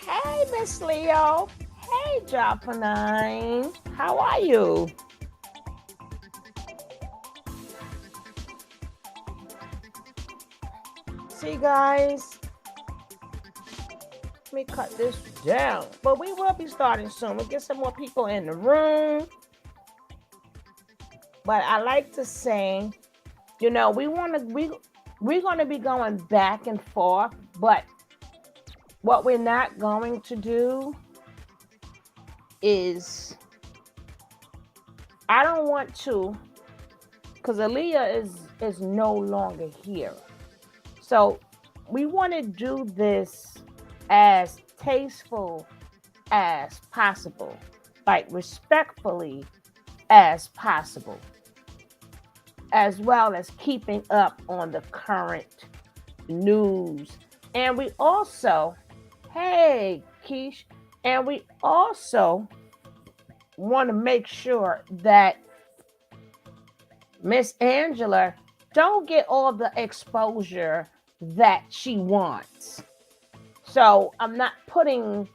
Hey, Miss Leo. Hey, Joplin. How are you? See, guys, let me cut this down. But we will be starting soon. We'll get some more people in the room. But I like to say, we're going to be going back and forth, but what we're not going to do is, I don't want to, because Aaliyah is no longer here. So we want to do this as tasteful as possible, like respectfully as possible, as well as keeping up on the current news. And we also, hey, Keish, and we also want to make sure that Miss Angela don't get all the exposure that she wants. So I'm not putting.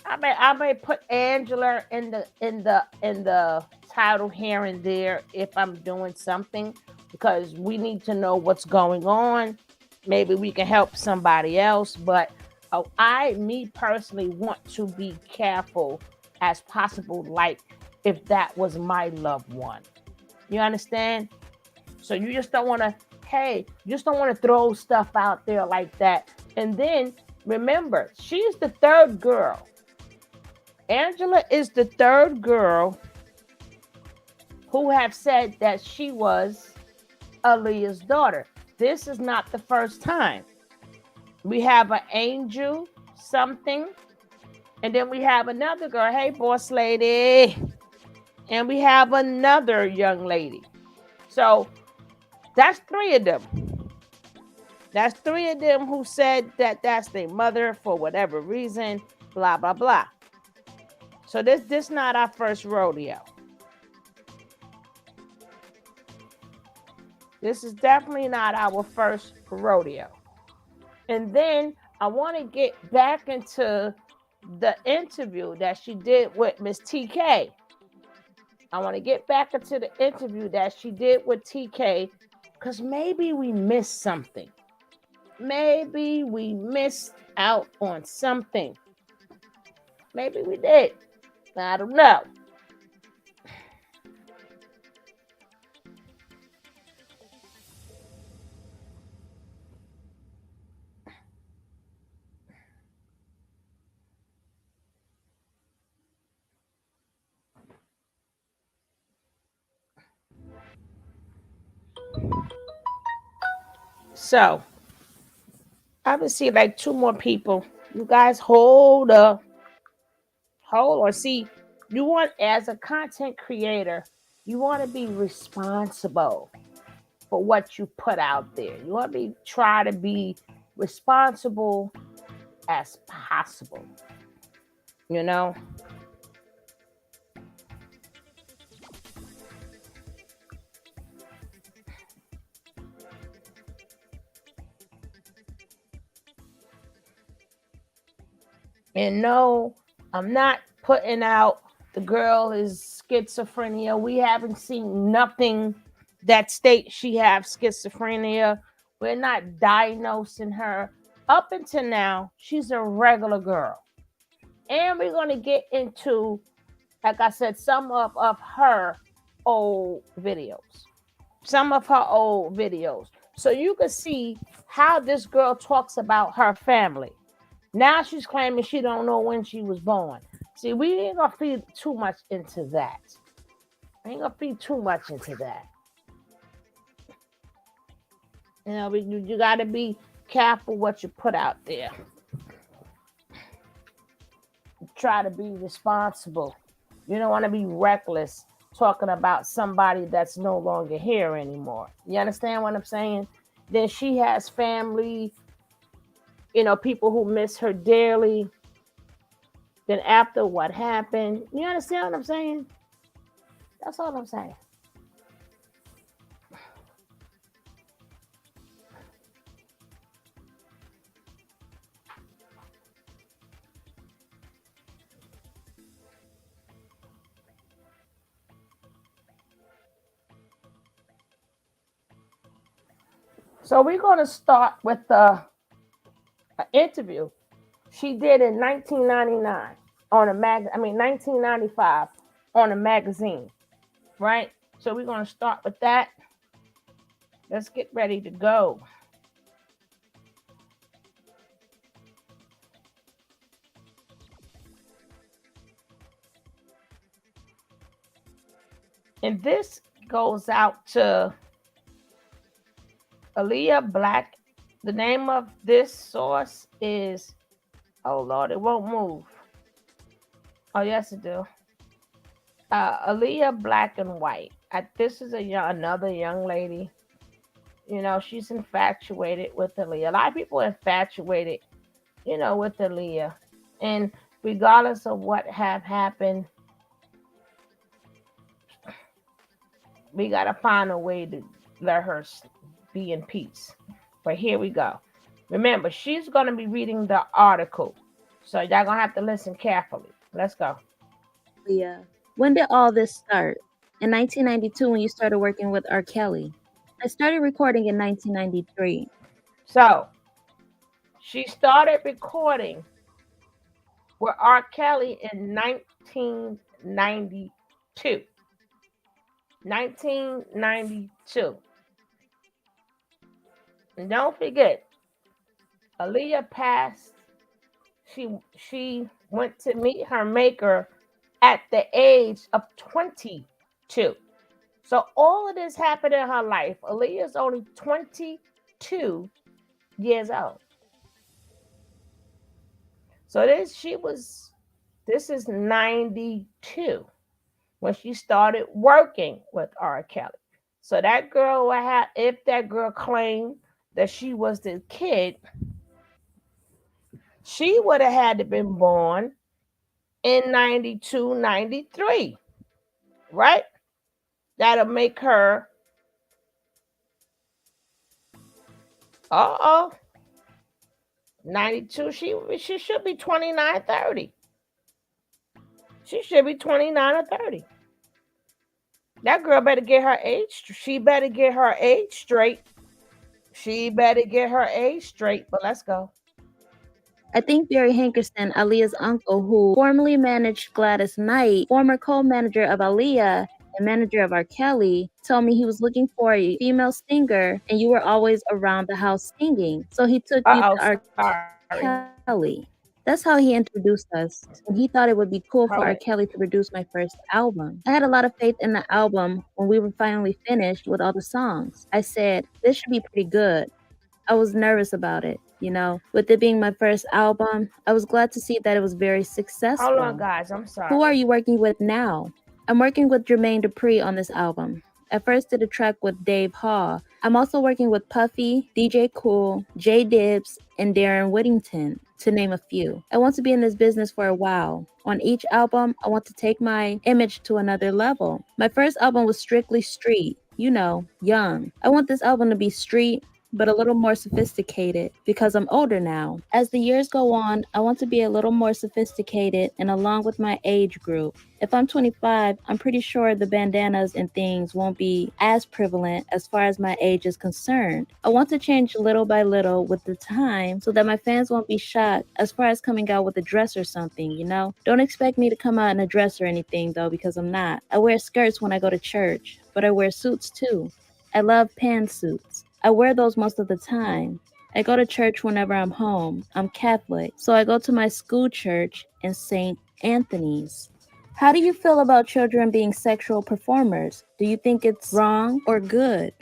I may put Angela in the title here and there if I'm doing something, because we need to know what's going on. Maybe we can help somebody else, but me personally want to be careful as possible, like if that was my loved one. You understand? So you just don't want to throw stuff out there like that. And then remember, she's the third girl. Angela is the third girl who have said that she was Aaliyah's daughter. This is not the first time. We have an Angel something, and then we have another girl. Hey, boss lady. And we have another young lady. So that's three of them. That's three of them who said that that's their mother for whatever reason, blah, blah, blah. So this not our first rodeo. This is definitely not our first rodeo. And then I want to get back into the interview that she did with Miss TK. I want to get back into the interview that she did with TK, because maybe we missed something. Maybe we missed out on something. Maybe we did. I don't know. So I would see like two more people. You guys hold up. Hold on. See, you want, as a content creator, you want to be responsible for what you put out there. You want to try to be responsible as possible. You know? And no, I'm not putting out the girl is schizophrenia. We haven't seen nothing that states she have schizophrenia. We're not diagnosing her. Up until now, she's a regular girl. And we're going to get into, like I said, some of her old videos. Some of her old videos. So you can see how this girl talks about her family. Now she's claiming she don't know when she was born. See, we ain't gonna feed too much into that. We ain't gonna feed too much into that. You got to be careful what you put out there. Try to be responsible. You don't want to be reckless talking about somebody that's no longer here anymore. You understand what I'm saying? Then she has family, people who miss her dearly. Then after what happened, you understand what I'm saying? That's all I'm saying. So we're going to start with an interview she did in 1999 on a 1995 on a magazine, right? So we're going to start with that. Let's get ready to go. And this goes out to Aaliyah Black. The name of this source is, oh Lord, it won't move. Oh yes, it do. Aaliyah Black and White. This is another young lady. She's infatuated with Aaliyah. A lot of people are infatuated, with Aaliyah. And regardless of what have happened, we gotta find a way to let her be in peace. But here we go. Remember, she's gonna be reading the article, so y'all gonna have to listen carefully. Let's go. Yeah. When did all this start? In 1992, when you started working with R. Kelly. I started recording in 1993. So she started recording with R. Kelly in 1992. 1992. And don't forget, Aaliyah passed. She went to meet her maker at the age of 22. So all of this happened in her life. Aaliyah's only 22 years old. So this is 92 when she started working with R. Kelly. So that girl would have, if that girl claimed that she was the kid, she would have had to been born in 92, 93, right? That'll make her, uh-oh, 92, she should be 29, 30. She should be 29 or 30. That girl better get her age. She better get her age straight. She better get her age straight. But let's go. I think Barry Hankerson, Aaliyah's uncle, who formerly managed Gladys Knight, former co-manager of Aaliyah and manager of R. Kelly, told me he was looking for a female singer and you were always around the house singing. So he took you to R. Sorry. Kelly. That's how he introduced us. And he thought it would be cool for Hold R. it. Kelly to produce my first album. I had a lot of faith in the album when we were finally finished with all the songs. I said, this should be pretty good. I was nervous about it, with it being my first album. I was glad to see that it was very successful. Hold on, guys. I'm sorry. Who are you working with now? I'm working with Jermaine Dupri on this album. I first did a track with Dave Haw. I'm also working with Puffy, DJ Cool, Jay Dibbs, and Darren Whittington, to name a few. I want to be in this business for a while. On each album, I want to take my image to another level. My first album was strictly street, young. I want this album to be street, but a little more sophisticated because I'm older now. As the years go on, I want to be a little more sophisticated and along with my age group. If I'm 25, I'm pretty sure the bandanas and things won't be as prevalent as far as my age is concerned. I want to change little by little with the time so that my fans won't be shocked as far as coming out with a dress or something, you know? Don't expect me to come out in a dress or anything though, because I'm not. I wear skirts when I go to church, but I wear suits too. I love pantsuits. I wear those most of the time. I go to church whenever I'm home. I'm Catholic, so I go to my school church in St. Anthony's. How do you feel about children being sexual performers? Do you think it's wrong or good?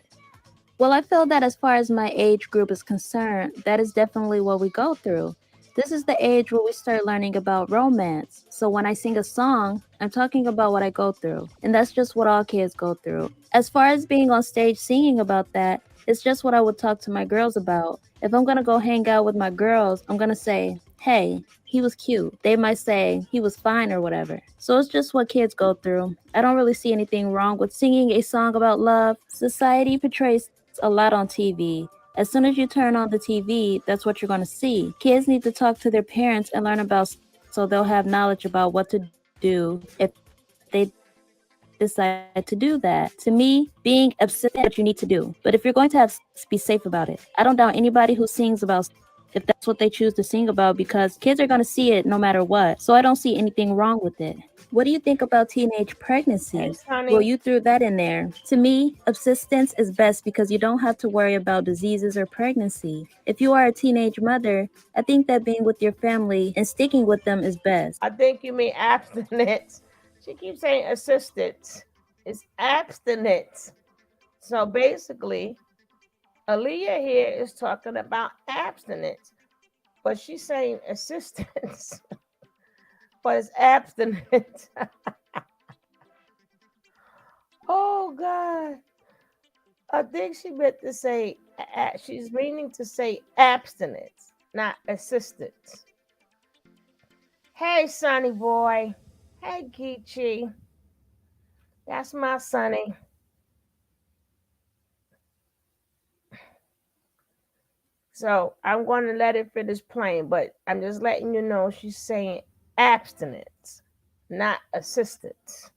Well, I feel that as far as my age group is concerned, that is definitely what we go through. This is the age where we start learning about romance. So when I sing a song, I'm talking about what I go through. And that's just what all kids go through. As far as being on stage singing about that, it's just what I would talk to my girls about. If I'm gonna go hang out with my girls, I'm gonna say, hey, he was cute. They might say he was fine or whatever. So it's just what kids go through. I don't really see anything wrong with singing a song about love. Society portrays a lot on TV. As soon as you turn on the TV, that's what you're going to see. Kids need to talk to their parents and learn about so they'll have knowledge about what to do if they decide to do that. To me, being obsessed is what you need to do. But if you're going to have sex, be safe about it. I don't doubt anybody who sings about sex if that's what they choose to sing about because kids are going to see it no matter what. So I don't see anything wrong with it. What do you think about teenage pregnancies? Hey, Well, you threw Sonny. that in there. To me, subsistence is best because you don't have to worry about diseases or pregnancy. If you are a teenage mother, I think that being with your family and sticking with them is best. I think you mean abstinence. She keeps saying assistance. It's abstinence. So basically, Aaliyah here is talking about abstinence, but she's saying assistance, but it's abstinence. Oh God. I think she meant to say, she's meaning to say abstinence, not assistance. Hey, Sonny boy. Hey, Geechee. That's my Sonny. So I'm going to let it finish playing, but I'm just letting you know she's saying abstinence, not assistance.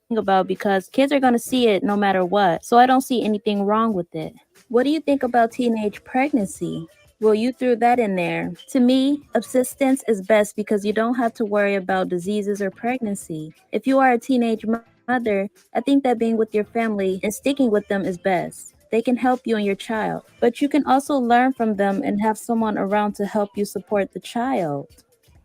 Sing about because kids are going to see it no matter what. So I don't see anything wrong with it. What do you think about teenage pregnancy? Well, you threw that in there. To me, subsistence is best because you don't have to worry about diseases or pregnancy. If you are a teenage mother, I think that being with your family and sticking with them is best. They can help you and your child, but you can also learn from them and have someone around to help you support the child.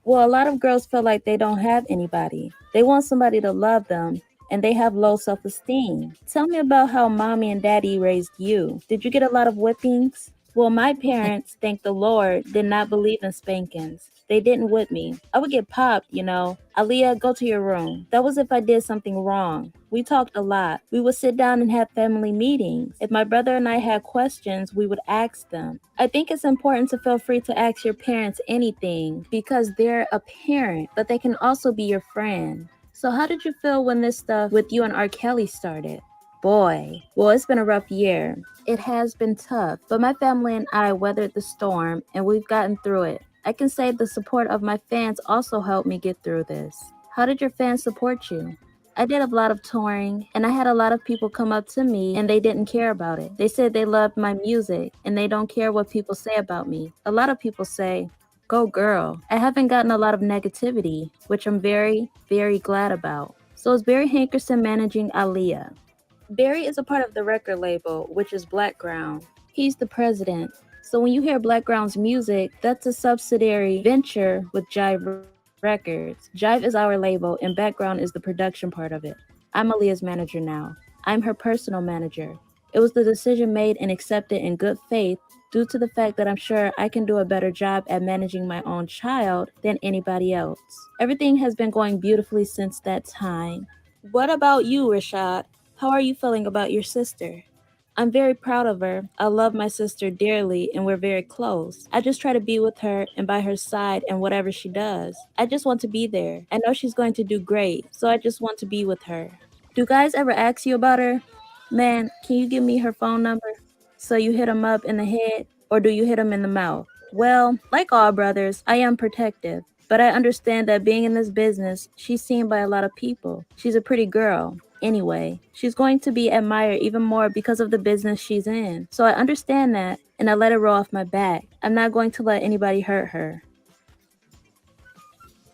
Well, a lot of girls feel like they don't have anybody. They want somebody to love them, and they have low self esteem. Tell me about how mommy and daddy raised you. Did you get a lot of whippings? Well, my parents, thank the Lord, did not believe in spankings. They didn't whip me. I would get popped, you know. Aaliyah, go to your room. That was if I did something wrong. We talked a lot. We would sit down and have family meetings. If my brother and I had questions, we would ask them. I think it's important to feel free to ask your parents anything because they're a parent, but they can also be your friend. So, how did you feel when this stuff with you and R. Kelly started? Boy, well, it's been a rough year. It has been tough, but my family and I weathered the storm and we've gotten through it. I can say the support of my fans also helped me get through this. How did your fans support you? I did a lot of touring, and I had a lot of people come up to me and they didn't care about it. They said they loved my music and they don't care what people say about me. A lot of people say, go girl. I haven't gotten a lot of negativity, which I'm very, very glad about. So is Barry Hankerson managing Aaliyah? Barry is a part of the record label, which is Blackground. He's the president. So when you hear Blackground's music, that's a subsidiary venture with Jive Records. Jive is our label, and Background is the production part of it. I'm Aaliyah's manager now. I'm her personal manager. It was the decision made and accepted in good faith due to the fact that I'm sure I can do a better job at managing my own child than anybody else. Everything has been going beautifully since that time. What about you, Rashad? How are you feeling about your sister? I'm very proud of her. I love my sister dearly and we're very close. I just try to be with her and by her side and whatever she does. I just want to be there. I know she's going to do great, so I just want to be with her. Do guys ever ask you about her? Man, can you give me her phone number? So you hit him up in the head, or do you hit him in the mouth? Well, like all brothers, I am protective. But I understand that being in this business, she's seen by a lot of people. She's a pretty girl. Anyway, she's going to be admired even more because of the business she's in. So I understand that, and I let it roll off my back. I'm not going to let anybody hurt her.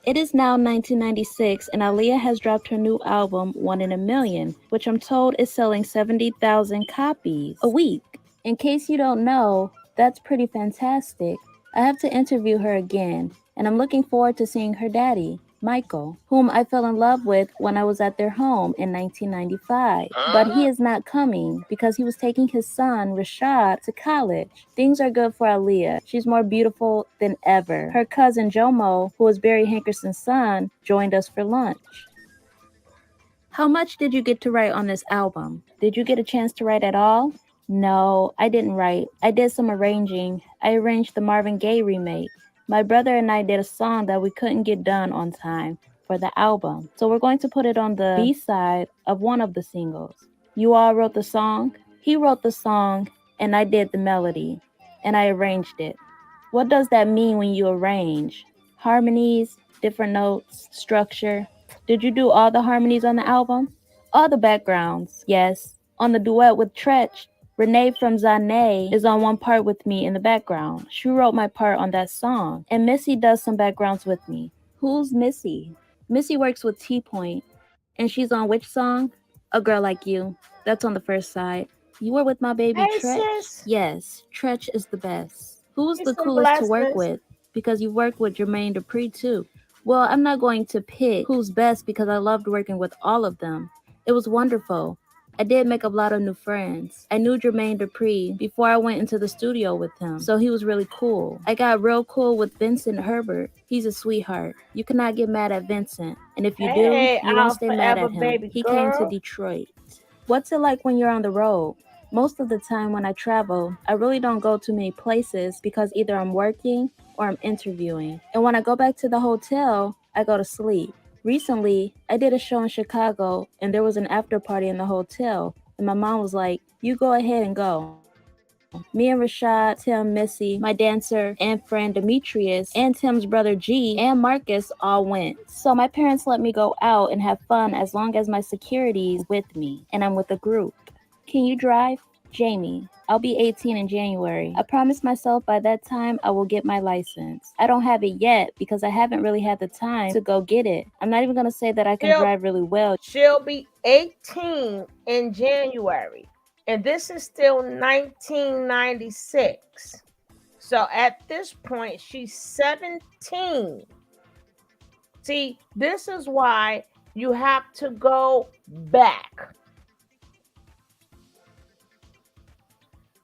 It is now 1996, and Aaliyah has dropped her new album, One in a Million, which I'm told is selling 70,000 copies a week. In case you don't know, that's pretty fantastic. I have to interview her again, and I'm looking forward to seeing her daddy, Michael, whom I fell in love with when I was at their home in 1995. But he is not coming because he was taking his son, Rashad, to college. Things are good for Aaliyah. She's more beautiful than ever. Her cousin Jomo, who was Barry Hankerson's son, joined us for lunch. How much did you get to write on this album? Did you get a chance to write at all? No, I didn't write. I did some arranging. I arranged the Marvin Gaye remake. My brother and I did a song that we couldn't get done on time for the album. So we're going to put it on the B-side of one of the singles. You all wrote the song? He wrote the song, and I did the melody, and I arranged it. What does that mean when you arrange? Harmonies, different notes, structure. Did you do all the harmonies on the album? All the backgrounds, yes. On the duet with Tretch, Renee from Zane is on one part with me in the background. She wrote my part on that song. And Missy does some backgrounds with me. Who's Missy? Missy works with T-Point. And she's on which song? A Girl Like You. That's on the first side. You were with my baby Hey, Tretch? sis. Yes, Tretch is the best. Who's the Peace and coolest to work blessings. with? Because you've worked with Jermaine Dupri too. Well, I'm not going to pick who's best because I loved working with all of them. It was wonderful. I did make a lot of new friends. I knew Jermaine Dupri before I went into the studio with him, so he was really cool. I got real cool with Vincent Herbert. He's a sweetheart. You cannot get mad at Vincent. And if you do, Hey, you won't our stay mad forever at him. baby He came to girl. Detroit. What's it like when you're on the road? Most of the time when I travel, I really don't go too many places because either I'm working or I'm interviewing. And when I go back to the hotel, I go to sleep. Recently, I did a show in Chicago and there was an after party in the hotel. And my mom was like, "You go ahead and go." Me and Rashad, Tim, Missy, my dancer, and friend Demetrius, and Tim's brother G, and Marcus all went. So my parents let me go out and have fun as long as my security is with me and I'm with a group. Can you drive? Jamie, I'll be 18 in January. I promised myself by that time I will get my license. I don't have it yet because I haven't really had the time to go get it. I'm not even going to say that I can She'll, drive really well. she'll be 18 in January. And this is still 1996. So at this point, she's 17. See, this is why you have to go back.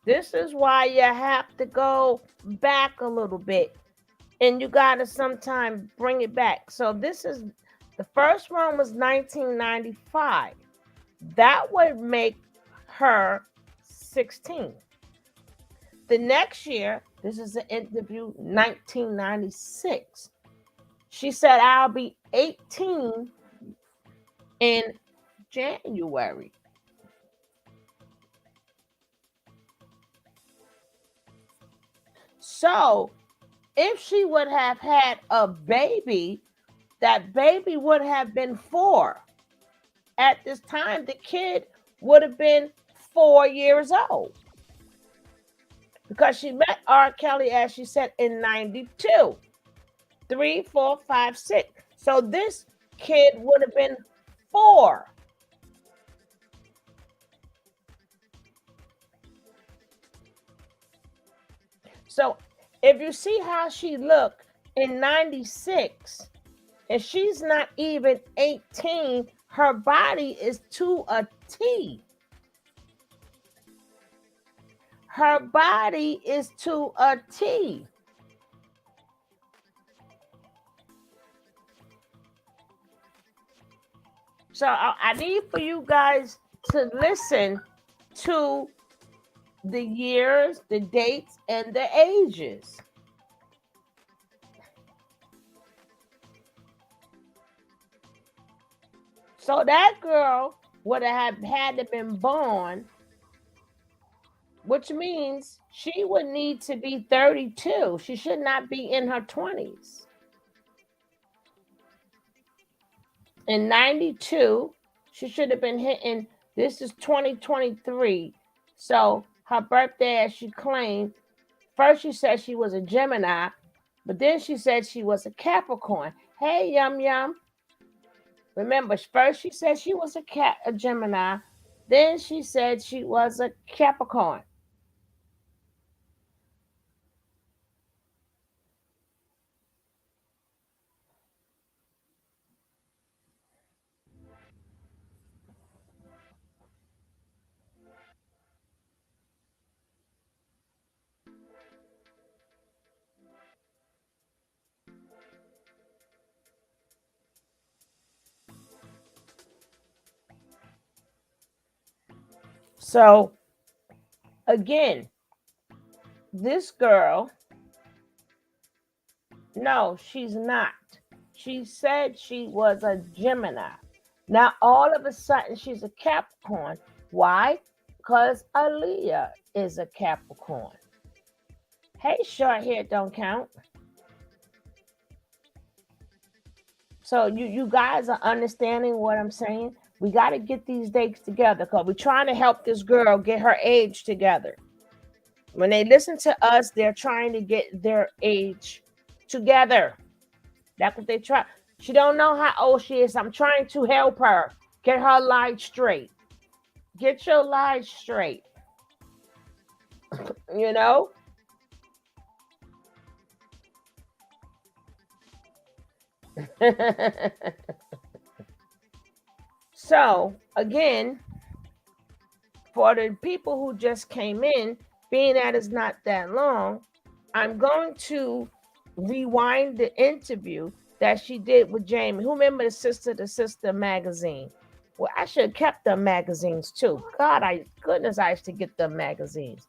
This is why you have to go back a little bit. And you got to sometimes bring it back. So this is the first one was 1995. That would make her 16. The next year, this is an interview, 1996. She said, I'll be 18 in January. So if she would have had a baby, that baby would have been 4. At this time, the kid would have been 4 years old because she met R. Kelly, as she said, in 92. 3, 4, 5, 6. So this kid would have been 4. So if you see how she looked in 96, and she's not even 18, her body is to a T. Her body is to a T. So I need for you guys to listen to the years, the dates, and the ages. So that girl would have had to been born, which means she would need to be 32. She should not be in her 20s. In 92, she should have been hitting, this is 2023. So her birthday, as she claimed, first she said she was a Gemini, but then she said she was a Capricorn. Hey, Yum Yum. Remember, first she said she was a Gemini, then she said she was a Capricorn. So again, this girl, no, she's not. She said she was a Gemini. Now all of a sudden she's a Capricorn. Why? Because Aaliyah is a Capricorn. Hey, short hair don't count. So you guys are understanding what I'm saying? We got to get these dates together because we're trying to help this girl get her age together. When they listen to us, they're trying to get their age together. That's what they try. She don't know how old she is. I'm trying to help her get her life straight. Get your life straight. You know? So again, for the people who just came in, being that it's not that long, I'm going to rewind the interview that she did with Jamie. Who remember the Sister magazine? Well, I should have kept the magazines too. Goodness, I used to get the magazines.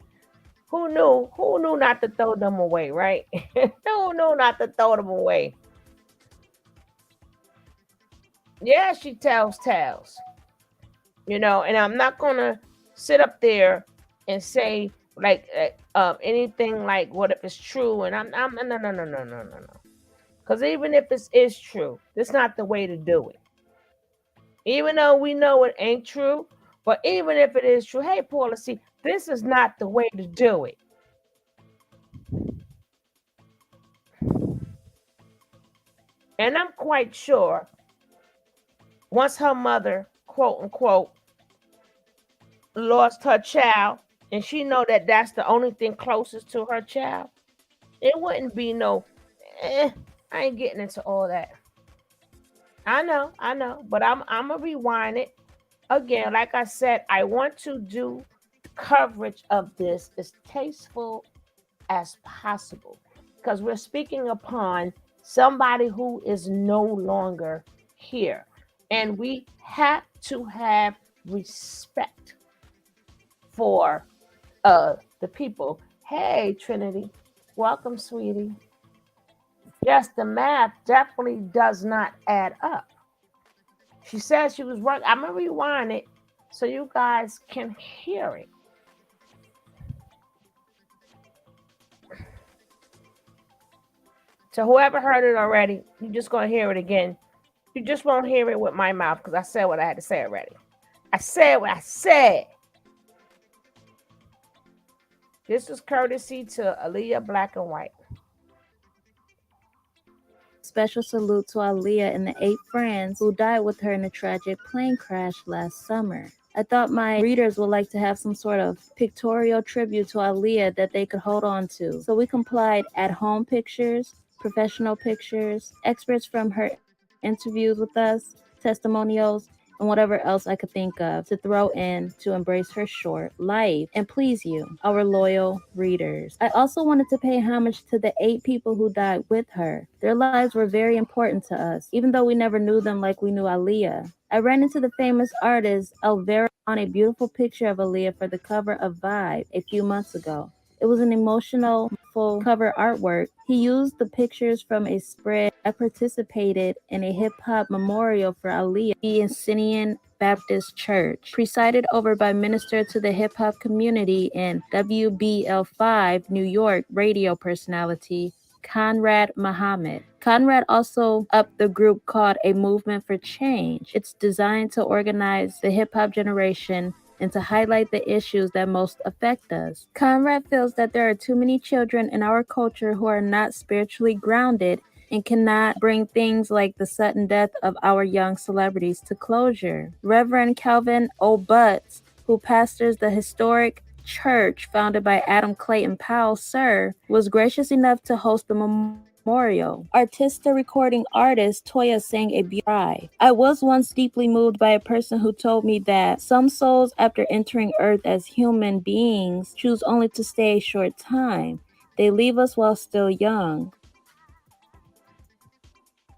Who knew? Who knew not to throw them away, right? Who knew not to throw them away? Yeah, she tells tales. And I'm not gonna sit up there and say like anything like what if it's true, and I'm no. Because even if it is true, that's not the way to do it. Even though we know it ain't true, but even if it is true, hey Paula, see, this is not the way to do it. And I'm quite sure once her mother, quote unquote, lost her child, and she know that that's the only thing closest to her child, it wouldn't be no, I ain't getting into all that. I know, but I'm gonna rewind it again. Like I said, I want to do coverage of this as tasteful as possible because we're speaking upon somebody who is no longer here, and we have to have respect for the people. Hey Trinity, welcome, sweetie. Yes, the math definitely does not add up. She said she was working. I'm gonna rewind it so you guys can hear it. So whoever heard it already, you just gonna hear it again. You just won't hear it with my mouth because I said what I had to say already. I said what I said. This is courtesy to Aaliyah Black and White. Special salute to Aaliyah and the 8 friends who died with her in a tragic plane crash last summer. I thought my readers would like to have some sort of pictorial tribute to Aaliyah that they could hold on to. So we complied at-home pictures, professional pictures, experts from her interviews with us, testimonials, and whatever else I could think of to throw in to embrace her short life and please you, our loyal readers. I also wanted to pay homage to the 8 people who died with her. Their lives were very important to us, even though we never knew them like we knew Aaliyah. I ran into the famous artist Elvira on a beautiful picture of Aaliyah for the cover of Vibe a few months ago. It was an emotional, full cover artwork. He used the pictures from a spread. I participated in a hip hop memorial for Aaliyah, the Abyssinian Baptist Church, presided over by minister to the hip hop community and WBL5 New York radio personality Conrad Muhammad. Conrad also upped the group called A Movement for Change. It's designed to organize the hip hop generation and to highlight the issues that most affect us. Conrad feels that there are too many children in our culture who are not spiritually grounded and cannot bring things like the sudden death of our young celebrities to closure. Reverend Calvin O. Butts, who pastors the historic church founded by Adam Clayton Powell, Sr., was gracious enough to host the memorial. Artista recording artist Toya sang a beautiful cry. I was once deeply moved by a person who told me that some souls, after entering Earth as human beings, choose only to stay a short time. They leave us while still young.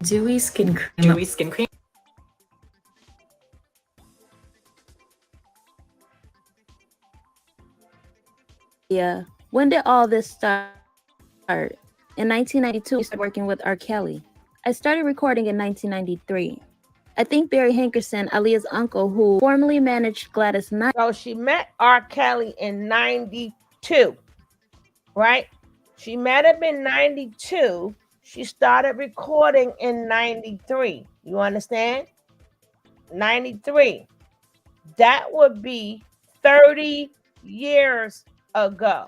Dewy skin cream. Yeah. When did all this start? In 1992, I started working with R. Kelly. I started recording in 1993. I think Barry Hankerson, Aaliyah's uncle, who formerly managed Gladys Knight. So she met R. Kelly in 92, right? She met him in 92. She started recording in 93. You understand? 93. That would be 30 years ago.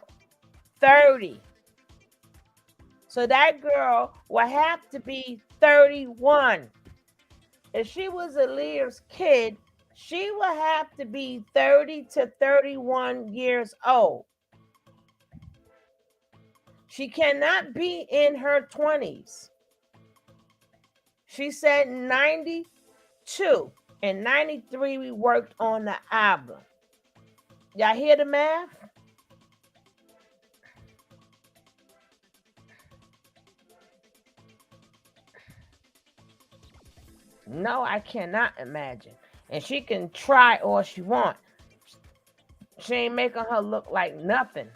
30. So that girl will have to be 31. If she was Aaliyah's kid, she will have to be 30 to 31 years old. She cannot be in her 20s. She said 92. In 93, we worked on the album. Y'all hear the math? No, I cannot imagine. And she can try all she wants. She ain't making her look like nothing.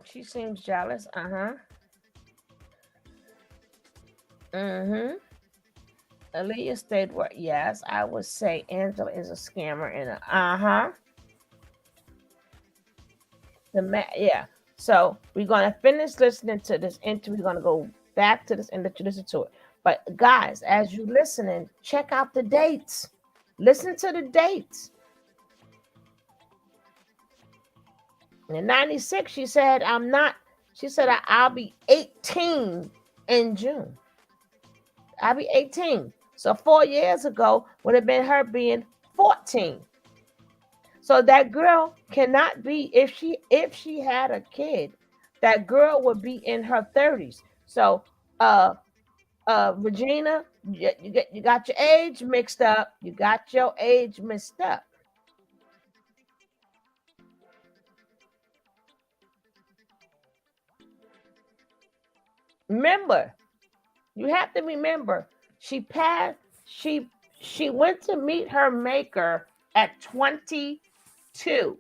She seems jealous. Aaliyah stayed where? Yes, I would say Angela is a scammer and yeah. So we're gonna finish listening to this interview. We're gonna go back to this and let you listen to it. But guys, as you listening, check out the dates. Listen to the dates. In 96, she said, I'll be 18 in June. I'll be 18. So 4 years ago would have been her being 14. So that girl cannot be, if she had a kid, that girl would be in her 30s. So Regina, you got your age mixed up. You got your age mixed up. Remember, you have to remember, she went to meet her maker at 22.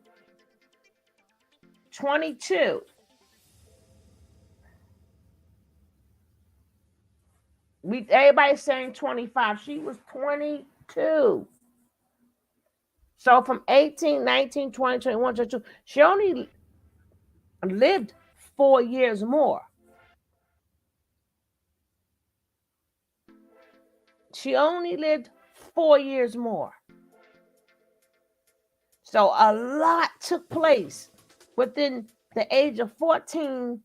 22. Everybody's saying 25. She was 22. So from 18, 19, 20, 21, 22, she only lived 4 years more. She only lived 4 years more. So a lot took place within the age of 14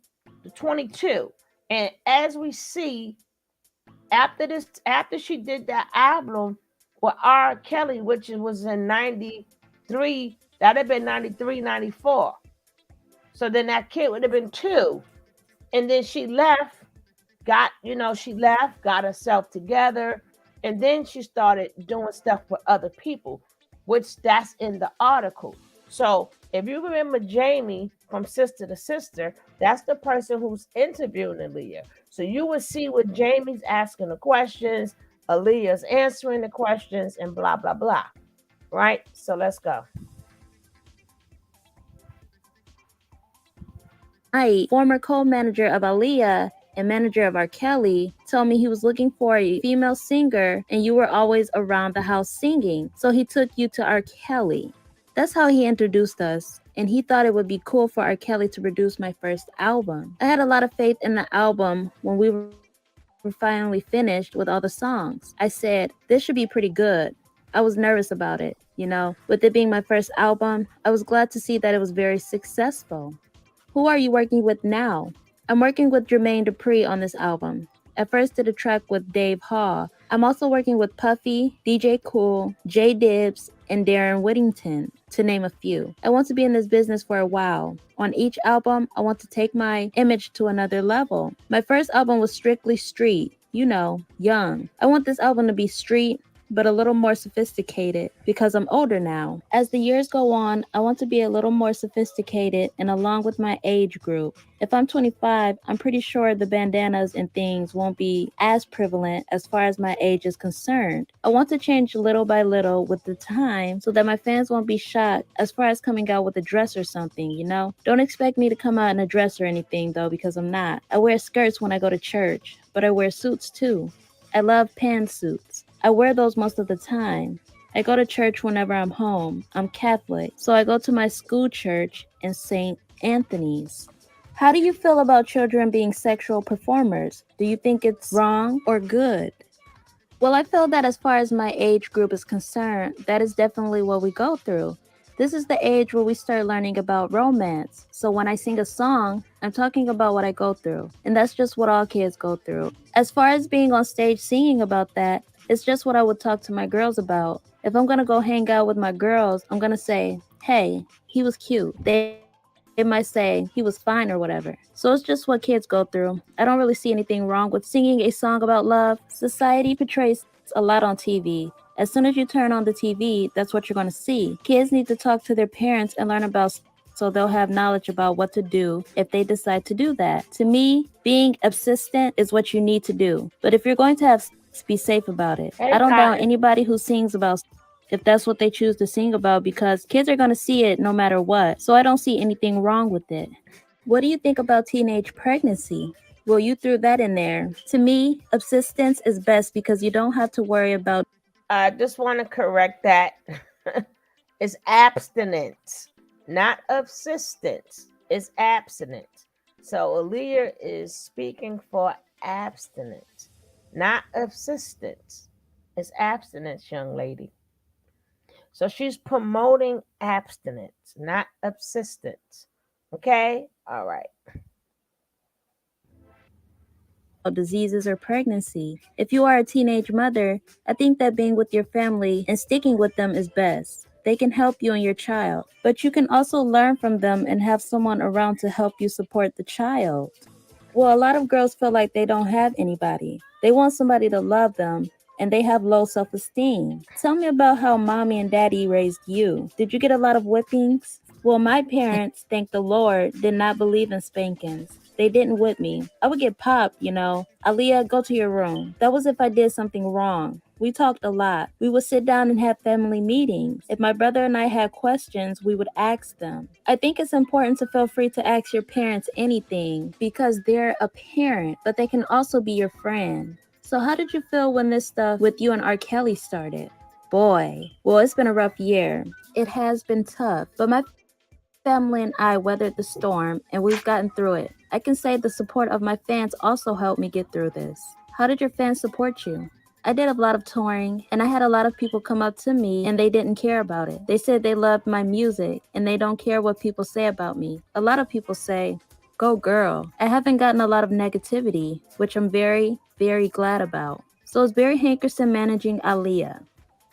to 22. And as we see, after she did that album with R. Kelly, which was in 93, that'd have been 93, 94. So then that kid would have been 2. And then she left, got herself together. And then she started doing stuff for other people, which that's in the article. So if you remember Jamie from Sister to Sister, that's the person who's interviewing Aaliyah. So you will see what Jamie's asking the questions, Aaliyah's answering the questions, and blah, blah, blah. Right? So let's go. Wright, former co-manager of Aaliyah and manager of R. Kelly, told me he was looking for a female singer and you were always around the house singing, so he took you to R. Kelly. That's how he introduced us, and he thought it would be cool for R. Kelly to produce my first album. I had a lot of faith in the album when we were finally finished with all the songs. I said, this should be pretty good. I was nervous about it, with it being my first album. I was glad to see that it was very successful. Who are you working with now? I'm working with Jermaine Dupri on this album. At first did a track with Dave Haw. I'm also working with Puffy, DJ Cool, J Dibs, and Darren Whittington, to name a few. I want to be in this business for a while. On each album, I want to take my image to another level. My first album was strictly street, young. I want this album to be street, but a little more sophisticated because I'm older now. As the years go on, I want to be a little more sophisticated and along with my age group. If I'm 25, I'm pretty sure the bandanas and things won't be as prevalent as far as my age is concerned. I want to change little by little with the time so that my fans won't be shocked as far as coming out with a dress or something, Don't expect me to come out in a dress or anything though, because I'm not. I wear skirts when I go to church, but I wear suits too. I love pantsuits. I wear those most of the time. I go to church whenever I'm home. I'm Catholic, so I go to my school church in St. Anthony's. How do you feel about children being sexual performers? Do you think it's wrong or good? Well, I feel that as far as my age group is concerned, that is definitely what we go through. This is the age where we start learning about romance. So when I sing a song, I'm talking about what I go through. And that's just what all kids go through. As far as being on stage singing about that, it's just what I would talk to my girls about. If I'm going to go hang out with my girls, I'm going to say, hey, he was cute. They might say he was fine or whatever. So it's just what kids go through. I don't really see anything wrong with singing a song about love. Society portrays a lot on TV. As soon as you turn on the TV, that's what you're going to see. Kids need to talk to their parents and learn about so they'll have knowledge about what to do if they decide to do that. To me, being obsessant is what you need to do. But if you're going to have sex, be safe about it. I don't doubt anybody who sings about if that's what they choose to sing about because kids are going to see it no matter what. So I don't see anything wrong with it. What do you think about teenage pregnancy? Well, you threw that in there. To me, subsistence is best because you don't have to worry about. I just want to correct that. It's abstinence, not subsistence. It's abstinence. So Aaliyah is speaking for abstinence, not subsistence. It's abstinence, young lady. So she's promoting abstinence, not subsistence. Okay? All right. Diseases or pregnancy. If you are a teenage mother, I think that being with your family and sticking with them is best. They can help you and your child, but you can also learn from them and have someone around to help you support the child. Well, a lot of girls feel like they don't have anybody. They want somebody to love them, and they have low self-esteem. Tell me about how mommy and daddy raised you. Did you get a lot of whippings? Well, my parents, thank the Lord, did not believe in spankings. They didn't whip me. I would get popped, Aaliyah, go to your room. That was if I did something wrong. We talked a lot. We would sit down and have family meetings. If my brother and I had questions, we would ask them. I think it's important to feel free to ask your parents anything because they're a parent, but they can also be your friend. So how did you feel when this stuff with you and R. Kelly started? Boy, well, it's been a rough year. It has been tough, but my family and I weathered the storm and we've gotten through it. I can say the support of my fans also helped me get through this. How did your fans support you? I did a lot of touring and I had a lot of people come up to me and they didn't care about it. They said they loved my music and they don't care what people say about me. A lot of people say, go girl. I haven't gotten a lot of negativity, which I'm very, very glad about. So is Barry Hankerson managing Aaliyah?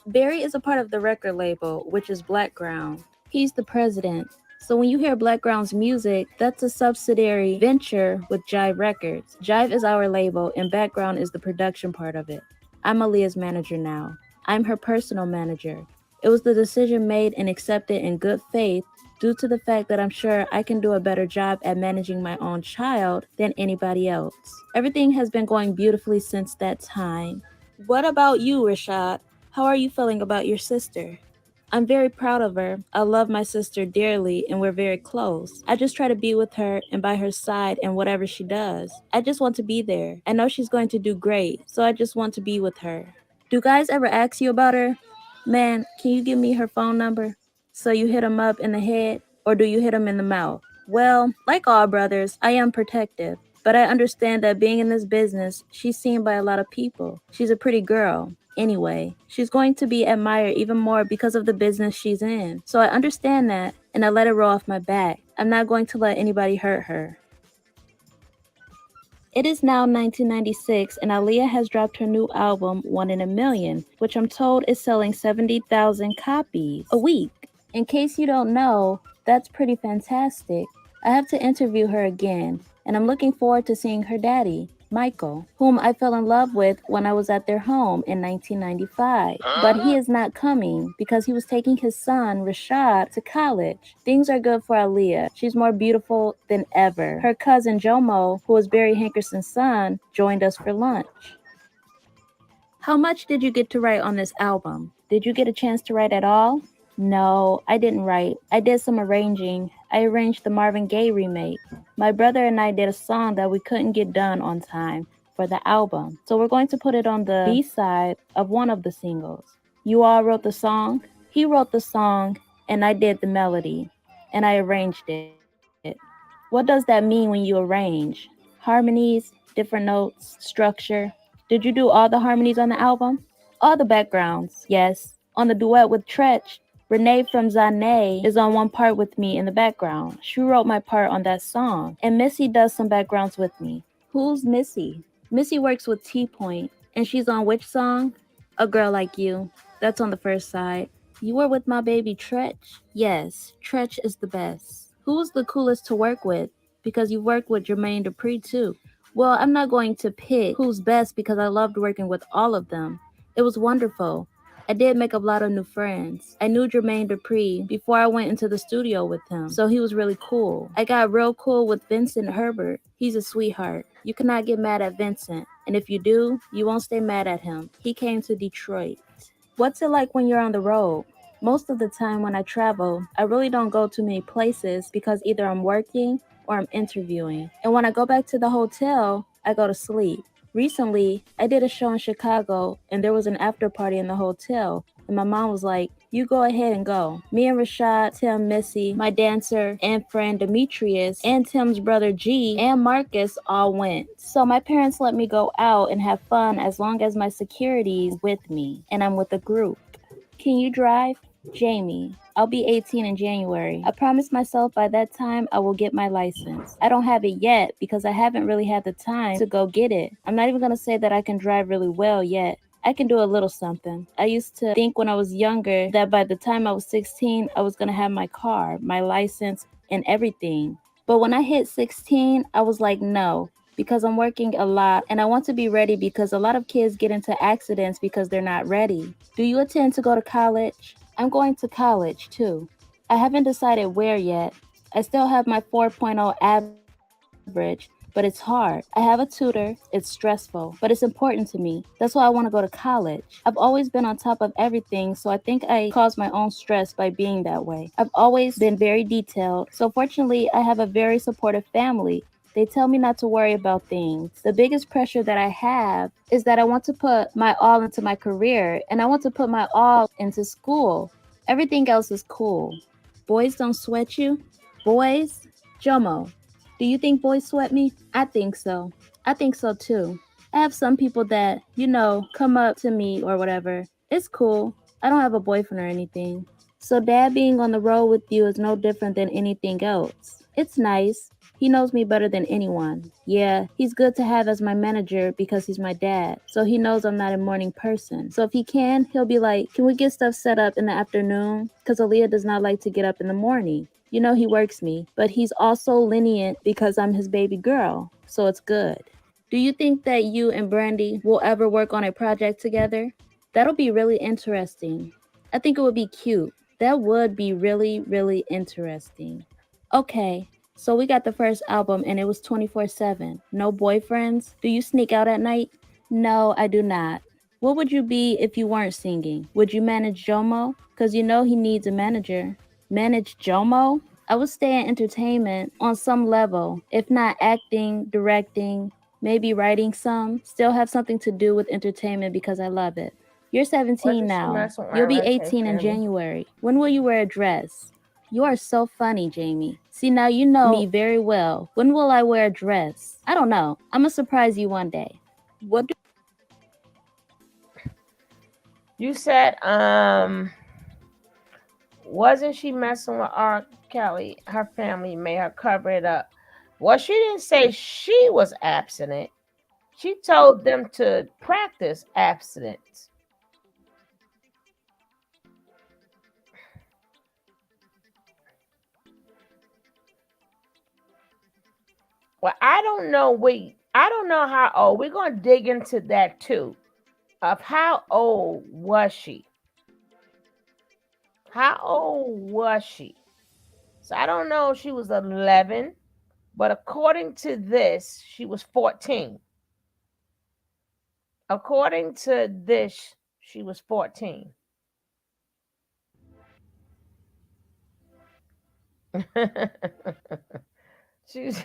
Barry is a part of the record label, which is Blackground. He's the president. So when you hear Blackground's music, that's a subsidiary venture with Jive Records. Jive is our label and Background is the production part of it. I'm Aaliyah's manager now. I'm her personal manager. It was the decision made and accepted in good faith due to the fact that I'm sure I can do a better job at managing my own child than anybody else. Everything has been going beautifully since that time. What about you, Rashad? How are you feeling about your sister? I'm very proud of her. I love my sister dearly and we're very close. I just try to be with her and by her side in whatever she does. I just want to be there. I know she's going to do great, so I just want to be with her. Do guys ever ask you about her? Man, can you give me her phone number? So you hit him up in the head, or do you hit him in the mouth? Well, like all brothers, I am protective. But I understand that being in this business, she's seen by a lot of people. She's a pretty girl. Anyway, she's going to be admired even more because of the business she's in. So I understand that, and I let it roll off my back. I'm not going to let anybody hurt her. It is now 1996 and Aaliyah has dropped her new album, One in a Million, which I'm told is selling 70,000 copies a week. In case you don't know, that's pretty fantastic. I have to interview her again, and I'm looking forward to seeing her daddy, Michael, whom I fell in love with when I was at their home in 1995. But he is not coming because he was taking his son, Rashad, to college. Things are good for Aaliyah. She's more beautiful than ever. Her cousin Jomo, who was Barry Hankerson's son, joined us for lunch. How much did you get to write on this album? Did you get a chance to write at all? No, I didn't write. I did some arranging. I arranged the Marvin Gaye remake. My brother and I did a song that we couldn't get done on time for the album. So we're going to put it on the B-side of one of the singles. You all wrote the song? He wrote the song and I did the melody. And I arranged it. What does that mean when you arrange? Harmonies, different notes, structure. Did you do all the harmonies on the album? All the backgrounds, yes. On the duet with Tretch, Renee from Zane is on one part with me in the background. She wrote my part on that song. And Missy does some backgrounds with me. Who's Missy? Missy works with T-Point. And she's on which song? A Girl Like You. That's on the first side. You were with my baby Tretch? Yes, Tretch is the best. Who's the coolest to work with? Because you worked with Jermaine Dupri too. Well, I'm not going to pick who's best because I loved working with all of them. It was wonderful. I did make a lot of new friends. I knew Jermaine Dupri before I went into the studio with him, so he was really cool. I got real cool with Vincent Herbert. He's a sweetheart. You cannot get mad at Vincent, and if you do, you won't stay mad at him. He came to Detroit. What's it like when you're on the road? Most of the time when I travel, I really don't go too many places because either I'm working or I'm interviewing. And when I go back to the hotel, I go to sleep. Recently, I did a show in Chicago and there was an after party in the hotel. And my mom was like, you go ahead and go. Me and Rashad, Tim, Missy, my dancer and friend Demetrius, and Tim's brother G, and Marcus all went. So my parents let me go out and have fun as long as my security's with me and I'm with a group. Can you drive? Jamie. I'll be 18 in January. I promised myself by that time I will get my license. I don't have it yet because I haven't really had the time to go get it. I'm not even going to say that I can drive really well yet. I can do a little something. I used to think when I was younger that by the time I was 16, I was going to have my car, my license, and everything. But when I hit 16, I was like, no, because I'm working a lot and I want to be ready because a lot of kids get into accidents because they're not ready. Do you intend to go to college? I'm going to college too. I haven't decided where yet. I still have my 4.0 average, but it's hard. I have a tutor, it's stressful, but it's important to me. That's why I want to go to college. I've always been on top of everything, so I think I cause my own stress by being that way. I've always been very detailed, so fortunately I have a very supportive family. They tell me not to worry about things. The biggest pressure that I have is that I want to put my all into my career and I want to put my all into school. Everything else is cool. Boys don't sweat you? Boys? Jomo, do you think boys sweat me? I think so. I think so too. I have some people that, come up to me or whatever. It's cool. I don't have a boyfriend or anything. So dad being on the road with you is no different than anything else. It's nice. He knows me better than anyone. Yeah, he's good to have as my manager because he's my dad. So he knows I'm not a morning person. So if he can, he'll be like, can we get stuff set up in the afternoon? Because Aaliyah does not like to get up in the morning. He works me, but he's also lenient because I'm his baby girl. So it's good. Do you think that you and Brandy will ever work on a project together? That'll be really interesting. I think it would be cute. That would be really, really interesting. Okay. So we got the first album and it was 24/7. No boyfriends? Do you sneak out at night? No, I do not. What would you be if you weren't singing? Would you manage Jomo? Because you know he needs a manager. Manage Jomo? I would stay in entertainment on some level, if not acting, directing, maybe writing some, still have something to do with entertainment because I love it. You're 17 Wasn't she now. messing with You'll be our 18 in family? January. When will you wear a dress? You are so funny, Jamie. See, now you know me very well. When will I wear a dress? I don't know. I'm gonna surprise you one day. What do You said, wasn't she messing with R. Kelly? Her family made her cover it up. Well, she didn't say she was abstinent. She told them to practice abstinence. Well, I don't know. I don't know how old. We're gonna dig into that too. Of how old was she? How old was she? So I don't know if she was 11, but according to this, she was 14. According to this, she was 14. She's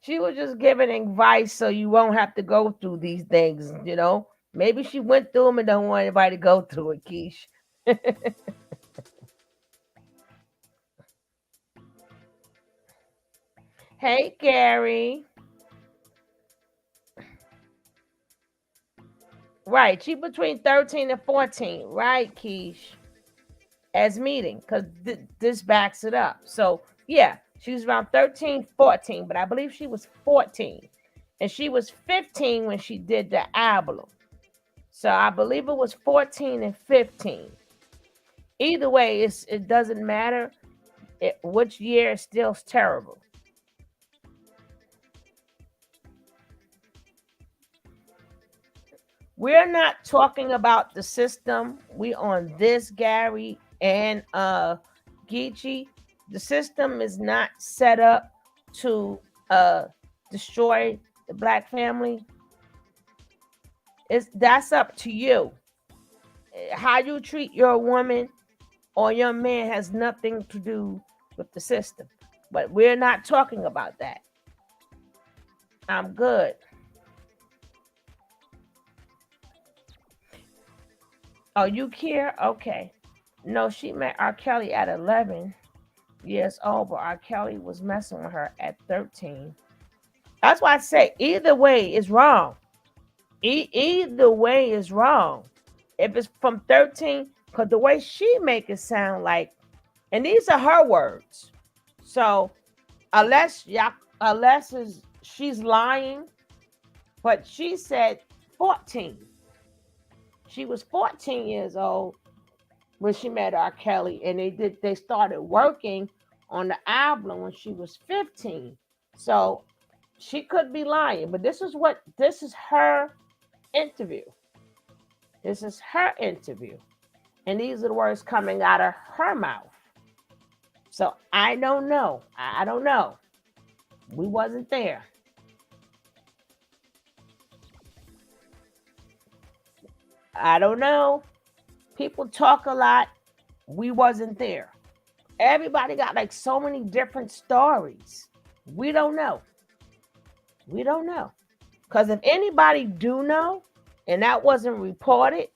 she was just giving advice so you won't have to go through these things, you know. Maybe she went through them and don't want anybody to go through it, Keish. Hey, Gary. Right, she between 13 and 14, right, Keish? As meeting, because this backs it up. So, yeah, she was around 13, 14, but I believe she was 14. And she was 15 when she did the album. So I believe it was 14 and 15. Either way, it doesn't matter. Which year is still terrible. We're not talking about the system. We on this, Gary and Geechee. The system is not set up to destroy the black family. That's up to you. How you treat your woman or your man has nothing to do with the system. But we're not talking about that. I'm good. Oh, you care? Okay. No, she met R. Kelly at 11 years old, but R. Kelly was messing with her at 13. That's why I say either way is wrong. Either way is wrong. If it's from 13, because the way she make it sound like, and these are her words. So unless she's lying, but she said 14. She was 14 years old when she met R. Kelly, and they started working on the album when she was 15. So she could be lying, but this is her interview. This is her interview. And these are the words coming out of her mouth. So I don't know. I don't know. We wasn't there. I don't know. People talk a lot. We wasn't there. Everybody got like so many different stories. We don't know. We don't know. Because if anybody do know, and that wasn't reported,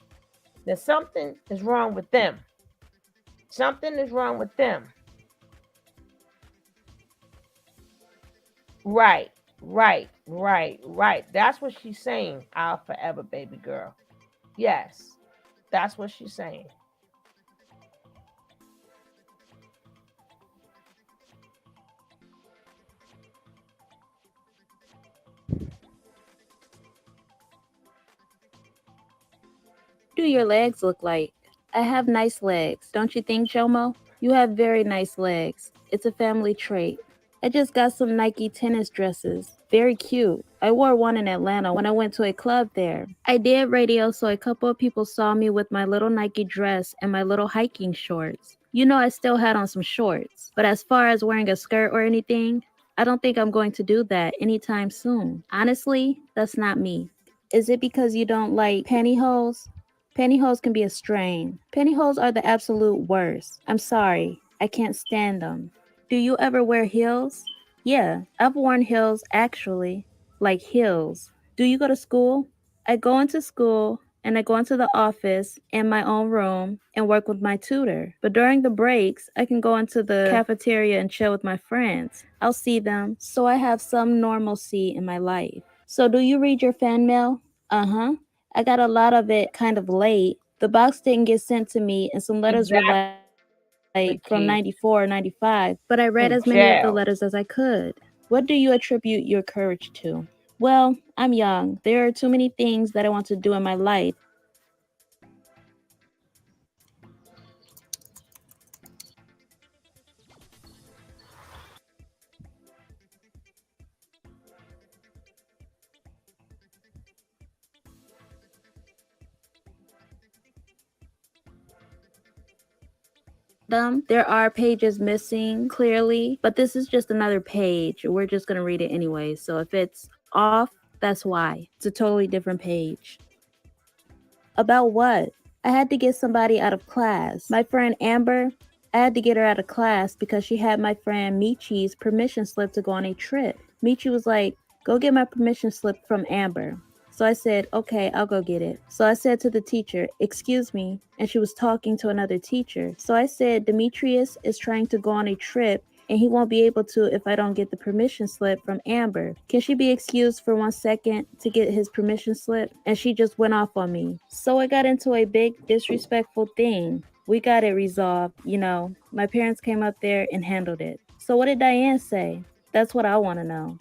then something is wrong with them. Something is wrong with them. Right, right. That's what she's saying. I'll forever, baby girl. Yes, that's what she's saying. do your legs look like? I have nice legs, don't you think, Jomo? You have very nice legs. It's a family trait. I just got some Nike tennis dresses. Very cute. I wore one in Atlanta when I went to a club there. I did radio, so a couple of people saw me with my little Nike dress and my little hiking shorts. You know, I still had on some shorts. But as far as wearing a skirt or anything, I don't think I'm going to do that anytime soon. Honestly, that's not me. Is it because you don't like pantyhose? Pantyhose can be a strain. Pantyhose are the absolute worst. I'm sorry, I can't stand them. Do you ever wear heels? Yeah, I've worn heels actually. Like heels. Do you go to school? I go into school and I go into the office in my own room and work with my tutor. But during the breaks, I can go into the cafeteria and chill with my friends. I'll see them, so I have some normalcy in my life. So, do you read your fan mail? Uh huh. I got a lot of it kind of late. The box didn't get sent to me, and some letters were like from Key. 94 or 95, but I read In as many of the jail. letters as I could. What do you attribute your courage to? Well, I'm young. There are too many things that I want to do in my life. There are pages missing clearly, but this is just another page. We're just going to read it anyway. So if it's off, that's why. It's a totally different page. About what? I had to get somebody out of class. My friend Amber, I had to get her out of class because she had my friend Michi's permission slip to go on a trip. Michi was like, go get my permission slip from Amber. So I said, okay, I'll go get it. So I said to the teacher, excuse me, and she was talking to another teacher. So I said, Demetrius is trying to go on a trip and he won't be able to if I don't get the permission slip from Amber. Can she be excused for 1 second to get his permission slip? And she just went off on me. So I got into a big disrespectful thing. We got it resolved, you know. My parents came up there and handled it. So what did Diane say? That's what I want to know.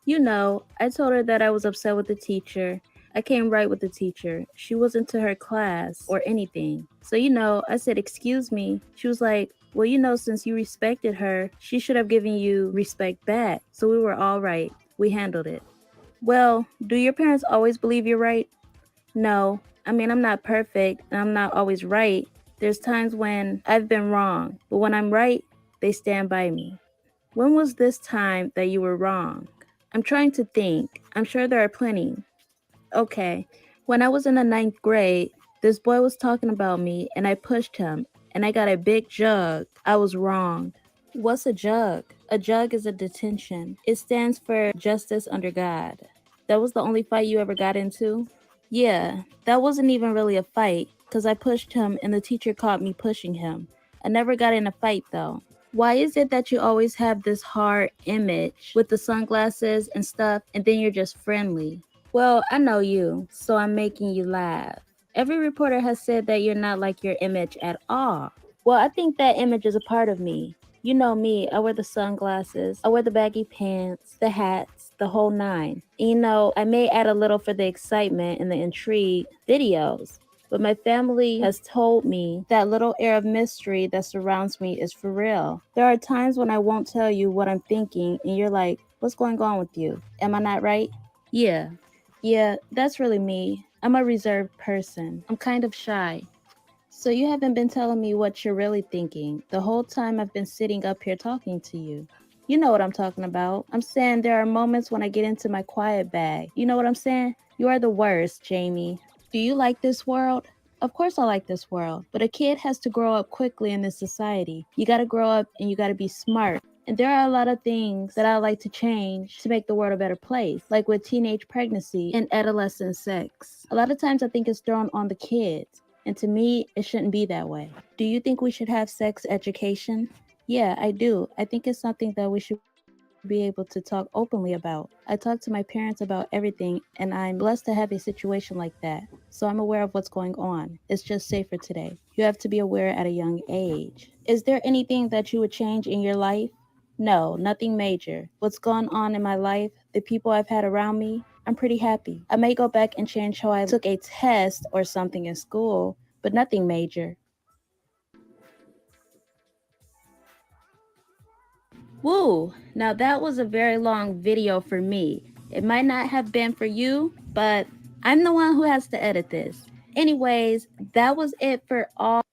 You know, I told her that I was upset with the teacher. I came right with the teacher. She wasn't to her class or anything. So, you know, I said, excuse me. She was like, well, you know, since you respected her, she should have given you respect back. So we were all right. We handled it. Well, do your parents always believe you're right? No. I mean, I'm not perfect and I'm not always right. There's times when I've been wrong, but when I'm right, they stand by me. When was this time that you were wrong? I'm trying to think. I'm sure there are plenty. Okay. When I was in the 9th grade, this boy was talking about me and I pushed him and I got a big jug. I was wrong. What's a jug? A jug is a detention. It stands for justice under God. That was the only fight you ever got into? Yeah, that wasn't even really a fight because I pushed him and the teacher caught me pushing him. I never got in a fight though. Why is it that you always have this hard image with the sunglasses and stuff and then you're just friendly? Well, I know you, so I'm making you laugh. Every reporter has said that you're not like your image at all. Well, I think that image is a part of me. You know me, I wear the sunglasses, I wear the baggy pants, the hats, the whole nine. And you know, I may add a little for the excitement and the intrigue videos, but my family has told me that little air of mystery that surrounds me is for real. There are times when I won't tell you what I'm thinking and you're like, what's going on with you? Am I not right? Yeah. Yeah, that's really me. I'm a reserved person. I'm kind of shy. So you haven't been telling me what you're really thinking the whole time I've been sitting up here talking to you. You know what I'm talking about. I'm saying there are moments when I get into my quiet bag. You know what I'm saying? You are the worst, Jamie. Do you like this world? Of course I like this world, but a kid has to grow up quickly in this society. You gotta grow up and you gotta be smart. And there are a lot of things that I like to change to make the world a better place, like with teenage pregnancy and adolescent sex. A lot of times I think it's thrown on the kids. And to me, it shouldn't be that way. Do you think we should have sex education? Yeah, I do. I think it's something that we should be able to talk openly about. I talk to my parents about everything, and I'm blessed to have a situation like that. So I'm aware of what's going on. It's just safer today. You have to be aware at a young age. Is there anything that you would change in your life? No, nothing major. What's gone on in my life, the people I've had around me, I'm pretty happy. I may go back and change how I took a test or something in school, but nothing major. Woo! Now that was a very long video for me. It might not have been for you, but I'm the one who has to edit this. Anyways, that was it for all.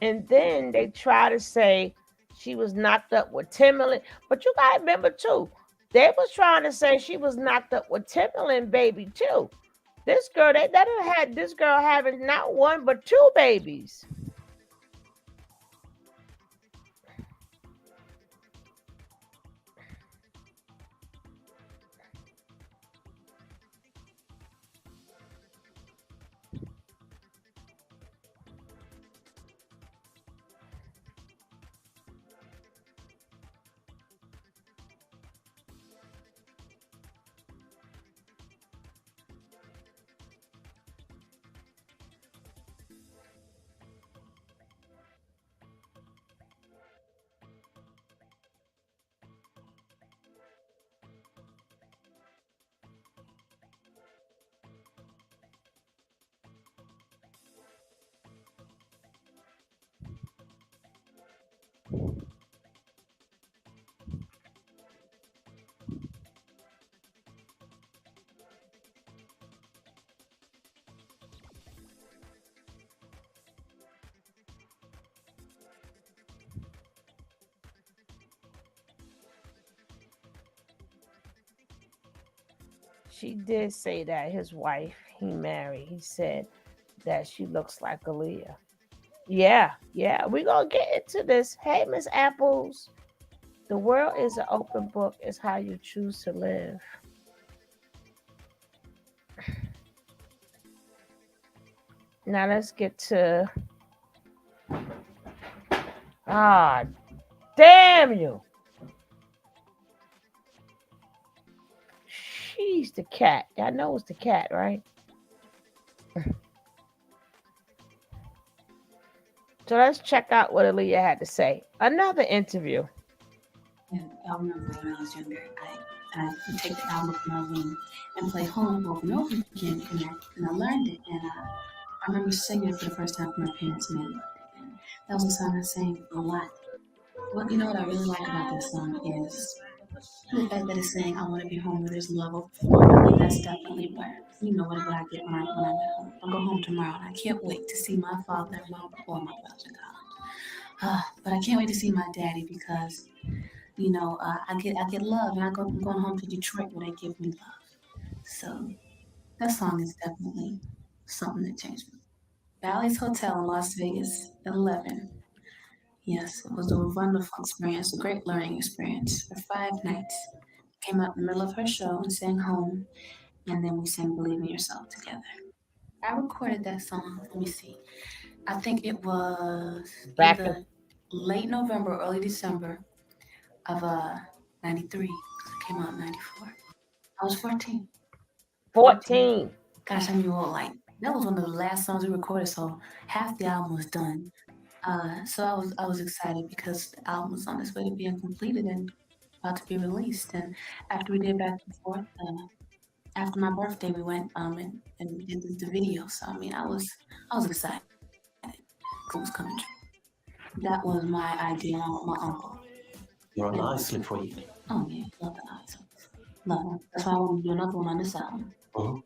And then they try to say she was knocked up with Timberland. But you gotta remember too, they was trying to say she was knocked up with Timberland baby too. This girl, they done had this girl having not one but two babies. She did say that his wife he married, he said that she looks like Aaliyah. Yeah, yeah. We gonna get into this. Hey, Miss Apples. The world is an open book. It's how you choose to live. Now let's get to ah damn you. She's the cat. Y'all know it's the cat, right? So let's check out what Aaliyah had to say. Another interview. And I remember when I was younger, I would take the album from my room and play home over and over again, and I learned it. And I remember singing it for the first time for my parents, and they loved it. And that was a song I sang a lot. Well, you know what I really like about this song is the fact that it's saying I want to be home where there's love overflowing. That's definitely what I get when I get home. I'll go home tomorrow, and I can't wait to see my father and mom before my brother's in college. But I can't wait to see my daddy because I get love, and I'm going home to Detroit where they give me love. So that song is definitely something that changed me. Bally's Hotel in Las Vegas, 11. Yes, it was a wonderful experience, a great learning experience for 5 nights. Came out in the middle of her show and sang home, and then we sang Believe in Yourself together. I recorded that song, let me see. I think it was Back in either late November, early December of 93. It came out in 94. I was 14. 14. Gosh, I knew like that was one of the last songs we recorded, so half the album was done. So I was excited because the album was on its way to being completed and about to be released. And after we did back and forth, after my birthday, we went and we did the video. So I mean, I was excited. It was coming true. That was my idea on my uncle. You're on ice slip for you. Oh yeah, love the ice. Love them. That's why I want to do another one on this album. Uh-huh.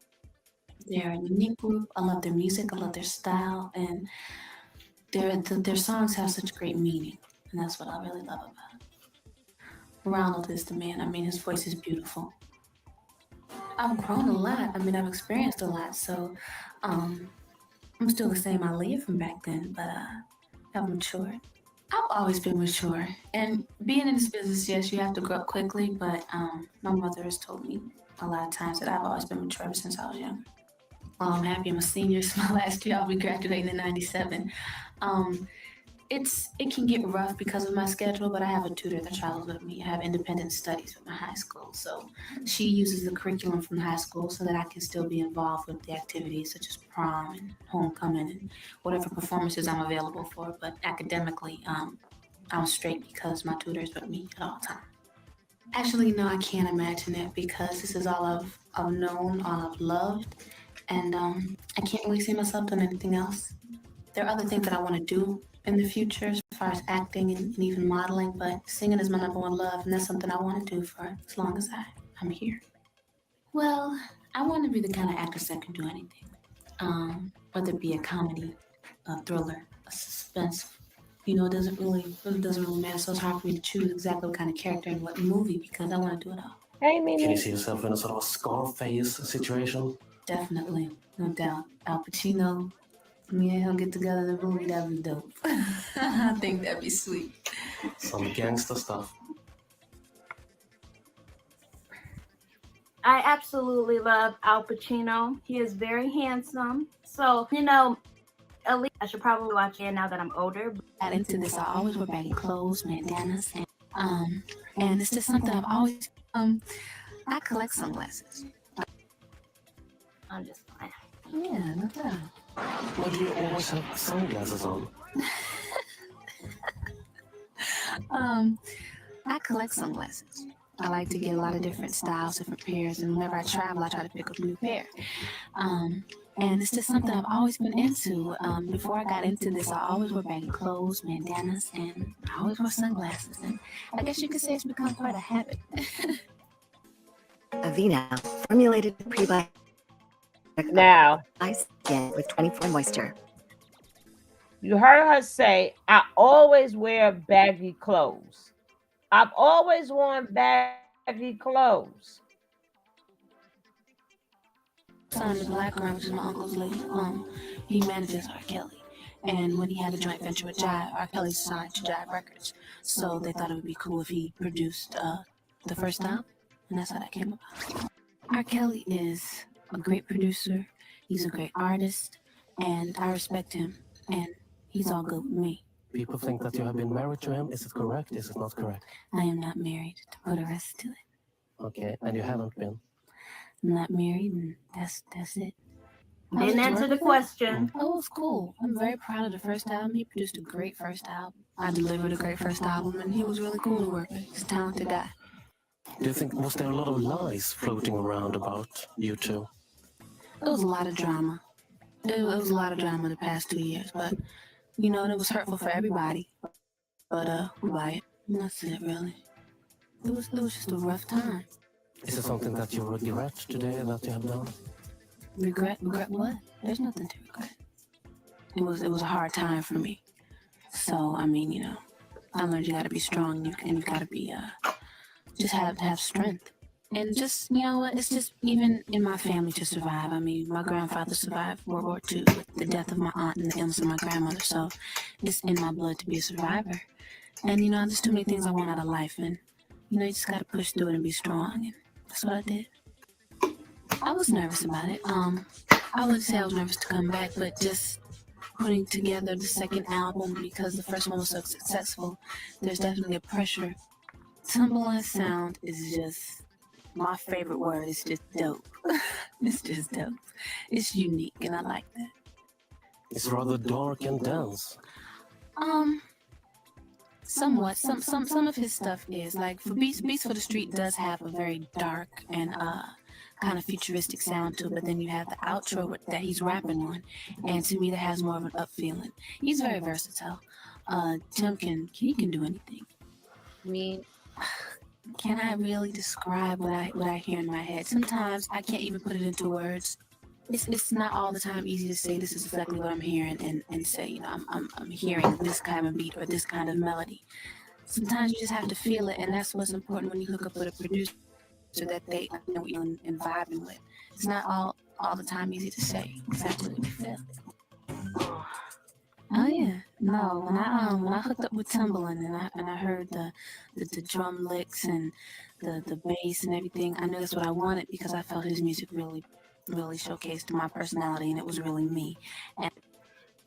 They're a unique group. I love their music. I love their style, and their songs have such great meaning, and that's what I really love about it. Ronald is the man. I mean, his voice is beautiful. I've grown a lot. I mean, I've experienced a lot, so um, I'm still the same Aaliyah from back then, but I've matured. I've always been mature, and being in this business, yes, you have to grow up quickly. But my mother has told me a lot of times that I've always been mature ever since I was young. Well, I'm happy I'm a senior. It's my last year. I'll be graduating in '97. Um, it can get rough because of my schedule, but I have a tutor that travels with me. I have independent studies with my high school, so she uses the curriculum from high school so that I can still be involved with the activities such as prom and homecoming and whatever performances I'm available for. But academically, I'm straight because my tutor is with me at all times. Actually, no, I can't imagine it because this is all I've known, all I've loved, and I can't really see myself doing anything else. There are other things that I want to do in the future as far as acting and even modeling, but singing is my number one love, and that's something I want to do for as long as I'm here. Well, I want to be the kind of actress that can do anything, whether it be a comedy, a thriller, a suspense it doesn't really matter. So it's hard for me to choose exactly what kind of character in what movie because I want to do it all. Hey, Can you Mimi. see yourself in a sort of a Scarface situation? Definitely, no doubt. Al Pacino, me and him get together in the movie, that'd be dope. I think that'd be sweet. Some gangster stuff. I absolutely love Al Pacino. He is very handsome. So, Aaliyah, I should probably watch it now that I'm older. Got into this, I always wear baggy clothes, bandanas, and it's just something I've always. I collect sunglasses. I'm just fine. Yeah, no doubt. Why do you always have sunglasses on? I collect sunglasses. I like to get a lot of different styles, different pairs, and whenever I travel, I try to pick up a new pair. And it's just something I've always been into. Before I got into this, I always wore baggy clothes, bandanas, and I always wore sunglasses. And I guess you could say it's become part of habit. Avena, formulated prebiotic Now, skin with 24 moisture. you heard her say, I always wear baggy clothes. I've always worn baggy clothes. Son in the background, which is my uncle's late. He manages R. Kelly. And when he had a joint venture with Jive, R. Kelly signed to Jive Records. So they thought it would be cool if he produced the first album. And that's how that came about. R. Kelly is a great producer. He's a great artist. And I respect him. And he's all good with me. People think that you have been married to him. Is it correct? Is it not correct? I am not married, to put a rest to it. Okay, and you haven't been. I'm not married, and that's it. Didn't answer the question. Oh, it was cool. I'm very proud of the first album. He produced a great first album. I delivered a great first album, and he was really cool to work with. He's a talented guy. Do you think, was there a lot of lies floating around about you two? There was a lot of drama. It was a lot of drama the past 2 years, but, and it was hurtful for everybody. But, we buy it. And that's it, really. It was just a rough time. Is it something that you regret today that you have done? Regret what? There's nothing to regret. It was a hard time for me. So, I learned you gotta be strong and you gotta be, just have to have strength. And just, it's just even in my family to survive. My grandfather survived World War II with the death of my aunt and the illness of my grandmother. So it's in my blood to be a survivor. And, there's too many things I want out of life. And, you just gotta push through it and be strong. And that's what I did. I was nervous about it. I wouldn't say I was nervous to come back, but just putting together the second album because the first one was so successful, there's definitely a pressure. Tumbling sound is just my favorite word. It's just dope. It's just dope. It's unique, and I like that. It's rather dark and dense. Somewhat. Some of his stuff is like for Beats for the Street does have a very dark and kind of futuristic sound to it, but then you have the outro that he's rapping on, and to me that has more of an up feeling. He's very versatile. Tim can do anything. Can I really describe what I hear in my head? Sometimes I can't even put it into words. It's not all the time easy to say this is exactly what I'm hearing and say, I'm hearing this kind of beat or this kind of melody. Sometimes you just have to feel it, and that's what's important when you hook up with a producer, that they know what you're vibing with. It's not all the time easy to say exactly what you feel. Oh yeah, no. When I hooked up with Timbaland and I heard the drum licks and the bass and everything, I knew that's what I wanted because I felt his music really showcased my personality and it was really me. And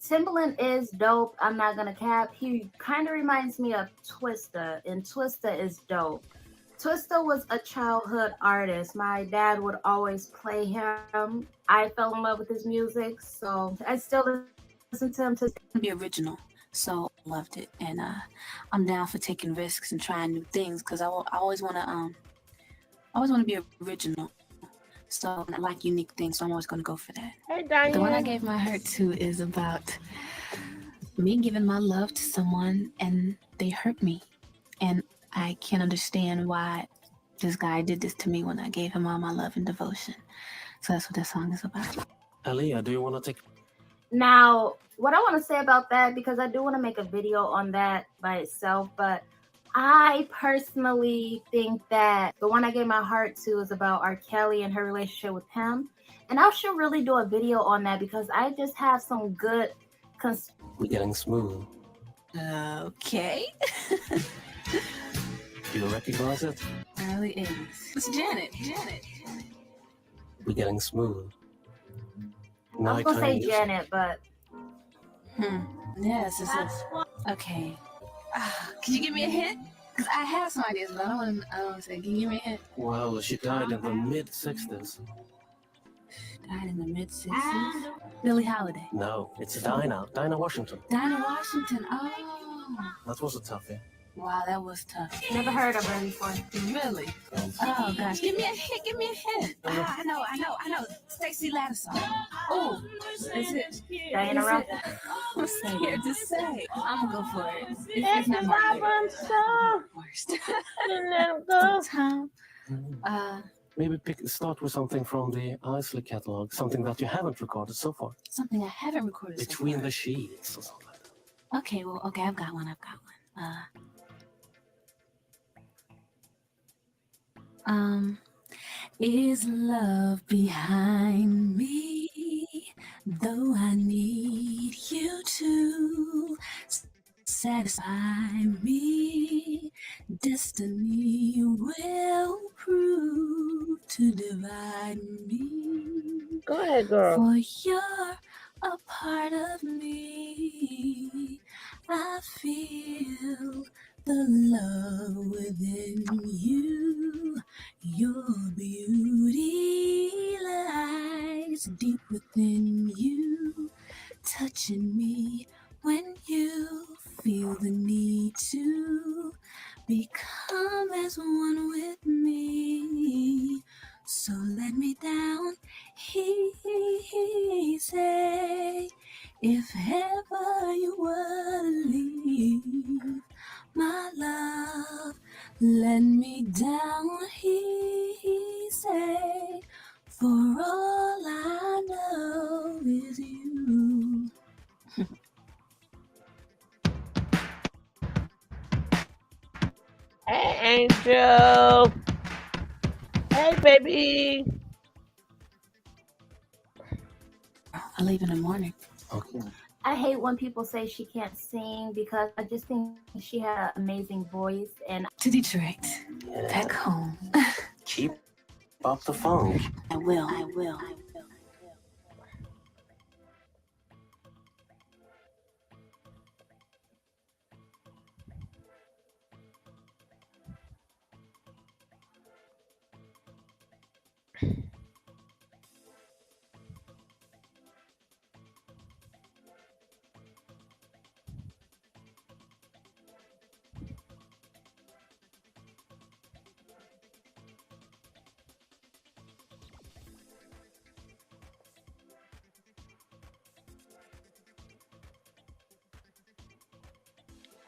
Timbaland is dope. I'm not gonna cap. He kind of reminds me of Twista, and Twista is dope. Twista was a childhood artist. My dad would always play him. I fell in love with his music, so I still listen to him to be original. So I loved it, and I'm down for taking risks and trying new things because I always want to be original. So I like unique things, so I'm always going to go for that. Hey, Diane. The one I gave my heart to is about me giving my love to someone and they hurt me, and I can't understand why this guy did this to me when I gave him all my love and devotion. So that's what that song is about. Aaliyah, do you want to take... Now, what I want to say about that, because I do want to make a video on that by itself, but I personally think that the one I gave my heart to is about R. Kelly and her relationship with him. And I should really do a video on that because I just have some good... We're getting smooth. Okay. Do you recognize it? Early 80s. It's Janet. We're getting smooth. I was going to say Janet, but... Yes, this is. Okay. Can you give me a hint? Because I have some ideas, but I don't want to say. Can you give me a hint? Well, she died in the mid-60s. Died in the mid-60s? Billie Holiday. No, it's Dinah Washington. Dinah Washington. Oh. That was a toughie. Wow, that was tough. Never heard of her before. Really? Oh, gosh. Give me a hint. I know. Stacey Lattisaw. Oh, is it? Diana Ross. I'm scared to say. I'm going to go for it. It's not my song. worst. Go. Maybe start with something from the Isley catalog, something that you haven't recorded so far. Something I haven't recorded Between so far. the Sheets or something like that. Okay, I've got one. Is love behind me? Though I need you to satisfy me, destiny will prove to divide me. Go ahead, girl. For you're a part of me. I feel the love within you. Your beauty lies deep within you, touching me when you feel the need to become as one with me. So let me down easy. If ever you were to leave, my love, let me down easy. For all I know is you. Hey, Angel. Hey, baby. I leave in the morning. Okay. I hate when people say she can't sing because I just think she had an amazing voice. And To Detroit. Back home. Keep up the funk. I will.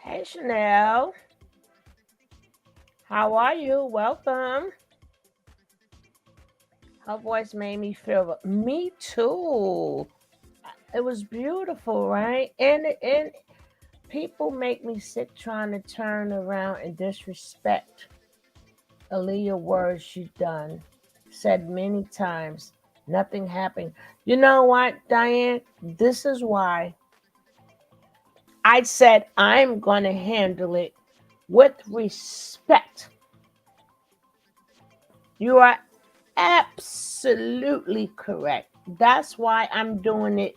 Hey, Chanel. How are you? Welcome. Her voice made me feel. Me too. It was beautiful, right? And people make me sick trying to turn around and disrespect Aaliyah words she's done, said many times. Nothing happened. You know what, Diane? This is why I said I'm going to handle it with respect. You are absolutely correct. That's why I'm doing it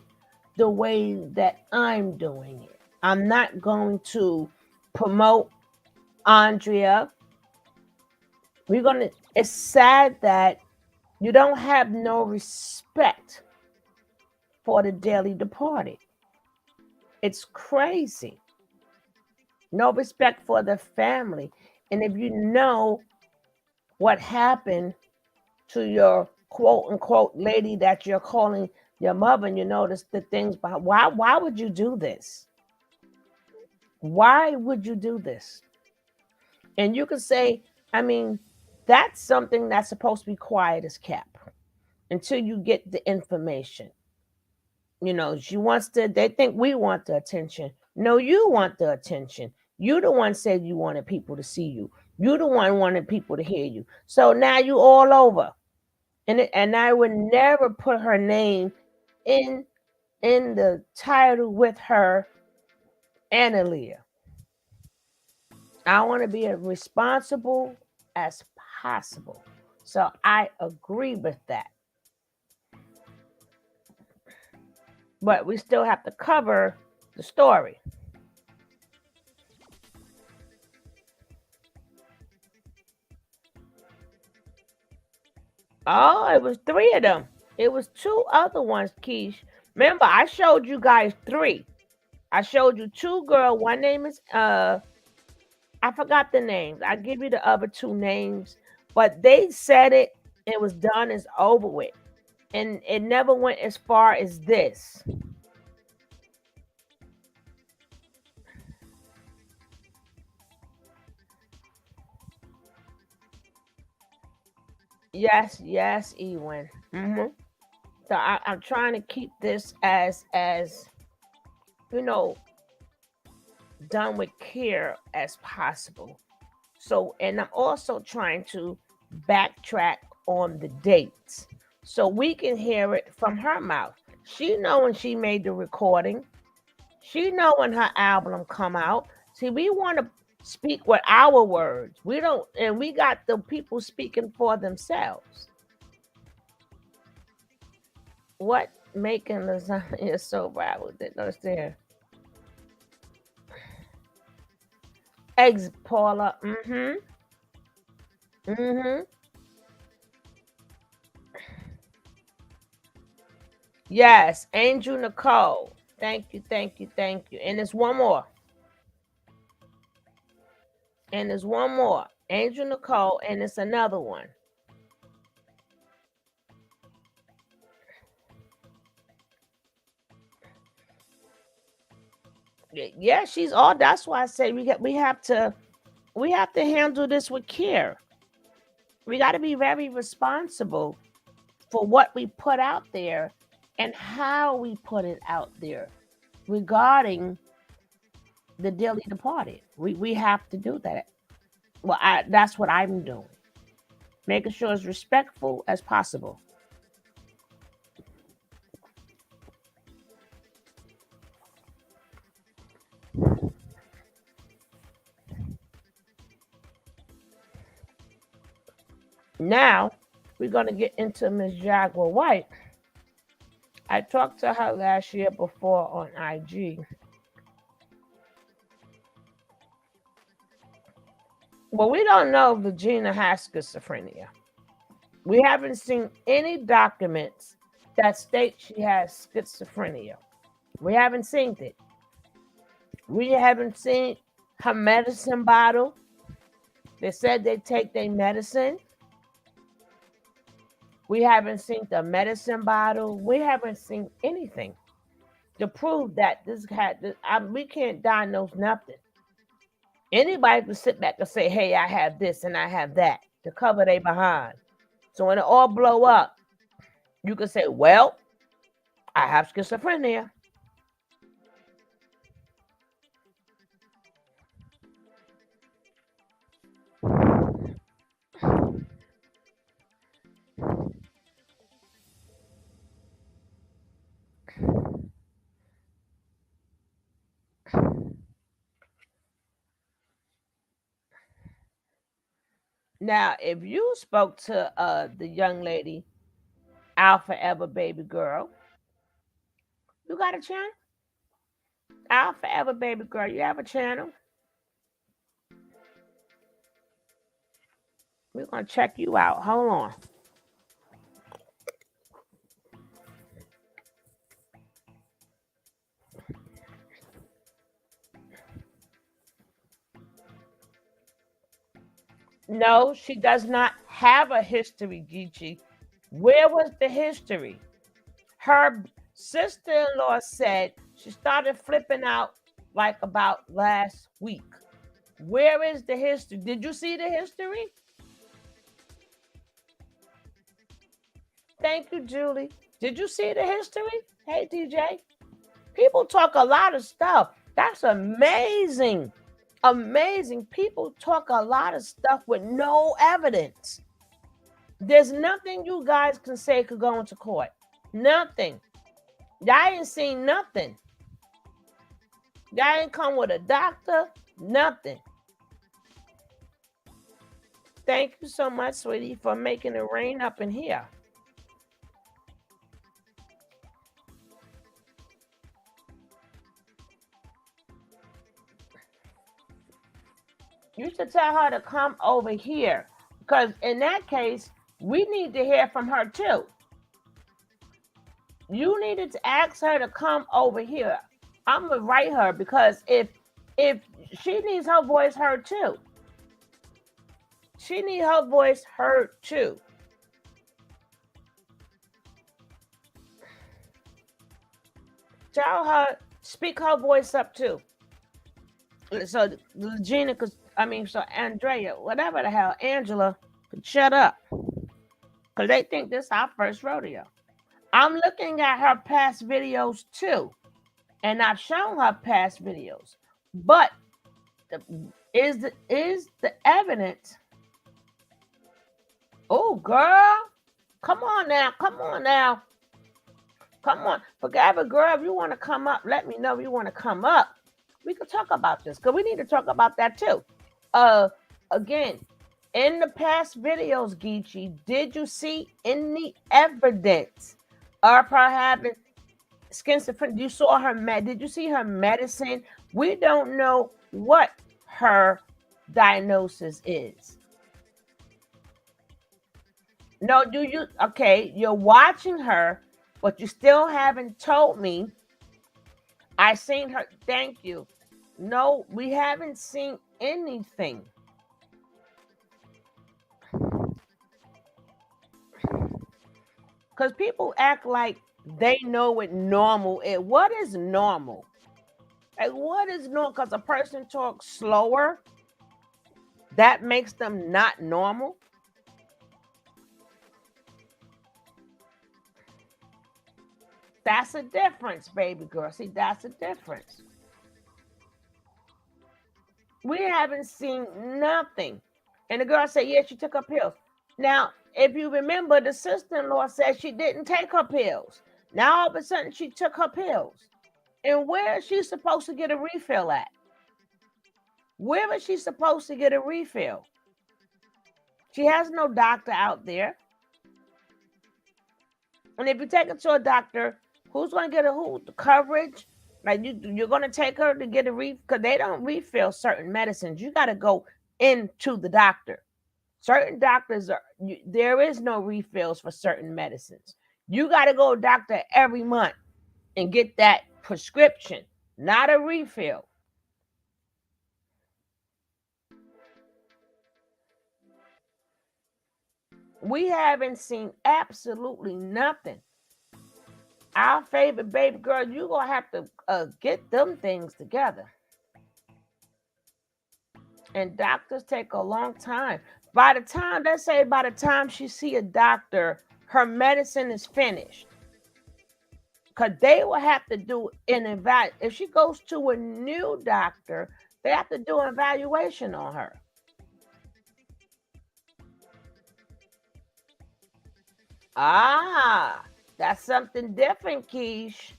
the way that I'm doing it. I'm not going to promote Andrea. It's sad that you don't have no respect for the dearly departed. It's crazy. No respect for the family. And if you know what happened to your quote unquote lady that you're calling your mother, and you notice the things behind, why would you do this? Why would you do this? And you could say, I mean, that's something that's supposed to be quiet as kept until you get the information. She wants to, they think we want the attention. No, you want the attention. You the one said you wanted people to see you. You the one wanted people to hear you. So now you all over. And I would never put her name in the title with her and Aaliyah. I want to be as responsible as possible. So I agree with that. But we still have to cover the story. Oh, it was 3 of them. It was 2 other ones, Keish. Remember, I showed you guys 3. I showed you 2 girls. One name is I forgot the names. I give you the other 2 names, but they said it. It was done. It's over with, and it never went as far as this. Yes, Ewan. So I'm trying to keep this as done with care as possible. So, and I'm also trying to backtrack on the dates so we can hear it from her mouth. She know when she made the recording. She know when her album come out. See, we want to speak with our words. We don't, and we got the people speaking for themselves. What making lasagna so bad with it? No, it's there. Eggs, Paula. Yes, Angel Nicole. Thank you. And there's one more. Angel Nicole, and it's another one. Yeah, she's all. That's why I say we have to handle this with care. We got to be very responsible for what we put out there and how we put it out there regarding the dearly departed. We have to do that. Well, that's what I'm doing, making sure it's respectful as possible. Now we're going to get into Miss Jaguar Wright. I talked to her last year before on IG. Well, we don't know if Regina has schizophrenia. We haven't seen any documents that state she has schizophrenia. We haven't seen it. We haven't seen her medicine bottle. They said they take their medicine. We haven't seen the medicine bottle. We haven't seen anything to prove that we can't diagnose nothing. Anybody can sit back and say, hey, I have this and I have that to cover their behind. So when it all blow up, you can say, well, I have schizophrenia. Now, if you spoke to the young lady, Our Forever Baby Girl, you got a channel? Our Forever Baby Girl, you have a channel? We're going to check you out. Hold on. No, she does not have a history, Gigi. Where was the history? Her sister-in-law said she started flipping out like about last week. Where is the history? Did you see the history? Thank you, Julie. Did you see the history? Hey, DJ. People talk a lot of stuff. That's amazing. Amazing. People talk a lot of stuff with no evidence. There's nothing you guys can say could go into court. Nothing. Y'all ain't seen nothing. Y'all ain't come with a doctor. Nothing. Thank you so much, sweetie, for making it rain up in here. You should tell her to come over here, because in that case, we need to hear from her too. You needed to ask her to come over here. I'm gonna write her, because if she needs her voice heard too. She needs her voice heard too. Tell her, speak her voice up too. So Gina could, so Andrea, whatever the hell, Angela could shut up. Because they think this is our first rodeo. I'm looking at her past videos too. And I've shown her past videos. But is the evidence? Oh, girl. Come on now. Come on now. Come on. Forget it, girl. If you want to come up, let me know if you want to come up. We could talk about this, because we need to talk about that too. Again, in the past videos, Geechee, did you see any evidence of her having schizophrenia? You saw her did you see her medicine? We don't know what her diagnosis is. No, do you? Okay, you're watching her, but you still haven't told me. I seen her. Thank you. No, we haven't seen anything. Because people act like they know what normal is. What is normal? Like, what is normal? Because a person talks slower, that makes them not normal. That's a difference, baby girl. See, that's a difference. We haven't seen nothing. And the girl said, yeah, she took her pills. Now, if you remember, the sister-in-law said she didn't take her pills. Now, all of a sudden, she took her pills. And where is she supposed to get a refill at? Where is she supposed to get a refill? She has no doctor out there. And if you take her to a doctor, who's going to get the coverage? Like, you're going to take her to get a refill? Because they don't refill certain medicines. You got to go into the doctor. Certain doctors, there is no refills for certain medicines. You got to go to a doctor every month and get that prescription, not a refill. We haven't seen absolutely nothing. Our favorite baby girl, you're going to have to get them things together. And doctors take a long time. By the time she see a doctor, her medicine is finished. Because they will have to do an evaluation. If she goes to a new doctor, they have to do an evaluation on her. Ah, that's something different, Keish.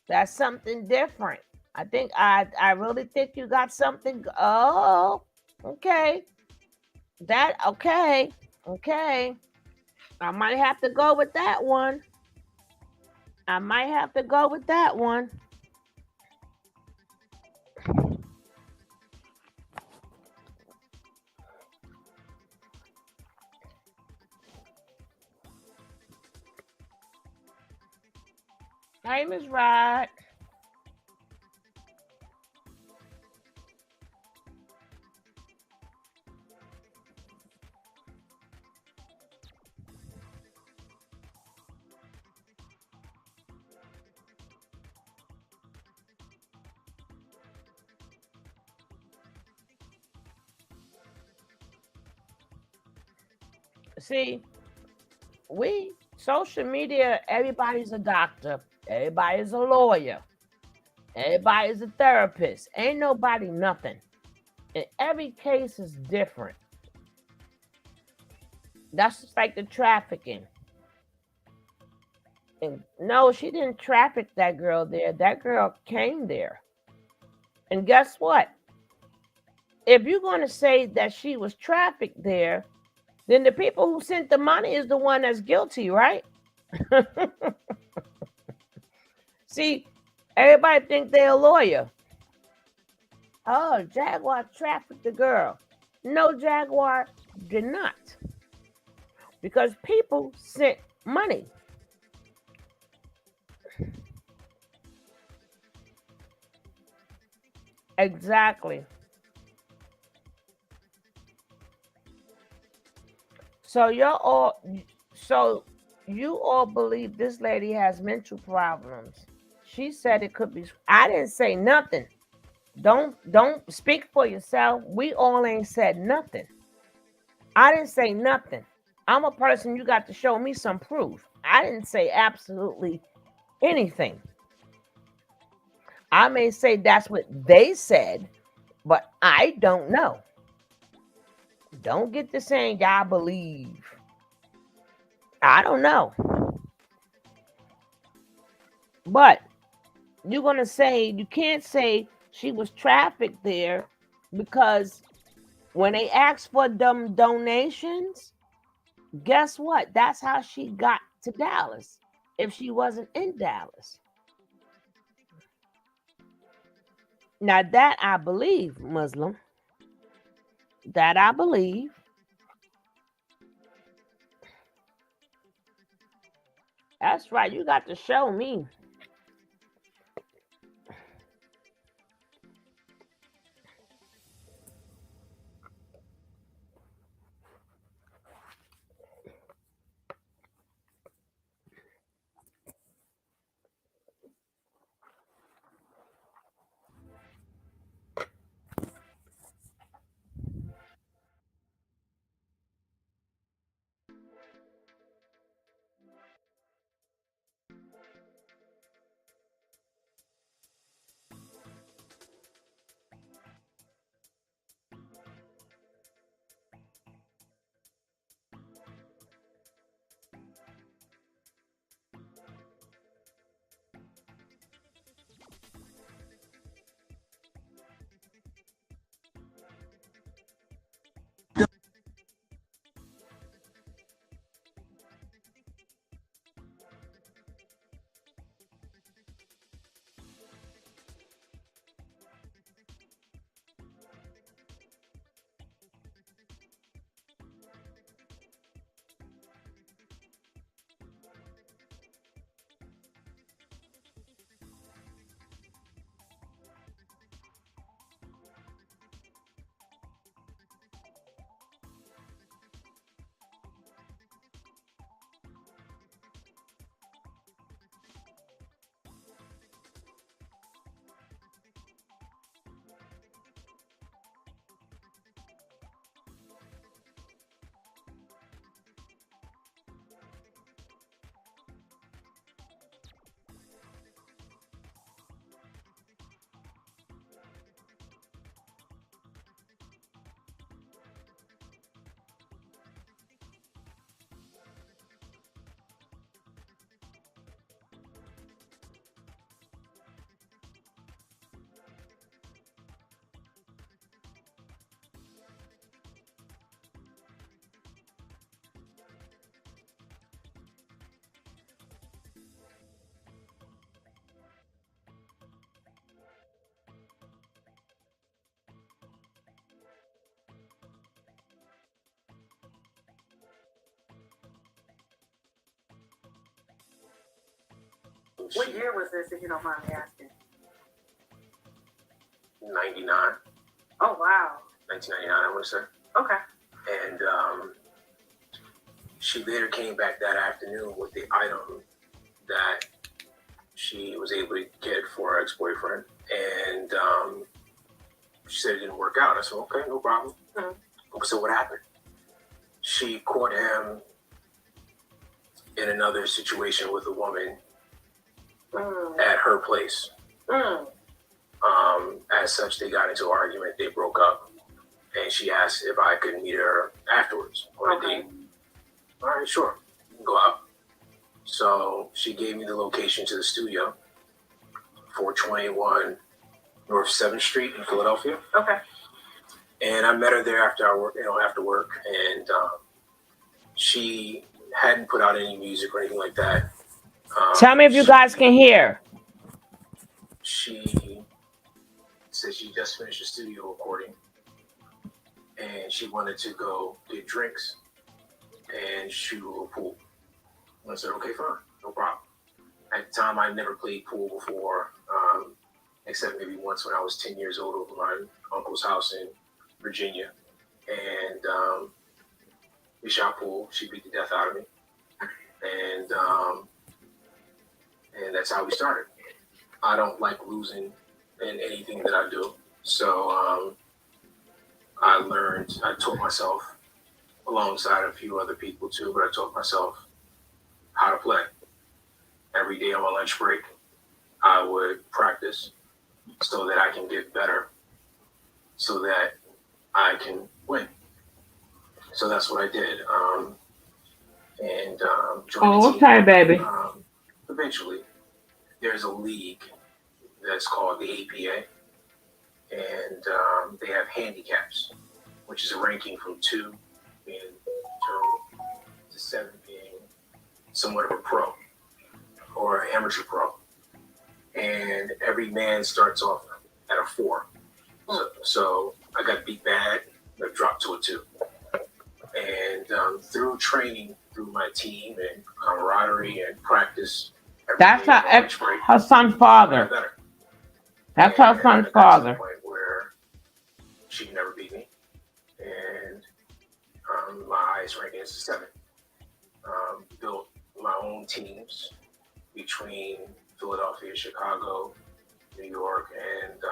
That's something different. I really think you got something. Oh, okay. Okay. I might have to go with that one. Hey, Ms. Wright. See, we social media, everybody's a doctor, everybody's a lawyer, everybody's a therapist. Ain't nobody nothing. And every case is different. That's just like the trafficking. And no, she didn't traffic that girl there. That girl came there. And guess what? If you're going to say that she was trafficked there, then the people who sent the money is the one that's guilty, right? See, everybody think they're a lawyer. Oh, Jaguar trafficked the girl. No, Jaguar did not. Because people sent money. Exactly. So you all believe this lady has mental problems. She said it could be. I didn't say nothing. Don't speak for yourself. We all ain't said nothing. I didn't say nothing. I'm a person, you got to show me some proof. I didn't say absolutely anything. I may say that's what they said, but I don't know. Don't get to saying y'all believe. I don't know. But you're going to say, you can't say she was trafficked there because when they asked for them donations, guess what? That's how she got to Dallas if she wasn't in Dallas. Now that I believe, Muslim, that I believe. That's right. You got to show me. What year was this, if you don't mind me asking? 99, Oh, wow. 1999, I want to say. Okay. And she later came back that afternoon with the item that she was able to get for her ex-boyfriend. And she said it didn't work out. I said, okay, no problem. Mhm. So what happened? She caught him in another situation with a woman at her place. As such, they got into an argument. They broke up, and she asked if I could meet her afterwards on a date. All right, sure, you can go out. So she gave me the location to the studio, 421 North 7th Street in Philadelphia. Okay. And I met her there after work, and she hadn't put out any music or anything like that. Tell me if you guys can hear. She said she just finished a studio recording, and she wanted to go get drinks and shoot a little pool. And I said, okay, fine, no problem. At the time, I never played pool before, except maybe once when I was 10 years old over my uncle's house in Virginia. And we shot pool. She beat the death out of me. And that's how we started. I don't like losing in anything that I do. So I taught myself, alongside a few other people too, but I taught myself how to play. Every day on my lunch break, I would practice so that I can get better, so that I can win. So that's what I did. Joined the team. Okay, baby. Eventually, there's a league that's called the APA, and they have handicaps, which is a ranking from 2 being terrible to 7 being somewhat of a pro or an amateur pro. And every man starts off at a 4. So I got beat bad, I dropped to a 2. And through training, through my team and camaraderie and practice, That's her son's father. That's her son's father. Where she can never beat me, and my highest ranking is a 7. Built my own teams between Philadelphia, Chicago, New York, and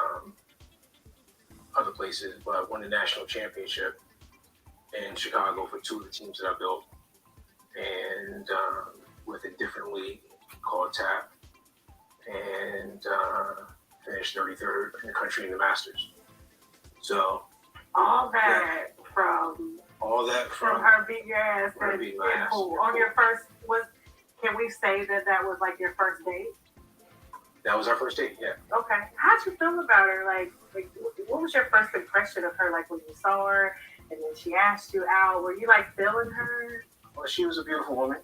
other places, but I won the national championship in Chicago for 2 of the teams that I built, and with a different league called TAP, and finished 33rd in the country in the Masters. So all that from her beating your ass on your first can we say that was like your first date? That was our first date, yeah. Okay. How'd you feel about her? Like what was your first impression of her, like when you saw her and then she asked you out? Were you like feeling her? Well, she was a beautiful woman.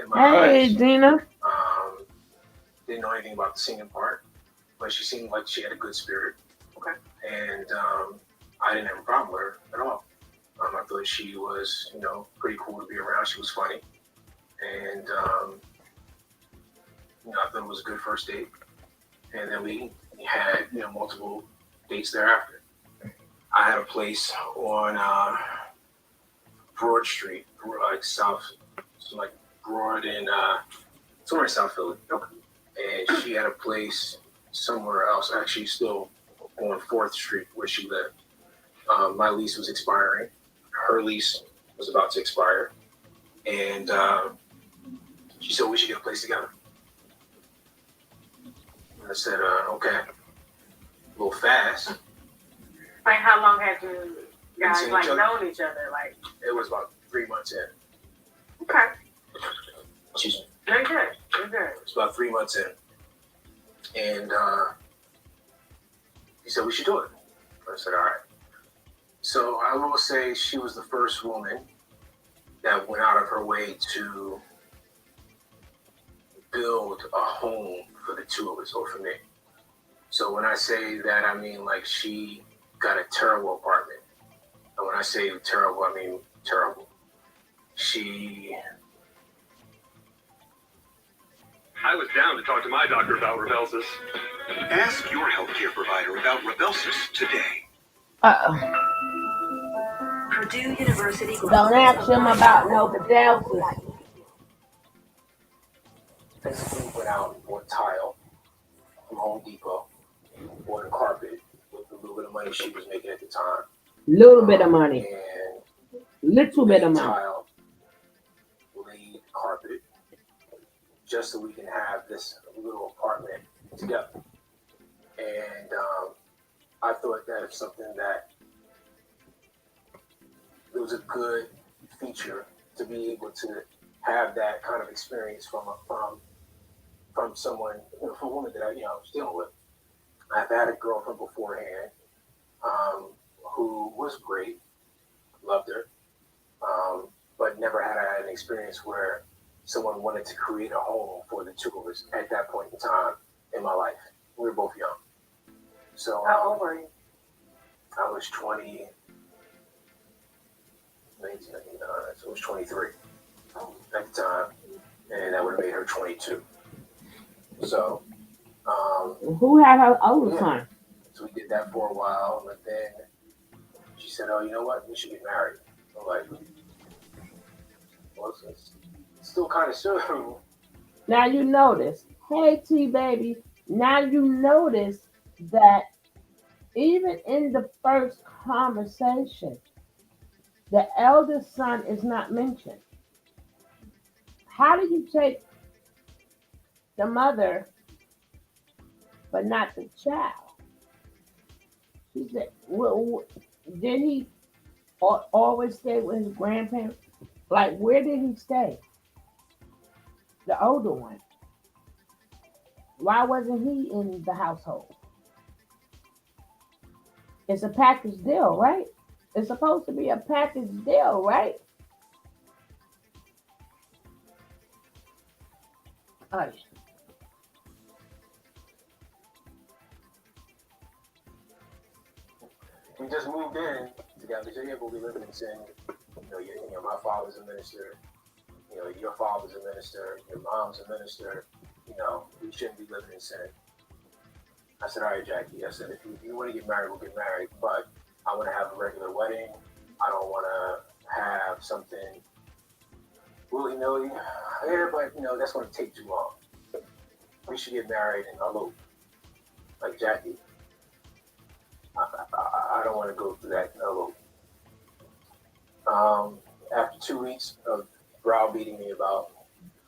In my Hey, eyes. Dina. Didn't know anything about the singing part, but she seemed like she had a good spirit. Okay. And I didn't have a problem with her at all. I thought she was, pretty cool to be around. She was funny. And, I thought it was a good first date. And then we had, multiple dates thereafter. I had a place on Broad Street, like Broad in somewhere in South Philly. Okay. And she had a place somewhere else, actually still on 4th Street where she lived. My lease was expiring. Her lease was about to expire. And she said, we should get a place together. And I said, okay. A little fast. Like how long had you guys known each other? Like it was about 3 months in. Okay. Excuse me. Very good. Very good. It's about 3 months in. And he said, we should do it. I said, all right. So I will say she was the first woman that went out of her way to build a home for the 2 of us, or for me. So when I say that, I mean like she got a terrible apartment. And when I say terrible, I mean terrible. I was down to talk to my doctor about Rybelsus. Ask your healthcare provider about Rybelsus today. Purdue University. Don't ask him about no Fidelsis. Basically went out and bought tile from Home Depot, bought a carpet with a little bit of money she was making at the time. Little bit of money. And Little bit of money. tile, laid carpeted, just so we can have this little apartment together. And I thought that it's something that it was a good feature to be able to have that kind of experience from someone, from a woman that I was dealing with. I've had a girlfriend beforehand who was great, loved her, but never had an experience where someone wanted to create a home for the two of us at that point in time in my life. We were both young. So How old were you? I was 20, 1999, so I was 23 at the time, and that would have made her 22. So, Who had her older son? So we did that for a while, and then she said, "Oh, you know what? We should get married." I'm like, "Well, it's still kind of soon." Now you notice, hey T baby, now you notice that even in the first conversation, the eldest son is not mentioned. How do you take the mother but not the child? She said, well, did he always stay with his grandparents? Like, where did he stay? The older one. Why wasn't he in the household? It's a package deal, right? It's supposed to be a package deal, right? Oh, We just moved in together. So yeah, but we live in sin. My father's a minister. Your father's a minister. Your mom's a minister. We shouldn't be living in sin. I said, all right, Jackie. I said, if you want to get married, we'll get married. But I want to have a regular wedding. I don't want to have something willy-nilly here, but that's going to take too long. We should get married and elope. Like Jackie. I don't want to go through that elope. After 2 weeks of browbeating me about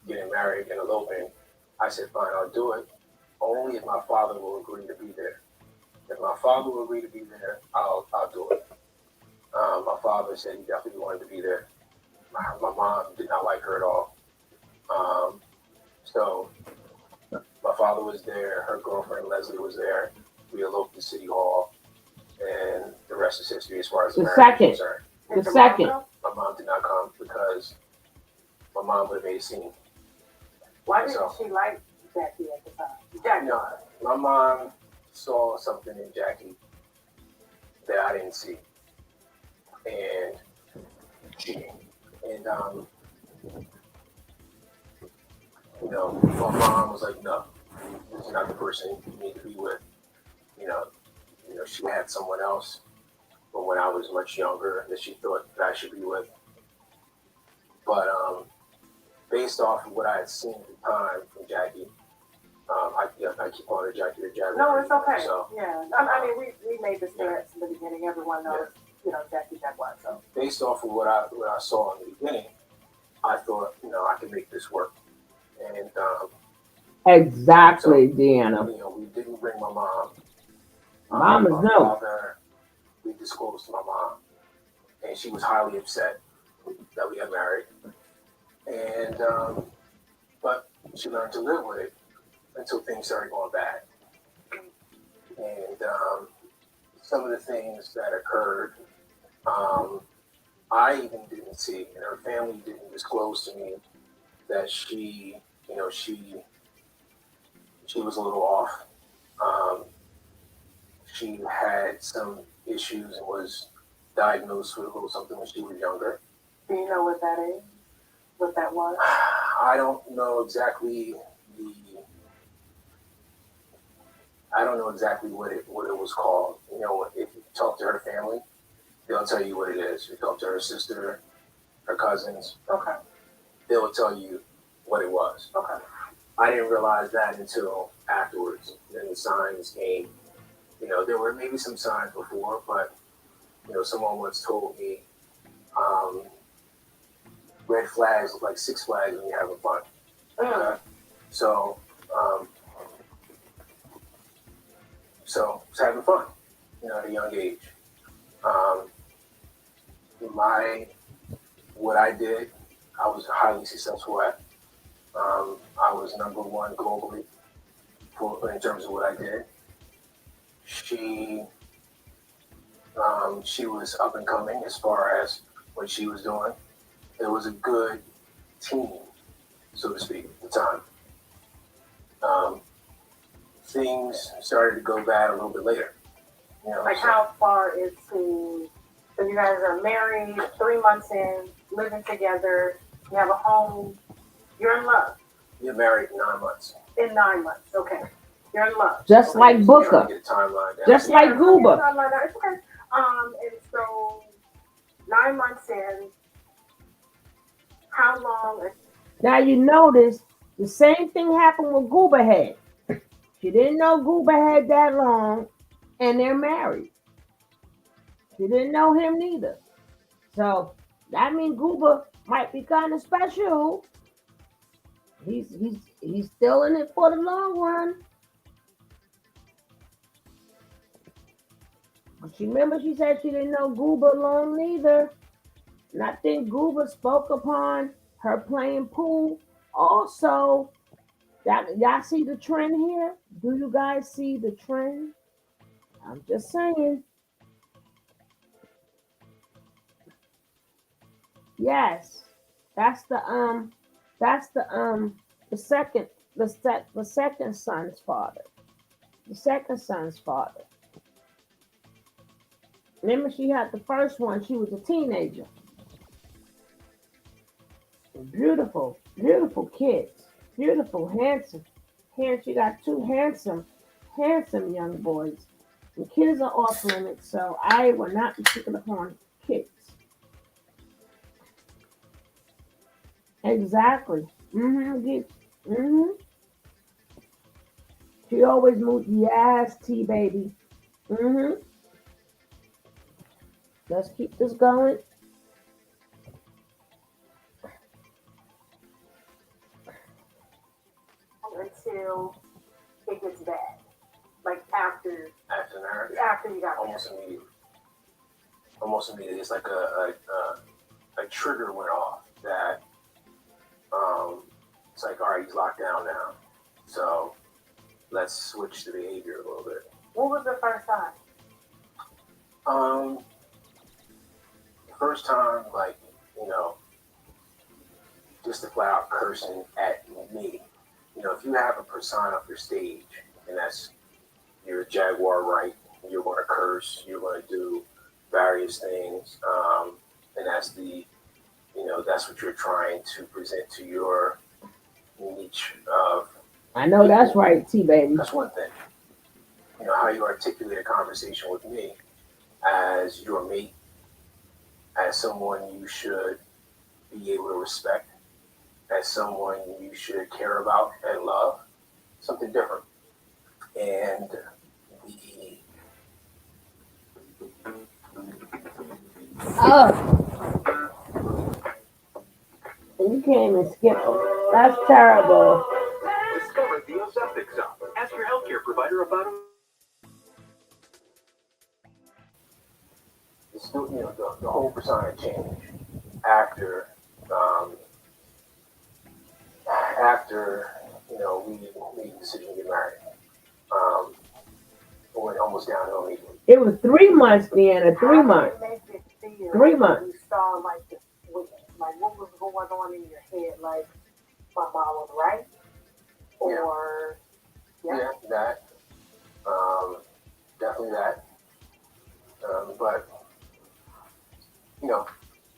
getting married and eloping, I said, fine, I'll do it. Only if my father will agree to be there. If my father will agree to be there, I'll do it. My father said he definitely wanted to be there. My mom did not like her at all. So my father was there. Her girlfriend Leslie was there. We eloped to City Hall, and the rest is history as far as the marriage is concerned. The second. My mom did not come because my mom would have made a scene. Why didn't she like Jackie at the time? Jackie. No, my mom saw something in Jackie that I didn't see, and my mom was like, no, this is not the person you need to be with. She had someone else, but when I was much younger, that she thought that I should be with. But based off of what I had seen at the time from Jackie, I keep calling her Jackie or Jaguar. No, it's okay. So, yeah, I mean, we made this clear in the beginning. Everyone knows, Jackie Jaguar. So based off of what I saw in the beginning, I thought, I could make this work. And exactly, Deanna. We didn't bring my mom. Mom is my no. father, we disclosed to my mom, and she was highly upset that we got married. And but she learned to live with it until things started going bad. And some of the things that occurred, I even didn't see, and her family didn't disclose to me that she was a little off. She had some issues and was diagnosed with a little something when she was younger. do you know what that is? What that was? I don't know exactly what it was called. If you talk to her family, they'll tell you what it is. If you talk to her sister, her cousins, Okay. they will tell you what it was. Okay. I didn't realize that until afterwards. Then the signs came. There were maybe some signs before, but someone once told me red flags look like Six Flags when you're having fun. Okay? So it's having fun, at a young age. What I did, I was highly successful at. I was number one globally in terms of what I did. She was up and coming as far as what she was doing. It was a good team, so to speak, at the time. Things started to go bad a little bit later. How far into, so you guys are married, 3 months in, living together, you have a home, you're in love. You're married 9 months. In 9 months, okay. You're in love. Just like Booker. Get a timeline down. Just like Gooba. It's okay. And so 9 months in, how long? Now you notice the same thing happened with Gooba Head. She didn't know Gooba had that long, and they're married. She didn't know him neither. So that means Gooba might be kind of special. He's still in it for the long run. But she said she didn't know Gooba long neither. And I think Gooba spoke upon her playing pool. Also, y'all see the trend here? Do you guys see the trend? I'm just saying. Yes, that's the second son's father. The second son's father. Remember, she had the first one. She was a teenager. Beautiful, beautiful kids. Beautiful, handsome. Here she got two handsome young boys. The kids are off limits, so I will not be picking upon kids. Exactly. She always moved. Yes, T baby. Let's keep this going. Until it gets bad. Like after marriage? After you got almost immediately. Almost immediately. It's like a trigger went off that it's like, all right, he's locked down now. So let's switch the behavior a little bit. What was the first time? The first time, just the flat out cursing at me. If you have a persona of your stage, and you're a Jaguar, Wright, you're going to curse, you're going to do various things, and that's what you're trying to present to your niche of. I know people. That's right, T baby. That's one thing. How you articulate a conversation with me as your mate, as someone you should be able to respect, as someone you should care about and love, something different. And you can't even skip them. That's terrible. Discover the Ozempic Zone. Ask your healthcare provider about it. The whole persona changed after we made the decision to get married. We went almost downhill immediately. It was 3 months, Deanna. 3 months. 3 months. You saw what was going on in your head? Like my mom was right, or that. Definitely that. But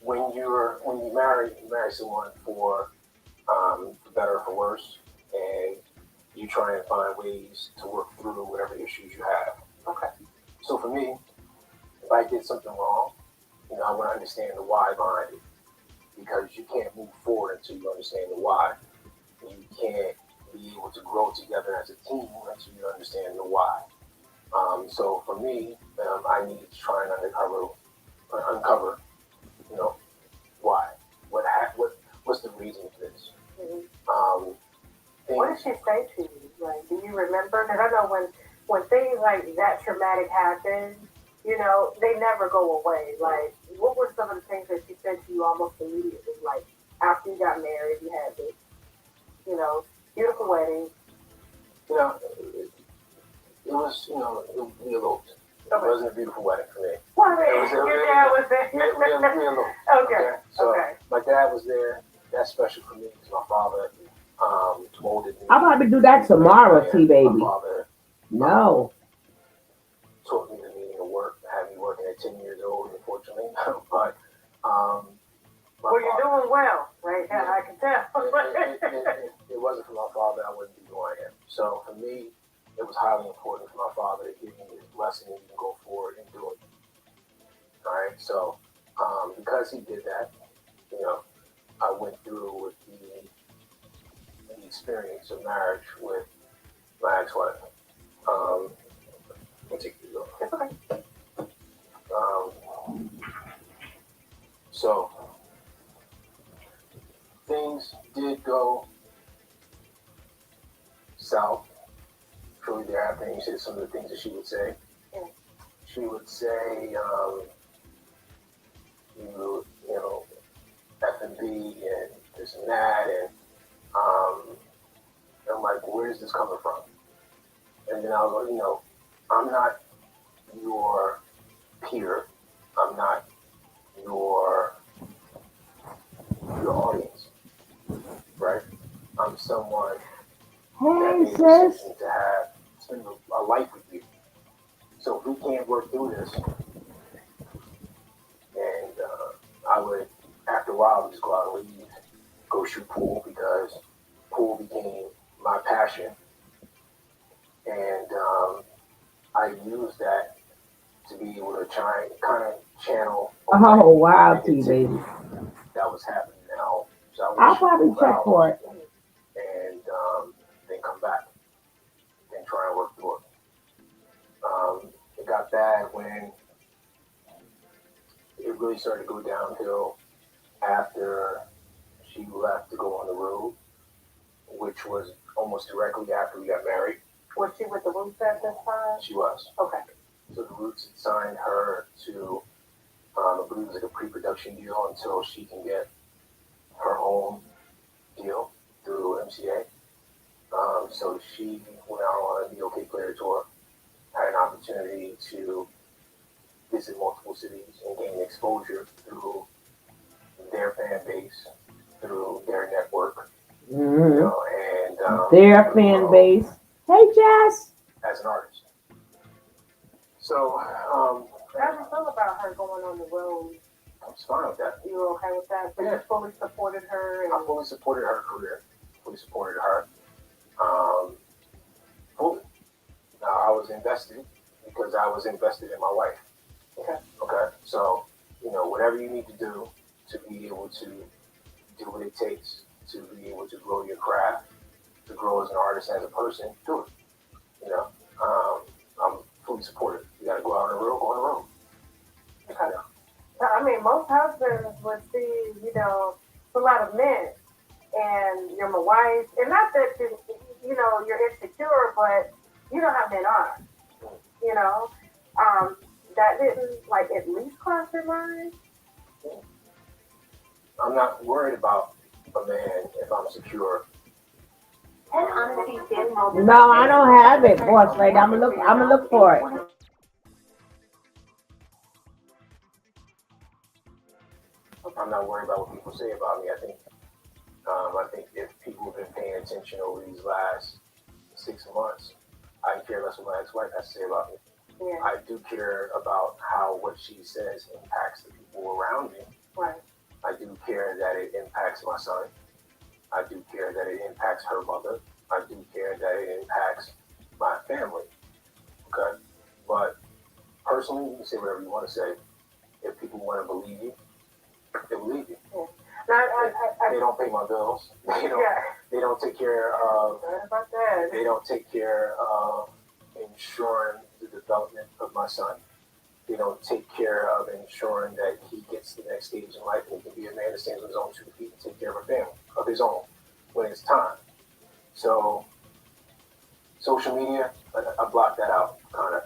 when you marry someone for better or for worse, and you try and find ways to work through whatever issues you have. Okay. So for me, if I did something wrong, I want to understand the why behind it, because you can't move forward until you understand the why. You can't be able to grow together as a team until you understand the why. So for me, I needed to try and uncover, why. what's the reason for this? What did she say to you? Like, do you remember? Because I know when things like that traumatic happen, you know, they never go away. Like, what were some of the things that she said to you almost immediately? Like, after you got married, you had this, you know, beautiful wedding. You know, it was, we eloped. It wasn't a beautiful wedding for me. Well, I mean, your dad was there. We eloped. Okay. So my dad was there. That's special for me because my father molded me. I'll probably do that tomorrow, T baby. My father No. taught me the meaning of work. Had me working at 10 years old, unfortunately. But well, you're doing well, right? Yeah, I can tell. it wasn't for my father, I wouldn't be who I am. So for me, it was highly important for my father to give me his blessing and even go forward and do it. All right. So because he did that, I went through with the experience of marriage with my ex-wife. I'll take these off. It's okay. So things did go south shortly thereafter. And you said some of the things that she would say. Yeah. She would say, F&B and this and that, and I'm like, where is this coming from? And then I was like, I'm not your peer. I'm not your audience, right? I'm someone that made a decision to spend a life with you. So if we can't work through this, and I would, after a while, just go out and leave, go shoot pool because pool became my passion, and I used that to be able to try and kind of channel. Oh wow, T baby. That was happening now. So I'll probably check for it. And then come back and try and work through it. It got bad when it really started to go downhill after she left to go on the road, which was almost directly after we got married. Was she with the Roots at this time? She was. Okay. So the Roots had signed her to, I believe it was like a pre-production deal until she can get her own deal through MCA. So she went out on the OK Player Tour, had an opportunity to visit multiple cities and gain exposure through their fan base, through their network, Mm-hmm. and Their fan base. Hey, Jess. As an artist. So, how do you feel about her going on the road? I was fine with that. You were okay with that? So you fully supported her? I fully supported her career. Fully supported her. Fully. Now, I was invested because I was invested in my wife. Okay. So, whatever you need to do to be able to do what it takes to be able to grow your craft, to grow as an artist, as a person, do it. I'm fully supportive. You got to go out on the road, go on the road. Okay. I mean, most husbands would see, a lot of men, and you're my wife, and not that you're insecure, but you know how men are. That didn't at least cross your mind. I'm not worried about a man if I'm secure. No, I don't have it, boss lady. I'm gonna look for it. I'm not worried about what people say about me. I think if people have been paying attention over these last 6 months, I care less what my ex-wife has to say about me. Yeah. I do care about how what she says impacts the people around me. Right. I do care that it impacts my son. I do care that it impacts her mother. I do care that it impacts my family. Okay? But personally, you can say whatever you want to say. If people want to believe you, they believe you. Yeah. They don't pay my bills. They don't take care of. About that. They don't take care of ensuring the development of my son. take care of ensuring that he gets to the next stage in life and he can be a man that stands on his own 2 feet and take care of a family of his own when it's time. So, social media, I block that out, kind of.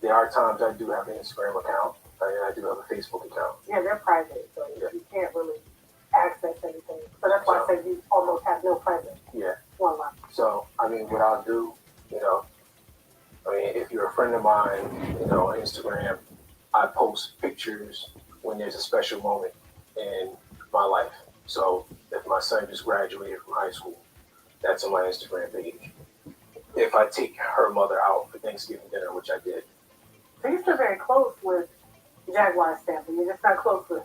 There are times I do have an Instagram account, and I do have a Facebook account. Yeah, they're private, so you can't really access anything. So that's why I said you almost have no presence. Yeah. One line. So, what I'll do, if you're a friend of mine, on Instagram, I post pictures when there's a special moment in my life. So, if my son just graduated from high school, that's on my Instagram page. If I take her mother out for Thanksgiving dinner, which I did. So you're still very close with Jaguar Stamper. You're just not close with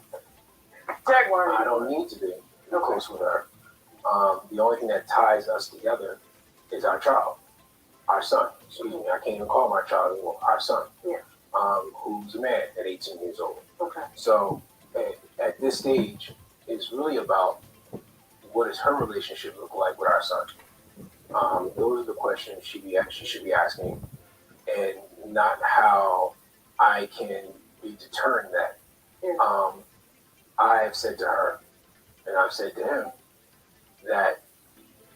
Jaguar. I don't need to be close with her. The only thing that ties us together is our child, our son. Excuse me, I can't even call my child anymore. Our son, who's a man at 18 years old. Okay. So at this stage, it's really about what does her relationship look like with our son. Those are the questions she should be asking, and not how I can be deterring that. Yeah. I've said to her, and I've said to him, that,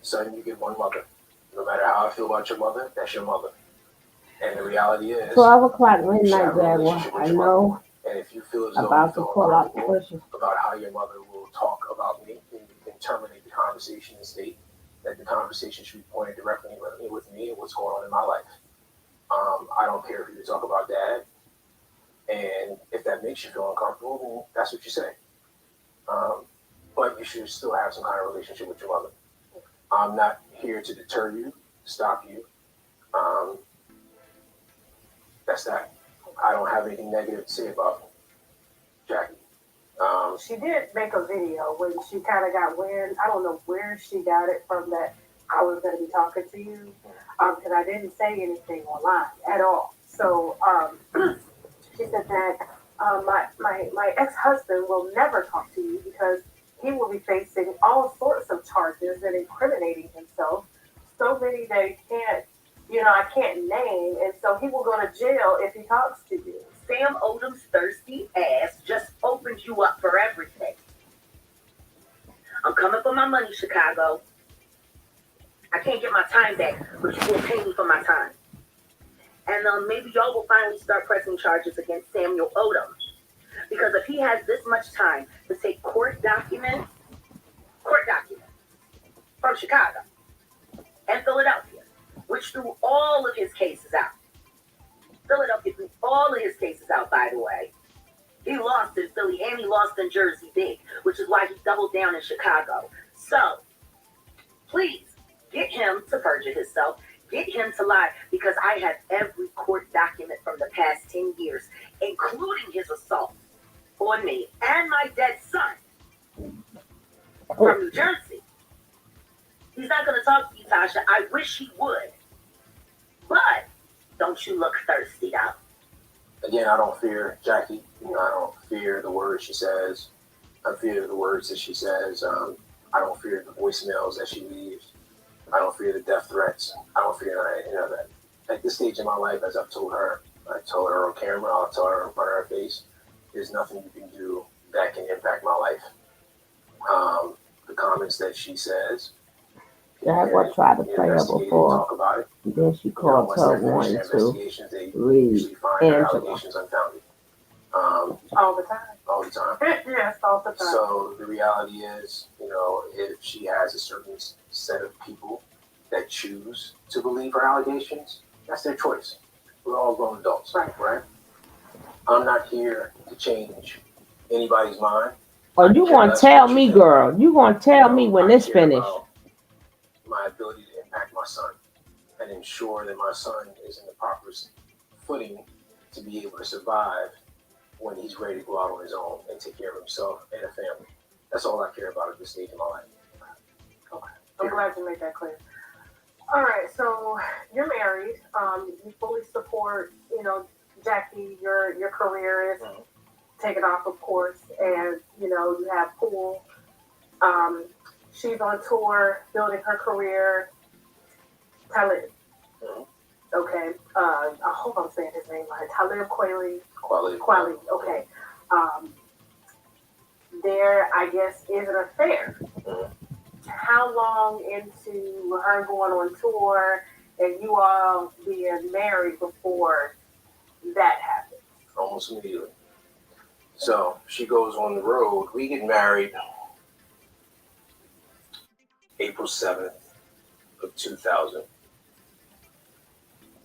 son, you get one mother. No matter how I feel about your mother, that's your mother. And the reality is, 12 o'clock you midnight, have a Jaguar. relationship with I your know. mother. And if you feel as though About you to feel pull out the uncomfortable bushes. about how your mother will talk about me, then you can terminate the conversation and state that the conversation should be pointed directly with me and what's going on in my life. I don't care if you talk about dad, and if that makes you feel uncomfortable, then that's what you say. But you should still have some kind of relationship with your mother. I'm not here to deter you, stop you. That's that. I don't have anything negative to say about Jackie. She did make a video when she kind of got wind. I don't know where she got it from that I was going to be talking to you, because I didn't say anything online at all. So she said that my ex-husband will never talk to you because he will be facing all sorts of charges and incriminating himself. So many that he can't, I can't name, and so he will go to jail if he talks to you. Sam Odom's thirsty ass just opened you up for everything. I'm coming for my money, Chicago. I can't get my time back, but you will pay me for my time. And maybe y'all will finally start pressing charges against Samuel Odom. Because if he has this much time to take court documents from Chicago and Philadelphia, which threw all of his cases out. Philadelphia threw all of his cases out, by the way. He lost in Philly and he lost in Jersey big, which is why he doubled down in Chicago. So, please, get him to perjure himself. Get him to lie, because I have every court document from the past 10 years, including his assault on me and my dead son from New Jersey. He's not going to talk to you, Tasha. I wish he would. But don't you look thirsty, though. Again, I don't fear Jackie. I don't fear the words she says. I fear the words that she says. I don't fear the voicemails that she leaves. I don't fear the death threats. I don't fear any of that. At this stage in my life, as I've told her, I told her on camera, I'll tell her in front of her face, there's nothing you can do that can impact my life. The comments that she says, Jaguar tried to play her before. Talk about it. Then she called her wanting to read allegations unfounded. All the time. All the time. Yes, all the time. So the reality is, if she has a certain set of people that choose to believe her allegations, that's their choice. We're all grown adults, right? I'm not here to change anybody's mind. Oh, you gonna tell me, girl? You gonna tell me when this finished? My ability to impact my son and ensure that my son is in the proper footing to be able to survive when he's ready to go out on his own and take care of himself and a family. That's all I care about at this stage of my life. Okay. I'm glad you made that clear. All right, so you're married. You fully support, Jackie, your career is taken off, of course, and, you have Pool. She's on tour, building her career. Tell it. Okay. I hope I'm saying his name right. Talib Kweli. Quality. Okay. There, I guess, is an affair. How long into her going on tour and you all being married before that happened? Almost immediately. So she goes on the road. We get married April 7th of 2000.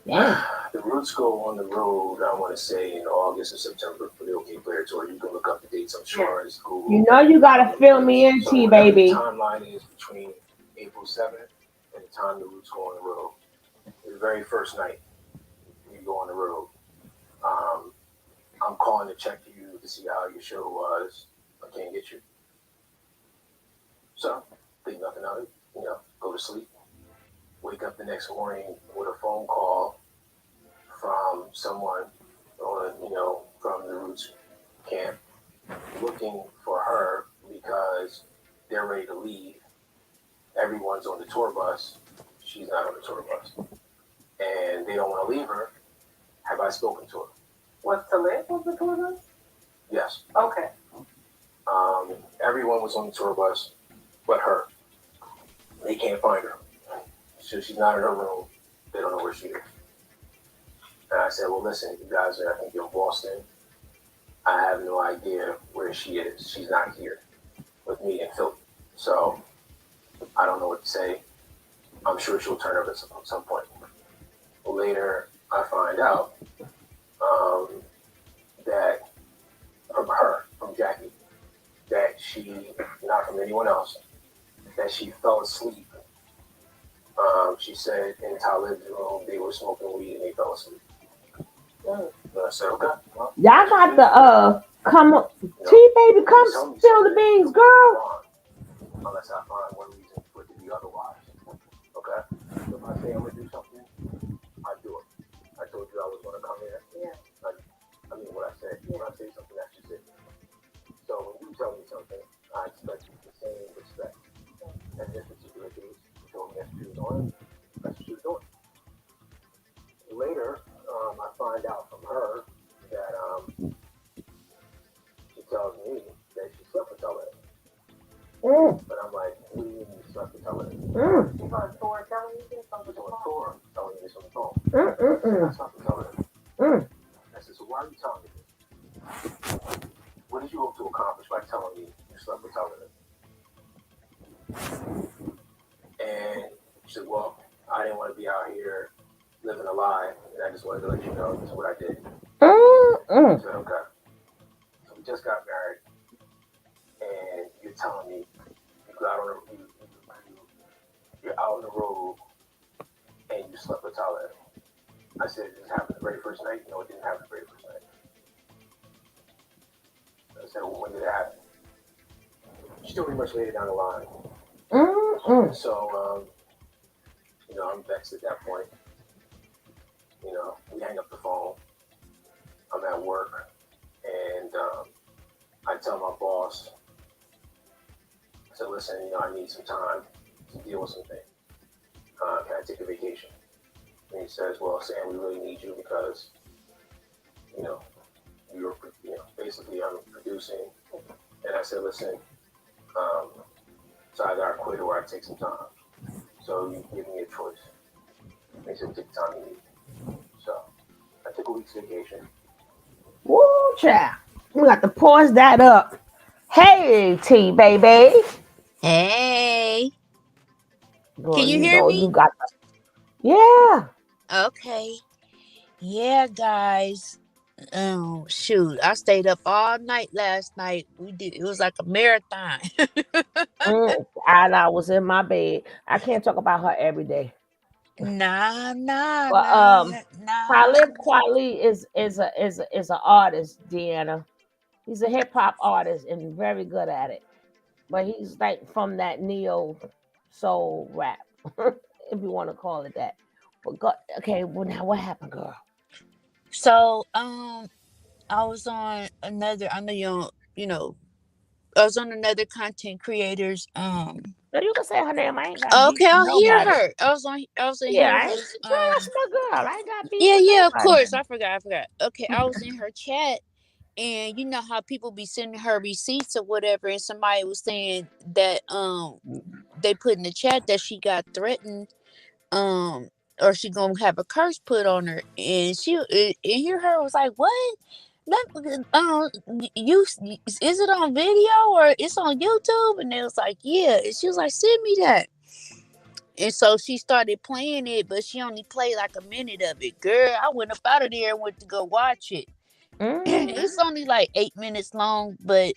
Yeah. The Roots go on the road, I want to say, in August or September for the OK Player Tour. You can look up the dates, I'm sure. It's Google. You know you gotta fill me in, T baby. The timeline is between April 7th and the time the Roots go on the road. The very first night we go on the road. I'm calling to check you to see how your show was. I can't get you. So, think nothing of it. Go to sleep. Wake up the next morning with a phone call from someone on, from the Roots camp looking for her because they're ready to leave. Everyone's on the tour bus. She's not on the tour bus. And they don't want to leave her. Have I spoken to her? Was Talib on the tour bus? Yes. Okay. Everyone was on the tour bus but her. They can't find her. So she's not in her room. They don't know where she is. And I said, well, listen, you guys are, I think you're in Boston. I have no idea where she is. She's not here with me in Philly. So I don't know what to say. I'm sure she'll turn up at some point. Later, I find out that from Jackie, that she, not from anyone else, that she fell asleep. She said in Talib's room they were smoking weed and they fell asleep. And I said, okay. Well, y'all got to come up. T baby, come spill the beans, girl. Unless I find one reason for it to be otherwise. Okay? So if I say I'm going to do something, I do it. I told you I was going to come here. Yeah. I mean what I said. When I say something, that's just it. So when you tell me something, I expect the same respect. And in this particular case, you told me that's what she was doing. That's what she was doing. Later, I find out from her that she tells me that she slept with Talib. But I'm like, what do you mean you slept with Talib? She's on tour telling you this on the phone? On tour, telling me this on the phone. I slept with Talib. I said, so why are you telling me this? What did you hope to accomplish by telling me you slept with Talib? And she said, well, I didn't want to be out here living a lie, and I just wanted to let you know this is what I did. I said, okay. So we just got married, and you're telling me you're out on the road, and you slept with Talib. I said, did this happen the very first night? No, it didn't happen the very first night. I said, well, when did it happen? She told me much later down the line. So, I'm vexed at that point. We hang up the phone. I'm at work, and I tell my boss, I said, listen, I need some time to deal with some things. Can I take a vacation? And he says, well, Sam, we really need you because, you're, basically I'm producing. And I said, listen, so either I quit or I take some time. So you give me a choice. And he said, take the time you need. So I took a week's vacation. Woo, child. We got to pause that up. Hey, T baby. Hey. Girl, Can you hear me? You got yeah. Okay. Yeah, guys. Oh, shoot. I stayed up all night last night. It was like a marathon. And I was in my bed. I can't talk about her every day. Nah. Talib Kweli is an artist, Deanna. He's a hip hop artist and very good at it. But he's like from that neo soul rap, if you want to call it that. But okay, well now what happened, girl? So, I was on another. I know I was on another content creator's No, you can say her name. I ain't got beef Okay, with I'll hear nobody. her. I was in Yeah, her I ain't, that's my girl. I ain't got beef with yeah, of nobody. course. I forgot. Okay, I was in her chat, and you know how people be sending her receipts or whatever, and somebody was saying that they put in the chat that she got threatened, um or she gonna have a curse put on her, and hear her was like, what? That you is it on video or it's on YouTube? And it was like, yeah. And she was like, send me that. And so she started playing it, but she only played like a minute of it. Girl, I went up out of there and went to go watch it. It's only like 8 minutes long, but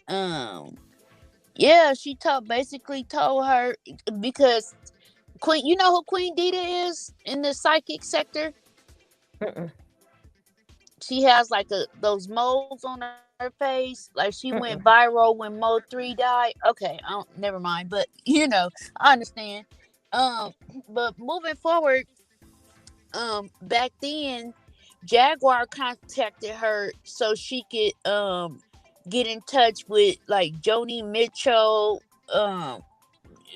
yeah, she basically told her, because Queen, you know who Queen Dita is in the psychic sector? Mm-mm. She has like those moles on her face. Like she went Mm-mm. viral when Mo 3 died. Okay, I don't, never mind. But I understand. But moving forward, back then, Jaguar contacted her so she could get in touch with like Joni Mitchell.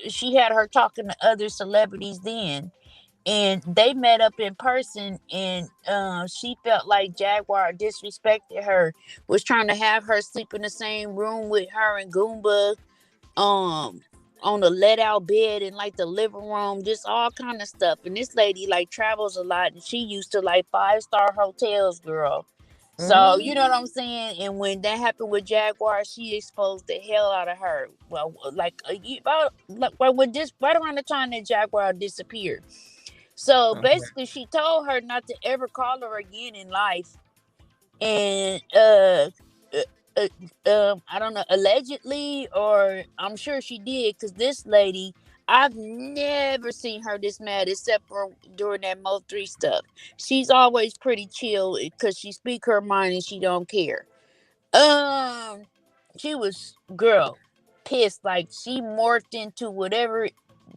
She had her talking to other celebrities then, and they met up in person, and she felt like Jaguar disrespected her, was trying to have her sleep in the same room with her and Goomba, on the let out bed in like the living room, just all kind of stuff. And this lady like travels a lot, and she used to like 5-star hotels, girl. So you know what I'm saying. And when that happened with Jaguar, she exposed the hell out of her. Well, like about like right around the time that Jaguar disappeared. So basically, she told her not to ever call her again in life. And I don't know, allegedly, or I'm sure she did, because this lady, I've never seen her this mad except for during that Mo 3 stuff. She's always pretty chill because she speak her mind and she don't care. She was, girl, pissed. Like she morphed into whatever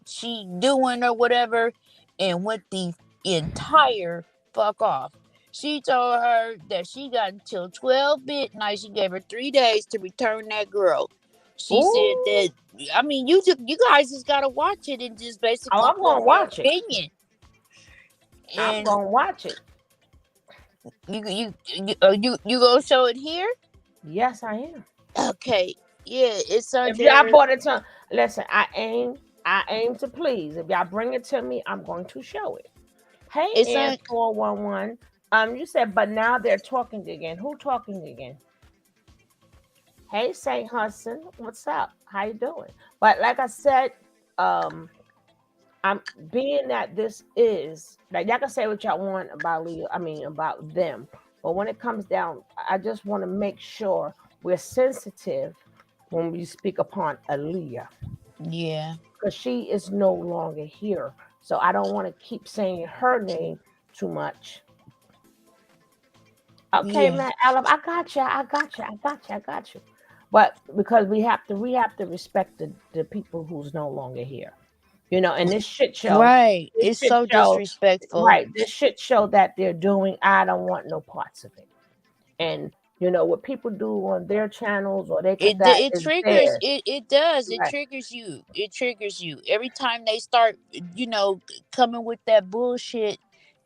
she doing or whatever, and went the entire fuck off. She told her that she got until 12 midnight. She gave her 3 days to return that girl. She said that, I mean, you guys just gotta watch it and just basically I'm gonna watch it. opinion. I'm And gonna watch it. you gonna show it here? Yes, I am. Okay, yeah, it's under. If y'all brought it to, listen, I aim to please. If y'all bring it to me, I'm going to show it. Hey, It's Ann on. 411. You said, but now they're talking again. Who talking again? Hey, Saint Hudson, what's up? How you doing? But like I said, I'm being that this is like y'all can say what y'all want about Leo. I mean about them, but when it comes down, I just want to make sure we're sensitive when we speak upon Aaliyah, Yeah. because she is no longer here. So I don't want to keep saying her name too much. Okay, Yeah. man, Alan, I got you. I got you. I got you. I got you. But because we have to respect the people who's no longer here. And this shit show, Right. this It's shit so show, disrespectful. right? This shit show that they're doing, I don't want no parts of it. And what people do on their channels or they could that It is triggers theirs. it does. It Right. triggers you. It triggers you every time they start, coming with that bullshit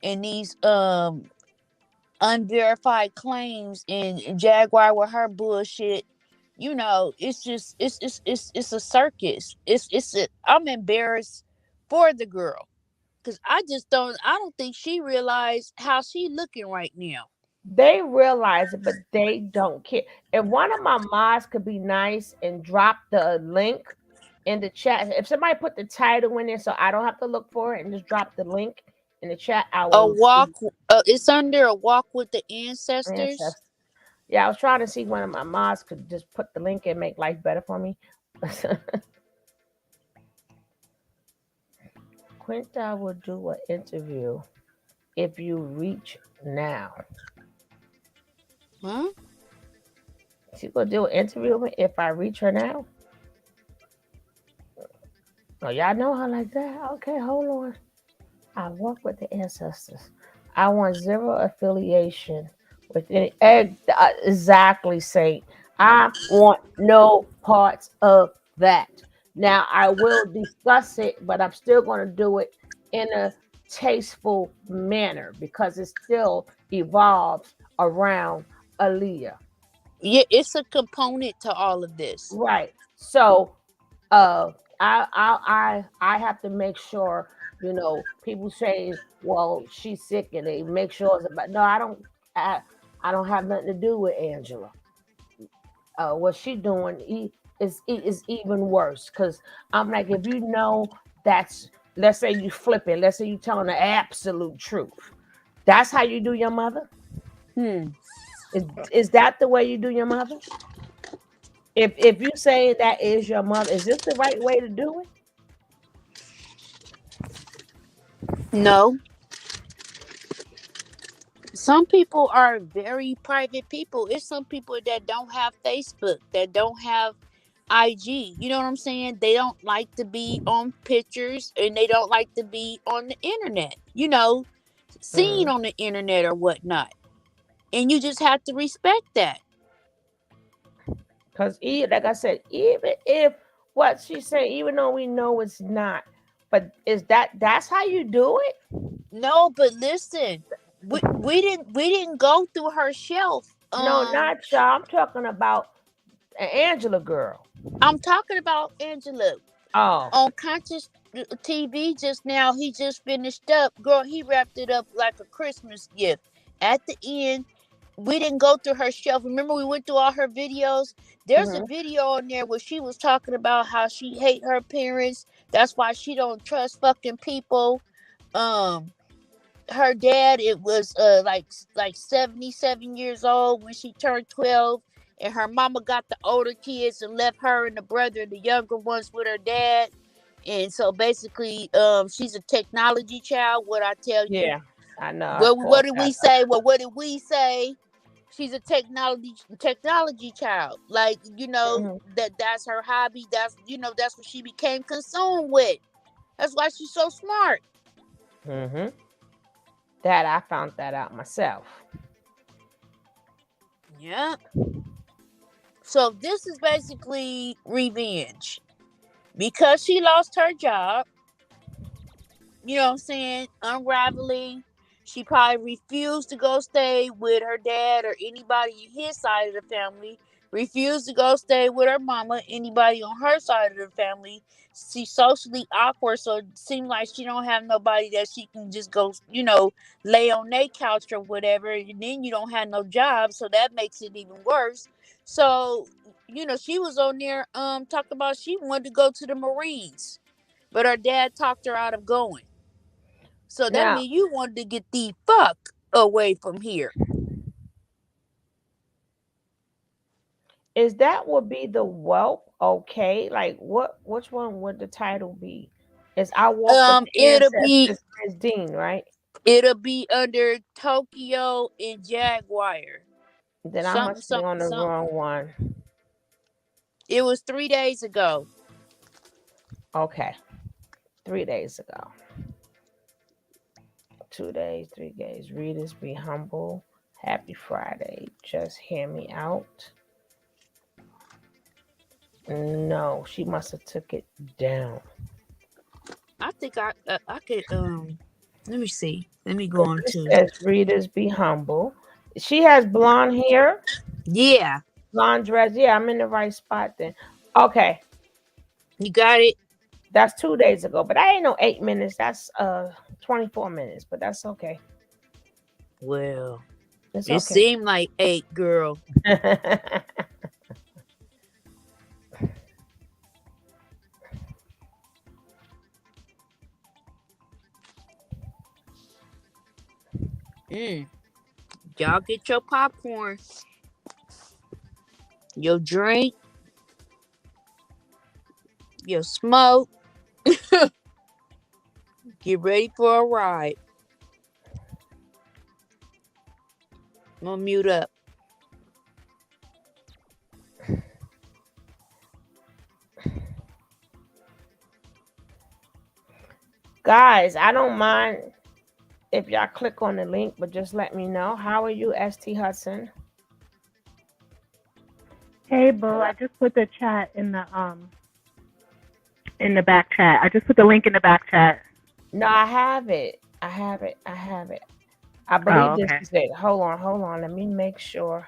and these unverified claims, and Jaguar with her bullshit. It's just it's a circus. I'm embarrassed for the girl, because I don't think she realized how she looking right now. They realize it, but they don't care. If one of my mods could be nice and drop the link in the chat, if somebody put the title in there so I don't have to look for it and just drop the link in the chat, I A will walk. It's under a walk with the ancestors. ancestors. Yeah, I was trying to see one of my mods could just put the link and make life better for me. Quinta will do an interview if you reach now. Huh? She's gonna do an interview with me if I reach her now. Oh, y'all know her like that? Okay, hold on. I work with the ancestors. I want zero affiliation with any. Exactly, Saint. I want no parts of that. Now I will discuss it, but I'm still going to do it in a tasteful manner because it still evolves around Aaliyah. Yeah, it's a component to all of this. Right. So I have to make sure, people say, well, she's sick and they make sure it's about, no, I don't have nothing to do with Angela. What she doing is even worse because I'm like, if you know that's, let's say you flipping, let's say you telling the absolute truth, that's how you do your mother. Is that the way you do your mother? If you say that is your mother, is this the right way to do it? No. Some people are very private people. It's some people that don't have Facebook, that don't have IG. You know what I'm saying? They don't like to be on pictures and they don't like to be on the internet, seen on the internet or whatnot. And you just have to respect that. Because, like I said, even if what she said, even though we know it's not, but that's how you do it? No, but listen, we didn't go through her shelf. No, not y'all. I'm talking about an Angela girl. I'm talking about Angela. Oh. On Conscious TV just now, he just finished up. Girl, he wrapped it up like a Christmas gift. At the end, we didn't go through her shelf. Remember, we went through all her videos. There's a video on there where she was talking about how she hate her parents. That's why she don't trust fucking people. Her dad, it was like 77 years old when she turned 12, and her mama got the older kids and left her and the brother, the younger ones, with her dad. And so basically, she's a technology child. What I tell you? Yeah, I know. Well, what did we say? Well, what did we say? She's a technology child. Like, that's her hobby. That's what she became consumed with. That's why she's so smart. That I found that out myself. Yeah. So this is basically revenge. Because she lost her job, you know what I'm saying, unraveling. She probably refused to go stay with her dad or anybody on his side of the family. Refused to go stay with her mama, anybody on her side of the family. She's socially awkward, so it seems like she don't have nobody that she can just go, lay on their couch or whatever. And then you don't have no job, so that makes it even worse. So, she was on there talking about she wanted to go to the Marines, but her dad talked her out of going. So that means you wanted to get the fuck away from here. Is that would be the whelp? Okay, like which one would the title be? Is I Walk with the Ancestors, Ms. Dean, right? It'll be under Tokyo and Jaguar. Then I must be on the wrong one. It was 3 days ago. Okay. 3 days ago. 2 days, 3 days. Readers, be humble. Happy Friday. Just hear me out. No, she must have took it down. I think I could let me see. Let me go on to. It says readers, be humble. She has blonde hair. Yeah. Blonde dress. Yeah, I'm in the right spot then. Okay. You got it. That's 2 days ago, but I ain't no 8 minutes. That's 24 minutes, but that's okay. Well, it seemed like 8, girl. Y'all get your popcorn, your drink, your smoke. Get ready for a ride. I'm gonna mute up. Guys, I don't mind if y'all click on the link, but just let me know. How are you, ST Hudson? Hey, boo. I just put the chat in the in the back chat. I just put the link in the back chat. No, I have it. I have it. I believe this is it. Hold on. Let me make sure.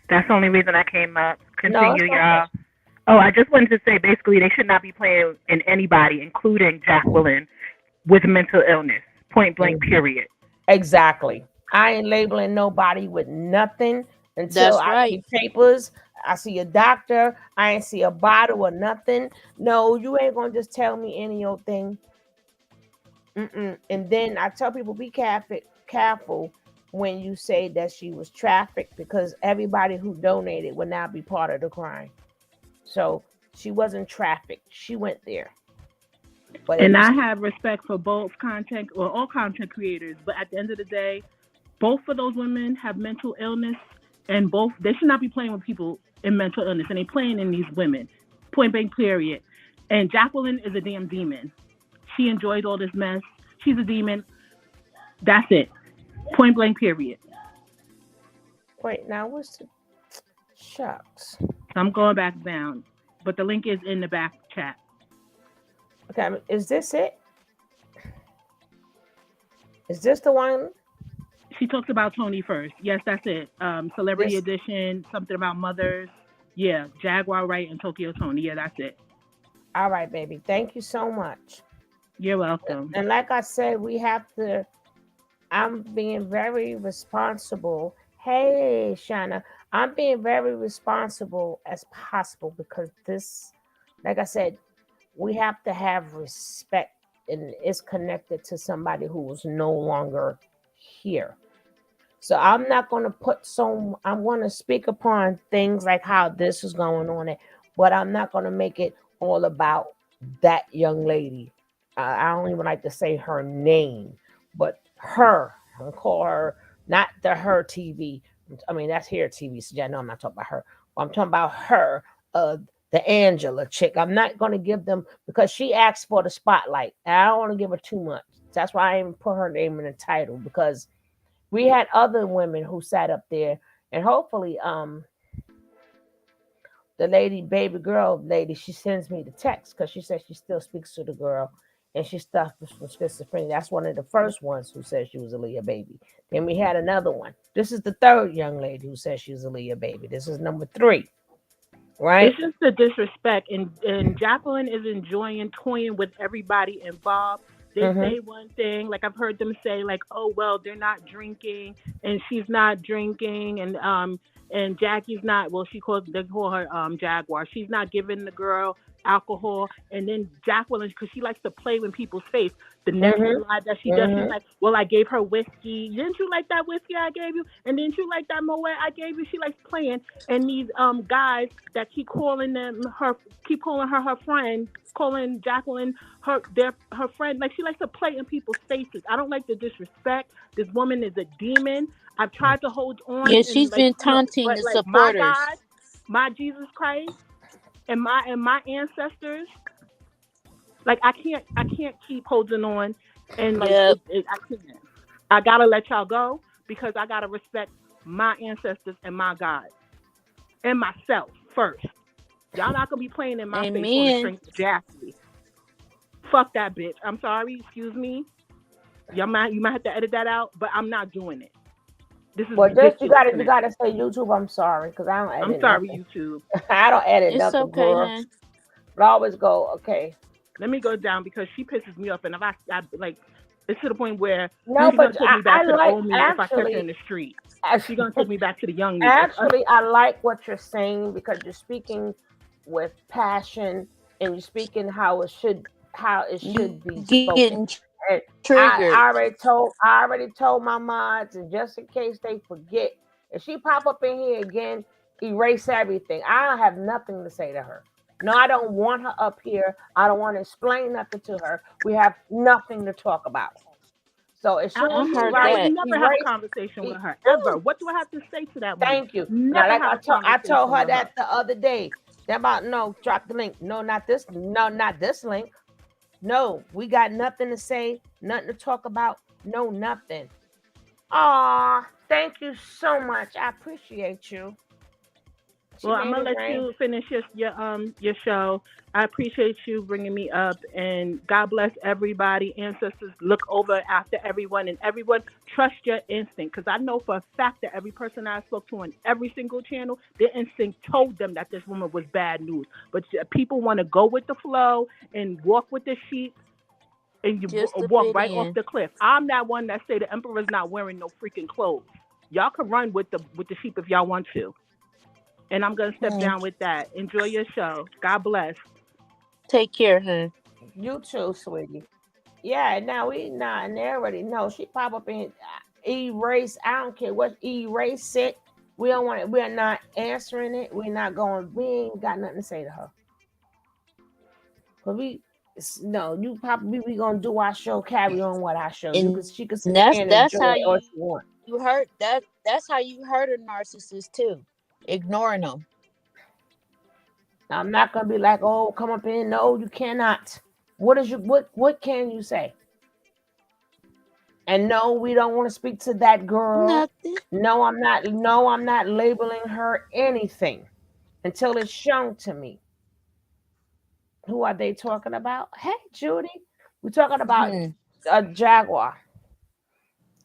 That's the only reason I came up. No, it's Continue, y'all. Oh, I just wanted to say, basically, they should not be playing in anybody, including Jacqueline, with mental illness. Point blank, period. Exactly. I ain't labeling nobody with nothing until I see papers. I see a doctor. I ain't see a bottle or nothing. No, you ain't gonna just tell me any old thing. And then I tell people, be careful when you say that she was trafficked, because everybody who donated would now be part of the crime. So she wasn't trafficked. She went there. But and I have respect for both content or all content creators. But at the end of the day, both of those women have mental illness, and both they should not be playing with people in mental illness, and they playing in these women. Point blank, period. And Jacqueline is a damn demon. She enjoyed all this mess. She's a demon. That's it. Point blank, period. Wait, now what's the shucks? I'm going back down, but the link is in the back chat. Okay, is this it? Is this the one? She talks about Tony first. Yes, that's it. Celebrity Edition, something about mothers. Yeah, Jaguar, Wright, and Tokyo Tony. Yeah, that's it. All right, baby. Thank you so much. You're welcome. And like I said, I'm being very responsible. Hey, Shana, I'm being very responsible as possible, because this, like I said, we have to have respect, and it's connected to somebody who is no longer here. So I'm not going to I'm going to speak upon things like how this is going on, but I'm not going to make it all about that young lady. I don't even like to say her name, but her. I'm going to call her, not the Her TV. I mean, that's Here TV. So I know I'm not talking about her. I'm talking about her, the Angela chick. I'm not going to give them, because she asked for the spotlight. And I don't want to give her too much. That's why I even put her name in the title, because we had other women who sat up there, and hopefully, the baby girl lady, she sends me the text, because she says she still speaks to the girl, and she suffers from schizophrenia. That's one of the first ones who said she was Aaliyah baby. Then we had another one. This is the third young lady who says she's Aaliyah baby. This is number 3. Right? It's just the disrespect, and Jacqueline is enjoying toying with everybody involved. They say one thing, like I've heard them say, like, oh well, they're not drinking, and she's not drinking, and Jackie's not. Well, they call her Jaguar. She's not giving the girl alcohol, and then Jacqueline, because she likes to play in people's face. The next lie that she does, she's like, well, I gave her whiskey. Didn't you like that whiskey I gave you? And didn't you like that Moet I gave you? She likes playing. And these guys that keep calling her her friend, calling Jacqueline her friend. Like, she likes to play in people's faces. I don't like the disrespect. This woman is a demon. I've tried to hold on. Yeah, she's been taunting the supporters. My God, my Jesus Christ, and my ancestors. Like, I can't keep holding on, and like I can't. I gotta let y'all go, because I gotta respect my ancestors and my God and myself first. Y'all not gonna be playing in my face on the strength of Jackie. Fuck that bitch. I'm sorry. Excuse me. You might have to edit that out, but I'm not doing it. This is just you gotta say YouTube. I'm sorry, because I don't edit. I'm sorry, nothing. YouTube. I don't edit it's nothing. Okay, girl. But I always go okay. Let me go down, because she pisses me off, and if I like, it's to the point where she's gonna take me back to the old me if I catch her in the street. She's gonna take me back to the young me. Actually, I like what you're saying, because you're speaking with passion, and you're speaking how it should be spoken. I already told my mods, and just in case they forget, if she pop up in here again, erase everything. I don't have nothing to say to her. No, I don't want her up here. I don't want to explain nothing to her. We have nothing to talk about. So as soon as never have a conversation with her ever. What do I have to say to that woman? Thank you. Now, like I told her that the other day. They're about, no, drop the link. No, not this. No, not this link. No, we got nothing to say, nothing to talk about. No, nothing. Aw, thank you so much. I appreciate you. Well, I'm made gonna it let rain. you finish your show. I appreciate you bringing me up, and God bless everybody. Ancestors, look over after everyone, and everyone trust your instinct. Because I know for a fact that every person I spoke to on every single channel, their instinct told them that this woman was bad news. But people want to go with the flow and walk with the sheep, and you Just to walk fit right off in. the cliff. I'm that one that say the emperor's not wearing no freaking clothes. Y'all can run with the sheep if y'all want to. And I'm gonna step down with that. Enjoy your show. God bless. Take care, huh? You too, sweetie. Yeah, now and they already know. She pop up in erase. I don't care what erase it. We don't want it. We're not answering it. We're not going. We ain't got nothing to say to her. But no, you probably we gonna do our show, carry on what our show. And She could sit that's there and that's enjoy how it all she want. you hurt that. That's how you hurt a narcissist too, ignoring them. I'm not gonna be like, oh, come up in. No, you cannot. What can you say? And no, we don't want to speak to that girl. Nothing. No, I'm not. No, I'm not labeling her anything until it's shown to me. Who are they talking about? Hey, Judy, we're talking about a Jaguar.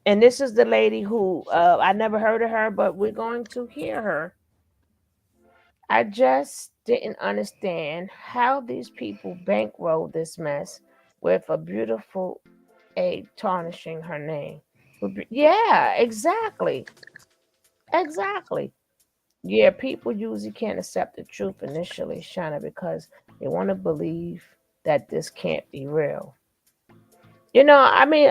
And this is the lady who I never heard of her, but we're going to hear her. I just didn't understand how these people bankroll this mess with a beautiful A tarnishing her name. Yeah, exactly. Exactly. Yeah, people usually can't accept the truth initially, Shana, because they want to believe that this can't be real. I mean,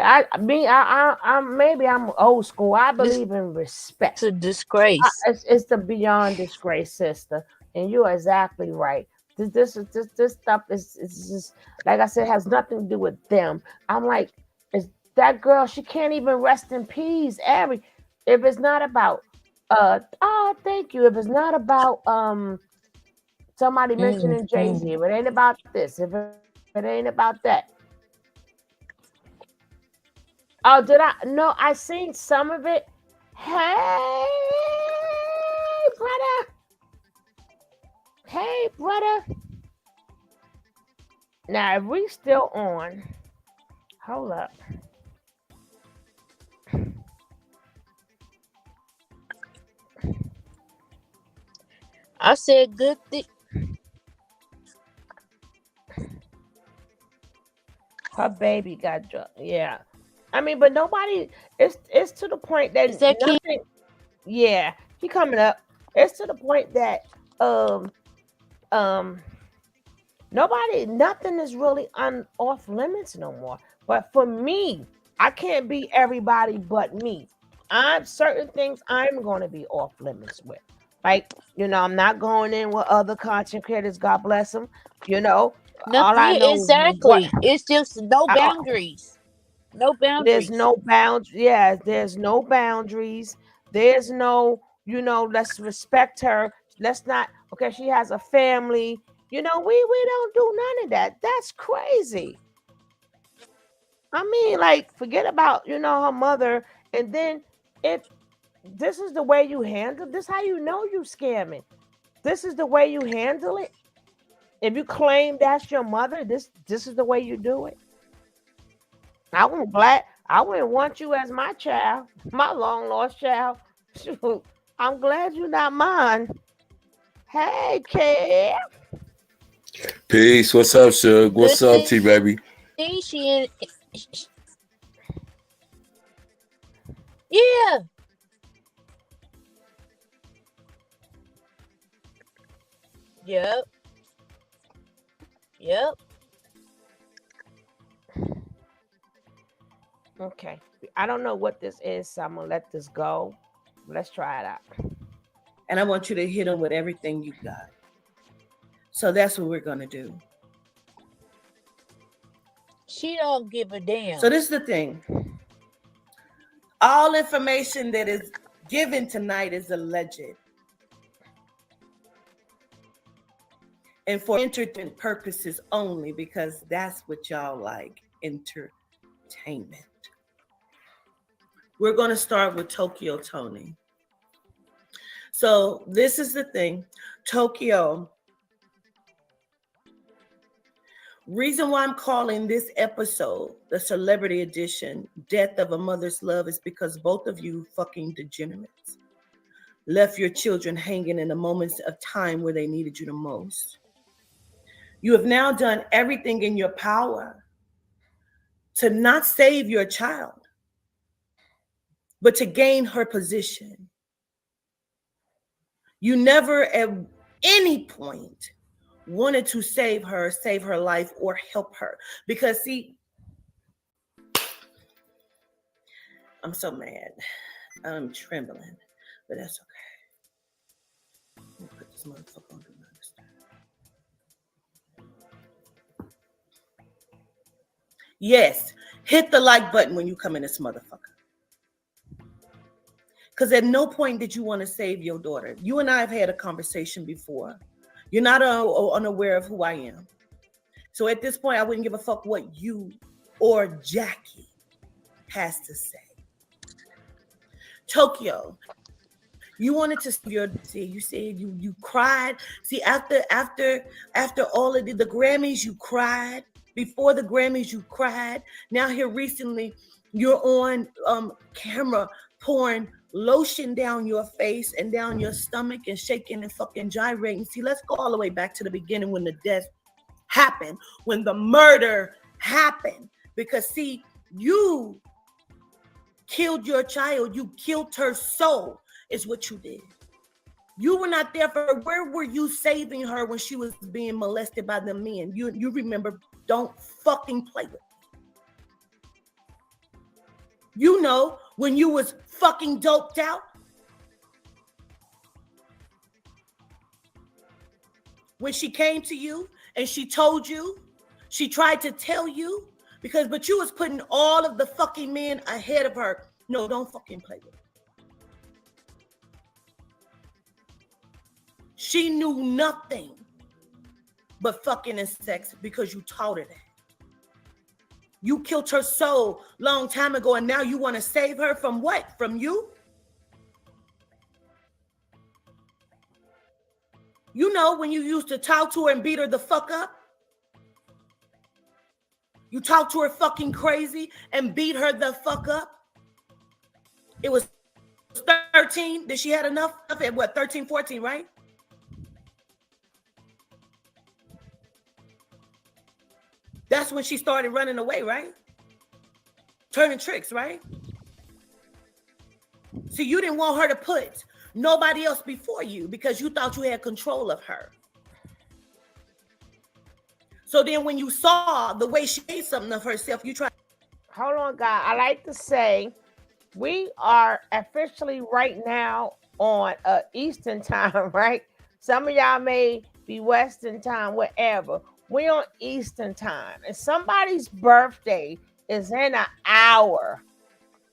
maybe I'm old school. I believe in respect. It's a disgrace. It's the beyond disgrace, sister, and you're exactly right. This stuff is just like I said, has nothing to do with them. I'm like, is that girl? She can't even rest in peace. If it's not about thank you. If it's not about somebody mentioning Jay-Z, if it ain't about this, if it ain't about that. Oh, did I? No, I seen some of it. Hey, brother. Hey, brother. Now, if we still on, hold up. I said good thing. Her baby got drugged. Yeah. I mean, but nobody. It's to the point that nothing. Yeah, he coming up. It's to the point that nothing is really off limits no more. But for me, I can't be everybody but me. I'm certain things I'm going to be off limits with. Like, I'm not going in with other content creators. God bless them. All I know exactly. It's just no boundaries. No boundaries. There's no boundaries. Yeah, there's no boundaries. There's no, let's respect her. Let's not. Okay, she has a family. We don't do none of that. That's crazy. I mean, like, forget about her mother, and then if this is the way you handle this, how you know you scamming? This is the way you handle it. If you claim that's your mother, this is the way you do it. I wouldn't want you as my child, my long lost child. Shoot, I'm glad you're not mine. Hey, Kev. Peace. What's up, Suge? What's up, T baby? Yeah. Yep. Okay. I don't know what this is, so I'm gonna let this go. Let's try it out. And I want you to hit them with everything you got. So that's what we're gonna do. She don't give a damn. So this is the thing. All information that is given tonight is alleged. And for entertainment purposes only, because that's what y'all like, entertainment. We're going to start with Tokyo Tony. So this is the thing, Tokyo. Reason why I'm calling this episode the Celebrity Edition, Death of a Mother's Love, is because both of you fucking degenerates left your children hanging in the moments of time where they needed you the most. You have now done everything in your power to not save your child, but to gain her position. You never at any point wanted to save her life, or help her. Because see, I'm so mad. I'm trembling, but that's okay. Let me put this motherfucker on. Yes, hit the like button when you come in this motherfucker. Because at no point did you want to save your daughter. You and I have had a conversation before. You're not unaware of who I am. So at this point, I wouldn't give a fuck what you or Jackie has to say. Tokyo, you wanted to save your, you said you cried. See, after all of the Grammys, you cried. Before the Grammys, you cried. Now here recently, you're on camera pouring lotion down your face and down your stomach and shaking and fucking gyrating. See, let's go all the way back to the beginning when the death happened, when the murder happened. Because see, you killed your child. You killed her soul is what you did. You were not there for her. Where were you saving her when she was being molested by the men? You remember, don't fucking play with me. You know, when you was fucking doped out. When she came to you and she told you, she tried to tell you, but you was putting all of the fucking men ahead of her. No, don't fucking play with her. She knew nothing but fucking and sex because you taught her that. You killed her soul long time ago, and now you want to save her from what? From you? You know when you used to talk to her and beat her the fuck up? You talked to her fucking crazy and beat her the fuck up? It was 13. Did she had enough at what, 13, 14, right? That's when she started running away, right? Turning tricks, right? See, you didn't want her to put nobody else before you because you thought you had control of her. So then when you saw the way she made something of herself, you tried. Hold on, God. I like to say we are officially right now on Eastern time, right? Some of y'all may be Western time, whatever. We're on Eastern time. And somebody's birthday is in an hour.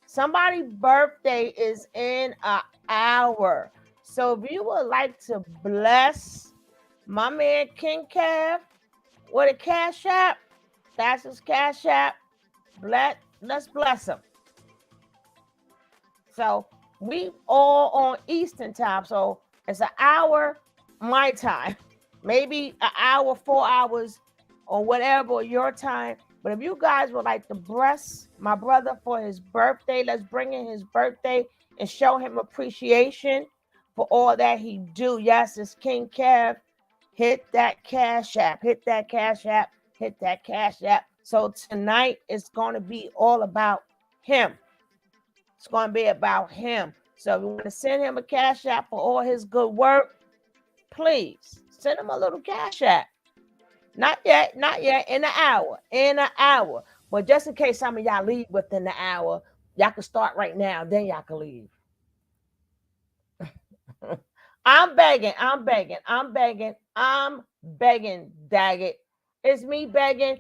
Somebody's birthday is in an hour. So if you would like to bless my man King Kev with a Cash App, that's his Cash App. Let's bless him. So we all on Eastern time. So it's an hour my time. Maybe an hour, 4 hours, or whatever your time. But if you guys would like to bless my brother for his birthday, let's bring in his birthday and show him appreciation for all that he do. Yes, it's King Kev. Hit that Cash App. Hit that Cash App. Hit that Cash App. So tonight it's going to be all about him. It's going to be about him. So if you want to send him a Cash App for all his good work, please send him a little Cash App. Not yet. In an hour. But just in case some of y'all leave within the hour, y'all can start right now. Then y'all can leave. I'm begging. Dag it. It's me begging.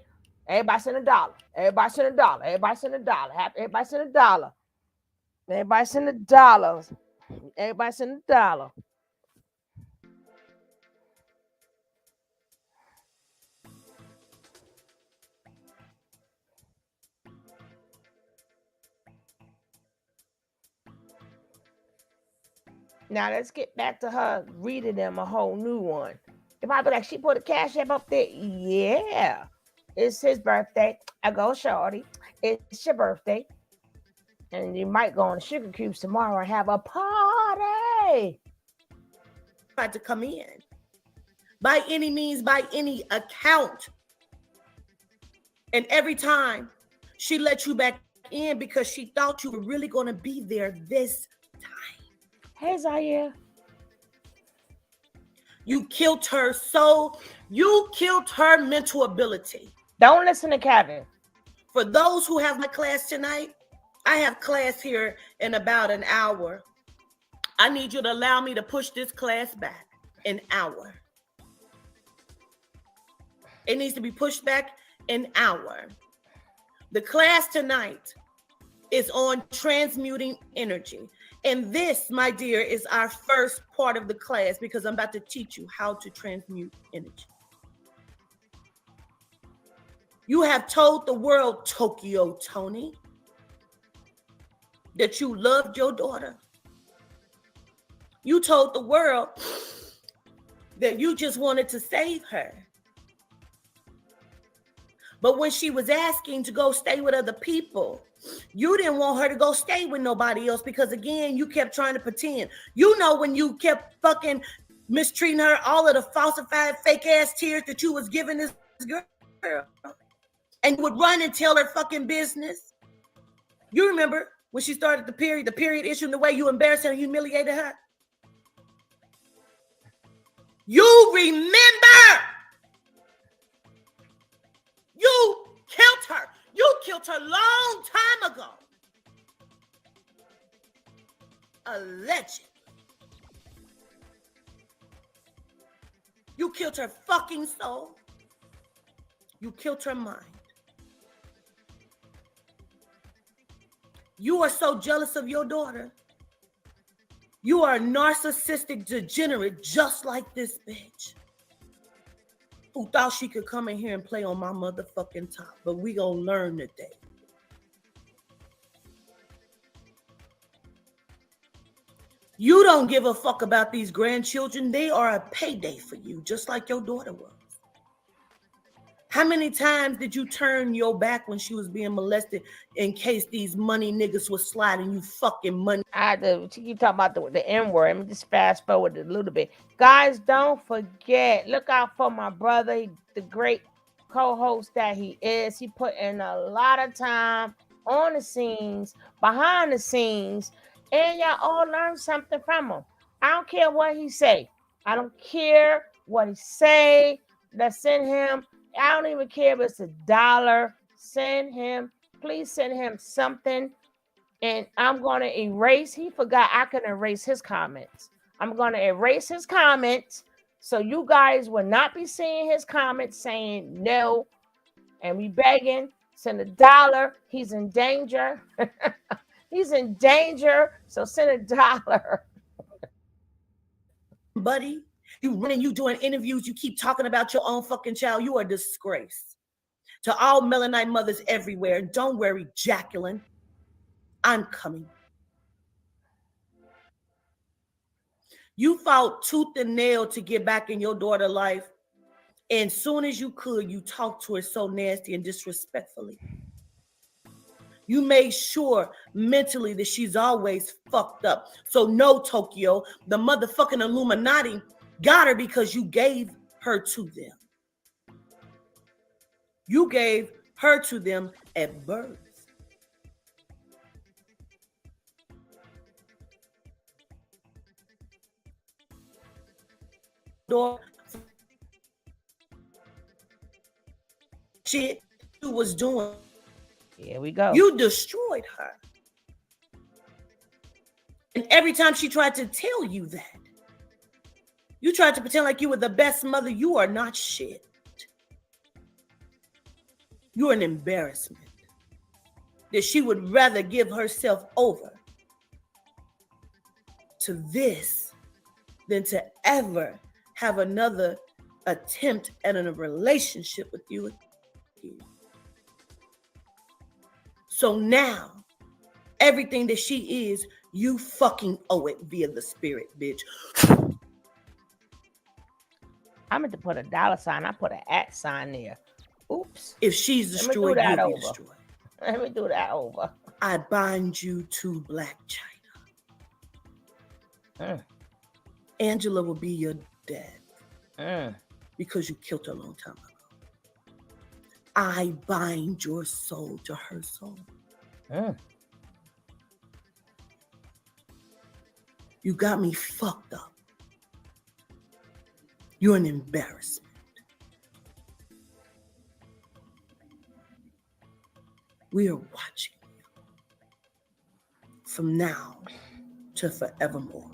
Everybody send $1. Everybody send $1. Everybody send $1. Everybody send $1. Everybody send $1. Everybody send $1. Now let's get back to her reading them a whole new one. If I be like, she put a cash app up there, yeah. It's his birthday. I go, shorty. It's your birthday. And you might go on the Sugar Cubes tomorrow and have a party. Tried to come in. By any means, by any account. And every time she let you back in because she thought you were really going to be there this time. Hey, Zaya. You killed her mental ability. Don't listen to Kevin. For those who have my class tonight, I have class here in about an hour. I need you to allow me to push this class back an hour. It needs to be pushed back an hour. The class tonight is on transmuting energy. And this, my dear, is our first part of the class because I'm about to teach you how to transmute energy. You have told the world, Tokyo Tony, that you loved your daughter. You told the world that you just wanted to save her. But when she was asking to go stay with other people, you didn't want her to go stay with nobody else because, again, you kept trying to pretend. You know, when you kept fucking mistreating her, all of the falsified fake-ass tears that you was giving this girl. And you would run and tell her fucking business. You remember when she started the period issue, and the way you embarrassed her and humiliated her? You remember? You killed her. You killed her long time ago. Allegedly. You killed her fucking soul. You killed her mind. You are so jealous of your daughter. You are a narcissistic degenerate just like this bitch who thought she could come in here and play on my motherfucking top. But we gonna learn today. You don't give a fuck about these grandchildren. They are a payday for you, just like your daughter was. How many times did you turn your back when she was being molested in case these money niggas was sliding you fucking money? She keep talking about the N-word. Let me just fast forward a little bit. Guys, don't forget, look out for my brother, the great co-host that he is. He put in a lot of time on the scenes, behind the scenes, and y'all all learn something from him. I don't care what he say. I don't care what he say. Let's send him. I don't even care if it's $1. Send him. Please send him something. And I'm going to erase. He forgot I can erase his comments. I'm going to erase his comments so you guys will not be seeing his comments saying no. And we begging. Send $1. He's in danger. He's in danger. So send $1. Buddy. You running, you doing interviews, you keep talking about your own fucking child. You are a disgrace to all Melanite mothers everywhere. And don't worry, Jacqueline, I'm coming. You fought tooth and nail to get back in your daughter's life. And soon as you could, you talked to her so nasty and disrespectfully. You made sure mentally that she's always fucked up. So no, Tokyo, the motherfucking Illuminati got her because you gave her to them. You gave her to them at birth. Shit you was doing. Here we go. You destroyed her. And every time she tried to tell you that, you tried to pretend like you were the best mother. You are not shit. You're an embarrassment. That she would rather give herself over to this than to ever have another attempt at a relationship with you. So now, everything that she is, You fucking owe it via the spirit, bitch. I meant to put a $sign. I put an @ there. Oops. If she's destroyed, you'll be destroyed. Let me do that over. I bind you to Black China. Angela will be your death because you killed her a long time ago. I bind your soul to her soul. You got me fucked up. You're an embarrassment. We are watching you from now to forevermore.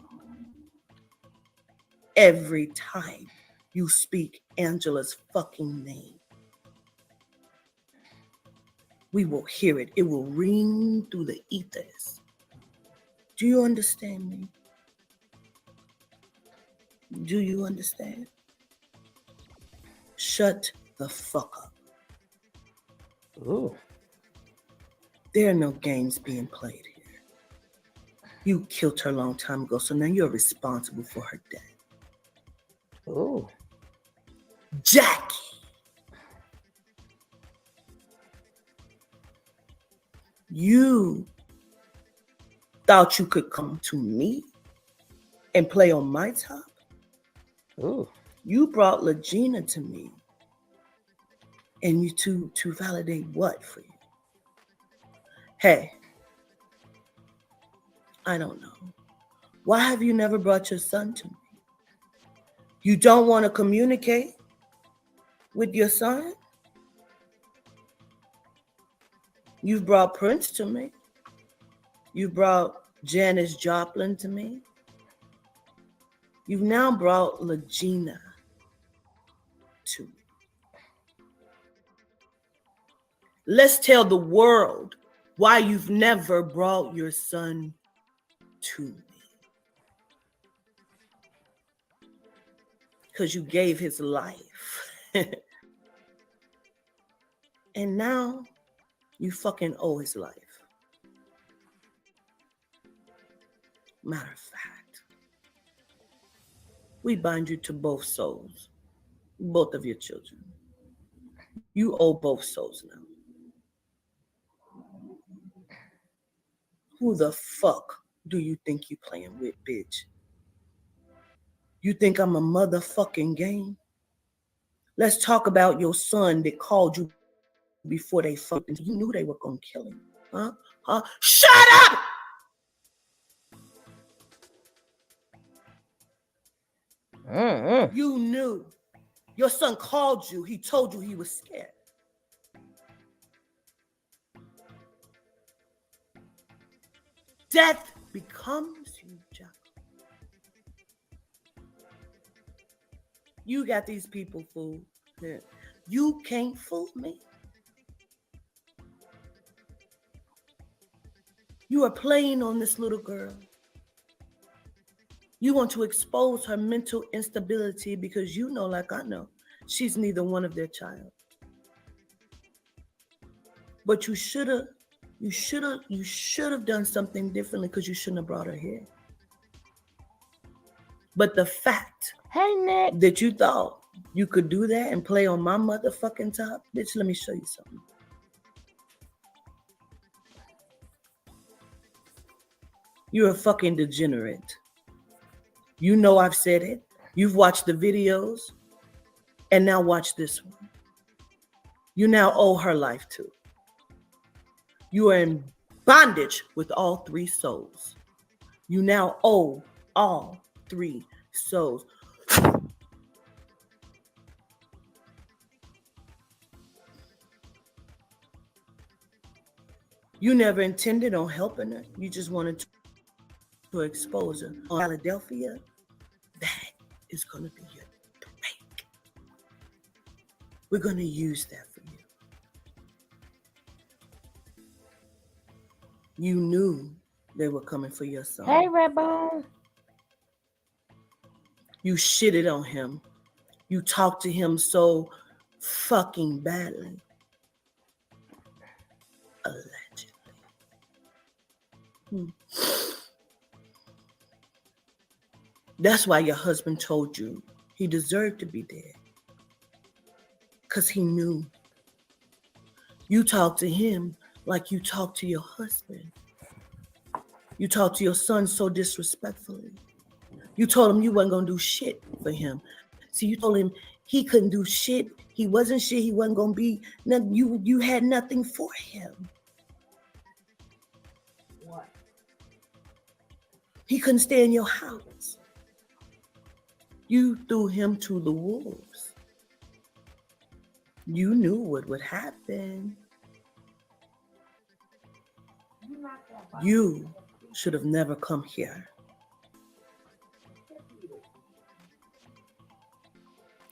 Every time you speak Angela's fucking name, we will hear it. It will ring through the ethers. Do you understand me? Do you understand? Shut the fuck up. Ooh. There are no games being played here. You killed her a long time ago, so now you're responsible for her death. Ooh. Jackie. You thought you could come to me and play on my top? Ooh. You brought Legina to me. And you to validate what for you? Hey, I don't know. Why have you never brought your son to me? You don't want to communicate with your son? You've brought Prince to me. You brought Janis Joplin to me. You've now brought Legina to me. Let's tell the world why you've never brought your son to me. Because you gave his life. And now you fucking owe his life. Matter of fact, we bind you to both souls, both of your children. You owe both souls now. Who the fuck do you think you playing with, bitch? You think I'm a motherfucking game? Let's talk about your son that called you before they fucked. You knew they were gonna kill him, huh? Shut up! You knew. Your son called you. He told you he was scared. Death becomes you, Jack. You got these people fooled. You can't fool me. You are playing on this little girl. You want to expose her mental instability because you know, like I know, she's neither one of their child. But you should have done something differently because you shouldn't have brought her here. But the fact that you thought you could do that and play on my motherfucking top, bitch, let me show you something. You're a fucking degenerate. You know I've said it. You've watched the videos. And now watch this one. You now owe her life too. You are in bondage with all three souls. You now owe all three souls. You never intended on helping her. You just wanted to expose her. On Philadelphia, that is going to be your break. We're going to use that for you. You knew they were coming for your son. Hey, Redbone. You shitted on him. You talked to him so fucking badly. Allegedly. That's why your husband told you he deserved to be dead. Because he knew. You talked to him like you talked to your husband. You talked to your son so disrespectfully. You told him you wasn't going to do shit for him. See, you told him he couldn't do shit. He wasn't shit. He wasn't going to be nothing. You had nothing for him. What? He couldn't stay in your house. You threw him to the wolves. You knew what would happen. You should have never come here.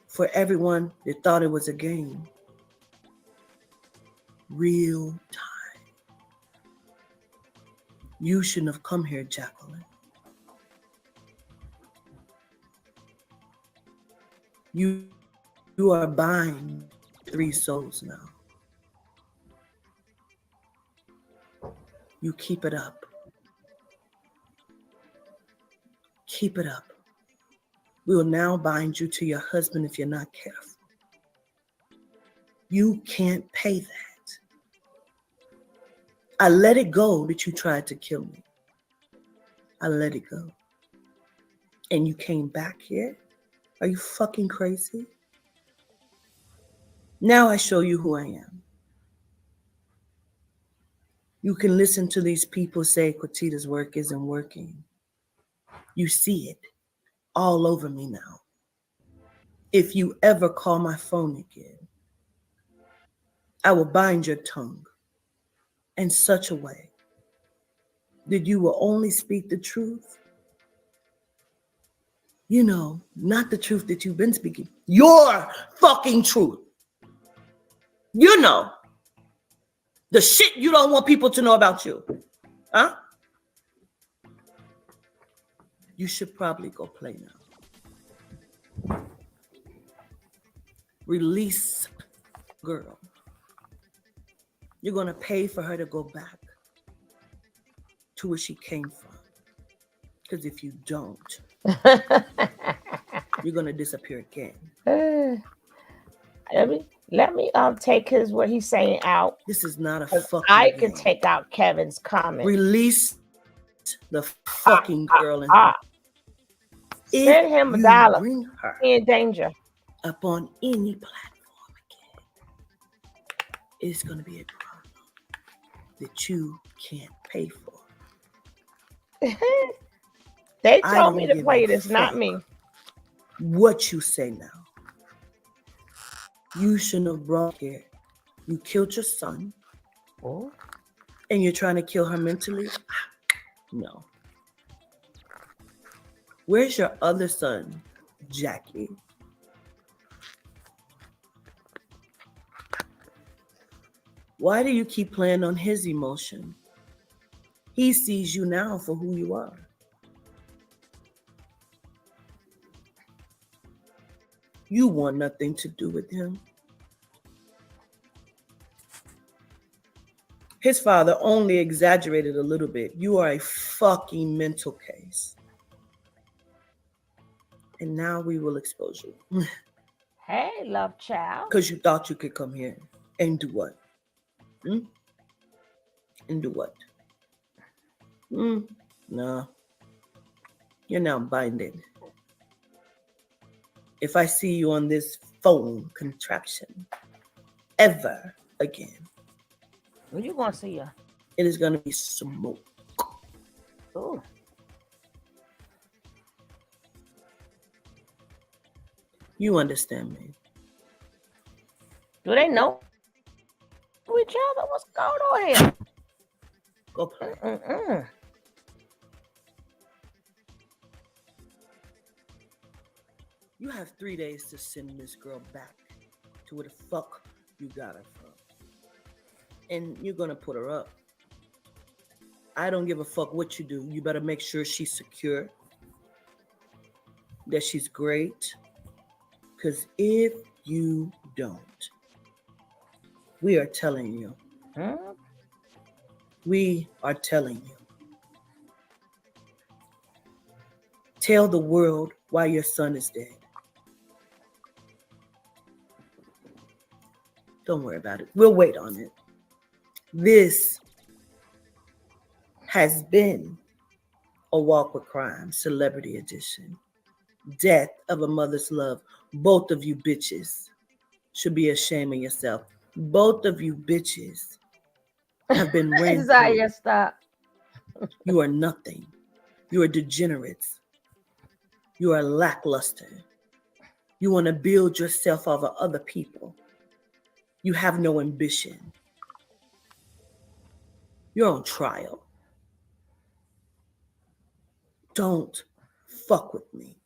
For everyone that thought it was a game, real time. You shouldn't have come here, Jacqueline. You are buying 3 souls now. You keep it up. Keep it up. We will now bind you to your husband if you're not careful. You can't pay that. I let it go that you tried to kill me. I let it go. And you came back here? Are you fucking crazy? Now I show you who I am. You can listen to these people say Quatita's work isn't working. You see it all over me now. If you ever call my phone again, I will bind your tongue in such a way that you will only speak the truth. You know, not the truth that you've been speaking. Your fucking truth. You know. The shit you don't want people to know about you. Huh? You should probably go play now. Release girl. You're going to pay for her to go back to where she came from. Because if you don't, you're going to disappear again. Let me take what he's saying out. This is not a fucking I game. can take out Kevin's comment. Release the fucking girl and send him $1. Bring her in danger up on any platform again, it's going to be a problem that you can't pay for. They told me to play this, not me. What you say now? You shouldn't have brought here. You killed your son. Oh. And you're trying to kill her mentally? No. Where's your other son, Jackie? Why do you keep playing on his emotion? He sees you now for who you are. You want nothing to do with him. His father only exaggerated a little bit. You are a fucking mental case. And now we will expose you. Hey, love child. Because you thought you could come here and do what? And do what? No. You're now binded. If I see you on this phone contraction ever again, when you gonna see her? It is gonna be smoke. Ooh. You understand me? Do they know each other? What's going on here? Go play. You have 3 days to send this girl back to where the fuck you got her from. And you're gonna put her up. I don't give a fuck what you do. You better make sure she's secure, that she's great. Because if you don't, we are telling you. We are telling you. Tell the world why your son is dead. Don't worry about it. We'll wait on it. This has been a Walk with Crime Celebrity Edition. Death of a Mother's Love. Both of you bitches should be ashamed of yourself. Both of you bitches have been ran through. Stop. You are nothing. You are degenerates. You are lackluster. You want to build yourself over other people. You have no ambition. You're on trial. Don't fuck with me.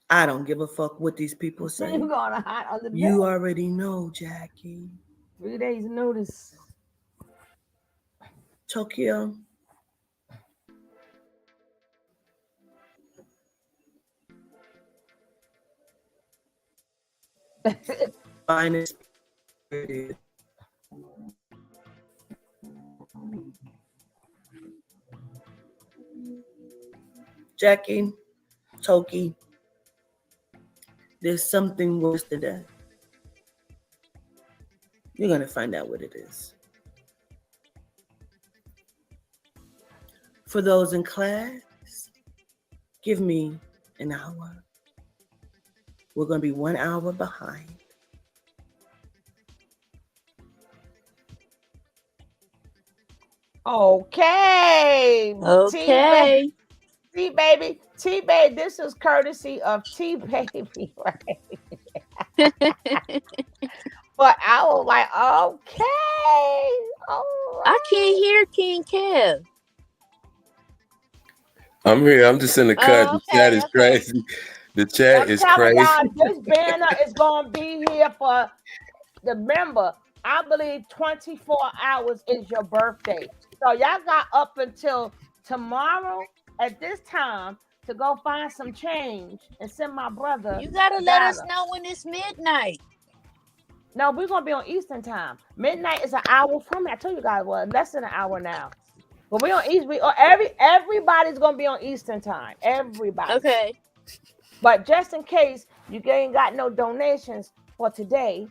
I don't give a fuck what these people say. You're gonna hide on the bed. You already know, Jackie. 3 days notice. Tokyo. Finest. Jackie, Toki, there's something worse than that. You're going to find out what it is. For those in class, give me an hour. We're going to be 1 hour behind. Okay. Okay. T-Baby. T-Baby, this is courtesy of T-Baby, right? But I was like, okay. All right. I can't hear King Kev. I'm here. I'm just in the cut. The chat is crazy. The chat is crazy. Y'all, this banner is going to be here for, remember, I believe 24 hours is your birthday. So y'all got up until tomorrow at this time to go find some change and send my brother. You got to let us know when it's midnight. No, we're going to be on Eastern time. Midnight is an hour from me. I told you guys, well, less than an hour now. But we on East. Everybody's going to be on Eastern time. Everybody. Okay. But just in case you ain't got no donations for today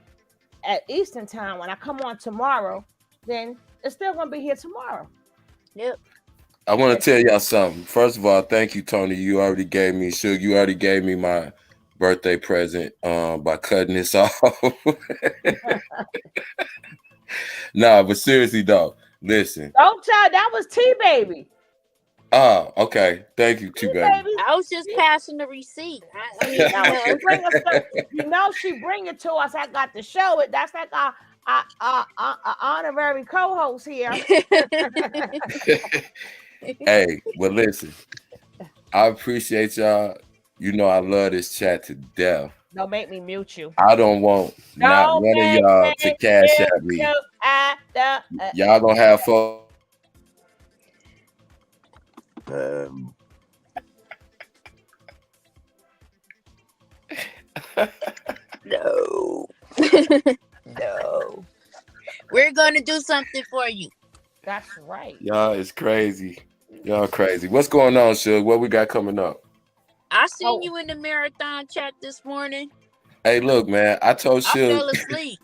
at Eastern time, when I come on tomorrow, then it's still going to be here tomorrow. Yep. I want to tell y'all something. First of all, thank you, Tony. You already gave me, Suge, you already gave me my birthday present by cutting this off. Nah, but seriously though, listen. Don't tell, that was T-Baby. Oh, okay. Thank you, T-Baby. I was just passing the receipt. She bring it to us. I got to show it. That's like our honorary co-host here. Hey, well, listen. I appreciate y'all. You know I love this chat to death. Don't make me mute you. I don't want not one of y'all to cash at me. Y'all gonna have fun. No. No. We're gonna do something for you. That's right. Y'all is crazy. Y'all crazy. What's going on, Suge? What we got coming up? I seen you in the marathon chat this morning. Hey, look, man. I told Suge. I fell asleep.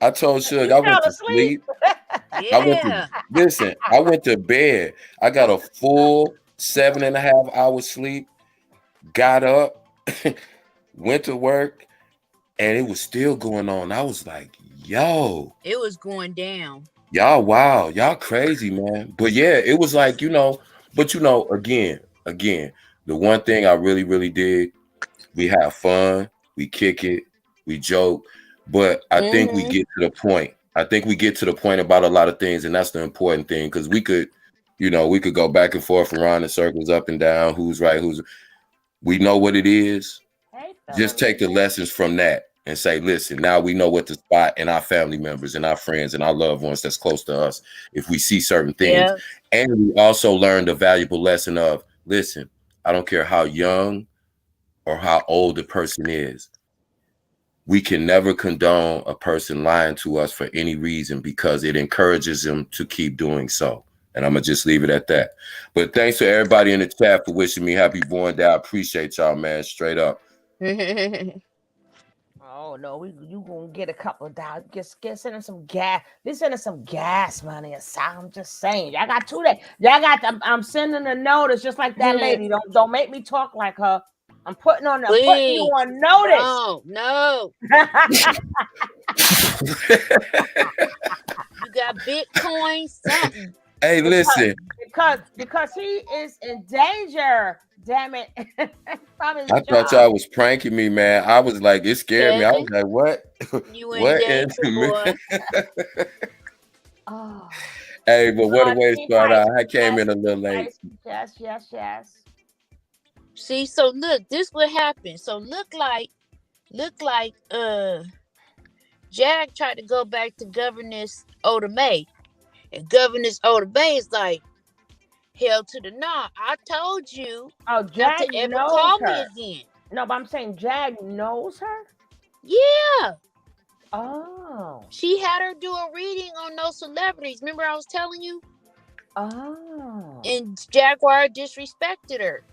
I told Suge I went to sleep. Yeah. I went to bed. I got a full 7.5 hours sleep. Got up, went to work, and it was still going on. I was like, yo. It was going down. Y'all, wow. Y'all crazy, man. But yeah, it was like, again, the one thing I really, really did, we have fun, we kick it, we joke, but I think we get to the point. I think we get to the point about a lot of things, and that's the important thing, because we could go back and forth around in circles, up and down, who's right, we know what it is. Just take the lessons from that and say, listen, now we know what to spot in our family members and our friends and our loved ones that's close to us if we see certain things. Yeah. And we also learned a valuable lesson of, listen, I don't care how young or how old the person is. We can never condone a person lying to us for any reason because it encourages them to keep doing so. And I'm gonna just leave it at that. But thanks to everybody in the chat for wishing me happy born day. I appreciate y'all, man. Straight up. Oh no, you gonna get a couple of dollars. Get sending some gas. They sending some gas money aside. I'm just saying. Y'all got 2 days. Y'all got. I'm sending a notice just like that lady. Don't make me talk like her. I'm putting you on notice. No. You got Bitcoin, something. Hey, listen. Because he is in danger. Damn it. I thought y'all was pranking me, man. I was like, it scared me. I was like, what? You in danger, boy. Oh. Hey, but what a way to start out. I came in a little late. Yes. See, so look, this what happened. So look like Jag tried to go back to Governess Oda May. And Governess Oda May is like, hell to the nah. I told you not to ever call me again. No, but I'm saying Jag knows her? Yeah. Oh. She had her do a reading on those celebrities. Remember I was telling you? Oh. And Jaguar disrespected her.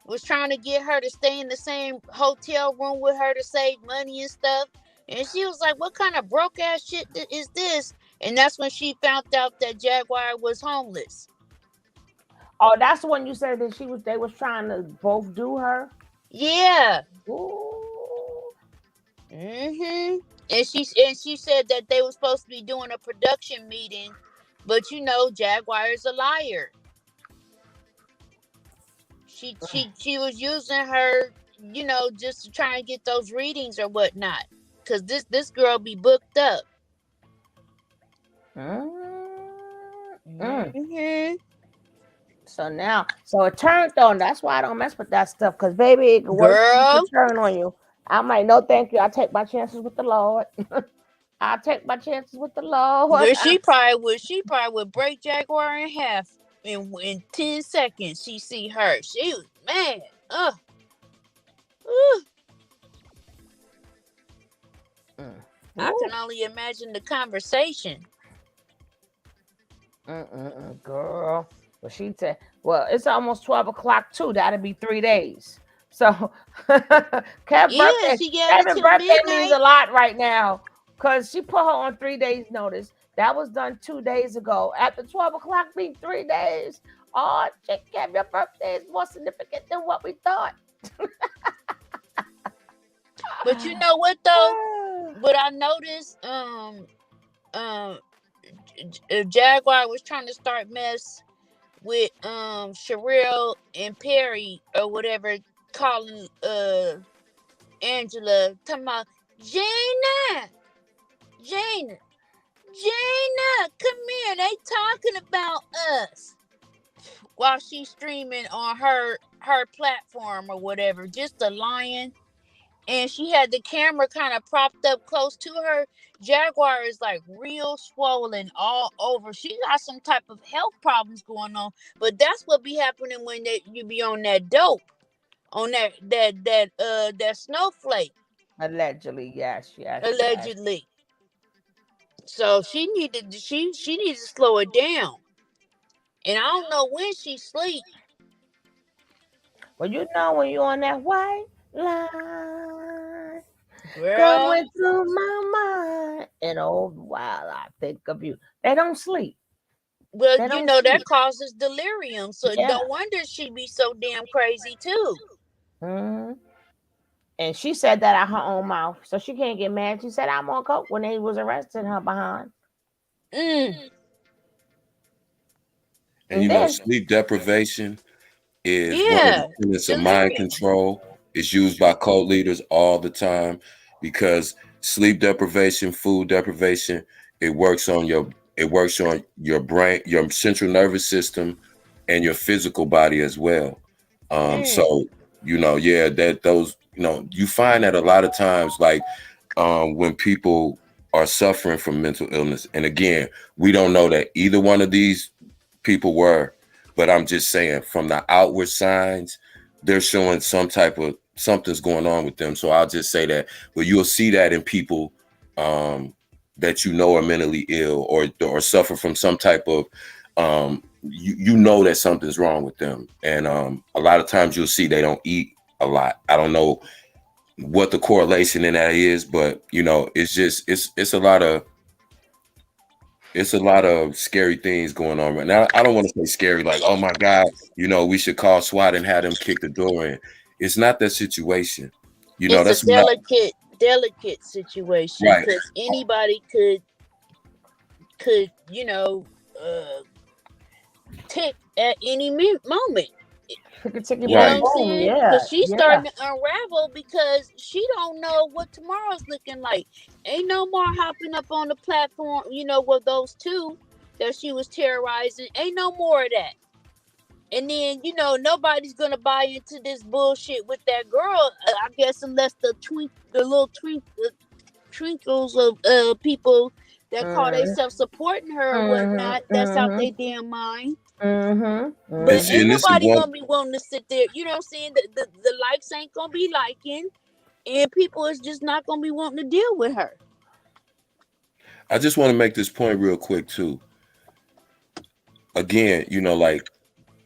Was trying to get her to stay in the same hotel room with her to save money and stuff. And she was like, what kind of broke ass shit is this? And that's when she found out that Jaguar was homeless. Oh, that's when you said that they was trying to both do her? Yeah. Ooh. Mm-hmm. And she said that they were supposed to be doing a production meeting, but Jaguar is a liar. She was using her, just to try and get those readings or whatnot. Cause this girl be booked up. Mm-hmm. So it turned on. That's why I don't mess with that stuff. Cause baby, it can work to turn on you. I'm like, no, thank you. I take my chances with the Lord. I'll take my chances with the Lord. Well, she probably would break Jaguar in half in 10 seconds. She see her. She was mad. I can only imagine the conversation. Girl. Well, she said, well, it's almost 12 o'clock too. That'll be 3 days. So Kevin's birthday means a lot right now because she put her on 3 days notice. That was done 2 days ago. After 12 o'clock be 3 days. Oh, Kev, your birthday is more significant than what we thought. But you know what though? What I noticed, Jaguar was trying to start mess with Sherelle and Perry or whatever, calling Angela, talking about Jana, come here. They talking about us while she's streaming on her platform or whatever, just a lion. And she had the camera kind of propped up close to her. Jaguar is like real swollen all over. She got some type of health problems going on. But that's what be happening when you be on that dope, on that snowflake. Allegedly, yes. Allegedly. So she needed to slow it down. And I don't know when she sleep. Well, when you're on that white line, girl, going through my mind, and while I think of you, they don't sleep. Well, that causes delirium, so no wonder she be so damn crazy too. Mm-hmm. And she said that out her own mouth, so she can't get mad. She said I'm on coke when they was arresting her behind. And sleep deprivation is one of the tenets of mind control. It's used by cult leaders all the time because sleep deprivation, food deprivation, it works on your brain, your central nervous system, and your physical body as well. So you find that a lot of times, like when people are suffering from mental illness, and again, we don't know that either one of these people were, but I'm just saying from the outward signs, they're showing something's going on with them. So I'll just say that, but you'll see that in people that are mentally ill or suffer from some type of you know that something's wrong with them. And a lot of times you'll see they don't eat a lot. I don't know what the correlation in that is, but you know, it's just it's a lot of scary things going on right now. I don't want to say scary, like, oh my God, you know, we should call SWAT and have them kick the door in. It's not that situation. You know, it's a delicate situation, right, because anybody could you know tick at any moment. You know what I'm saying? Yeah, because she's starting to unravel, because she don't know what tomorrow's looking like. Ain't no more hopping up on the platform, you know, with those two that she was terrorizing. Ain't no more of that. And then, you know, nobody's gonna buy into this bullshit with that girl, I guess, unless the twinkles of people that call themselves supporting her or whatnot. That's out their damn mind. But see, ain't and this is nobody one, gonna be wanting to sit there. You know what I'm saying? The likes ain't gonna be liking, and people is just not gonna be wanting to deal with her. I just want to make this point real quick too. Again, you know, like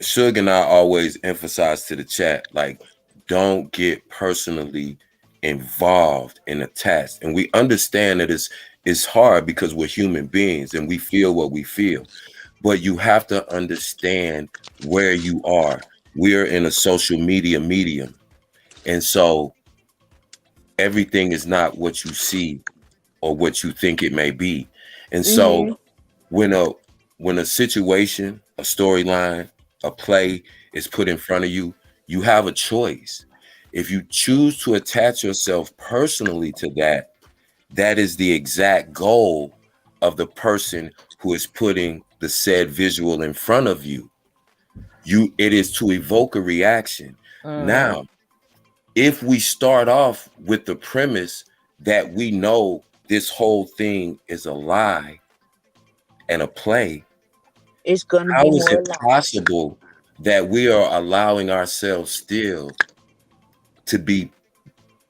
Suge and I always emphasize to the chat, like, don't get personally involved and attached. And we understand that it's hard because we're human beings and we feel what we feel. But you have to understand where you are. We're in a social media medium. And so everything is not what you see or what you think it may be. And so when a situation, a storyline, a play is put in front of you, you have a choice. If you choose to attach yourself personally to that, that is the exact goal of the person who is putting the said visual in front of you. It is to evoke a reaction. Now, if we start off with the premise that we know this whole thing is a lie and a play, it's going to how be is more it possible that we are allowing ourselves still to be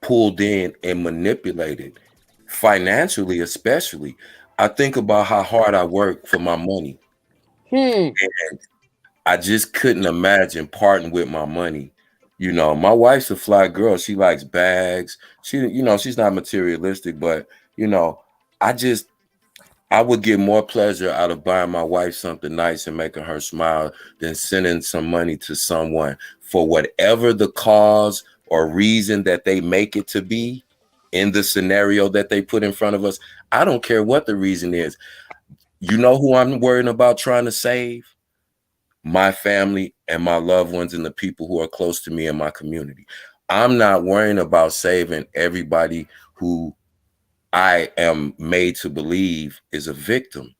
pulled in and manipulated financially? Especially, I think about how hard I work for my money, and I just couldn't imagine parting with my money. You know, my wife's a fly girl. She likes bags. You know, she's not materialistic, but you know, I would get more pleasure out of buying my wife something nice and making her smile than sending some money to someone for whatever the cause or reason that they make it to be in the scenario that they put in front of us. I don't care what the reason is. You know who I'm worrying about trying to save? My family and my loved ones and the people who are close to me in my community. I'm not worrying about saving everybody who I am made to believe is a victim.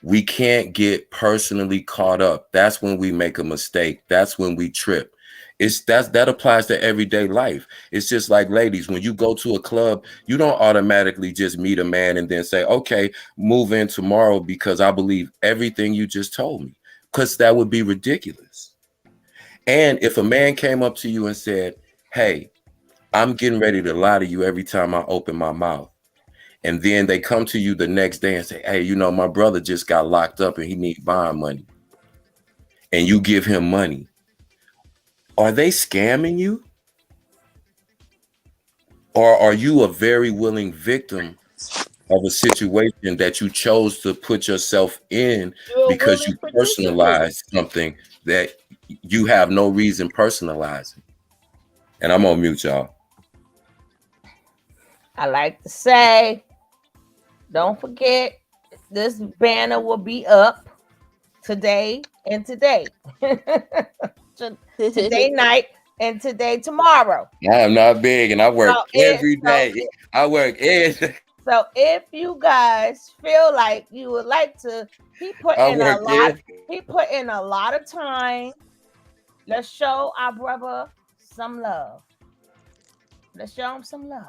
We can't get personally caught up. That's when we make a mistake. That's when we trip. That applies to everyday life. It's just like, ladies, when you go to a club, you don't automatically just meet a man and then say, okay, move in tomorrow because I believe everything you just told me, because that would be ridiculous. And if a man came up to you and said, hey, I'm getting ready to lie to you every time I open my mouth, and then they come to you the next day and say, hey, you know, my brother just got locked up and he needs bond money, and you give him money, are they scamming you? Or are you a very willing victim of a situation that you chose to put yourself in because you personalized something that you have no reason personalizing? And I'm on mute, y'all. I like to say, don't forget, this banner will be up today and today. Today night and today tomorrow. I am not big and I work every day. I work every day. So if you guys feel like you would like to, he put in a lot of time. Let's show our brother some love. Let's show him some love.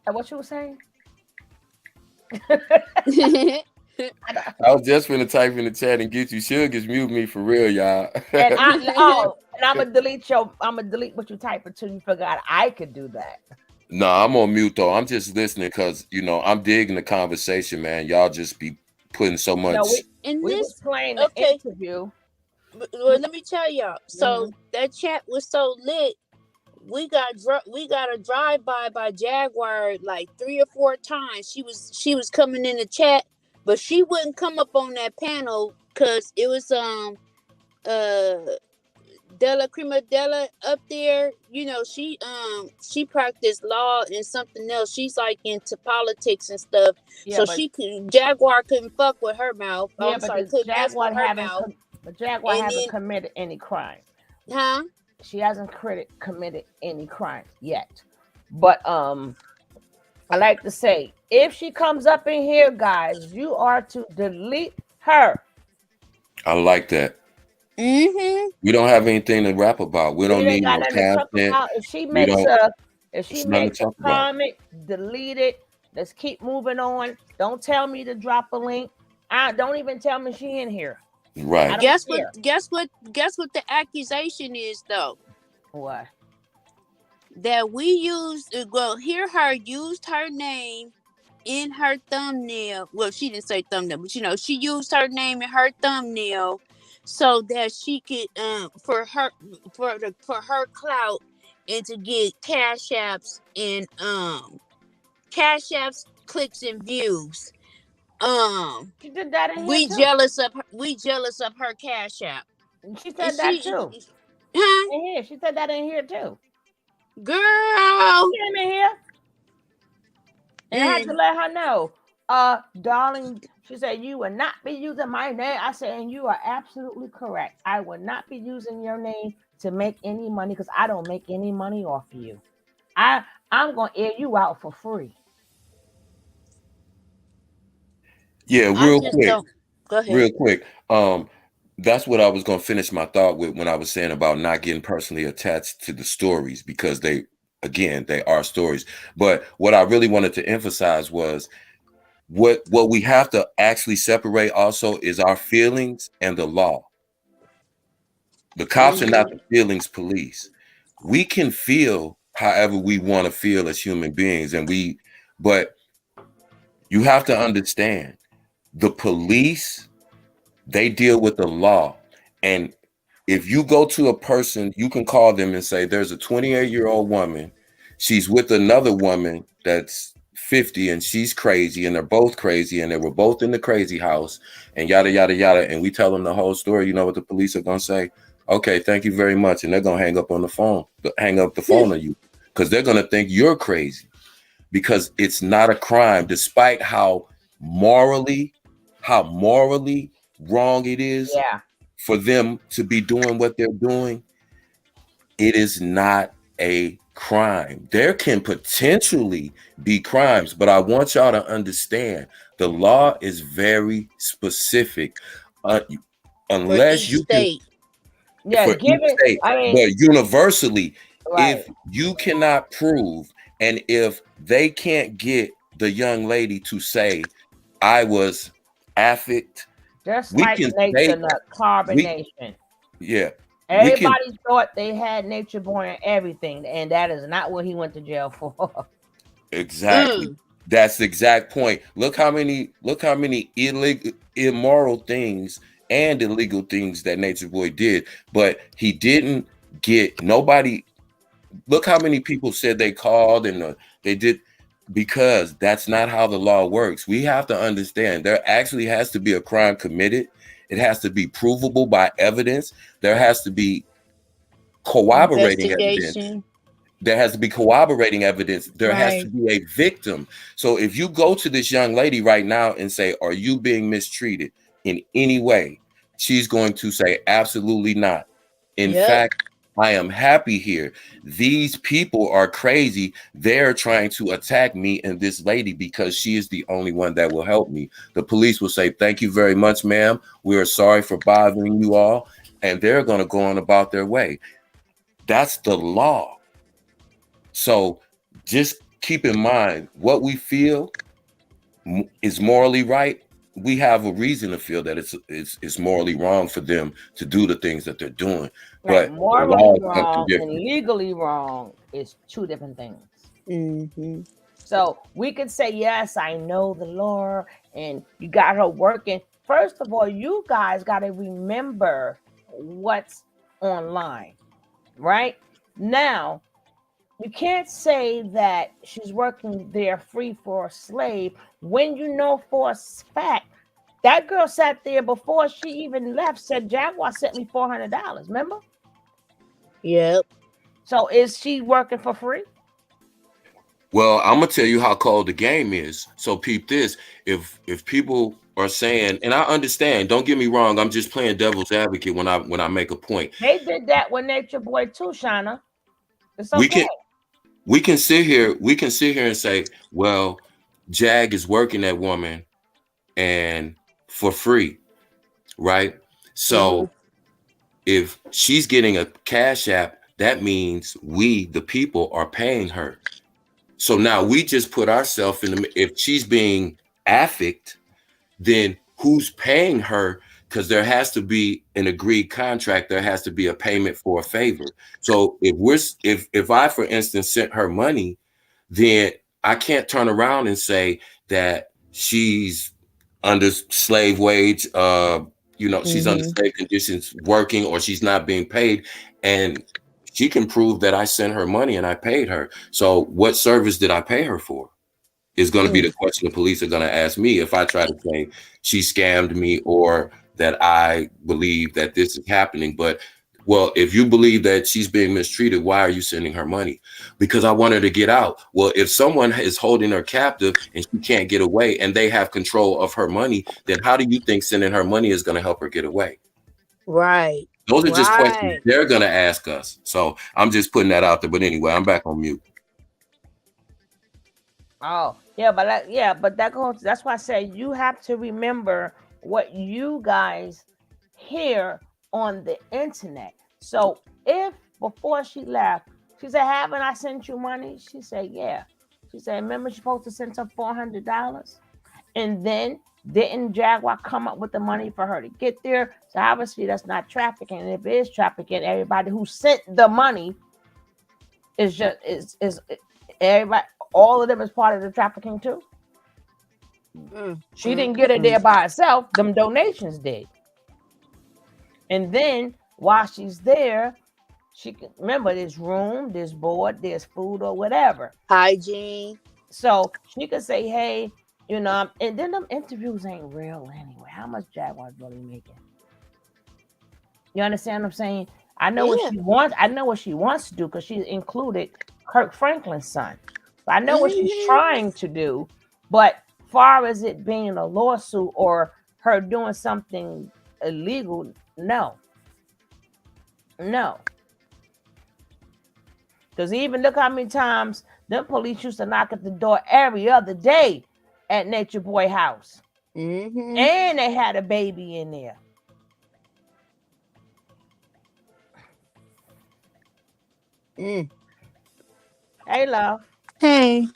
And what you were saying? I was just finna type in the chat and get you. Suge just mute me for real, y'all. And I'm gonna delete what you type until you forgot I could do that. No, I'm on mute though. I'm just listening because I'm digging the conversation, man. Y'all just be putting so much. No, In we was this, playing the okay, interview. well, let me tell y'all. So that chat was so lit. We got a drive by Jaguar like 3 or 4 times. She was coming in the chat, but she wouldn't come up on that panel because it was Della Crema Della up there. She practiced law and something else. She's like into politics and stuff. Yeah, So Jaguar couldn't fuck with her mouth. Yeah, I'm sorry, couldn't mess with her mouth. But Jaguar haven't committed any crime. Huh? She hasn't committed any crimes yet. But I like to say, if she comes up in here, guys, you are to delete her. I like that. Mm-hmm. We don't have anything to rap about. We don't need no content. If she makes a comment, delete it. Let's keep moving on. Don't tell me to drop a link. Don't even tell me she in here. Right. Guess what the accusation is though? What? That we used used her name in her thumbnail. Well, she didn't say thumbnail, but she used her name in her thumbnail so that she could for her clout and to get cash apps and clicks and views. She did that in we here too. jealous of her cash app. She said that too. Huh? In here, she said that in here too. Girl, she came in here, and I had to let her know. Darling, she said you will not be using my name. I said, and you are absolutely correct. I will not be using your name to make any money because I don't make any money off of you. I'm gonna air you out for free. Yeah, real quick. Go ahead. Real quick. That's what I was going to finish my thought with when I was saying about not getting personally attached to the stories, because they are stories. But what I really wanted to emphasize was what we have to actually separate also is our feelings and the law. The cops are not the feelings police. We can feel however we want to feel as human beings, but you have to understand the police, they deal with the law. And if you go to a person, you can call them and say, there's a 28-year-old woman. She's with another woman that's 50 and she's crazy and they're both crazy and they were both in the crazy house and yada, yada, yada. And we tell them the whole story. You know what the police are going to say? Okay, thank you very much. And they're going to hang up the phone on you because they're going to think you're crazy because it's not a crime, despite how morally wrong it is for them to be doing what they're doing. It is not a crime. There can potentially be crimes, but I want y'all to understand the law is very specific. Unless you state. But universally, if you cannot prove, and if they can't get the young lady to say, I was affect, just like nature nut carbonation. Everybody thought they had nature born and everything, and that is not what he went to jail for. Exactly. That's the exact point. Look how many illegal, immoral things and illegal things that Nature Boy did, but he didn't get nobody. Look how many people said they called and they did, because that's not how the law works. We have to understand there actually has to be a crime committed. It has to be provable by evidence. There has to be corroborating evidence. There has to be corroborating evidence. There has to be a victim. So if you go to this young lady right now and say, are you being mistreated in any way? She's going to say, absolutely not. In fact, I am happy here. These people are crazy. They're trying to attack me and this lady because she is the only one that will help me. The police will say, thank you very much, ma'am. We are sorry for bothering you all. And they're going to go on about their way. That's the law. So just keep in mind what we feel is morally right. We have a reason to feel that it's morally wrong for them to do the things that they're doing. But morally wrong and legally wrong is two different things. Mm-hmm. So we could say, yes, I know the law, and you got her working. First of all, you guys got to remember what's online, right? Now, you can't say that she's working there free for a slave when you know for a fact that girl sat there before she even left, said, Jaguar sent me $400. Remember? Yep. So is she working for free? Well, I'm gonna tell you how cold the game is. So peep this. If people are saying, and I understand, don't get me wrong, I'm just playing devil's advocate when I make a point. They did that with Nature Boy too, Shauna. It's We okay. can we can sit here and say, well, Jag is working that woman and for free, right? So if she's getting a cash app, that means we, the people, are paying her. So now we just put ourselves in the, if she's being affixed, then who's paying her? Because there has to be an agreed contract. There has to be a payment for a favor. So if I, for instance, sent her money, then I can't turn around and say that she's under slave wage, she's under slave conditions working, or she's not being paid. And she can prove that I sent her money and I paid her. So what service did I pay her for? Is going to be the question the police are going to ask me if I try to say she scammed me or that I believe that this is happening. But, well, if you believe that she's being mistreated, why are you sending her money? Because I want her to get out. Well, if someone is holding her captive and she can't get away and they have control of her money, then how do you think sending her money is going to help her get away? Right. Those are just questions they're going to ask us. So I'm just putting that out there. But anyway, I'm back on mute. Oh, yeah, but that goes. That's why I say you have to remember what you guys hear on the internet. So if before she left, she said, "Haven't I sent you money?" She said, "Yeah." She said, "Remember, you're supposed to send her $400." And then didn't Jaguar come up with the money for her to get there? So obviously that's not trafficking. And if it is trafficking, everybody who sent the money is just is everybody. All of them is part of the trafficking too. She didn't get it there by herself. Them donations did. And then while she's there, she can remember there's room, there's board, there's food or whatever. Hygiene. So she could say, hey, and then them interviews ain't real anyway. How much Jaguar's really making? You understand what I'm saying? I know what she wants. I know what she wants to do because she included Kirk Franklin's son. I know what she's trying to do, but far as it being a lawsuit or her doing something illegal, no. Because even look how many times them police used to knock at the door every other day at Nature Boy house. And they had a baby in there. Hey, love. Hey.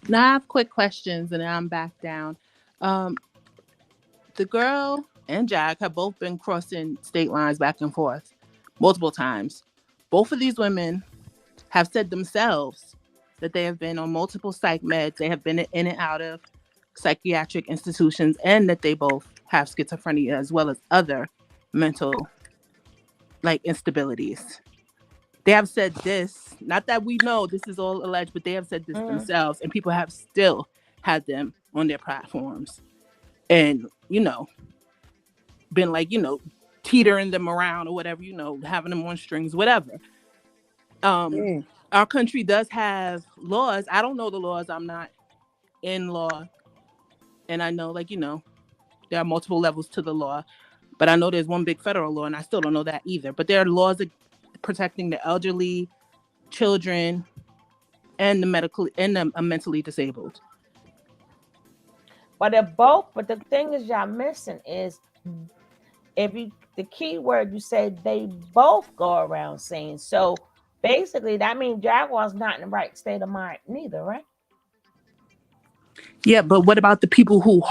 Now I have quick questions and then I'm back down. The girl and Jack have both been crossing state lines back and forth multiple times. Both of these women have said themselves that they have been on multiple psych meds. They have been in and out of psychiatric institutions, and that they both have schizophrenia as well as other mental instabilities. They have said this, not that we know this is all alleged, but they have said this themselves, and people have still had them on their platforms and, been teetering them around or whatever, having them on strings, whatever. Our country does have laws. I don't know the laws. I'm not in law. And I know, there are multiple levels to the law, but I know there's one big federal law, and I still don't know that either. But there are laws protecting the elderly, children, and the mentally disabled. But the thing is y'all missing is the key word you say they both go around saying. So basically that means Jaguar's not in the right state of mind neither, right? Yeah, but what about the people who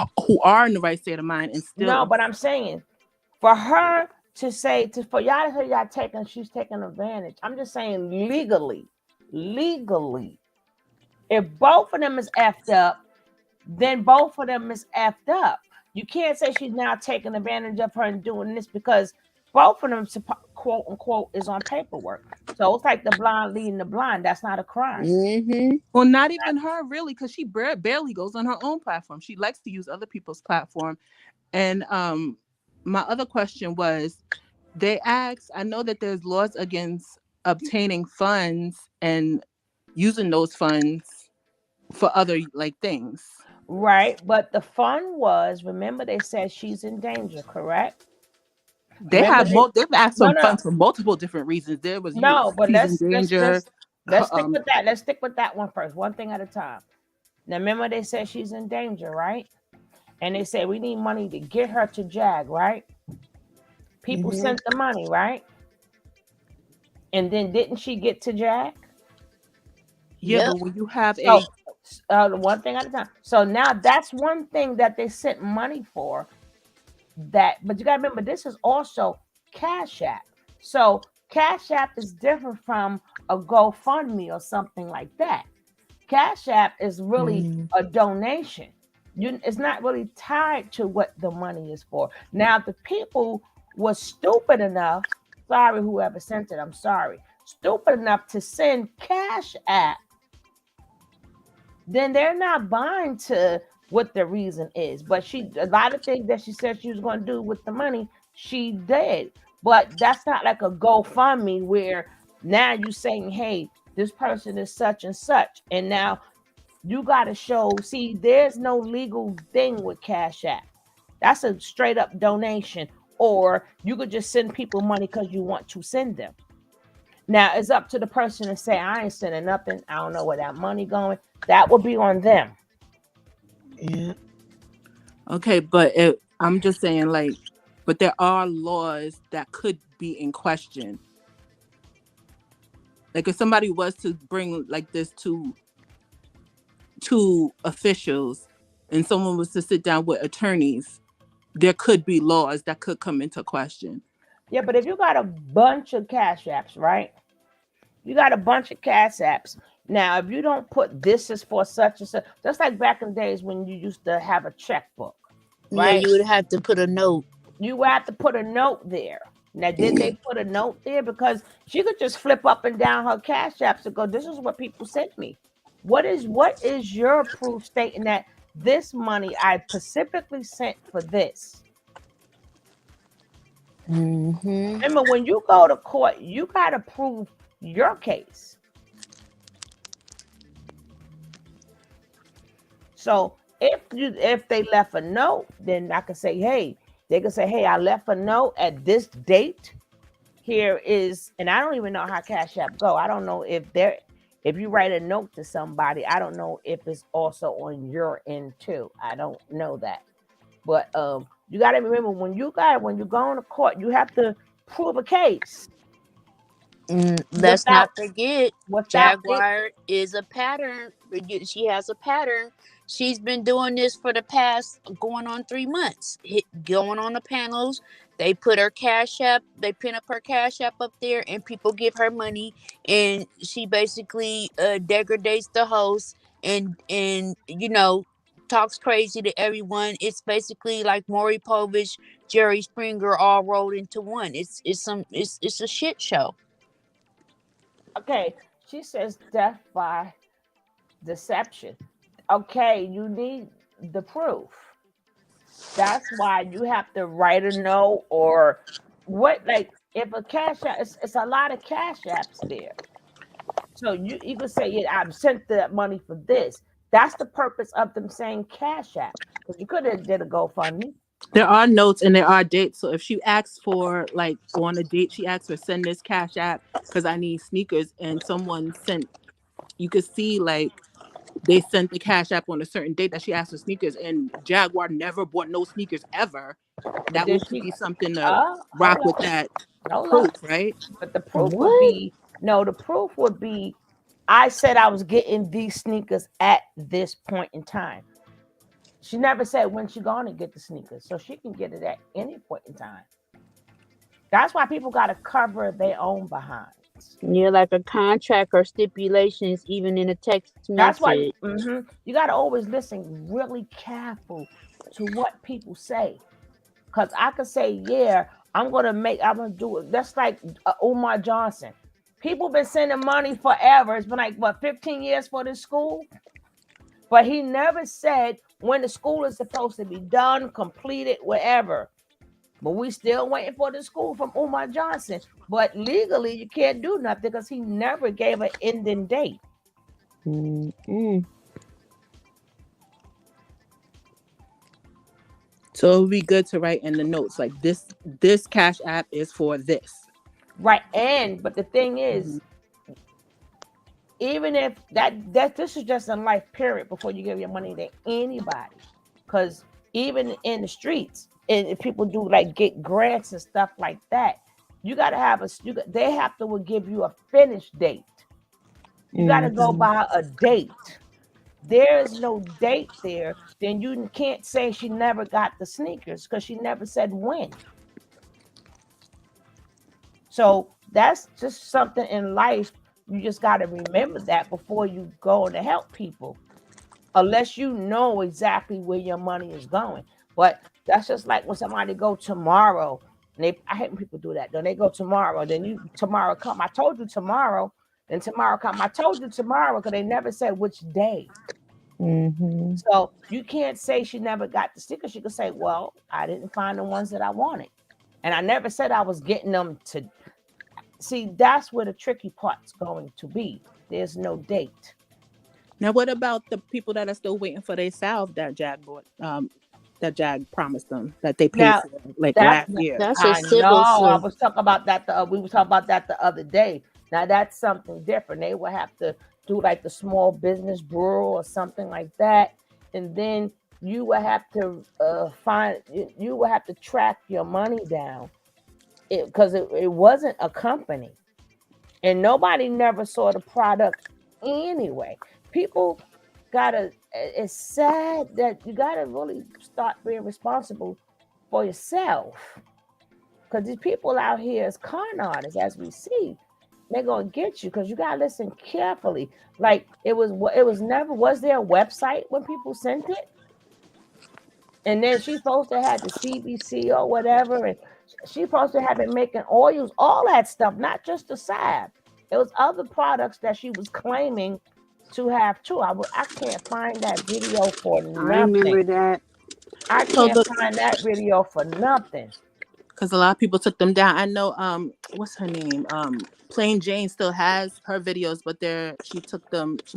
are in the right state of mind and still? No, but I'm saying for her to say for y'all to say she's taking advantage. I'm just saying legally, If both of them is effed up, then both of them is effed up. You can't say she's now taking advantage of her and doing this because both of them, quote unquote, is on paperwork. So it's like the blind leading the blind. That's not a crime. Mm-hmm. Well, not even her, really, because she barely goes on her own platform. She likes to use other people's platform. And my other question was, they asked, I know that there's laws against obtaining funds and using those funds for other like things. Right, but the fun was, remember they said she's in danger, correct? They've asked for funds for multiple different reasons. There was but she's in danger. Let's stick with that. Let's stick with that one first. One thing at a time. Now remember they said she's in danger, right? And they said we need money to get her to Jag, right? People sent the money, right? And then didn't she get to Jag? Yeah, but when you have one thing at a time. So now that's one thing that they sent money for. But you gotta remember, this is also Cash App. So Cash App is different from a GoFundMe or something like that. Cash App is really a donation. It's not really tied to what the money is for. Now, the people was stupid enough, sorry, whoever sent it, I'm sorry, stupid enough to send Cash App, then they're not buying to what the reason is. But a lot of things that she said she was going to do with the money, she did. But that's not like a GoFundMe where now you're saying, hey, this person is such and such. And now you got to show, see, there's no legal thing with Cash App. That's a straight up donation. Or you could just send people money because you want to send them. Now, it's up to the person to say, I ain't sending nothing. I don't know where that money going. That will be on them. Yeah. Okay, but I'm just saying, like, but there are laws that could be in question. Like, if somebody was to bring like this to officials and someone was to sit down with attorneys, there could be laws that could come into question. Yeah, but if you got a bunch of Cash Apps, right? You got a bunch of Cash Apps. Now, if you don't put this is for such and such, just like back in the days when you used to have a checkbook, right? Yeah, you would have to put a note. You would have to put a note there. Now, did they put a note there? Because she could just flip up and down her Cash Apps and go, this is what people sent me. What is your proof stating that this money I specifically sent for this? Remember, when you go to court, you got to prove your case. So if they left a note, then I could say, hey, they could say, hey, I left a note at this date. Here is, and I don't even know how Cash App go. I don't know if you write a note to somebody, I don't know if it's also on your end too. I don't know that. But you got to remember, when you go to court, you have to prove a case. Let's not forget, Jaguar is a pattern. She has a pattern. She's been doing this for the past going on 3 months. Going on the panels, they put her Cash App, they pin up her Cash App up there, and people give her money, and she basically degrades the host and talks crazy to everyone. It's basically like Maury Povich, Jerry Springer all rolled into one. It's a shit show. Okay, she says death by deception. Okay, you need the proof. That's why you have to write a note or what, like if a Cash App, it's a lot of Cash Apps there. So you could say, yeah, I've sent the money for this. That's the purpose of them saying Cash App. Because you could have did a GoFundMe. There are notes and there are dates. So if she asks for, like, on a date, she asks for send this Cash App because I need sneakers, and someone sent, you could see like they sent the Cash App on a certain date that she asked for sneakers, and Jaguar never bought no sneakers ever. That would be something to rock with that proof, right? But the proof would be, the proof would be, I said I was getting these sneakers at this point in time. She never said when she's going to get the sneakers, so she can get it at any point in time. That's why people got to cover their own behind. Yeah, like a contract or stipulations, even in a text That's why message. you got to always listen really careful to what people say. Because I could say, yeah, I'm going to do it. That's like Umar Johnson. People been sending money forever. It's been like, what, 15 years for this school? But he never said when the school is supposed to be done, completed, whatever. But we still waiting for the school from Umar Johnson. But legally, you can't do nothing because he never gave an ending date. So it would be good to write in the notes like this Cash App is for this. Right. But the thing is, even if that this is just a life period before you give your money to anybody. Because even in the streets, and if people do like get grants and stuff like that, you got to have they have to give you a finish date. You got to go by a date. There is no date there, then you can't say she never got the sneakers because she never said when. So that's just something in life. You just got to remember that before you go to help people, unless you know exactly where your money is going. But that's just like when somebody go tomorrow, and I hate when people do that. Then they go tomorrow, then tomorrow come. I told you tomorrow, then tomorrow come. I told you tomorrow because they never said which day. So you can't say she never got the sticker. She could say, well, I didn't find the ones that I wanted. And I never said I was getting them to. See, that's where the tricky part's going to be. There's no date. Now, what about the people that are still waiting for their salve that Jag bought, that Jag promised them that they paid for like last year? That's I know. I was talking about that. We were talking about that the other day. Now that's something different. They will have to do like the small business bureau or something like that, and then you will have to you will have to track your money down, because it wasn't a company, and nobody never saw the product anyway. People gotta. It's sad that you gotta really start being responsible for yourself, because these people out here is con artists, as we see. They're gonna get you because you gotta listen carefully. Like was there a website when people sent it? And then she's supposed to have the CBC or whatever, and she's supposed to have been making oils, all that stuff, not just the salve. It was other products that she was claiming to have too. I can't find that video for nothing. I remember that. I can't find that video for nothing. Because a lot of people took them down. I know what's her name? Plain Jane still has her videos, but she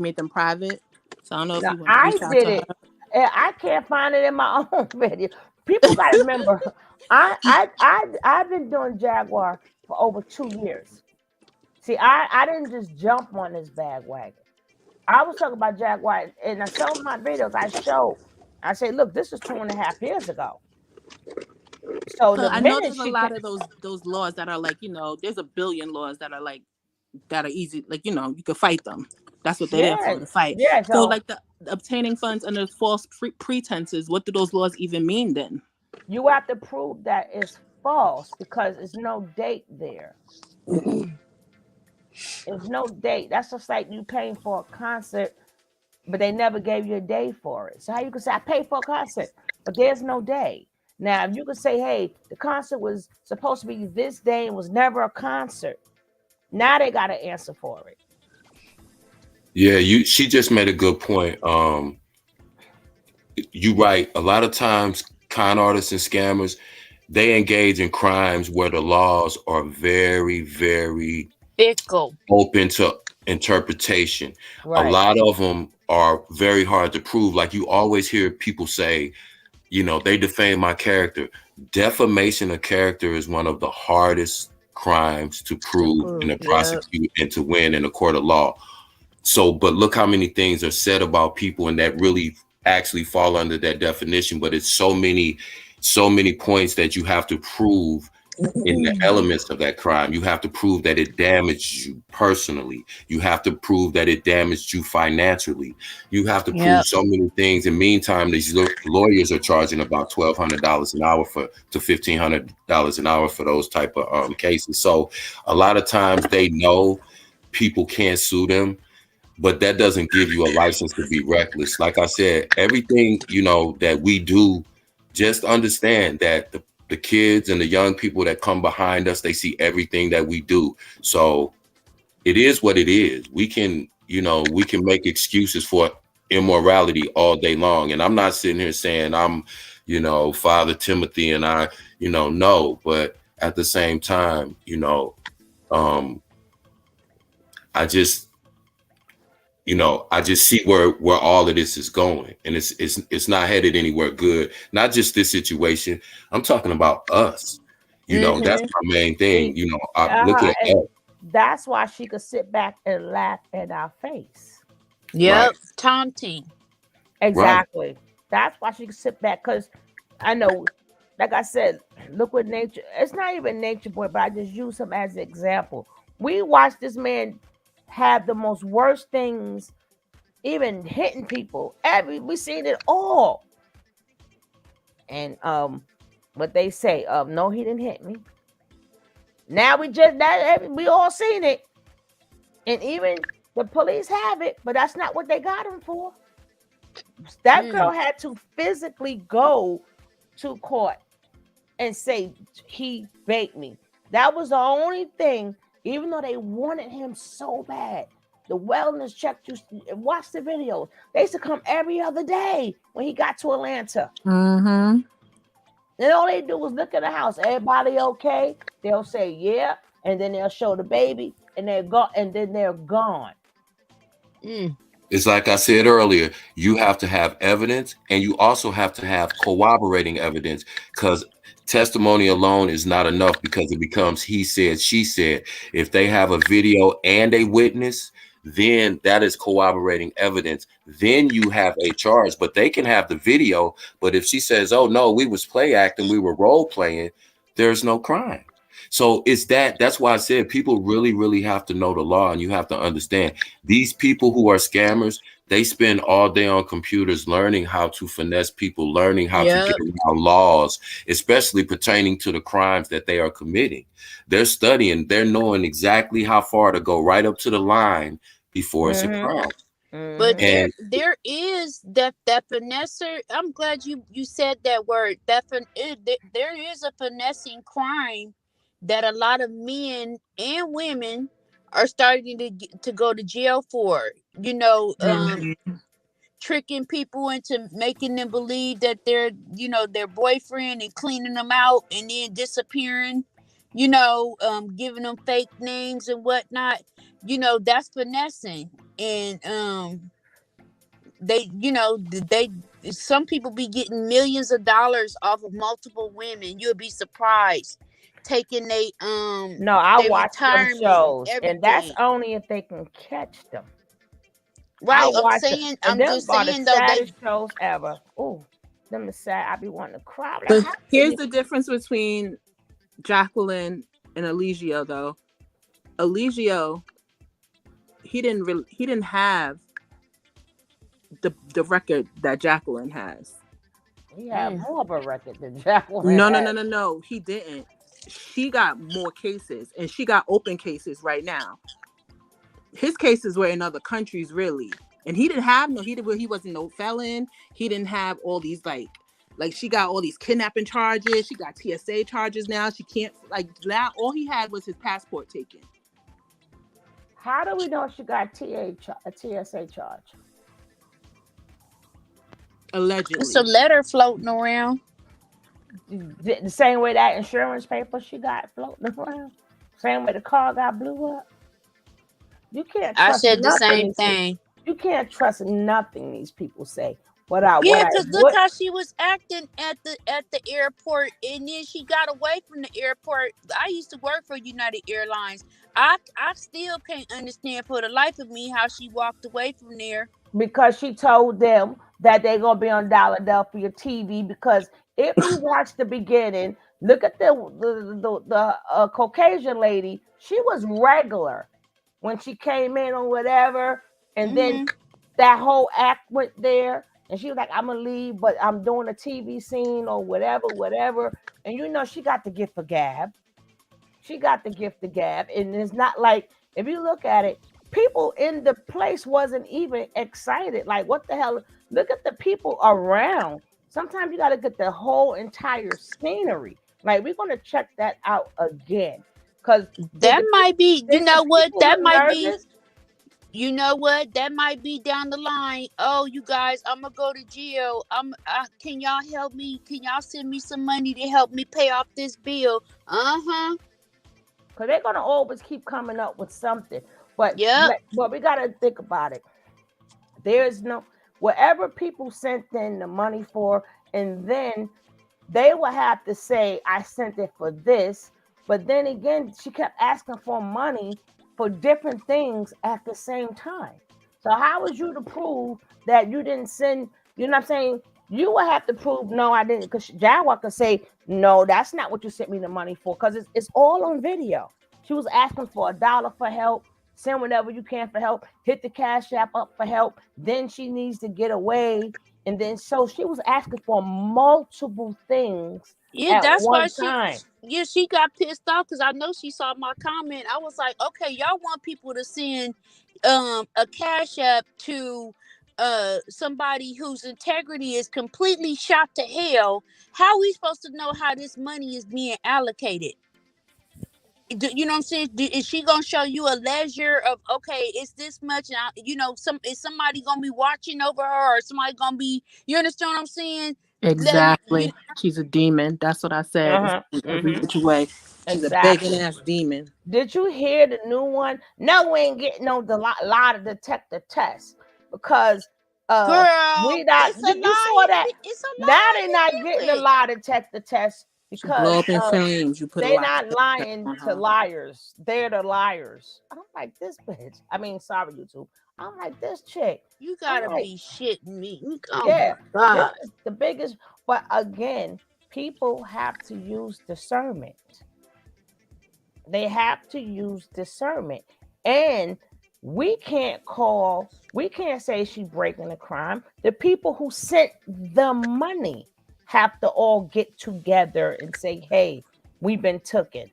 made them private. So I don't know if you want to reach out to her. I can't find it in my own video. People gotta remember, I've been doing Jaguar for over 2 years. See, I didn't just jump on this bandwagon. I was talking about Jaguar, and some of my videos I say, look, this is 2.5 years ago. So I know there's a lot of those laws that are like, there's a billion laws that are easy, like, you could fight them. That's what they're there for, to fight. Yeah, so like the obtaining funds under false pretenses, what do those laws even mean then? You have to prove that it's false because there's no date there. There's no date. That's just like you paying for a concert, but they never gave you a day for it. So how you can say, I paid for a concert, but there's no day. Now, if you could say, hey, the concert was supposed to be this day and was never a concert, now they got to answer for it. Yeah, she just made a good point. You right. A lot of times con artists and scammers, they engage in crimes where the laws are very, very fickle, open to interpretation. Right. A lot of them are very hard to prove. Like you always hear people say, they defame my character. Defamation of character is one of the hardest crimes to prove and to prosecute and to win in a court of law. So, but look how many things are said about people and that really actually fall under that definition. But it's so many points that you have to prove in the elements of that crime. You have to prove that it damaged you personally. You have to prove that it damaged you financially. You have to prove so many things. In the meantime, these lawyers are charging about $1,200 an hour to $1,500 an hour for those type of cases. So a lot of times they know people can't sue them, but that doesn't give you a license to be reckless. Like I said, everything, you know, that we do, just understand that the kids and the young people that come behind us, they see everything that we do. So it is what it is. We can, you know, we can make excuses for immorality all day long. And I'm not sitting here saying I'm, you know, Father Timothy and I, you know, no, but at the same time, you know, I just see where all of this is going, and it's not headed anywhere good. Not just this situation. I'm talking about us. You know, that's my main thing. You know, I look at us. That's why she could sit back and laugh in our face. Yep, taunting. Exactly. Right. That's why she could sit back, because I know, like I said, look what nature. It's not even Nature Boy, but I just use him as an example. We watched this man have the most worst things, even hitting people. We seen it all. And what they say, no, he didn't hit me. Now we all seen it. And even the police have it, but that's not what they got him for. That girl had to physically go to court and say he raped me. That was the only thing, even though they wanted him so bad. The wellness check, watch the videos. They used to come every other day when he got to Atlanta. And all they do was look at the house. Everybody okay? They'll say yeah, and then they'll show the baby, and they're gone. And then they're gone. It's like I said earlier, you have to have evidence, and you also have to have corroborating evidence, because testimony alone is not enough, because it becomes he said, she said. If they have a video and a witness, then that is corroborating evidence. Then you have a charge, but they can have the video. But if she says, oh no, we was play acting, we were role playing, there's no crime. So it's that's why I said people really, really have to know the law, and you have to understand these people who are scammers, they spend all day on computers learning how to finesse people, learning how to get around laws, especially pertaining to the crimes that they are committing. They're studying, they're knowing exactly how far to go, right up to the line before it's a crime. But there is that finesser. I'm glad you said that word. There is a finessing crime that a lot of men and women are starting to go to jail for. You know, tricking people into making them believe that they're, you know, their boyfriend, and cleaning them out and then disappearing. You know, giving them fake names and whatnot. You know, that's finessing. And some people be getting millions of dollars off of multiple women. You'll be surprised. Taking I watch them shows, and that's only if they can catch them. Right, I'm just saying though, they shows ever. Oh, them the sad. I be wanting to cry. But here's the difference between Jacqueline and Aaliyah, though. Aaliyah, he didn't have the record that Jacqueline has. He had more of a record than Jacqueline. No, he didn't. She got more cases, and she got open cases right now. His cases were in other countries, really, and he didn't have he wasn't no felon. He didn't have all these like she got all these kidnapping charges. She got TSA charges now. She can't now. All he had was his passport taken. How do we know she got a TSA charge? Allegedly, it's a letter floating around. The same way that insurance paper she got floating around. Same way the car got blew up. You can't trust I said the same thing. You can't trust nothing these people say. Because look how she was acting at the airport, and then she got away from the airport. I used to work for United Airlines. I still can't understand for the life of me how she walked away from there. Because she told them that they're gonna be on Philadelphia TV, because if you watch the beginning, look at the Caucasian lady. She was regular when she came in or whatever, and then that whole act went there, and she was like, "I'm gonna leave, but I'm doing a TV scene or whatever." And you know, she got the gift of gab. She got the gift of gab, and it's not like, if you look at it, people in the place wasn't even excited. Like, what the hell? Look at the people around. Sometimes you got to get the whole entire scenery. Like, we're gonna check that out again, because that might be. You know what? That might be. nervous? You know what? That might be down the line. Oh, you guys, I'm gonna go to jail. Can y'all help me? Can y'all send me some money to help me pay off this bill? Because they're gonna always keep coming up with something. But we gotta think about it. There's no, whatever people sent in the money for, and then they will have to say, I sent it for this. But then again, she kept asking for money for different things at the same time. So how was you to prove that you didn't send? You know what I'm saying? You will have to prove, no, I didn't, because Jaguar could say, no, that's not what you sent me the money for, because it's all on video. She was asking for $1 for help. Send whatever you can for help. Hit the Cash App up for help. Then she needs to get away. And then so she was asking for multiple things at that's one why time. she got pissed off, because I know she saw my comment. I was like, okay, y'all want people to send a Cash App to somebody whose integrity is completely shot to hell. How are we supposed to know how this money is being allocated? You know what I'm saying? Is she gonna show you a ledger of, okay, it's this much, and is somebody gonna be watching over her, or somebody gonna be, you understand what I'm saying? Exactly. She's a demon. That's what I said. Every which way. She's a begging ass demon. Did you hear the new one? No, we ain't getting no lie to detect the test, because girl, we not. it's a You lie. saw that? It's a lie. Now they're not getting the lie detector test, because blow up in flames. You put they're not lying to liars. They're the liars. I'm like, this bitch. I mean, sorry, YouTube. I'm like, this chick. You gotta be shitting me. Oh Yeah, my God. this is the biggest. But again, people have to use discernment. They have to use discernment. And we can't say she's breaking a crime. The people who sent the money have to all get together and say, hey, we've been taken.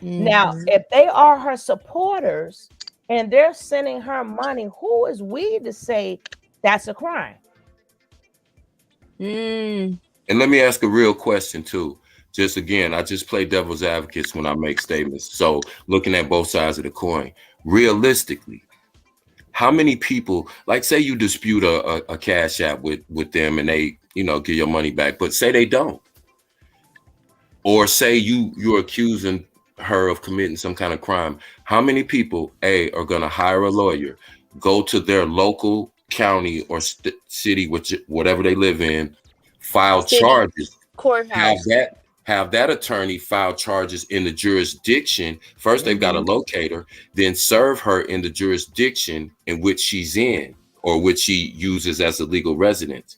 Now, if they are her supporters and they're sending her money, who is we to say that's a crime? And let me ask a real question too. Just again, I just play devil's advocates when I make statements. So looking at both sides of the coin, realistically, how many people, like say you dispute a Cash App with them and they, give your money back, but say they don't. Or say you're accusing her of committing some kind of crime. How many people, are going to hire a lawyer, go to their local county or city, whatever they live in, file charges, courthouse, have that attorney file charges in the jurisdiction. First, they've got to locate her, then serve her in the jurisdiction in which she's in or which she uses as a legal residence.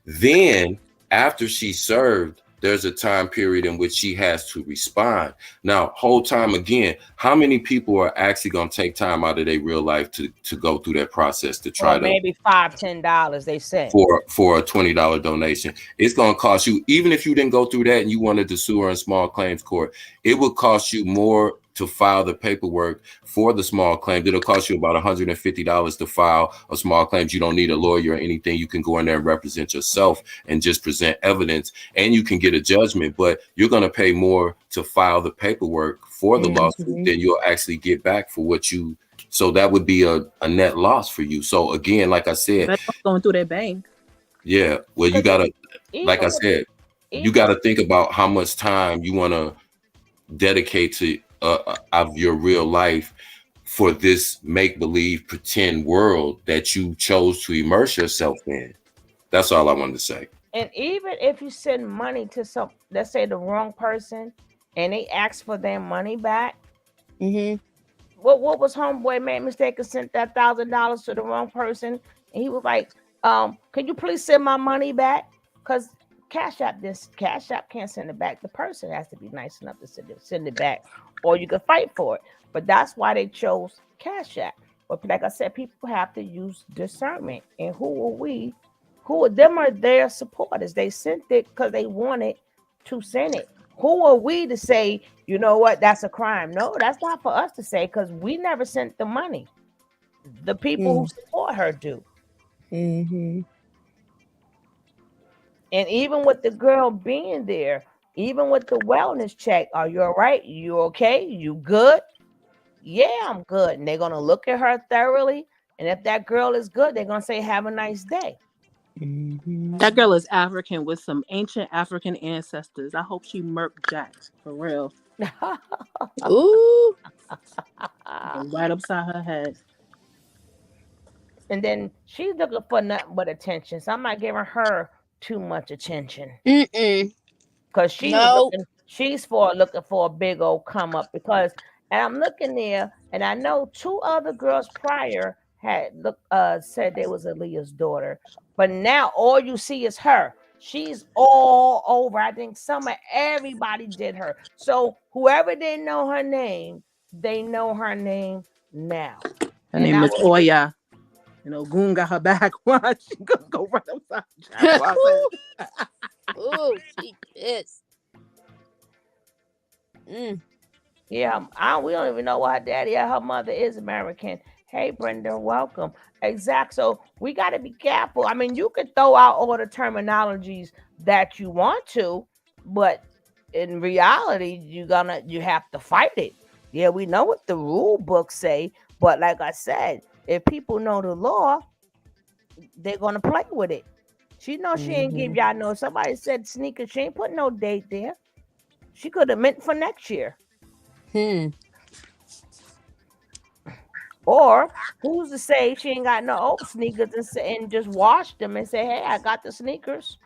Then after she's served, there's a time period in which she has to respond. Now, whole time again, how many people are actually going to take time out of their real life to go through that process to try to maybe $5-10 they said for a $20 donation? It's going to cost you, even if you didn't go through that and you wanted to sue her in small claims court, it would cost you more to file the paperwork for the small claim. It'll cost you about $150 to file a small claim. You don't need a lawyer or anything. You can go in there and represent yourself and just present evidence, and you can get a judgment, but you're going to pay more to file the paperwork for the lawsuit than you'll actually get back for what you. So that would be a net loss for you. So again, like I said, going through their bank. Yeah. Well, you got to, like I said, you got to think about how much time you want to dedicate to of your real life for this make-believe pretend world that you chose to immerse yourself in. That's all I wanted to say. And even if you send money to some, let's say the wrong person, and they ask for their money back, what was homeboy made mistake and sent that $1,000 to the wrong person, and he was like, Can you please send my money back? Because Cash App can't send it back. The person has to be nice enough to send it back, or you can fight for it. But that's why they chose Cash App. But like I said, people have to use discernment. And who are we? Who are them? Are their supporters? They sent it because they wanted to send it. Who are we to say, you know what, that's a crime? No, that's not for us to say because we never sent the money. The people who support her do. Mm-hmm. And even with the girl being there, even with the wellness check, are you all right? You okay? You good? Yeah, I'm good. And they're going to look at her thoroughly. And if that girl is good, they're going to say, have a nice day. Mm-hmm. That girl is African with some ancient African ancestors. I hope she murk jacked for real. Ooh. Right upside her head. And then she's looking for nothing but attention. So I'm not giving her too much attention. Because she's looking for a big old come up. And I'm looking there, and I know 2 other girls prior had said they was Aaliyah's daughter. But now all you see is her. She's all over. I think everybody did her. So whoever didn't know her name, they know her name now. Her name is Oya. You know, Goon got her back. Watch, she gonna go right outside Jaguar. Oh, she pissed. Yeah, we don't even know what her daddy or her mother is American. Hey, Brenda, welcome. Exact. So we got to be careful. I mean, you can throw out all the terminologies that you want to, but in reality, you have to fight it. Yeah, we know what the rule books say, but like I said, if people know the law, they're gonna play with it. She knows she ain't give y'all no. Somebody said sneakers. She ain't put no date there. She could have meant for next year. Or who's to say she ain't got no old sneakers and just washed them and say, hey, I got the sneakers.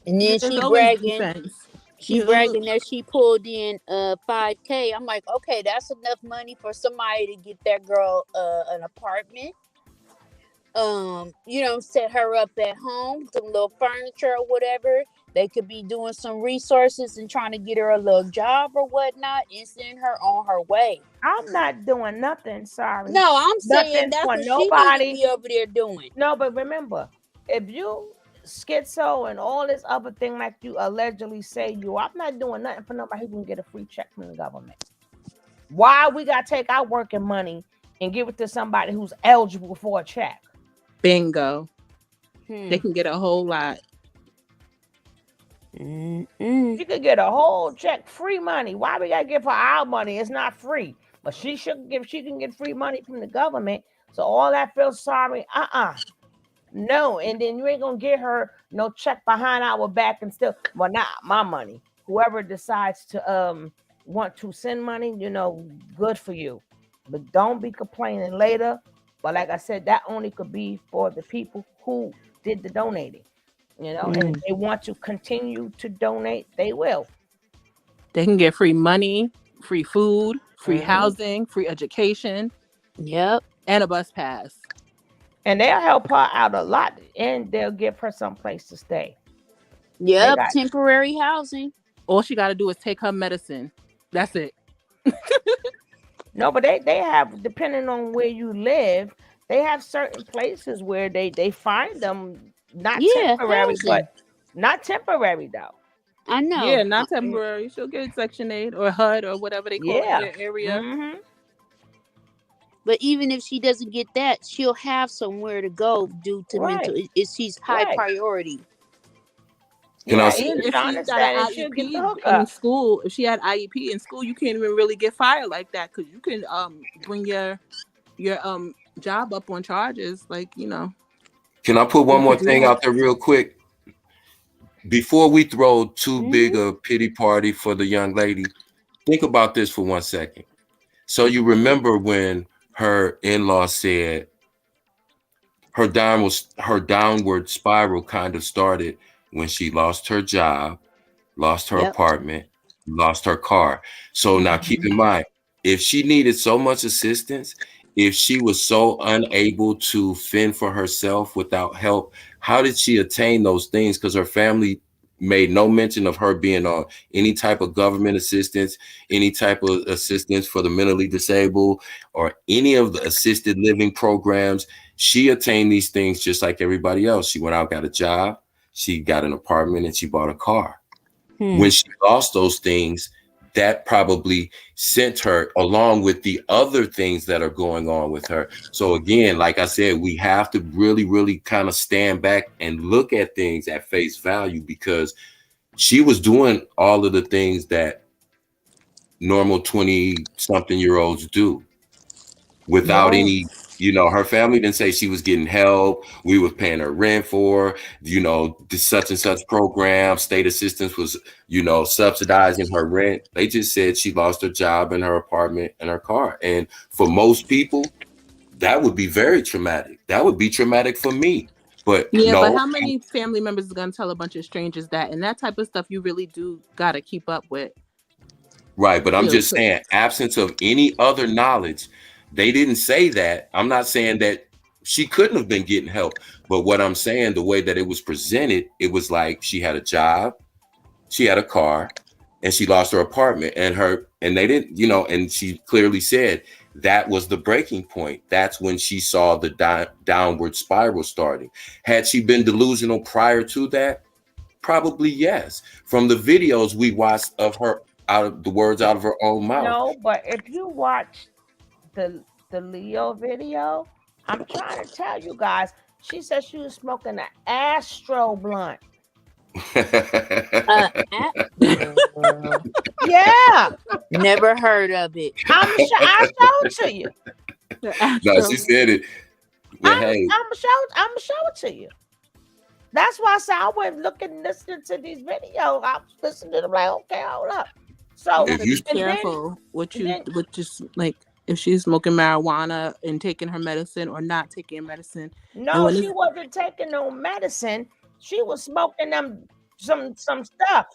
And then she bragging. She bragging that she pulled in $5K. I'm like, okay, that's enough money for somebody to get that girl an apartment. Set her up at home, some little furniture or whatever. They could be doing some resources and trying to get her a little job or whatnot and send her on her way. I'm not doing nothing, sorry. No, I'm saying that's what she need to be over there doing. No, but remember, if you schizo and all this other thing like you allegedly say I'm not doing nothing for nobody who can get a free check from the government. Why we got to take our working money and give it to somebody who's eligible for a check? Bingo. They can get a whole lot. She could get a whole check, free money. Why we gotta give her our money? It's not free, but she can get free money from the government. So all that feels sorry. No, and then you ain't gonna get her no check behind our back and still, well, not my money. Whoever decides to want to send money, good for you. But don't be complaining later. But like I said, that only could be for the people who did the donating. And if they want to continue to donate, they will. They can get free money, free food, free housing, free education. Yep. And a bus pass. And they'll help her out a lot, and they'll give her some place to stay. Yep, temporary housing. All she got to do is take her medicine. That's it. No, but they have, depending on where you live, they have certain places where they find them temporary, housing. But not temporary though. I know. Yeah, not temporary. She'll get Section 8 or HUD or whatever they call it in their area. But even if she doesn't get that, she'll have somewhere to go due to mental. She's high priority. Can I If she's got an IEP in school, if she had IEP in school, you can't even really get fired like that because you can bring your job up on charges, Can I put one more thing out there real quick? Before we throw too big a pity party for the young lady, think about this for 1 second. So you remember when her in-law said her downward spiral kind of started when she lost her job, lost her apartment, lost her car. So now keep in mind, if she needed so much assistance if she was so unable to fend for herself without help, how did she attain those things? Because her family made no mention of her being on any type of government assistance, any type of assistance for the mentally disabled, or any of the assisted living programs. She attained these things just like everybody else. She went out, got a job, she got an apartment, and she bought a car. When she lost those things, that probably sent her along with the other things that are going on with her. So again, like I said, we have to really, really kind of stand back and look at things at face value, because she was doing all of the things that normal 20-something-year-olds do without any, her family didn't say she was getting help. We were paying her rent for, this such and such program. State assistance was, subsidizing her rent. They just said she lost her job and her apartment and her car. And for most people, that would be very traumatic. That would be traumatic for me. But yeah, no. but how many family members is gonna tell a bunch of strangers that? And that type of stuff you really do gotta keep up with. Right, but I'm just saying, absence of any other knowledge, they didn't say that. I'm not saying that she couldn't have been getting help, but what I'm saying, the way that it was presented, it was like she had a job, she had a car, and she lost her apartment, and they didn't, and she clearly said that was the breaking point. That's when she saw the downward spiral starting. Had she been delusional prior to that? Probably yes. From the videos we watched of her, out of the words out of her own mouth. No, but if you watch the Leo video, I'm trying to tell you guys, she said she was smoking an Astro blunt. Yeah. Never heard of it. I showed it to you. No, she said it. I'm gonna show it to you. That's why I said I went looking, listening to these videos. I was listening to them like, okay, hold up. So you be careful if she's smoking marijuana and taking her medicine or not taking medicine. No, she wasn't taking no medicine. She was smoking them some stuff.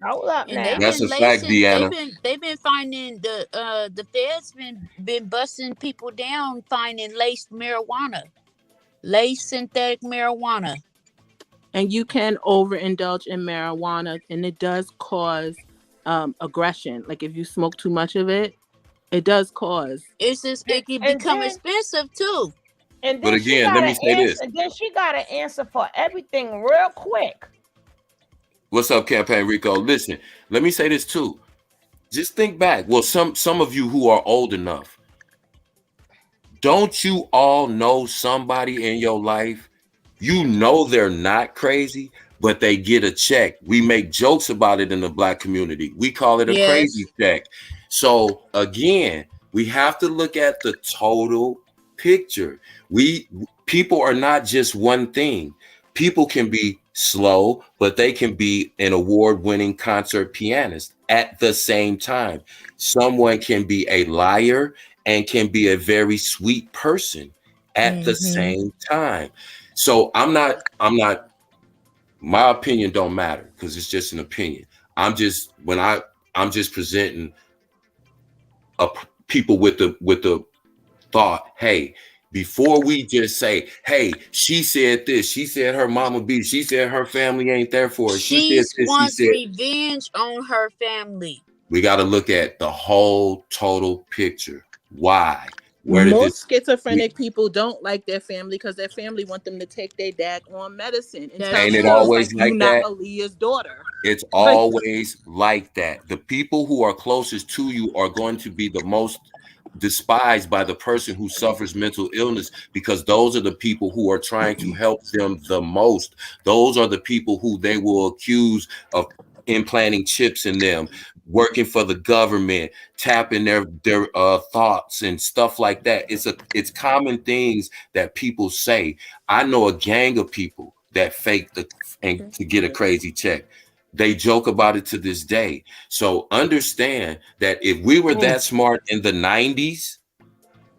Hold up now. That's a fact, Deanna. They've been finding the feds been busting people down, finding laced marijuana, laced synthetic marijuana. And you can overindulge in marijuana, and it does cause aggression. Like if you smoke too much of it, it does cause. It's just it can become expensive too. And but again, let me say this. And then she got an answer for everything real quick. What's up, Campaign Rico? Listen, let me say this too. Just think back. Well, some of you who are old enough, don't you all know somebody in your life? You know they're not crazy, but they get a check. We make jokes about it in the Black community. We call it a crazy check. So again, we have to look at the total picture. People are not just one thing. People can be slow, but they can be an award-winning concert pianist at the same time. Someone can be a liar and can be a very sweet person at the same time. So I'm not, my opinion don't matter because it's just an opinion. I'm just presenting people with the thought, hey, before we just say, hey, she said this, she said her mama beat, she said her family ain't there for her. She wants revenge on her family. We got to look at the whole total picture. Why? Most schizophrenic people don't like their family because their family want them to take their daggone medicine. Ain't it always like that? Not Aaliyah's daughter. It's always like that. The people who are closest to you are going to be the most despised by the person who suffers mental illness, because those are the people who are trying to help them the most. Those are the people who they will accuse of implanting chips in them, working for the government, tapping their thoughts and stuff like that. It's common things that people say. I know a gang of people that fake to get a crazy check. They joke about it to this day. So understand that if we were that smart in the 90s,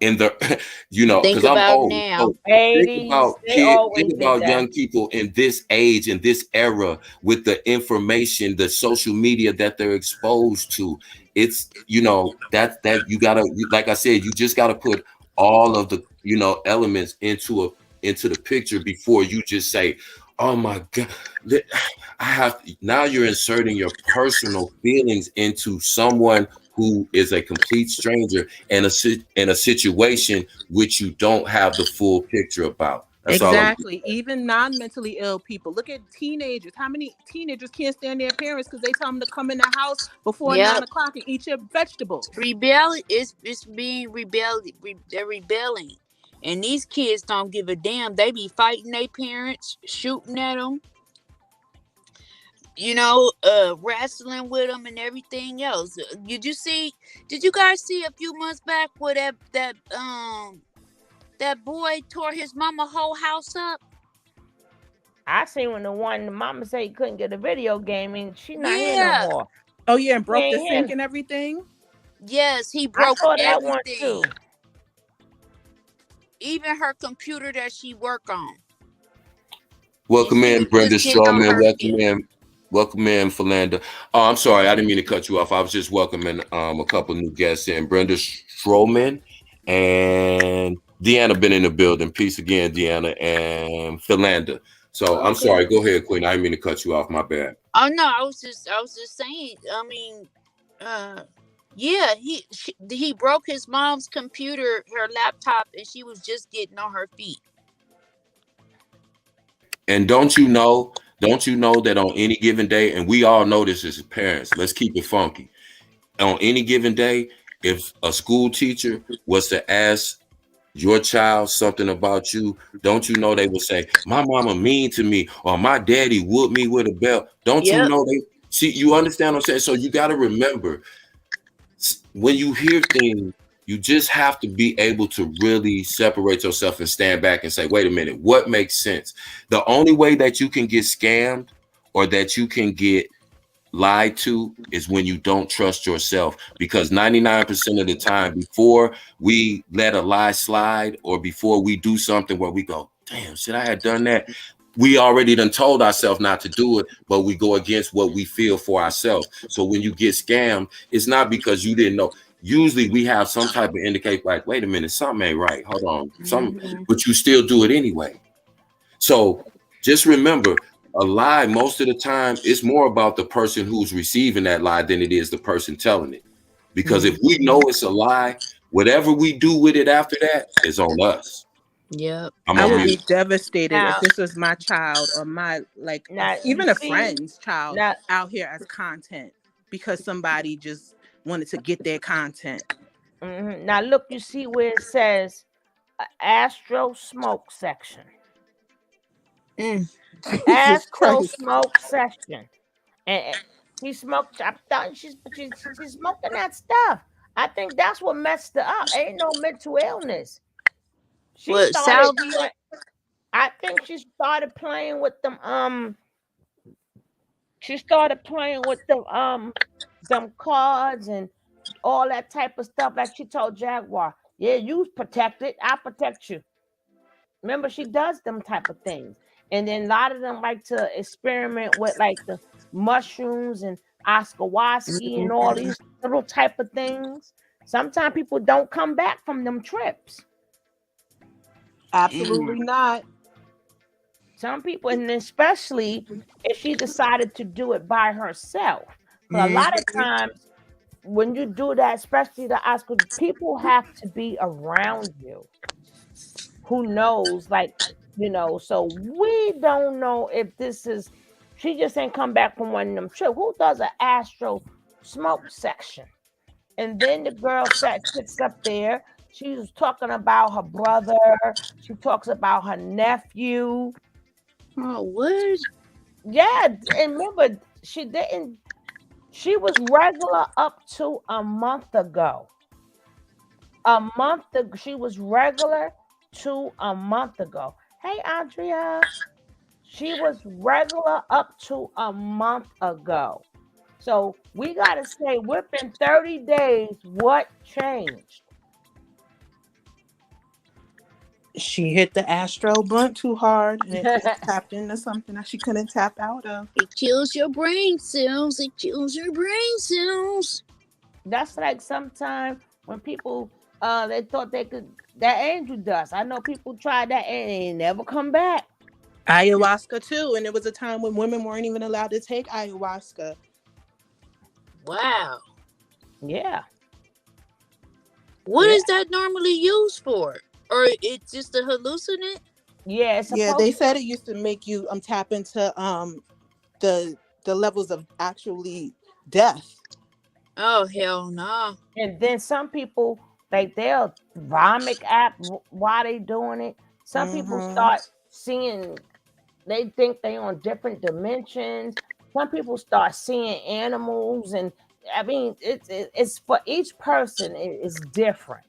in the, you know, Think because I'm about old. now. So think 80s, about they always think did about that. young people in this age, in this era, with the information, the social media that they're exposed to. It's, you know, that you gotta, like I said, you just gotta put all of the, you know, elements into the picture before you just say, oh my God, I have to. Now you're inserting your personal feelings into someone who is a complete stranger in a situation which you don't have the full picture about. That's all I'm Exactly. Even non-mentally ill people. Look at teenagers. How many teenagers can't stand their parents because they tell them to come in the house before 9 o'clock and eat your vegetables? Rebellion is being they're rebelling. And these kids don't give a damn. They be fighting their parents, shooting at them, you know, wrestling with them and everything else. Did you guys see a few months back where that boy tore his mama whole house up? I seen when the mama said he couldn't get a video game and she not here no more. Oh yeah, and broke the Man, sink and everything. Yes, he I broke saw that everything. one too. Even her computer that she work on. Welcome in, Brenda just getting on Strawman. her Welcome in, Philanda. Oh, I'm sorry, I didn't mean to cut you off. I was just welcoming a couple new guests in. Brenda Strawman and Deanna been in the building. Peace again, Deanna and Philanda. So I'm sorry. Go ahead, Queen. I didn't mean to cut you off. My bad. Oh no, I was just saying. I mean, yeah, he broke his mom's computer, her laptop, and she was just getting on her feet. And don't you know that on any given day, and we all know this as parents, let's keep it funky. On any given day, if a school teacher was to ask your child something about you, don't you know they would say, my mama mean to me, or my daddy whooped me with a belt? Don't you know they see? You understand what I'm saying? So you got to remember, when you hear things, you just have to be able to really separate yourself and stand back and say, wait a minute, what makes sense? The only way that you can get scammed or that you can get lied to is when you don't trust yourself, because 99% of the time, before we let a lie slide or before we do something where we go, damn, should I have done that? We already done told ourselves not to do it, but we go against what we feel for ourselves. So when you get scammed, it's not because you didn't know. Usually we have some type of indicator like, wait a minute, something ain't right. Hold on, but you still do it anyway. So just remember, a lie, most of the time, it's more about the person who's receiving that lie than it is the person telling it. Because if we know it's a lie, whatever we do with it after that is on us. Yep. I would be devastated if this was my child or my even a friend's child out here as content because somebody just wanted to get their content. Now look, you see where it says Astro smoke section. Astro smoke section, and he smoked. I thought she's smoking that stuff. I think that's what messed her up. Ain't no mental illness. I think she started playing with them. She started playing with them cards and all that type of stuff. Like she told Jaguar, "Yeah, you protected. I protect you." Remember, she does them type of things. And then a lot of them like to experiment with like the mushrooms and ayahuasca and all these little type of things. Sometimes people don't come back from them trips. Absolutely not. Some people, and especially if she decided to do it by herself. But a lot of times when you do that, especially the ayahuasca, people have to be around you. Who knows, so we don't know if this is, she just ain't come back from one of them trips. Who does an Astro smoke section? And then the girl sits up there. She's talking about her brother. She talks about her nephew. Oh, what? Yeah, and remember, she was regular up to a month ago. She was regular to a month ago. Hey, Andrea. She was regular up to a month ago. So we got to say, within 30 days, what changed? She hit the astro blunt too hard, and it tapped into something that she couldn't tap out of. It kills your brain cells. It kills your brain cells. That's like sometimes when people they thought they could that angel dust. I know people tried that and they never come back. Ayahuasca too, and it was a time when women weren't even allowed to take ayahuasca. Wow. Yeah. What is that normally used for? Or it's just a hallucinant? Yeah, they said it used to make you tap into the levels of actually death. Oh hell no. And then some people like they'll vomit while they doing it. Some people start seeing, they think they on different dimensions. Some people start seeing animals, and I mean it's for each person it's different.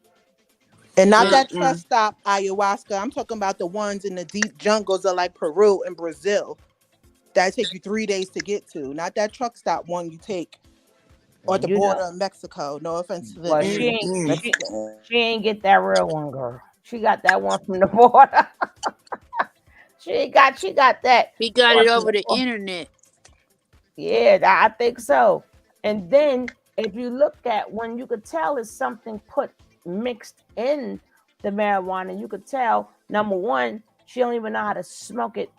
And not that trust stop ayahuasca. I'm talking about the ones in the deep jungles of like Peru and Brazil that take you 3 days to get to. Not that truck stop one you take or the border of Mexico. No offense to the she ain't get that real one, girl. She got that one from the border. she got that. He got it over the internet. Yeah, I think so. And then if you look at when you could tell it's something mixed in the marijuana, you could tell, number one, she don't even know how to smoke it.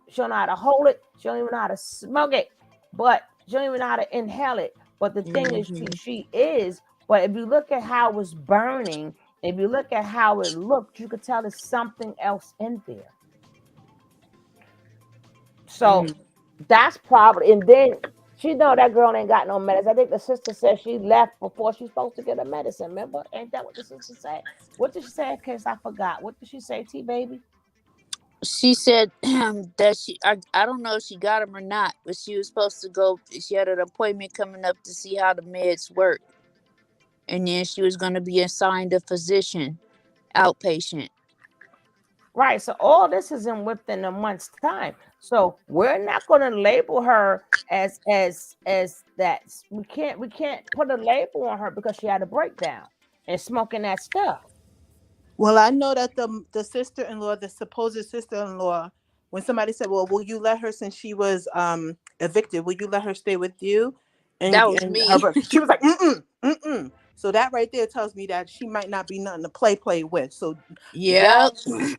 She don't know how to hold it. She don't even know how to smoke it. But she don't even know how to inhale it. But the thing is, she is. But if you look at how it's burning, if you look at how it looked, you could tell there's something else in there. So that's probably, and then she know that girl ain't got no medicine. I think the sister said she left before she's supposed to get her medicine. Remember? Ain't that what the sister said? What did she say? In case I forgot. What did she say, T-Baby? She said that I don't know if she got them or not, but she was supposed to go. She had an appointment coming up to see how the meds work. And then she was going to be assigned a physician, outpatient. Right. So all this is within a month's time. So we're not going to label her as that. We can't put a label on her because she had a breakdown and smoking that stuff. Well, I know that the sister-in-law, the supposed sister-in-law, when somebody said, "Well, will you let her, since she was evicted, will you let her stay with you?" And that was me. She was like, So that right there tells me that she might not be nothing to play with. So yep. She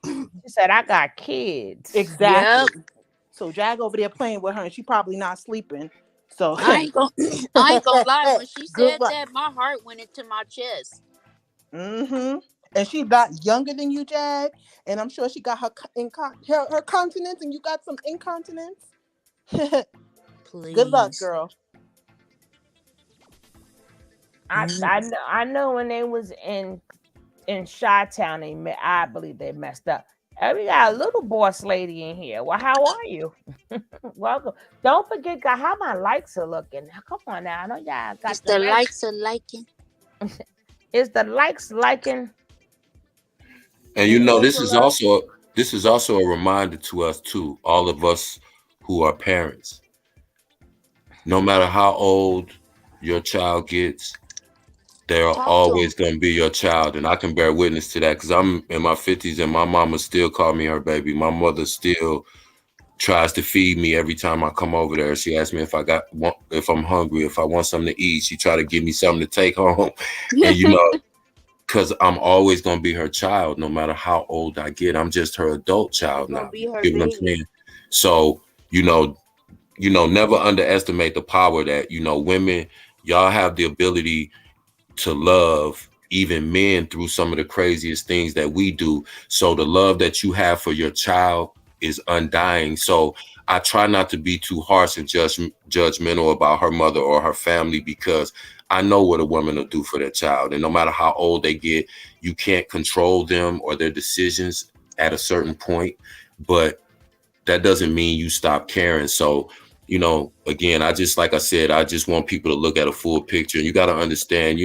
said, "I got kids." Exactly. Yep. So Jag over there playing with her, and she probably not sleeping. So I ain't gonna lie. When she said that, my heart went into my chest. And she's not younger than you, Jag. And I'm sure she got her continence, and you got some incontinence. Please. Good luck, girl. I know when they was in Chi-Town, I believe they messed up. We got a little boss lady in here. Well, how are you? Welcome. Don't forget how my likes are looking. Come on now. I know y'all got the likes are liking. Is the likes liking? And you know, this is also a reminder to us too, all of us who are parents. No matter how old your child gets, they're always going to be your child. And I can bear witness to that because I'm in my 50s and my mama still called me her baby. My mother still tries to feed me every time I come over there. She asks me if I'm hungry, if I want something to eat. She try to give me something to take home. And you know, because I'm always going to be her child, no matter how old I get. I'm just her adult child now. You know what I'm saying? So, you know, never underestimate the power that, women, y'all have the ability to love even men through some of the craziest things that we do. So the love that you have for your child is undying. So I try not to be too harsh and judgmental about her mother or her family, because I know what a woman will do for their child. And no matter how old they get, you can't control them or their decisions at a certain point, but that doesn't mean you stop caring. So, again, like I said, I just want people to look at a full picture. And you got to understand,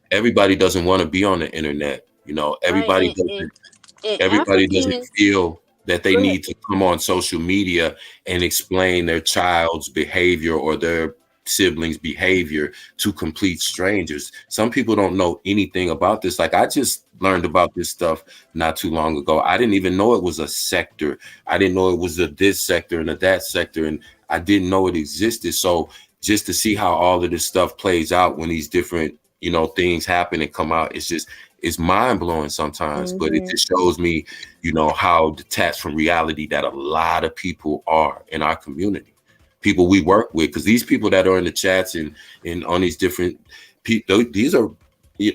everybody doesn't want to be on the internet. Everybody doesn't feel that they need to come on social media and explain their child's behavior or their siblings' behavior to complete strangers. Some people don't know anything about this. Like I just learned about this stuff not too long ago. I didn't even know it was a sector. I didn't know it was a this sector and a that sector, and I didn't know it existed. So just to see how all of this stuff plays out when these different, you know, things happen and come out, it's mind blowing sometimes, but it just shows me, you know, how detached from reality that a lot of people are in our community, people we work with, because these people that are in the chats and on these different people, these are,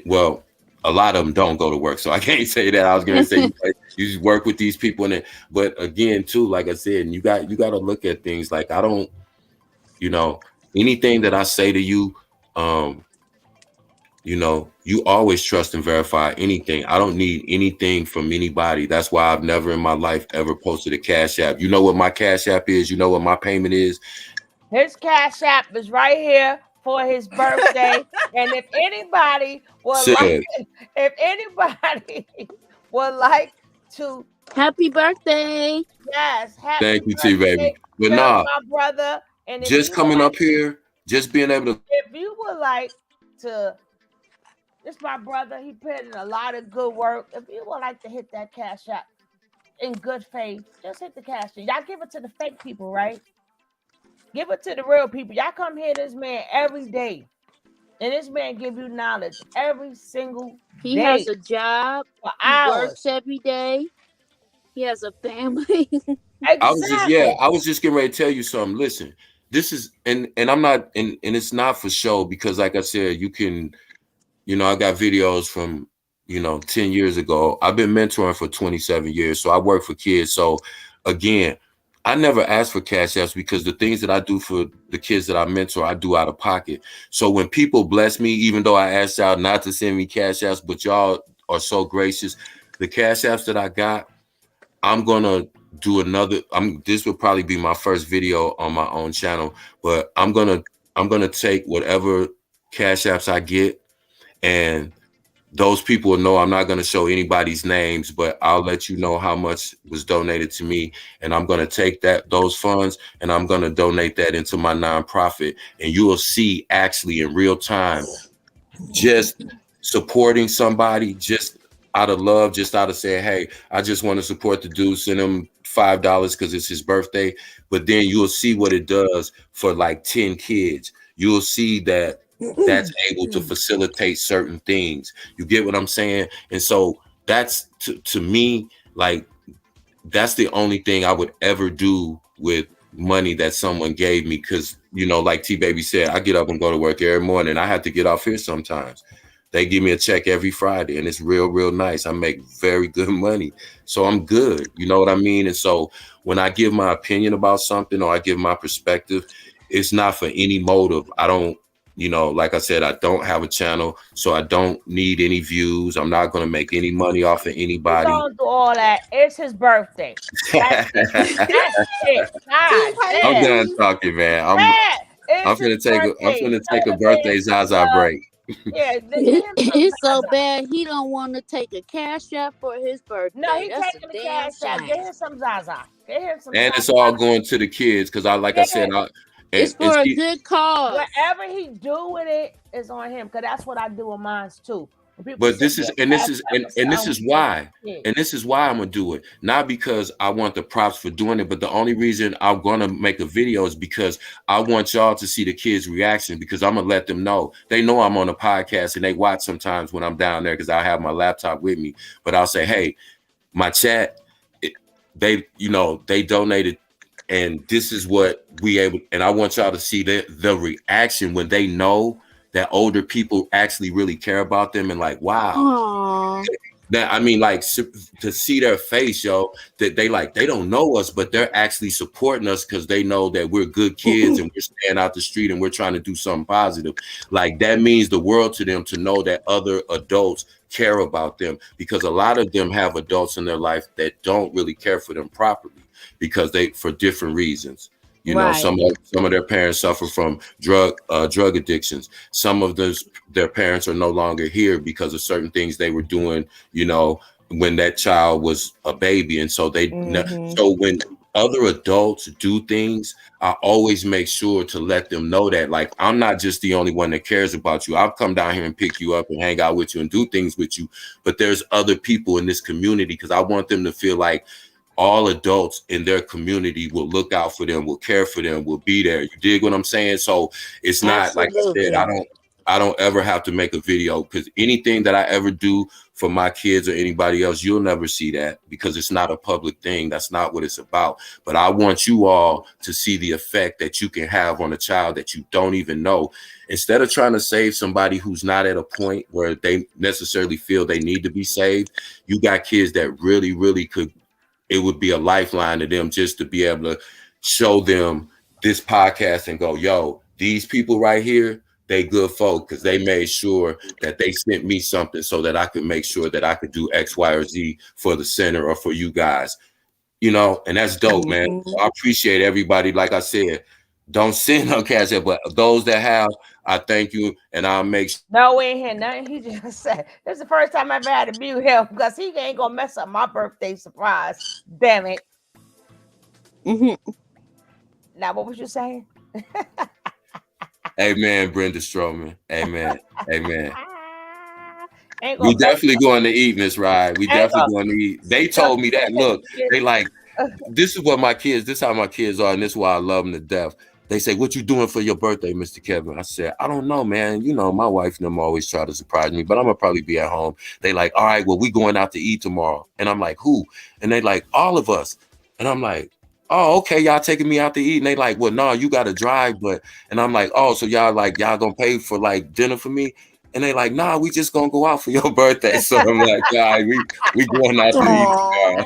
well, a lot of them don't go to work, so I can't say that. I was going to say you just work with these people, but again, too, like I said, you got to look at things like I don't, you know, anything that I say to you, you know, you always trust and verify anything. I don't need anything from anybody. That's why I've never in my life ever posted a Cash App. You know what my Cash App is? You know what my payment is? His Cash App is right here for his birthday. And if anybody would like to happy birthday. Yes, happy Thank you, birthday. T baby. But my brother. And just coming up here, just being able to, if you would like to, this my brother, he put in a lot of good work. If you would like to hit that Cash App in good faith, just hit the Cash App. Y'all give it to the fake people, right? Give it to the real people. Y'all come hear this man every day, and this man give you knowledge every single day. He has a job. He works every day. He has a family. Exactly. I was just getting ready to tell you something. Listen, this is, and I'm not, and it's not for show, because like I said, you can, you know, I got videos from, you know, 10 years ago. I've been mentoring for 27 years. So I work for kids. So again, I never ask for Cash Apps, because the things that I do for the kids that I mentor, I do out of pocket. So when people bless me, even though I asked y'all not to send me Cash Apps, but y'all are so gracious, the Cash Apps that I got, I'm gonna do another. This will probably be my first video on my own channel, but I'm gonna take whatever Cash Apps I get, and those people will know I'm not going to show anybody's names, but I'll let you know how much was donated to me. And I'm going to take those funds, and I'm going to donate that into my nonprofit. And you will see actually in real time, just supporting somebody just out of love, just out of saying, hey, I just want to support the dude, send him $5 because it's his birthday. But then you'll see what it does for like 10 kids. You'll see that that's able to facilitate certain things. You get what I'm saying? And so that's to me, like, that's the only thing I would ever do with money that someone gave me. Because, you know, like T Baby said, I get up and go to work every morning. I have to get off here sometimes. They give me a check every Friday, and it's real nice. I make very good money. So I'm good. You know what I mean? And so when I give my opinion about something, or I give my perspective, it's not for any motive. I don't, you know, like I said, I don't have a channel, so I don't need any views. I'm not going to make any money off of anybody. Don't do all that. It's his birthday. That's it. God, I'm done talking, man. I'm gonna take a birthday Zaza break. Yeah, it's so bad he don't want to take a Cash App for his birthday. No, he's taking the Cash App. Get him some Zaza. Get him some. And it's all going to the kids, because I said, it's for a good cause. Whatever he do with it is on him, because that's what I do with mine too. But this is why I'm gonna do it. Not because I want the props for doing it, but the only reason I'm gonna make a video is because I want y'all to see the kids' reaction, because I'm gonna let them know. They know I'm on a podcast, and they watch sometimes when I'm down there, because I have my laptop with me. But I'll say, hey, my chat, they donated, and this is what and I want y'all to see the reaction when they know that older people actually really care about them, and like, wow. Aww. That, I mean, like, to see their face, yo, that they don't know us, but they're actually supporting us because they know that we're good kids and we're staying out the street and we're trying to do something positive. Like, that means the world to them, to know that other adults care about them, because a lot of them have adults in their life that don't really care for them properly, because for different reasons. You know, some of their parents suffer from drug addictions. Some of their parents are no longer here because of certain things they were doing, you know, when that child was a baby. And so so other adults do things, I always make sure to let them know that, like, I'm not just the only one that cares about you. I'll come down here and pick you up and hang out with you and do things with you, but there's other people in this community, because I want them to feel like all adults in their community will look out for them, will care for them, will be there. You dig what I'm saying? So it's not, like I said, I don't ever have to make a video, because anything that I ever do for my kids or anybody else, you'll never see that, because it's not a public thing. That's not what it's about. But I want you all to see the effect that you can have on a child that you don't even know. Instead of trying to save somebody who's not at a point where they necessarily feel they need to be saved, you got kids that really, really could, it would be a lifeline to them just to be able to show them this podcast and go, yo, these people right here, they good folk, because they made sure that they sent me something so that I could make sure that I could do X, Y, or Z for the center or for you guys, you know, and that's dope, man. So I appreciate everybody. Like I said, don't send no cash app, but those that have, I thank you, and I'll make sure. No, we ain't hear nothing. He just said, this is the first time I ever had to mute him, because he ain't gonna mess up my birthday surprise. Damn it. Now, what was you saying? Amen, Brenda Stroman. Amen. Amen. We definitely going to eat, Miss Ride. We definitely going to eat. They told me that. Look, they like, this is what my kids, this is how my kids are, and this is why I love them to death. They say, what you doing for your birthday, Mr. Kevin? I said, I don't know, man. You know, my wife and them always try to surprise me, but I'm going to probably be at home. They like, all right, well, we going out to eat tomorrow. And I'm like, who? And they like, all of us. And I'm like, oh, okay, y'all taking me out to eat. And they like, well, no, you got to drive. But, and I'm like, oh, so y'all going to pay for like dinner for me? And they like, nah, we just going to go out for your birthday. So I'm like, all right, we going out to eat tomorrow.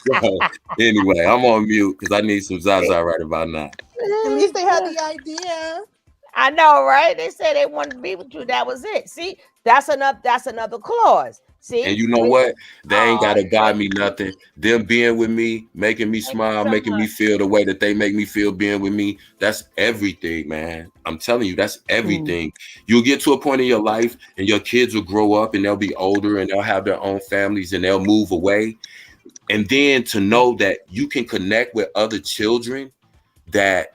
So, anyway, I'm on mute because I need some Zaza right about now. At least they had the idea. I know, right? They said they wanted to be with you. That was it. See, that's another clause. See, and you know what? They ain't gotta buy me nothing. Them being with me, making me smile, making me feel the way that they make me feel being with me. That's everything, man. I'm telling you, that's everything. You'll get to a point in your life and your kids will grow up and they'll be older and they'll have their own families and they'll move away. And then to know that you can connect with other children that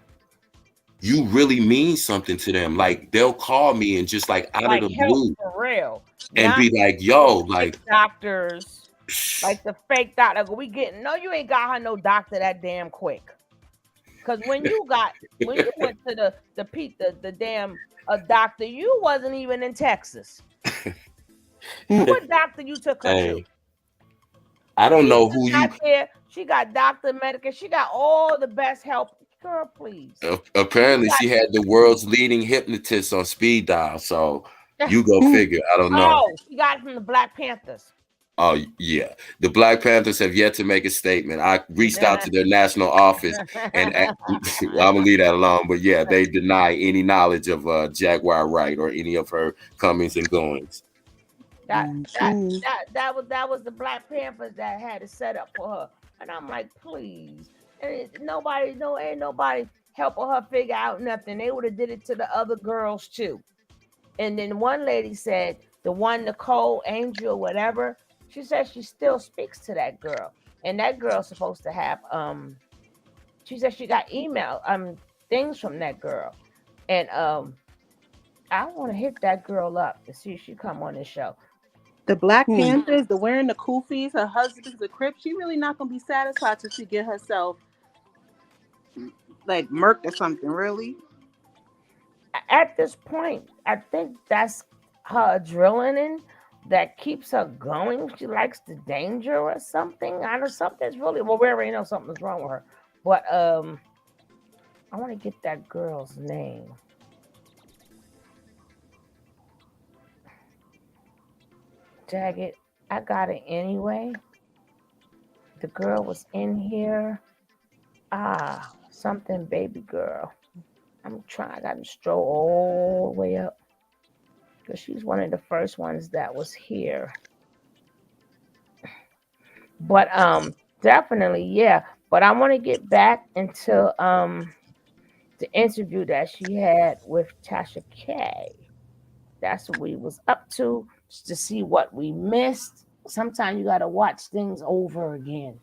you really mean something to them. Like they'll call me and just like out of the blue, for real, and be like, "Yo, like doctors, like the fake doctor. We getting no, you ain't got her no doctor that damn quick. Because when you went to the damn doctor, you wasn't even in Texas. What doctor you took her to? I don't know who you. There. She got Dr. Medica. She got all the best help. Girl, please. Apparently, she had the world's leading hypnotist on speed dial. So you go figure. I don't know. Oh, she got it from the Black Panthers. Oh, yeah. The Black Panthers have yet to make a statement. I reached out to their national office and I'm going to leave that alone. But yeah, they deny any knowledge of Jaguar Wright or any of her comings and goings. That was the Black Panthers that had it set up for her. And I'm like, please. And ain't nobody helping her figure out nothing. They would have did it to the other girls too. And then one lady said, the one Nicole Angel, whatever, she said she still speaks to that girl. And that girl's supposed to have she said she got email things from that girl. And I want to hit that girl up to see if she come on the show. The Black Panthers, the wearing the kufis, her husband's a Crip. She really not gonna be satisfied till she get herself like murked or something. Really. At this point, I think that's her adrenaline that keeps her going. She likes the danger or something. I know something's really we already know something's wrong with her. But I want to get that girl's name. Dag it, I got it anyway. The girl was in here. Something baby girl. I'm trying. I got to stroll all the way up because she's one of the first ones that was here. But definitely, yeah. But I want to get back into the interview that she had with Tasha K. That's what we was up to see what we missed. Sometimes you got to watch things over again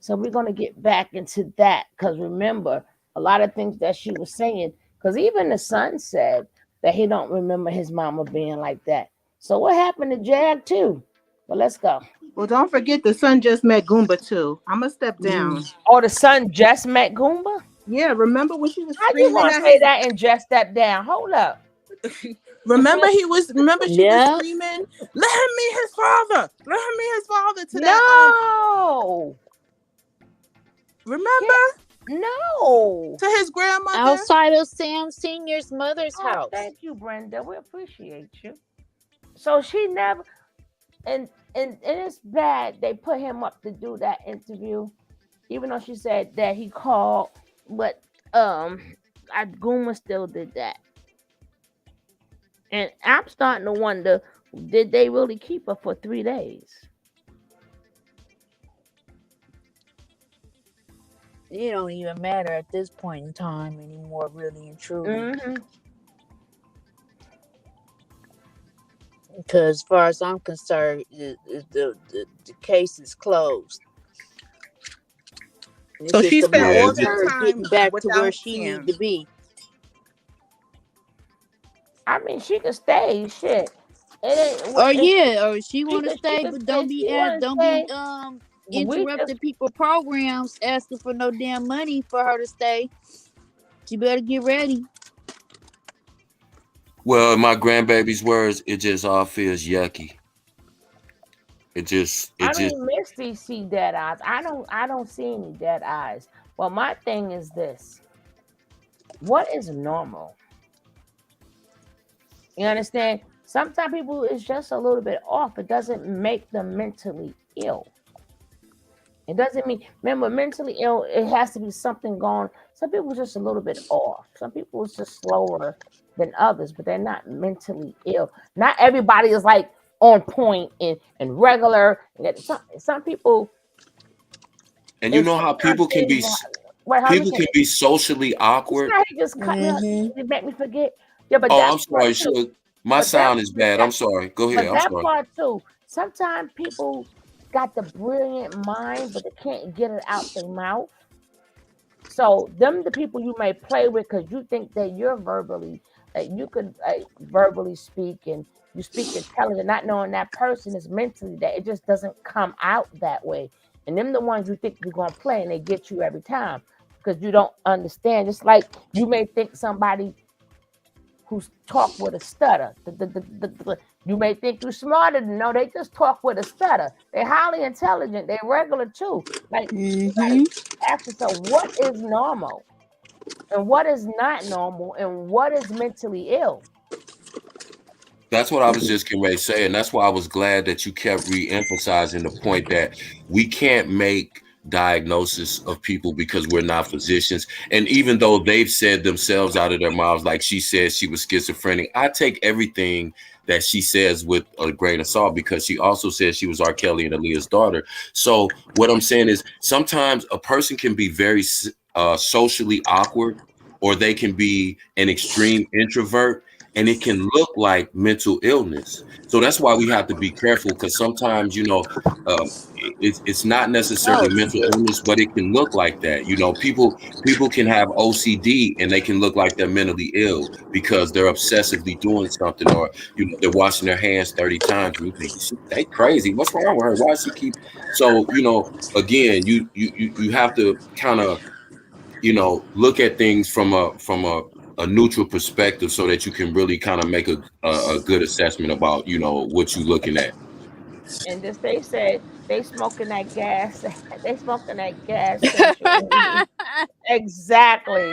So we're going to get back into that because remember a lot of things that she was saying, because even the son said that he don't remember his mama being like that. So what happened to Jag too? Well, let's go. Well, don't forget the son just met Goomba too. I'm gonna step down. Oh, the son just met Goomba? Yeah, remember when she was How you screaming gonna at say his... that and just step down? Hold up. Remember she was Yeah. screaming, let him meet his father. Let him meet his father to that. No. Remember? No. To his grandmother. Outside of Sam Senior's mother's Oh, house. thank you, Brenda. We appreciate you. So she never, and it's bad. They put him up to do that interview, even though she said that he called, but Gooma still did that. And I'm starting to wonder, did they really keep her for 3 days? It don't even matter at this point in time anymore, really and truly. Mm-hmm. Because as far as I'm concerned, the case is closed. It's So just she a spent matter all of that her time getting back to where without she Sam. need to be. I mean, she could stay. Shit. Or she want to stay, but don't be We interrupting people programs asking for no damn money for her to stay. She better get ready. Well, in my grandbaby's words, it just all feels yucky. I mean, Misty see dead eyes. I don't see any dead eyes. Well, my thing is this. What is normal? You understand? Sometimes people is just a little bit off. It doesn't make them mentally ill. It doesn't mean, remember, mentally ill, it has to be something gone. Some people are just a little bit off. Some people is just slower than others, but they're not mentally ill. Not everybody is like on point and regular. Some people. And you know how people can be socially awkward. He just cut me off. It make me forget. Yeah, but I'm sorry. My sound is bad. I'm sorry. Go ahead. But that part too. Sometimes people got the brilliant mind, but they can't get it out their mouth. So them the people you may play with because you think that you're verbally, you could verbally speak and you speak intelligent, not knowing that person is mentally that it just doesn't come out that way. And them the ones you think you're gonna play and they get you every time because you don't understand. Just like you may think somebody who's talk with a stutter. You may think you're smarter than no, they just talk with a stutter. They're highly intelligent. They're regular too. Like ask yourself, what is normal, and what is not normal, and what is mentally ill. That's what I was just getting ready to say, and that's why I was glad that you kept re-emphasizing the point that we can't make diagnosis of people because we're not physicians. And even though they've said themselves out of their mouths, like she said she was schizophrenic, I take everything that she says with a grain of salt because she also said she was R. Kelly and Aaliyah's daughter. So what I'm saying is sometimes a person can be very socially awkward, or they can be an extreme introvert, and it can look like mental illness. So that's why we have to be careful, because sometimes, it's not necessarily mental illness, but it can look like that. People can have OCD and they can look like they're mentally ill because they're obsessively doing something, or they're washing their hands 30 times. And you think they crazy. What's wrong with her? Why does she keep? So again, you have to kind of look at things from a neutral perspective so that you can really kind of make a good assessment about what you're looking at. And this they said they smoking that gas. They smoking that gas station. Exactly.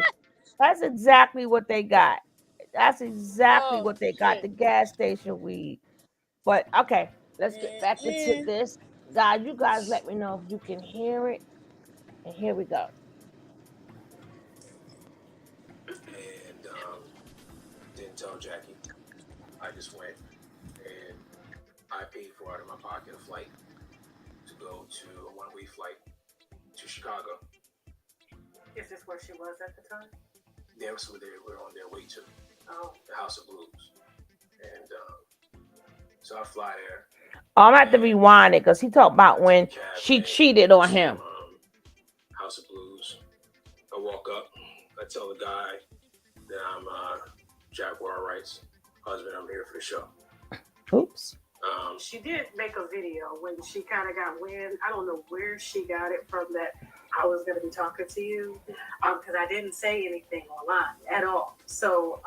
That's exactly what they got. That's exactly what they got. The gas station weed. But okay, let's get back into this. God, you guys let me know if you can hear it. And here we go. And didn't tell Jackie. I just went and I paid for out of my pocket a flight to go to a one-way flight to Chicago. Is this where she was at the time? That's where they were on their way to. The House of Blues. And so I fly there. I'm gonna have to rewind it because he talked about when she cheated on him. blues. I walk up, I tell the guy that I'm Jaguar Wright's husband. I'm here for the show. Oops. She did make a video when she kind of got wind. I don't know where she got it from that I was going to be talking to you, because I didn't say anything online at all. So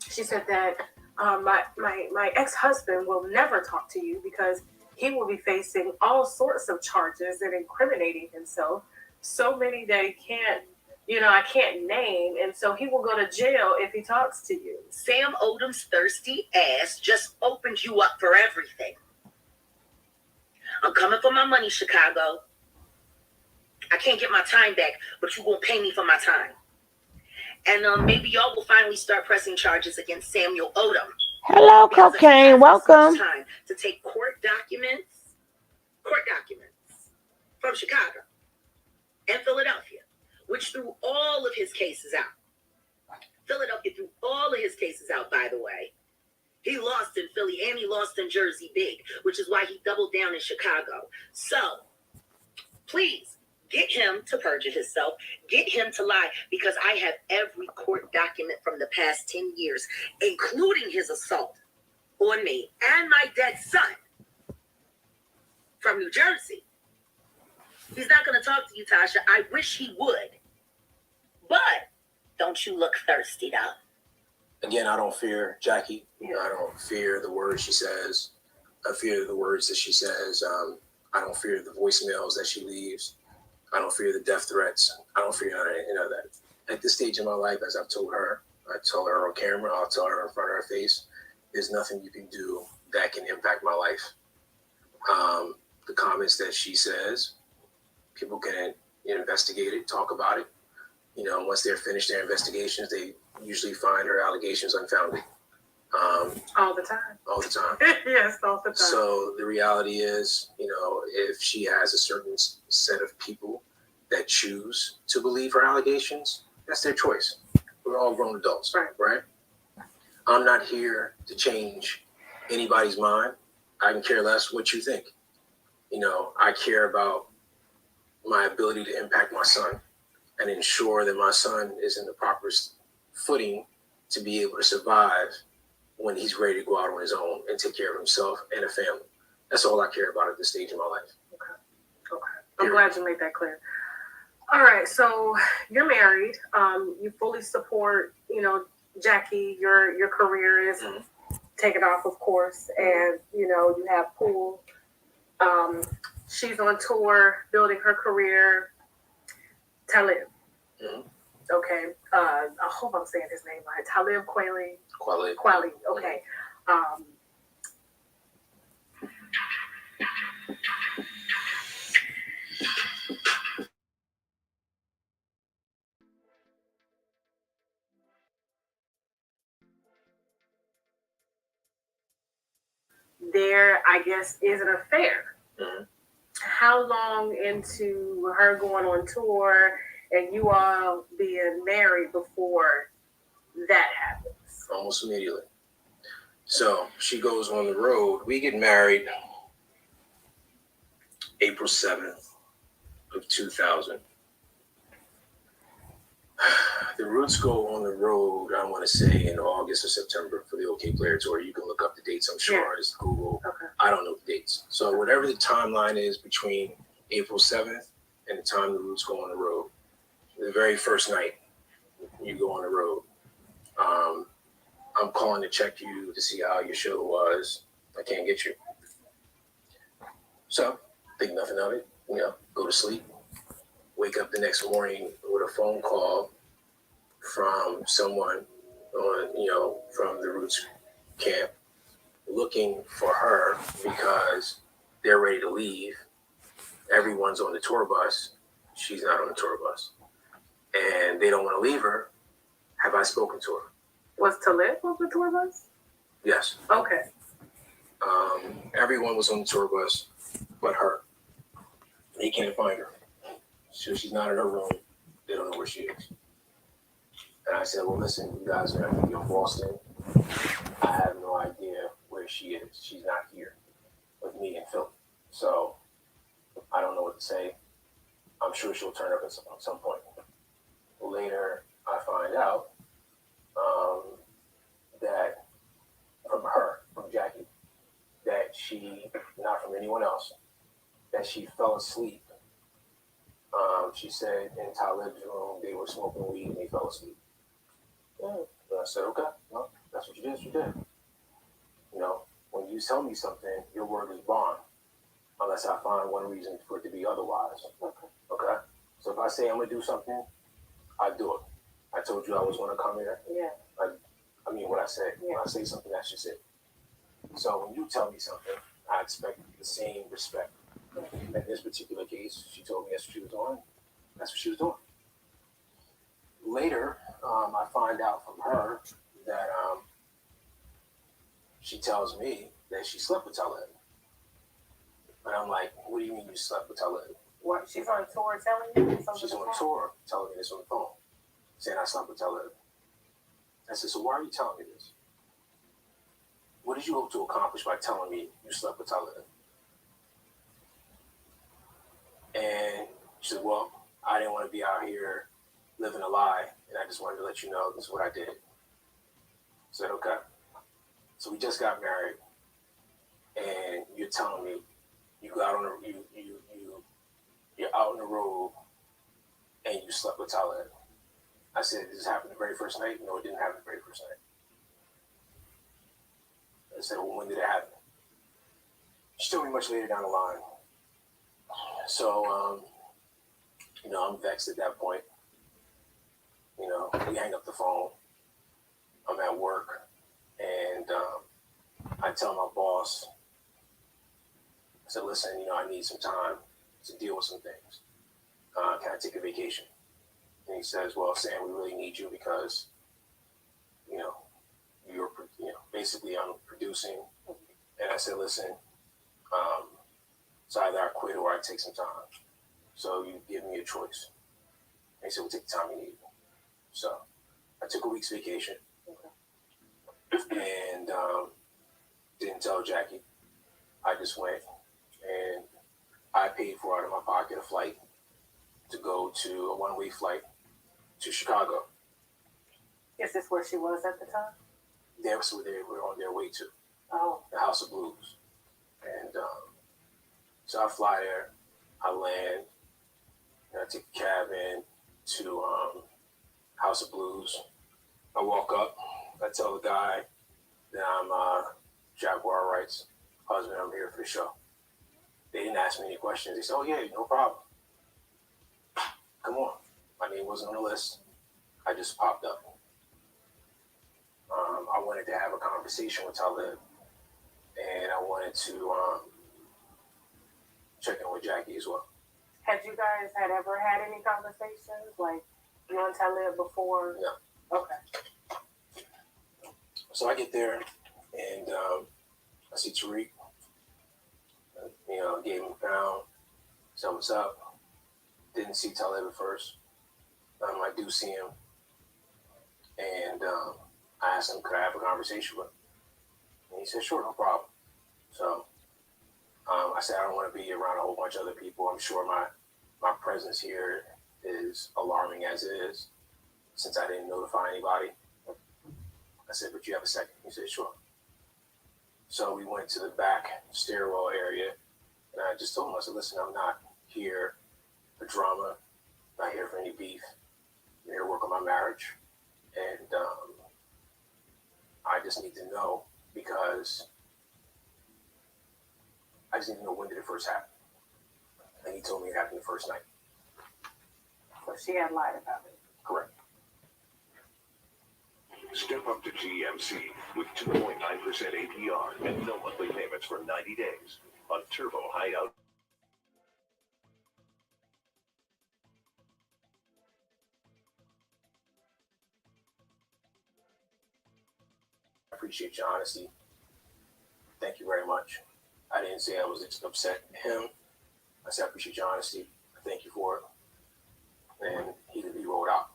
she said that my ex-husband will never talk to you because he will be facing all sorts of charges and incriminating himself. So many that he can't, I can't name. And so he will go to jail if he talks to you. Sam Odom's thirsty ass just opened you up for everything. I'm coming for my money, Chicago. I can't get my time back, but you won't pay me for my time. And maybe y'all will finally start pressing charges against Samuel Odom. Hello, Cocaine. Welcome. Time to take court documents from Chicago and Philadelphia, which threw all of his cases out. Philadelphia threw all of his cases out, by the way. He lost in Philly and he lost in Jersey big, which is why he doubled down in Chicago. So, please, get him to perjure himself. Get him to lie, because I have every court document from the past 10 years, including his assault on me and my dead son from New Jersey. He's not going to talk to you, Tasha. I wish he would. But don't you look thirsty, though. Again, I don't fear Jackie. I don't fear the words she says. I fear the words that she says. I don't fear the voicemails that she leaves. I don't fear the death threats. I don't fear any of that. At this stage in my life, as I've told her, I tell her on camera, I'll tell her in front of her face, there's nothing you can do that can impact my life. The comments that she says, people can investigate it, talk about it. Once they're finished their investigations, they usually find her allegations unfounded. All the time. All the time. Yes, all the time. So the reality is, if she has a certain set of people that choose to believe her allegations, that's their choice. We're all grown adults, right? I'm not here to change anybody's mind. I can care less what you think. I care about my ability to impact my son and ensure that my son is in the proper footing to be able to survive when he's ready to go out on his own and take care of himself and a family. That's all I care about at this stage in my life. Okay. I'm glad you made that clear. All right, so you're married. You fully support, Jackie. Your career is taken off, of course, and you have Pool. She's on tour, building her career. Talib. Okay. I hope I'm saying his name right. Talib Kweli. Okay. There, I guess, is an affair. How long into her going on tour and you all being married before that happens? Almost immediately. So she goes on the road. We get married April 7th of 2000. The Roots go on the road, I want to say, in August or September for the OK Player Tour. You can look up the dates, I'm sure, as Google. Okay. I don't know the dates. So whatever the timeline is between April 7th and the time the Roots go on the road, the very first night you go on the road, I'm calling to check you to see how your show was. I can't get you. So, think nothing of it. Go to sleep. Wake up the next morning with a phone call from someone on, from the Roots camp looking for her because they're ready to leave. Everyone's on the tour bus. She's not on the tour bus. And they don't want to leave her. Have I spoken to her? Was Talib on the tour bus? Yes. Okay. Everyone was on the tour bus but her. They can't find her. So she's not in her room. They don't know where she is. And I said, well, listen, you guys are in Boston. I have no idea where she is. She's not here with me in Philly. So I don't know what to say. I'm sure she'll turn up at some point. Later, I find out that from Jackie, that she, not from anyone else, that she fell asleep. She said in Talib's room they were smoking weed and they fell asleep. And I said, okay, well, that's what you did. You did. You know, when you tell me something, your word is bond, unless I find one reason for it to be otherwise. Okay. So if I say I'm gonna do something, I do it. I told you I was gonna come here. Yeah. I mean what I said. Yeah. When I say something, that's just it. So when you tell me something, I expect the same respect. In this particular case, she told me that's what she was doing. That's what she was doing. Later, I find out from her that she tells me that she slept with Talib. And I'm like, what do you mean you slept with Talib? What? She's on tour telling you? She's on tour telling me this on the phone, saying I slept with Talib. I said, so why are you telling me this? What did you hope to accomplish by telling me you slept with Talib? And she said, well, I didn't want to be out here living a lie, and I just wanted to let you know this is what I did. I said, okay. So we just got married, and you're telling me you got on you're out on the road, and you slept with Talib. I said, did this happen the very first night? No, it didn't happen the very first night. I said, well, when did it happen? She told me much later down the line. So, you know, I'm vexed at that point. You know, we hang up the phone. I'm at work, and I tell my boss, I said, listen, you know, I need some time to deal with some things. Can I take a vacation? And he says, well, Sam, we really need you because, you know, basically I'm producing. And I said, listen, it's either I quit or I take some time. So you give me a choice. And he said, we'll take the time you need. So I took a week's vacation. And didn't tell Jackie. I just went and I paid for out of my pocket a flight to go to a one-way flight to Chicago. Is this where she was at the time? That's where they were on their way to. Oh. The House of Blues. And so I fly there, I land, and I take a cab in to House of Blues. I walk up, I tell the guy that I'm Jaguar Wright's husband, I'm here for the show. They didn't ask me any questions. They said, oh yeah, no problem. Come on. My name wasn't on the list. I just popped up. I wanted to have a conversation with Talib, and I wanted to check in with Jackie as well. Had you guys ever had any conversations, like you and Talib before? No. Okay. So I get there, and I see Tariq. You know, gave him a pound. So what's up? Didn't see Talib at first. I do see him, and I asked him, could I have a conversation with him? And he said, sure, no problem. So I said, I don't want to be around a whole bunch of other people. I'm sure my presence here is alarming as it is, since I didn't notify anybody. I said, but you have a second? He said, sure. So we went to the back stairwell area, and I just told him, I said, listen, I'm not here for drama, not here for any beef. I'm here to work on my marriage. And I just need to know, because I just need to know, when did it first happen? And he told me it happened the first night. So she had lied about it. Correct. Step up to GMC with 2.9% APR and no monthly payments for 90 days on Turbo Hideout. I appreciate your honesty. Thank you very much. I didn't say I was upset at him. I said, I appreciate your honesty. Thank you for it. And he could be rolled out.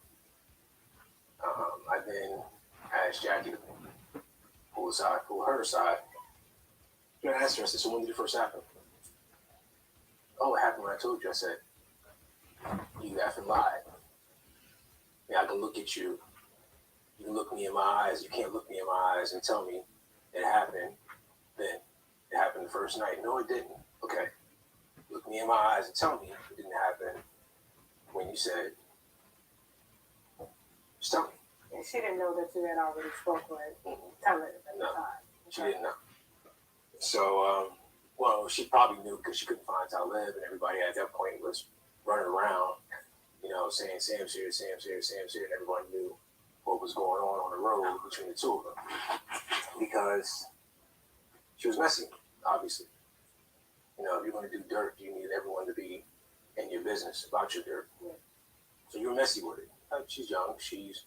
I then asked Jackie to pull her aside. And I asked her, I said, so when did it first happen? Oh, it happened when I told you. I said, you effing lied. Yeah, I can look at you. You can look me in my eyes. You can't look me in my eyes and tell me it happened then. It happened the first night. No, it didn't. Okay. Look me in my eyes and tell me it didn't happen when you said, just tell me. And she didn't know that you had already spoken. Tell her at the time. She didn't know. So, well, she probably knew because she couldn't find Talib, and everybody at that point was running around, saying Sam's here, Sam's here, Sam's here, and everyone knew what was going on the road between the two of them because she was messy, obviously. If you're going to do dirt, you need everyone to be in your business about your dirt. Yeah. So you're messy with it. She's young. She's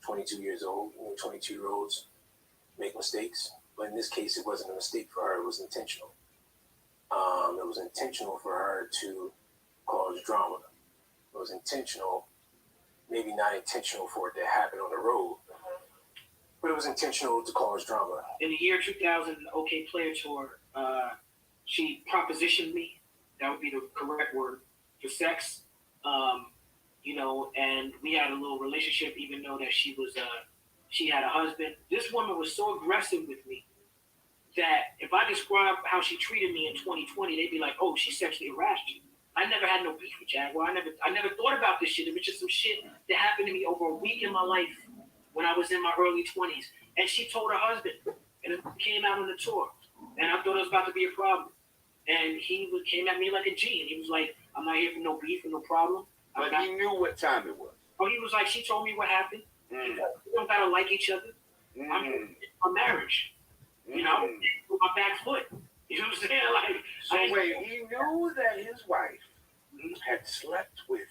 22 years old. 22-year-olds make mistakes. But in this case, it wasn't a mistake for her. It was intentional. It was intentional for her to cause drama. It was intentional, maybe not intentional for it to happen on the road, but it was intentional to cause drama. In the year 2000, OK Player Tour, she propositioned me. That would be the correct word for sex. And we had a little relationship, even though that she had a husband. This woman was so aggressive with me that if I describe how she treated me in 2020, they'd be like, "Oh, she sexually harassed you." I never had no beef with Jaguar. I never thought about this shit. It was just some shit that happened to me over a week in my life when I was in my early 20s. And she told her husband, and it came out on the tour. And I thought it was about to be a problem. And he came at me like a G, and he was like, "I'm not here for no beef or no problem." But he knew what time it was. Oh, he was like, "She told me what happened. We don't gotta like each other. I'm in a marriage. With my back foot." You know what I'm saying? So wait, he knew that his wife had slept with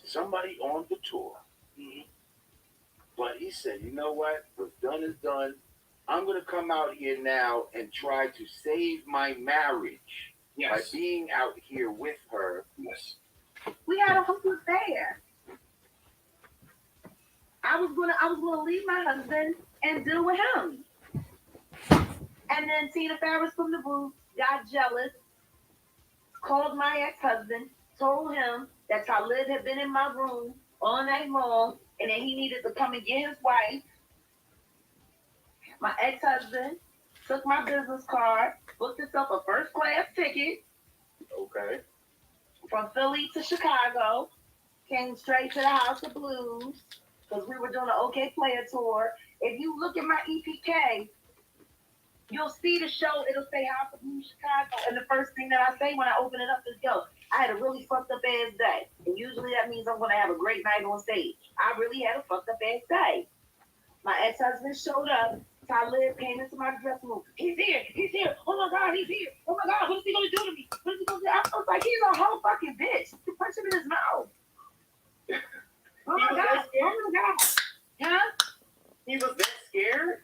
somebody on the tour. But he said, "You know what? What's done is done. I'm going to come out here now and try to save my marriage by being out here with her." Yes. We had a whole affair. I was gonna leave my husband and deal with him. And then Tina Ferris from the booth got jealous, called my ex-husband, told him that Talib had been in my room all night long, and that he needed to come and get his wife. My ex-husband took my business card, booked himself a first-class ticket. Okay. From Philly to Chicago, came straight to the House of Blues because we were doing an OK Player Tour. If you look at my EPK, you'll see the show. It'll say House of Blues Chicago, and the first thing that I say when I open it up is, "Yo, I had a really fucked up ass day," and usually that means I'm gonna have a great night on stage. I really had a fucked up ass day. My ex-husband showed up. Talib came into my dressing room. He's here. Oh my God, he's here. Oh my God, what is he gonna do to me? What is he gonna do? I was like, he's a whole fucking bitch. You punch him in his mouth. Oh my God. Huh? He was that scared?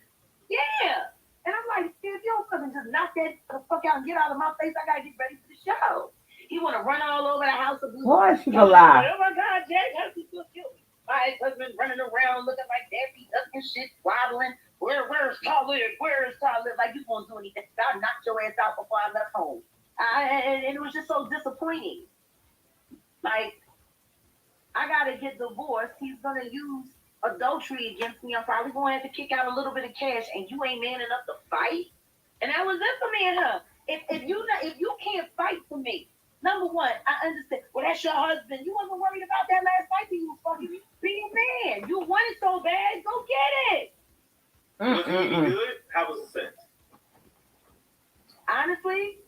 Yeah. And I'm like, if you don't fucking just knock that the fuck out and get out of my face, I gotta get ready for the show. He wanna run all over the House of Blues. Boy, she's alive. Oh my God, Jack, how's he gonna kill me? My ex-husband running around looking like Daffy Duck and shit, wobbling. Where's Talib? Where's Talib? Like, you won't do anything. I knocked your ass out before I left home. And it was just so disappointing. Like, I gotta get divorced. He's gonna use adultery against me. I'm probably gonna have to kick out a little bit of cash, and you ain't man enough to fight. And that was it for me and her. If you can't fight for me, number one, I understand. Well, that's your husband. You wasn't worried about that last fight that you was fucking. Be a man. You want it so bad, go get it. Was it any good? How was the sex? Honestly,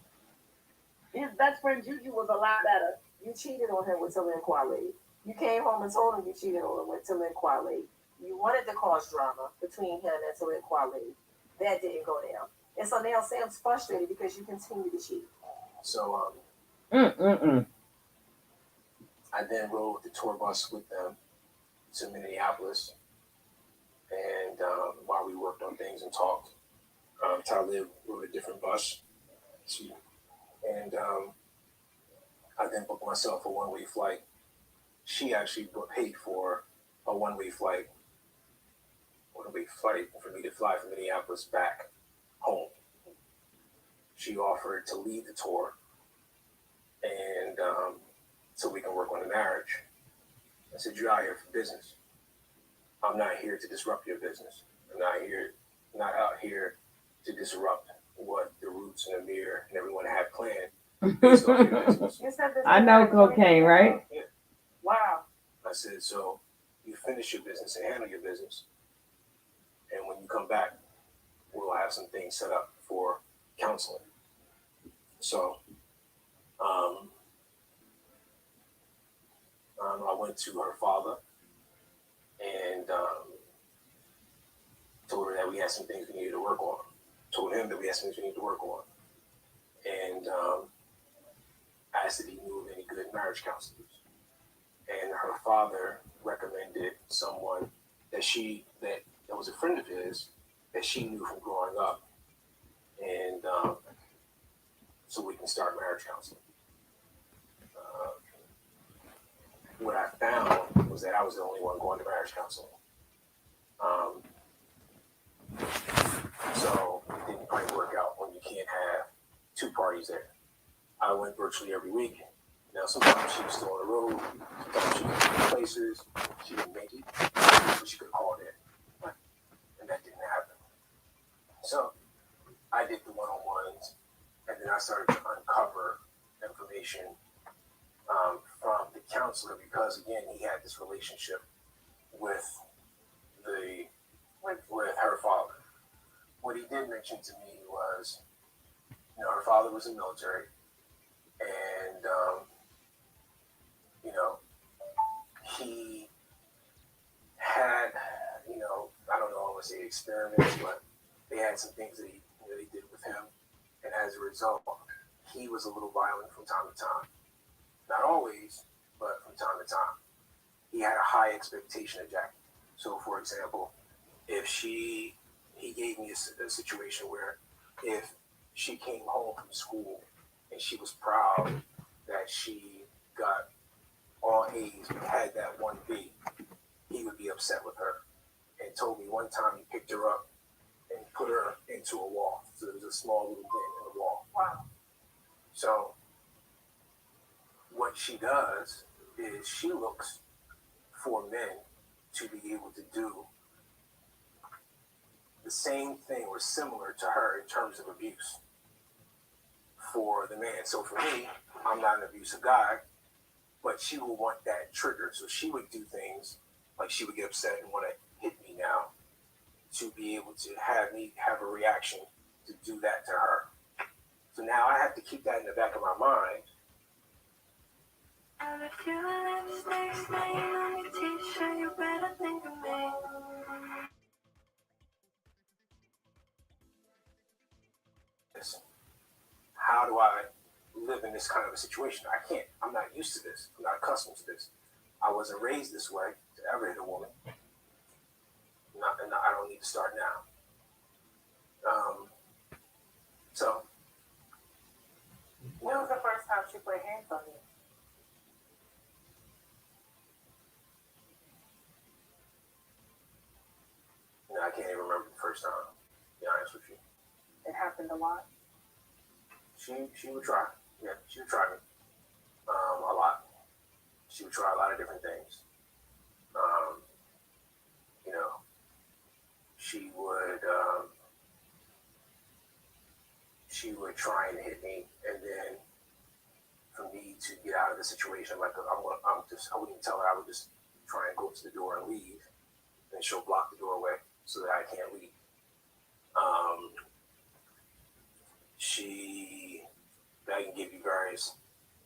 his best friend Juju was a lot better. You cheated on him with Talib Kweli. You came home and told him you cheated on him with Talib Kweli. You wanted to cause drama between him and Talib Kweli. That didn't go down. And so now Sam's frustrated because you continue to cheat. So, Mm-mm-mm. I then rode the tour bus with them to Minneapolis. And while we worked on things and talked, Talib rode a different bus. And I then booked myself a one-way flight. She actually paid for a one-way flight for me to fly from Minneapolis back home. She offered to lead the tour and so we can work on the marriage. I said, you're out here for business. I'm not here to disrupt your business. I'm not out here to disrupt what the Roots and Amir and everyone have planned based on your business. I know cocaine, right? Yeah. Wow. I said, so you finish your business and handle your business. And when you come back, we'll have some things set up for counseling. So I went to her father and told her that we had some things we needed to work on. Told him that we had some things we needed to work on. And asked if he knew of any good marriage counselors. And her father recommended someone that was a friend of his that she knew from growing up. And so we can start marriage counseling. What I found was that I was the only one going to marriage counseling. So it didn't quite work out when you can't have two parties there. I went virtually every week. Now, sometimes she was still on the road, sometimes she was in places, she didn't make it, but she could have called in. And that didn't happen. So I did the one-on-ones, and then I started to uncover information from the counselor because, again, he had this relationship with her father. What he did mention to me was, her father was in the military, and he had, I don't know, I would say experiments, but they had some things that he did with him, and as a result, he was a little violent from time to time. Not always, but from time to time. He had a high expectation of Jackie. So, for example, if he gave me a situation where if she came home from school and she was proud that she got all A's but had that one B, he would be upset with her. And told me one time he picked her up and put her into a wall. So there was a small little thing in the wall. Wow. So what she does is she looks for men to be able to do the same thing or similar to her in terms of abuse for the man. So for me, I'm not an abusive guy, but she will want that trigger. So she would do things like she would get upset and want to hit me now to be able to have me have a reaction to do that to her. So now I have to keep that in the back of my mind. How do I live in this kind of a situation? I'm not used to this. I'm not accustomed to this. I wasn't raised this way to ever hit a woman. I don't need to start now. So. When was the first time she put hands on you? I can't even remember the first time, to be honest with you. It happened a lot? She would try. Yeah, she would try me. A lot. She would try a lot of different things. She would try and hit me, and then for me to get out of the situation, I wouldn't tell her. I would just try and go to the door and leave, and she'll block the doorway so that I can't leave. I can give you various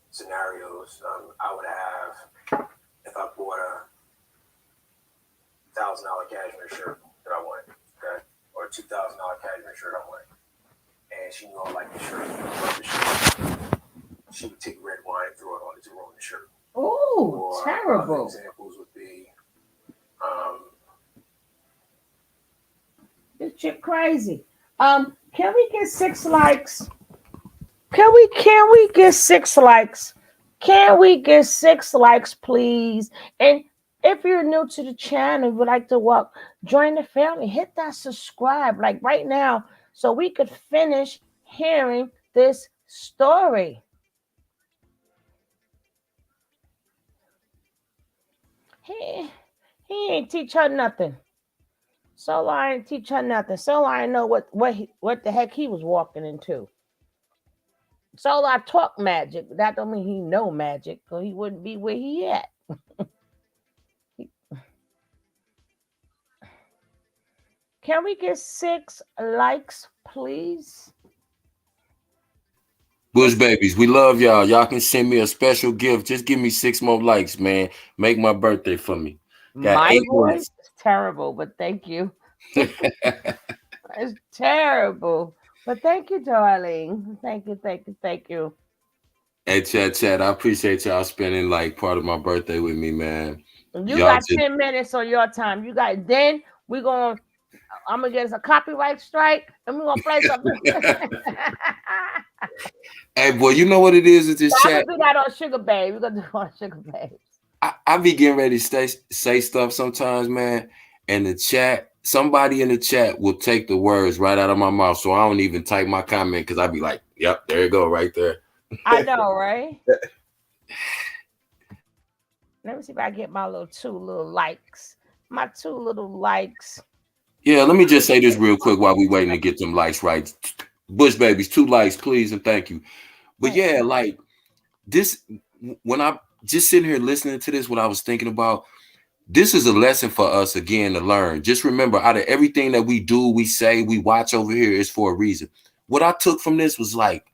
scenarios. I would have, if I bought a $1,000 cashmere shirt that I wanted, okay, or a $2,000 cashmere shirt I wanted, and she knew I liked the shirt, loved the shirt, she would take red wine and throw it on to ruin the shirt. Oh, terrible. Other examples would be, this chick crazy. Can we get 6 likes? Can we get 6 likes? Can we get 6 likes, please? And if you're new to the channel, would like to join the family, hit that subscribe like right now so we could finish hearing this story. he ain't teach her nothing. Solar ain't teach her nothing. Solar ain't know what the heck he was walking into. Solar talk magic. That don't mean he know magic, or he wouldn't be where he at. Can we get 6 likes, please? Bush babies, we love y'all. Y'all can send me a special gift. Just give me 6 more likes, man. Make my birthday for me. Got My 8 voice minutes. is terrible, but thank you. It's terrible. But thank you, darling. Thank you, thank you, thank you. Hey, chat. I appreciate y'all spending like part of my birthday with me, man. You Y'all got 10 minutes on your time. I'm gonna get us a copyright strike, and we're gonna play something. Hey, boy, you know what it is with this I'm chat? gonna do that on Sugar Babe. We're gonna do it on Sugar Babe. I be getting ready to say stuff sometimes, man. And somebody in the chat will take the words right out of my mouth. So I don't even type my comment because I be like, yep, there you go, right there. I know, right? Let me see if I get my two little likes. My 2 little likes. Yeah, let me just say this real quick while we waiting to get them likes right. Bush babies, 2 likes, please, and thank you. But yeah, like this, when I'm just sitting here listening to this, what I was thinking about, this is a lesson for us again to learn. Just remember, out of everything that we do, we say, we watch over here is for a reason. What I took from this was like,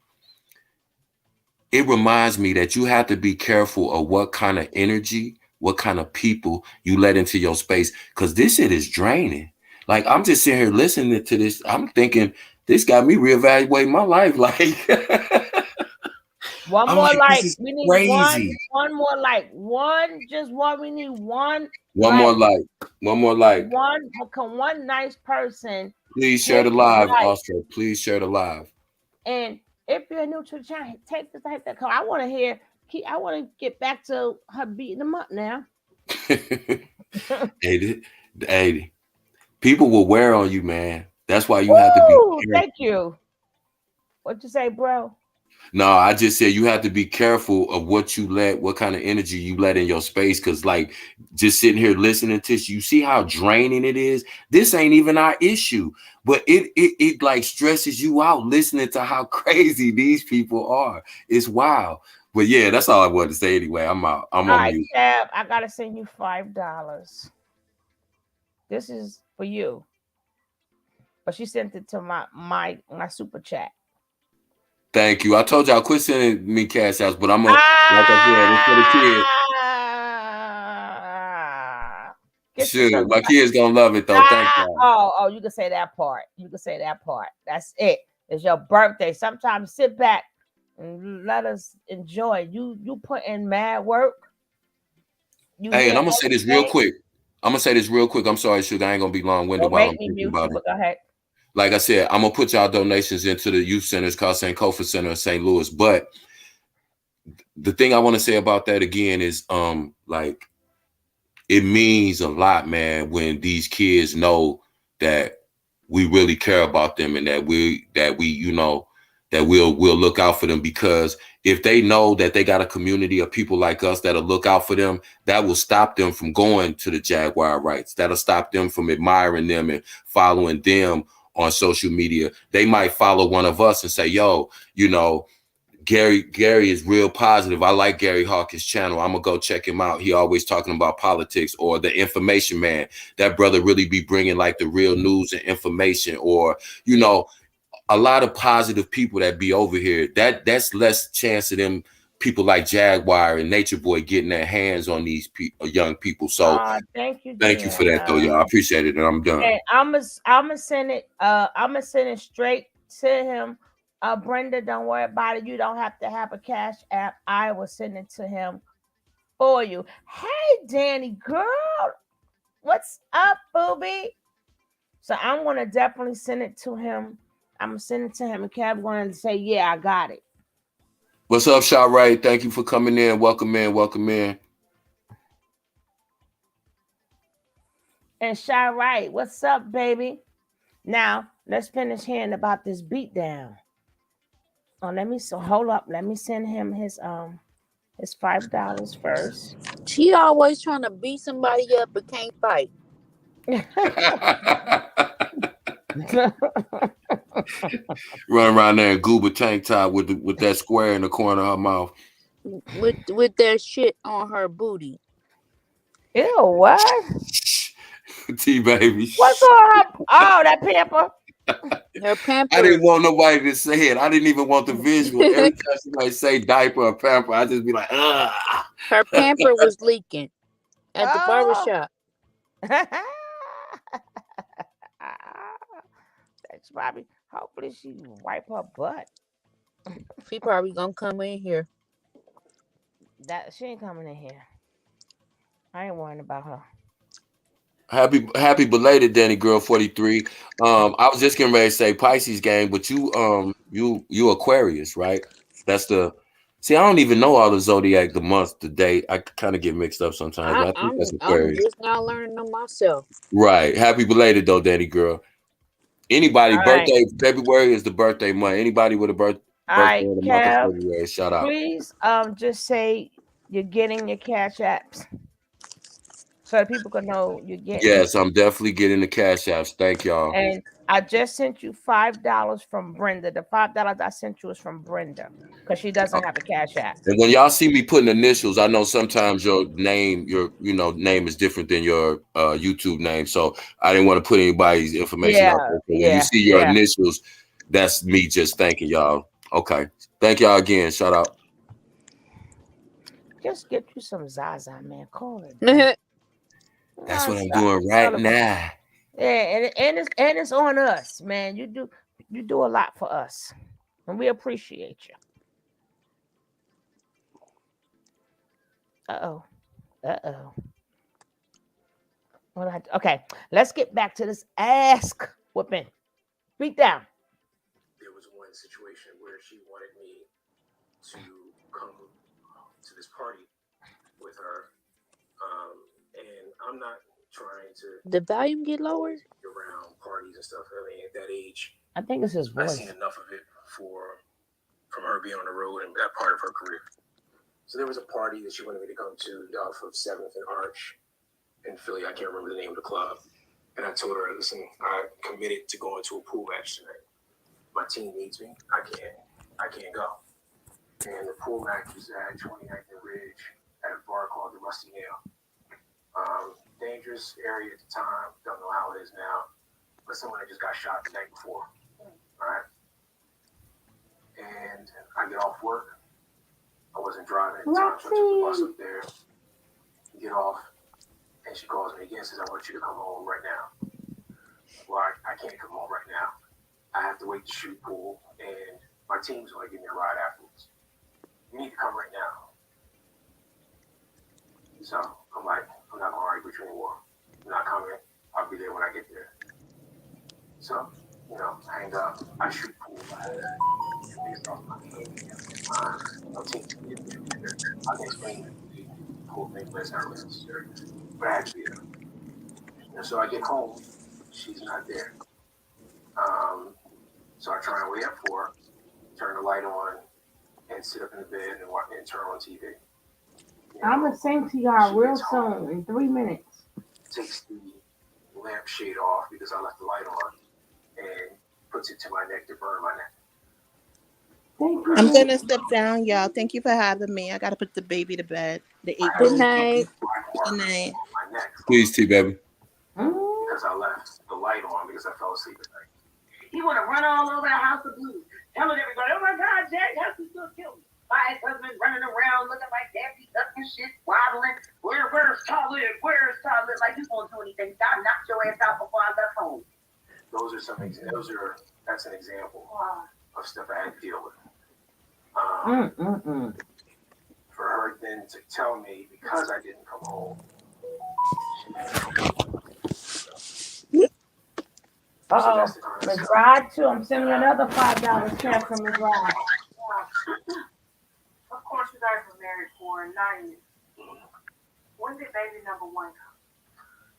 it reminds me that you have to be careful of what kind of energy, what kind of people you let into your space, because this shit is draining. Like, I'm just sitting here listening to this. I'm thinking, this got me reevaluating my life. Like, one I'm more like, like. this is We need crazy. one more like. Just one. We need one. One more like. One more like. One nice person. Please share the live, also. Please share the live. And if you're new to the channel, take that call. I want to hear. I want to get back to her beating them up now. Hey, people will wear on you, man. That's why you have to be careful. Thank you. What you say, bro? No, I just said you have to be careful of what kind of energy you let in your space. Cause like just sitting here listening to this, you see how draining it is. This ain't even our issue, but it like stresses you out listening to how crazy these people are. It's wild. But yeah, that's all I wanted to say anyway. I'm out. I'm on mute. Tab, I gotta send you $5. This is for you. But she sent it to my super chat. Thank you. I told y'all quit sending me cash outs, but I'm gonna like I said, it's for the kids. Sure, my kids gonna love it though. Thank you. Oh, you can say that part. That's it. It's your birthday. Sometimes sit back and let us enjoy. You put in mad work. Hey, and I'm gonna say this real quick. I'm sorry, Sugar. I ain't gonna be long-winded while I'm thinking about it. Go ahead. Like I said, I'm gonna put y'all donations into the youth centers called St. Kofa Center in St. Louis. But the thing I want to say about that again is like it means a lot, man, when these kids know that we really care about them and that we'll look out for them, because if they know that they got a community of people like us that'll look out for them, that will stop them from going to the Jaguar Wrights. That'll stop them from admiring them and following them on social media. They might follow one of us and say, yo, Gary is real positive. I like Gary Hawkins' channel. I'm gonna go check him out. He always talking about politics. Or the Information Man. That brother really be bringing like the real news and information. Or, a lot of positive people that be over here. That's less chance of them people like Jaguar and Nature Boy getting their hands on these young people. So thank you for that though, y'all. I appreciate it, and I'm done. And I'm gonna send it. I'm gonna send it straight to him. Brenda, don't worry about it. You don't have to have a cash app. I will send it to him for you. Hey, Danny girl, what's up, booby? So I'm gonna definitely send it to him. I'm gonna send it to him, and Kev going to say, "Yeah, I got it." What's up, Shaw Wright? Thank you for coming in. Welcome in. And Shaw Wright, what's up, baby? Now let's finish hearing about this beatdown. Oh, hold up. Let me send him his It's $5 first. She always trying to beat somebody up but can't fight. Run around there in goober tank top with that square in the corner of her mouth. With that shit on her booty. Ew, what? T baby. What's on her? Oh, that pamper. Her pamper. I didn't want nobody to say it. I didn't even want the visual. Every time somebody say diaper or pamper, I just be like, ugh. Her pamper was leaking at the barbershop. That's probably. Hopefully, she wipe her butt. She probably gonna come in here. That she ain't coming in here. I ain't worrying about her. Happy belated Danny girl 43. I was just getting ready to say Pisces gang, but you Aquarius, right? That's the see, I don't even know all the zodiac, the month, the date. I kind of get mixed up sometimes, but I think that's I'm Aquarius. just now learning them myself. Right. Happy belated though, Danny girl. Anybody All birthday February is the birthday month. Anybody with a birthday in the month of Kev, February, shout out. please just say you're getting your cash apps so that people can know you're getting. Yes, I'm definitely getting the cash apps. Thank y'all. And I just sent you $5 from Brenda. The $5 I sent you is from Brenda because she doesn't have a cash app. And when y'all see me putting initials, I know sometimes your name, name is different than your YouTube name. So I didn't want to put anybody's information out there. So when you see your initials, that's me just thanking y'all. Okay. Thank y'all again. Shout out. Just get you some Zaza, man. Call it. That's what I'm doing right now. Yeah, and it's on us, man. You do a lot for us, and we appreciate you. Okay, let's get back to this ask whooping. Speak down. There was one situation where she wanted me to come to this party with her, and I'm not trying to. The volume get lower around parties and stuff. I mean, at that age, I think it's his voice. I've seen enough of it from her being on the road and that part of her career. So there was a party that she wanted me to come to off of 7th and Arch in Philly. I can't remember the name of the club. And I told her, listen, I committed to going to a pool match tonight. My team needs me. I can't go. And the pool match was at 29th and Ridge at a bar called the Rusty Nail. Dangerous area at the time. Don't know how it is now. But someone had just got shot the night before. All right. And I get off work. I wasn't driving at the time, so I took the bus up there. Get off. And she calls me again and says, I want you to come home right now. Well, I can't come home right now. I have to wait to shoot pool, and my team's going to give me a ride afterwards. You need to come right now. So I'm like, I'm not going to argue with you anymore. I'm not coming. I'll be there when I get there. So, hang up. I shoot pool. I can explain the whole thing, but it's not really necessary. But I had to be there. And so I get home. She's not there. So I try and wait up for her, turn the light on, and sit up in the bed and turn on TV. I'm going to sing to y'all real soon, in 3 minutes. Takes the lampshade off because I left the light on and puts it to my neck to burn my neck. I'm going to step down, y'all. Thank you for having me. I got to put the baby to bed. The 8 Good night. Good night. Please, T baby. Because I left the light on because I fell asleep at night. He want to run all over the house of blues, telling everybody, "Oh my God, Jack has to still kill me." My ex-husband running around looking like Daffy Duck and shit, wobbling. Where's Talib? Where's Talib? Like you won't do anything. God knocked your ass out before I left home. That's an example of stuff I had to deal with. For her then to tell me because I didn't come home. Ms. Rod, too. I'm sending another $5 check from Ms. Rod. Of course, you guys were married for 9 years. When did baby number 1 come?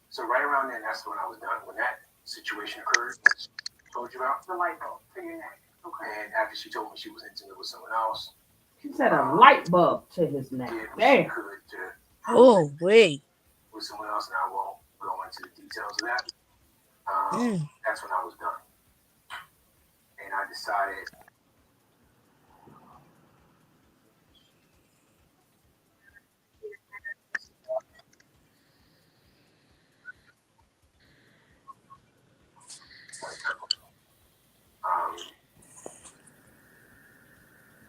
So right around then, that's when I was done. When that situation occurred, told you about the light bulb for your neck. Okay. And after she told me she was intimate with someone else, She said a light bulb to his neck. Damn. Oh, wait. With someone else, and I won't go into the details of that. That's when I was done. And I decided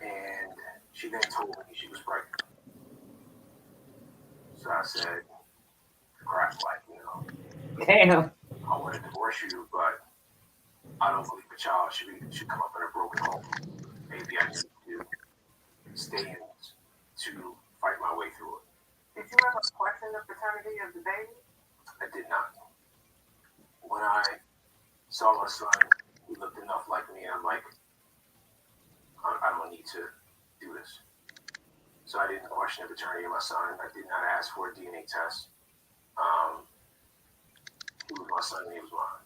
and she then told me she was pregnant. So I said, crap, like, you know, damn. I want to divorce you, but I don't believe a child should come up in a broken home. Maybe I need to stay in to fight my way through it. Did you ever question the paternity of the baby? I did not. When I saw my son, he looked enough like me, and I'm like, I don't need to do this. So I didn't question the paternity of my son. I did not ask for a DNA test. He was my son and he was mine.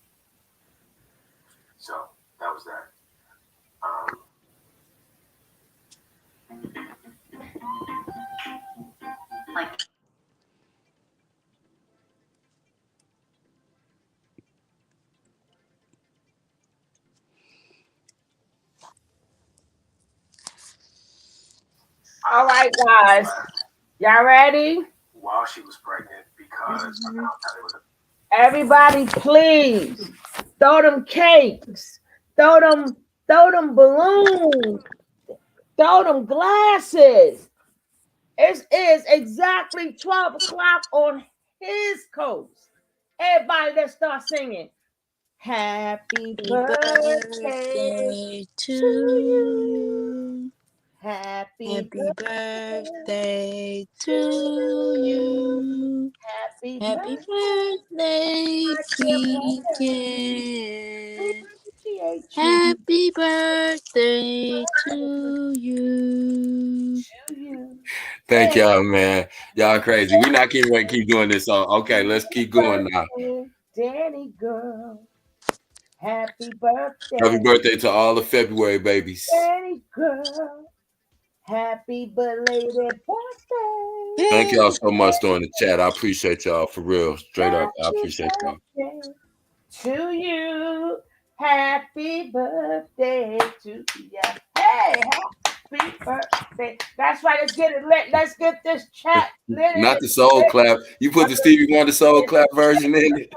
So that was that. All right, guys. Y'all ready? While she was pregnant, because I found out it was Everybody, please throw them cakes, throw them balloons, throw them glasses. It is exactly 12 o'clock on his coast. Everybody, let's start singing. Happy birthday to you. Happy birthday to you. Happy birthday, Keegan. Happy birthday to you. Thank y'all, man. Y'all crazy. We're not keep doing this song. Okay, let's keep going now. Danny girl. Happy birthday. Happy birthday to all the February babies. Danny girl. Happy belated birthday. Thank y'all so much during the chat. I appreciate y'all for real. Straight up. I appreciate y'all. To you. Happy birthday to you. Hey, happy birthday. That's right. Let's get it lit. Let's get this chat lit. Not the soul clap. You put the Stevie Wonder soul clap version in it.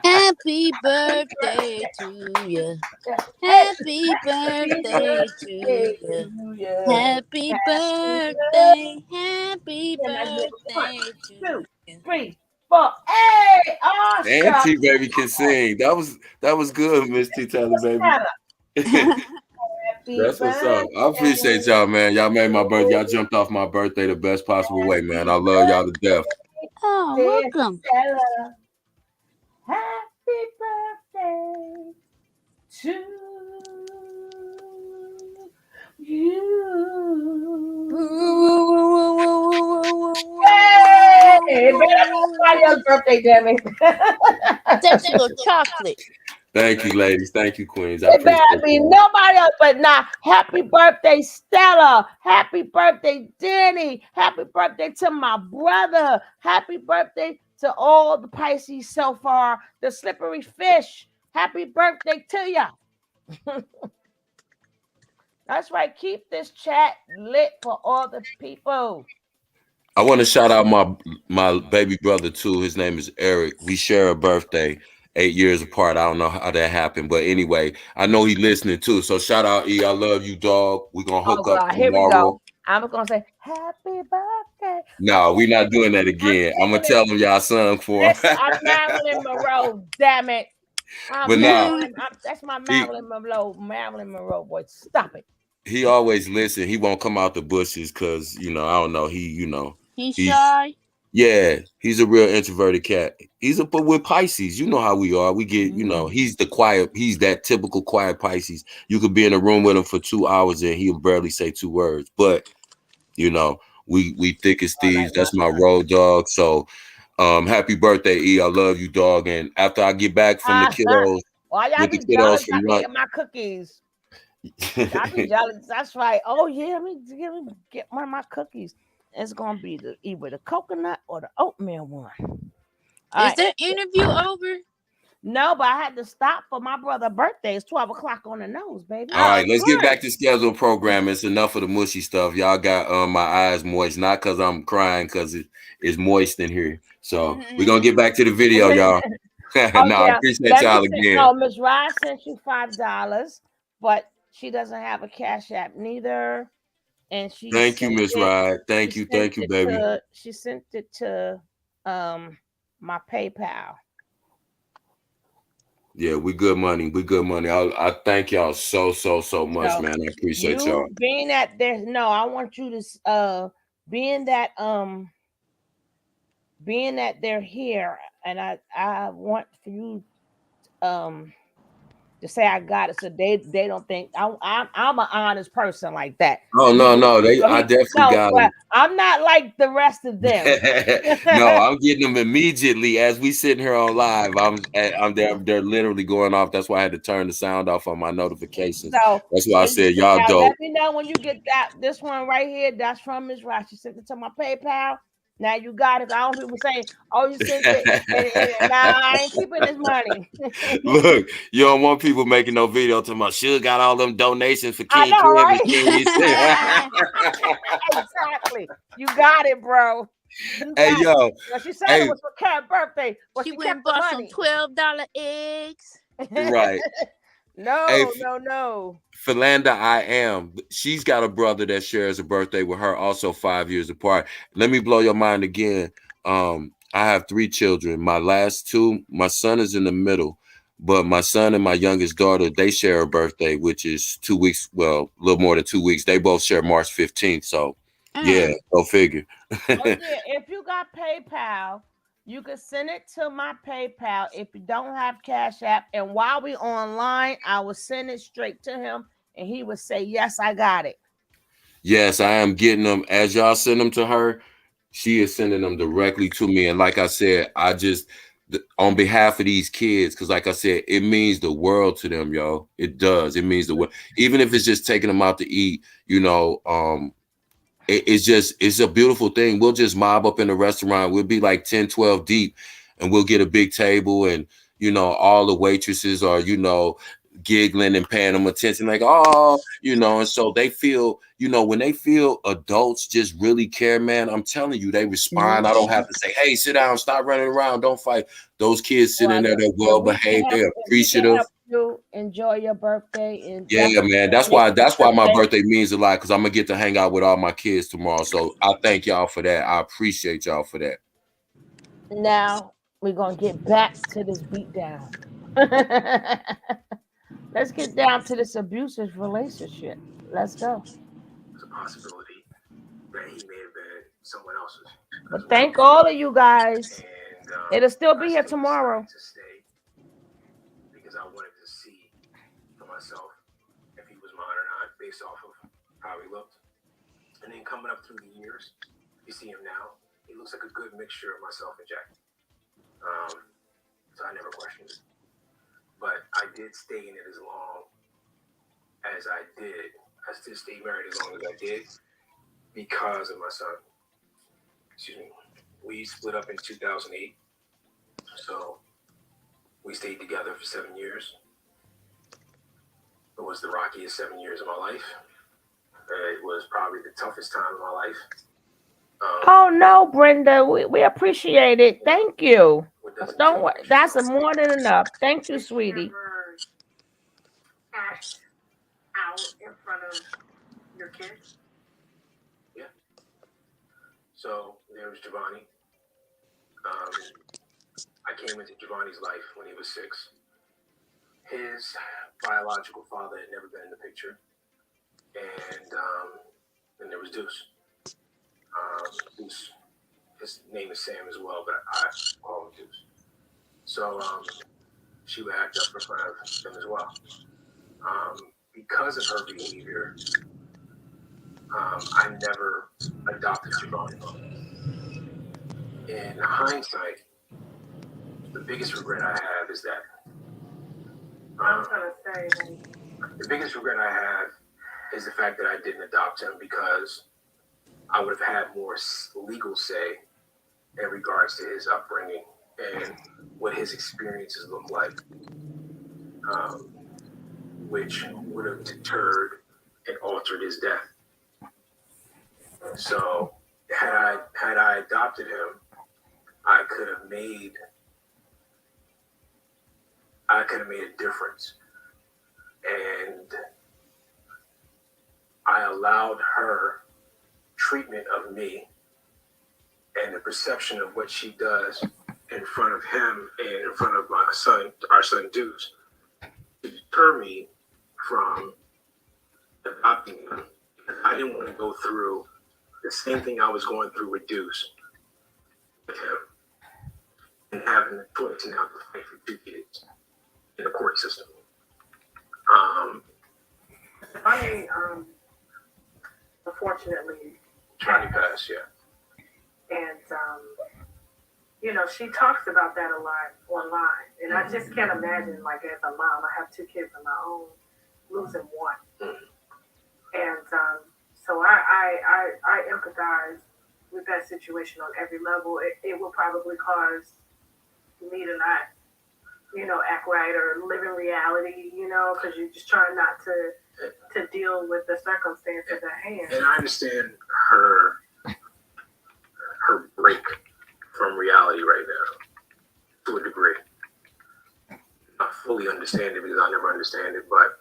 Happy birthday to you. Happy birthday to you. Happy birthday. Happy birthday to you. 2, 3, 4. Hey, awesome. And T Baby can sing. That was good, Miss T Taylor baby. That's what's up. I appreciate y'all, man. Y'all made my birthday. Y'all jumped off my birthday the best possible way, man. I love y'all to death. Oh, welcome. Happy birthday to you. Hey, man, that's somebody else's birthday, damn it. That's a little chocolate. Thank you, ladies. Thank you, queens. I It appreciate better be nobody else but now. Happy birthday, Stella. Happy birthday, Danny. Happy birthday to my brother. Happy birthday to all the Pisces so far. The slippery fish. Happy birthday to ya. That's right. Keep this chat lit for all the people. I want to shout out my baby brother too. His name is Eric. We share a birthday 8 years apart. I don't know how that happened, but anyway, I know he's listening too. So shout out E. I love you, dog. We're gonna hook up tomorrow. Here we go. I'm gonna say happy birthday. No, we're not doing that again. I'm gonna tell him y'all sung for him. I'm Marilyn Monroe. Damn it. That's my Marilyn Monroe boy. Stop it. He always listen. He won't come out the bushes because I don't know. He's shy. Yeah, he's a real introverted cat. But we're Pisces. You know how we are. We get, he's the quiet. He's that typical quiet Pisces. You could be in a room with him for 2 hours and he'll barely say 2 words. But we thick as thieves. That's my road dog. So, happy birthday, E. I love you, dog. And after I get back from the kiddos, While y'all be done, my cookies. I be jealous. That's right. Oh yeah, let me get one of my cookies. It's gonna be either the coconut or the oatmeal one. All Is right. that interview over? No, but I had to stop for my brother's birthday. It's 12 o'clock on the nose, baby. All right, let's get back to schedule program. It's enough of the mushy stuff. Y'all got my eyes moist, not because I'm crying, because it's moist in here. So we're gonna get back to the video, y'all. Oh No, I yeah. appreciate y'all again. No, Miss Rod sent you $5, but she doesn't have a Cash App neither. And she Thank you, Miss Rod. Thank you, baby. She sent it to my PayPal. Yeah, we good money. We good money. I thank y'all so much, man. I appreciate y'all. Being that there's I want you to being that they're here, and I want for you to say I got it, so they don't think I'm an honest person like that. Oh no, I definitely got them. I'm not like the rest of them. No, I'm getting them immediately as we sitting here on live. They're literally going off. That's why I had to turn the sound off on my notifications. So that's why I said y'all dope. Let me know when you get this one right here. That's from Ms. Wright. She sent it to my PayPal. Now you got it. I don't people say, "Oh, you sent it." Nah, I ain't keeping this money. Look, you don't want people making no video to my Suge got all them donations for I King know, right? Kevin. Exactly. You got it, bro. Hey, yo. She said it was for Kat's birthday, but she she went kept and bought the some money. $12 eggs. Right. No. Philanda, I am. She's got a brother that shares a birthday with her, also 5 years apart. Let me blow your mind again. I have 3 children. My last 2, my son is in the middle, but my son and my youngest daughter, they share a birthday, which is 2 weeks. Well, a little more than 2 weeks. They both share March 15th. So, yeah, go figure. If you got PayPal, you can send it to my PayPal if you don't have Cash App. And while we online, I will send it straight to him, and he would say, "Yes, I got it." Yes, I am getting them. As y'all send them to her, she is sending them directly to me. And like I said, I just on behalf of these kids, because like I said, it means the world to them, yo. It does. It means the world. Even if it's just taking them out to eat, it's a beautiful thing. We'll just mob up in the restaurant. We'll be like 10, 12 deep, and we'll get a big table, and all the waitresses are, giggling and paying them attention, like, oh, and so they feel, when they feel adults just really care, man, I'm telling you, they respond. I don't have to say, hey, sit down, stop running around, don't fight. Those kids sitting there, they're well behaved, they're appreciative. You enjoy your birthday, and yeah, man, that's why my birthday means a lot, because I'm gonna get to hang out with all my kids tomorrow. So I thank y'all for that. I appreciate y'all for that. Now we're gonna get back to this beat down. Let's get down to this abusive relationship. Let's go. It's a possibility that he may have been someone else's. But thank all of you guys. It'll still be here tomorrow. To stay because I wanted to see for myself if he was mine or not, based off of how he looked. And then coming up through the years, you see him now. He looks like a good mixture of myself and Jack. So I never questioned it. But I did stay in it as long as I did. I still stayed married as long as I did because of my son. Excuse me. We split up in 2008. So we stayed together for 7 years. It was the rockiest 7 years of my life. It was probably the toughest time of my life. Oh no, Brenda, we appreciate it. Thank you. Don't worry, that's more than enough. Thank you, sweetie. Act out in front of your kids? Yeah. So there was Giovanni. I came into Giovanni's life when he was 6. His biological father had never been in the picture. And then there was Deuce. Deuce, his name is Sam as well, but I call him Deuce. So she would act up in front of him as well. Because of her behavior, I never adopted Giovanni. In hindsight, the biggest regret I have is that I was gonna say, The biggest regret I have is the fact that I didn't adopt him, because I would have had more legal say in regards to his upbringing and what his experiences look like, which would have deterred and altered his death. So had I adopted him, I could have made a difference. And I allowed her treatment of me and the perception of what she does in front of him and in front of my son, our son Deuce, to deter me from adopting him. I didn't want to go through the same thing I was going through with Deuce, with him, and having the choice now to fight for 2 kids in the court system. Unfortunately, Johnny passed, yeah. and she talks about that a lot online, and I just can't imagine, like, as a mom, I have 2 kids of my own, losing one, and so I empathize with that situation on every level. It will probably cause me to not, act right or live in reality, because you're just trying not to deal with the circumstances at hand. And I understand her break from reality right now, to a degree. I fully understand it because I never understand it, but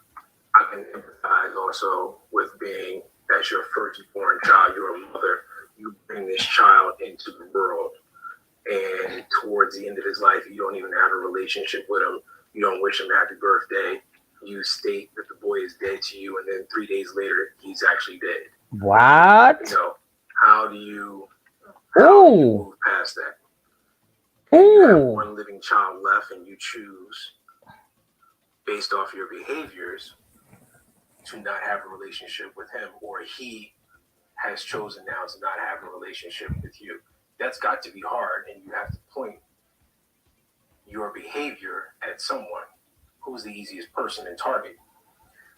I can empathize also with being, as your firstborn child, you're a mother, you bring this child into the world, and towards the end of his life, you don't even have a relationship with him. You don't wish him happy birthday. You state that the boy is dead to you, and then 3 days later, he's actually dead. What? How do you move past that? And you have one living child left, and you choose, based off your behaviors, to not have a relationship with him, or he has chosen now to not have a relationship with you. That's got to be hard, and you have to point your behavior at someone. Who's the easiest person to target?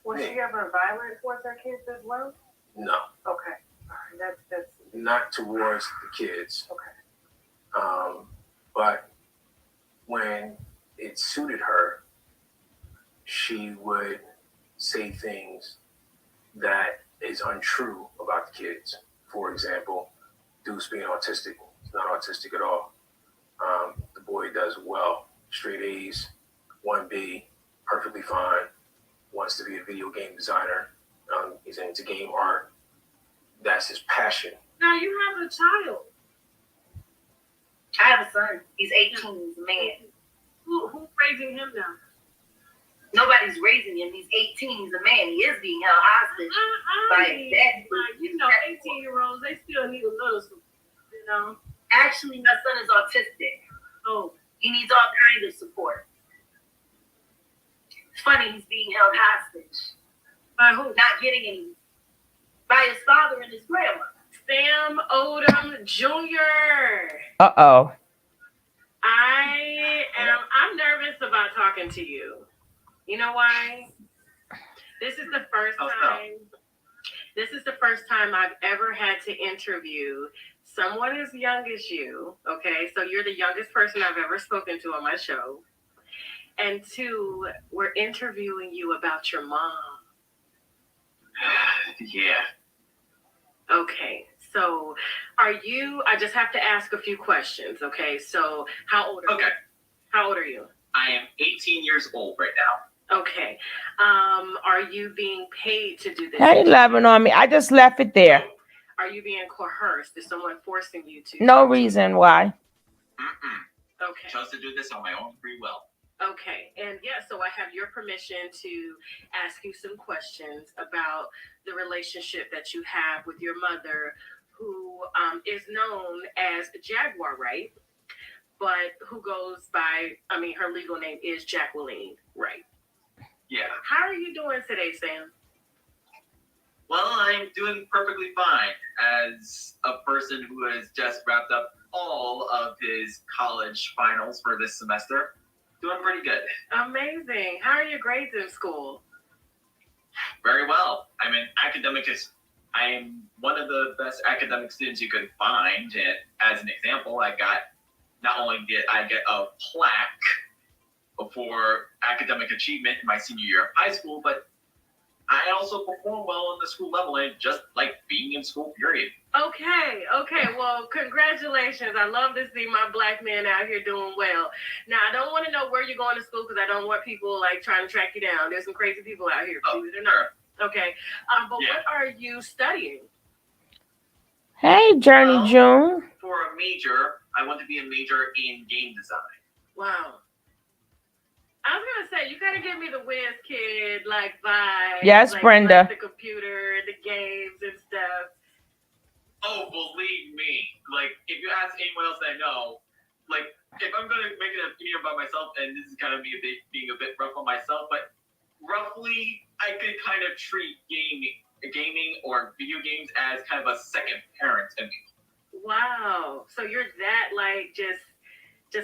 Was she ever violent towards her kids as well? No. Okay. All right. That's not towards the kids. Okay. But when it suited her, she would say things that is untrue about the kids. For example, Deuce being autistic. He's not autistic at all. The boy does well. Straight A's, 1B, perfectly fine. Wants to be a video game designer. He's into game art. That's his passion. Now you have a child. I have a son. He's 18. He's a man. Who's raising him now? Nobody's raising him. He's 18. He's a man. He is being held hostage by his dad. 18-year-olds, they still need a little support, Actually, my son is autistic. Oh. He needs all kinds of support. It's funny, he's being held hostage. By who? Not getting any. By his father and his grandma. Sam Odom Jr. Uh-oh. I'm nervous about talking to you. You know why? This is the first time. This is the first time I've ever had to interview someone as young as you. Okay, so you're the youngest person I've ever spoken to on my show. And 2, we're interviewing you about your mom. Yeah. Okay, so I just have to ask a few questions, okay? So how old are you? How old are you? I am 18 years old right now. Okay. Are you being paid to do this? Hey, loving on me. I just left it there. Are you being coerced? Is someone forcing you to? No reason why. Okay. Chose to do this on my own free will. Okay. And so I have your permission to ask you some questions about the relationship that you have with your mother, who is known as Jaguar, right? But who goes by, her legal name is Jacqueline, right? Yeah. How are you doing today, Sam? Well, I'm doing perfectly fine as a person who has just wrapped up all of his college finals for this semester. Doing pretty good. Amazing. How are your grades in school? Very well. I'm an academicist. I am one of the best academic students you could find. And as an example, not only did I get a plaque for academic achievement in my senior year of high school, but I also perform well on the school level and just like being in school, period. Okay. Well, congratulations. I love to see my black man out here doing well. Now, I don't want to know where you're going to school because I don't want people like trying to track you down. There's some crazy people out here. Believe it or not. Okay. But what are you studying? Hey, Journey June. For a major, I want to be a major in game design. Wow. I was gonna say you gotta give me the whiz kid like vibe. Yes, like, Brenda. Like the computer, the games and stuff. Oh, believe me. Like, if you ask anyone else I know, like, if I'm gonna make an opinion about myself, and this is kind of being a bit rough on myself, but roughly, I could kind of treat gaming or video games as kind of a second parent to me. Wow. So you're that like just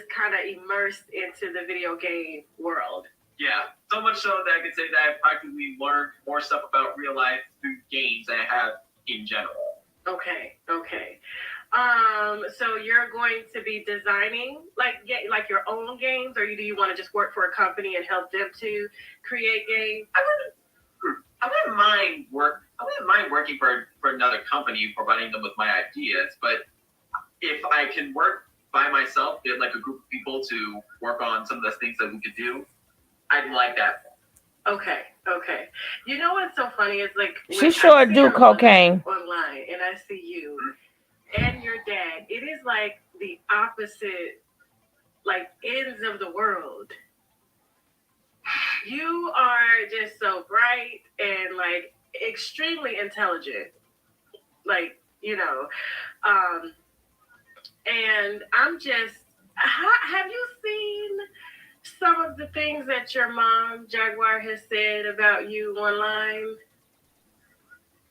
kind of immersed into the video game world. Yeah, so much so that I could say that I've practically learned more stuff about real life through games than I have in general. Okay. So you're going to be designing like your own games, or do you want to just work for a company and help them to create games? I wouldn't mind working for another company, providing them with my ideas, but if I can work by myself, get like a group of people to work on some of the things that we could do, I'd like that. Okay. You know what's so funny? It's like She sure do cocaine. Online, and I see you and your dad. It is like the opposite, like ends of the world. You are just so bright and like extremely intelligent, like and I'm just. Have you seen some of the things that your mom, Jaguar, has said about you online?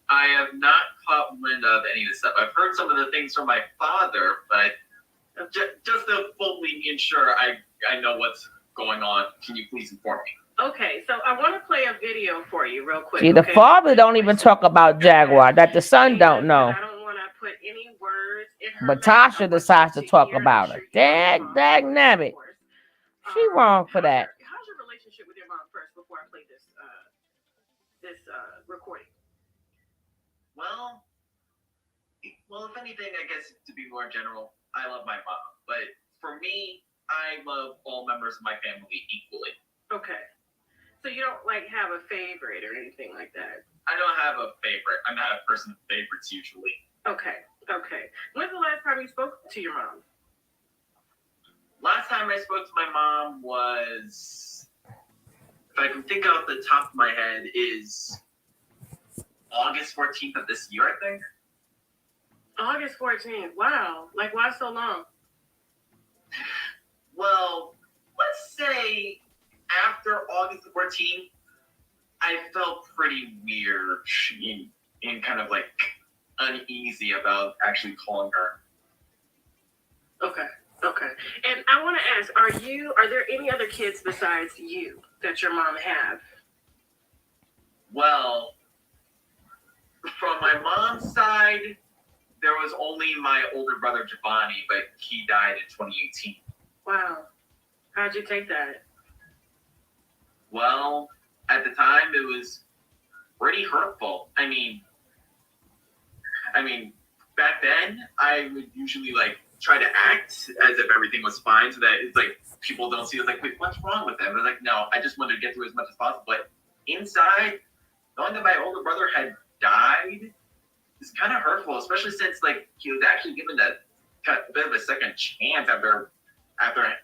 I have not caught wind of any of this stuff. I've heard some of the things from my father, but just to fully ensure I know what's going on, can you please inform me? Okay, so I want to play a video for you real quick. See, the father don't even talk about Jaguar. That the son don't know. I don't want to put any words in her But Tasha decides to talk about her. Dag nabbit. She wrong for that. How's your relationship with your mom first before I play this recording? Well, if anything, I guess to be more general, I love my mom. But for me, I love all members of my family equally. Okay. So you don't like have a favorite or anything like that? I don't have a favorite. I'm not a person of favorites usually. Okay. When's the last time you spoke to your mom? Last time I spoke to my mom was, if I can think off the top of my head, is August 14th of this year, I think. August 14th. Wow. Like, why so long? Well, let's say after August 14th, I felt pretty weird and kind of like uneasy about actually calling her. Okay. And I want to ask, are there any other kids besides you that your mom have? Well, from my mom's side, there was only my older brother Giovanni, but he died in 2018. Wow. How'd you take that? Well, at the time, it was pretty hurtful. I mean, back then, I would usually try to act as if everything was fine, so that it's like people don't see it. Like, wait, what's wrong with them? I was like, no, I just wanted to get through as much as possible. But inside, knowing that my older brother had died is kind of hurtful, especially since he was actually given a bit of a second chance after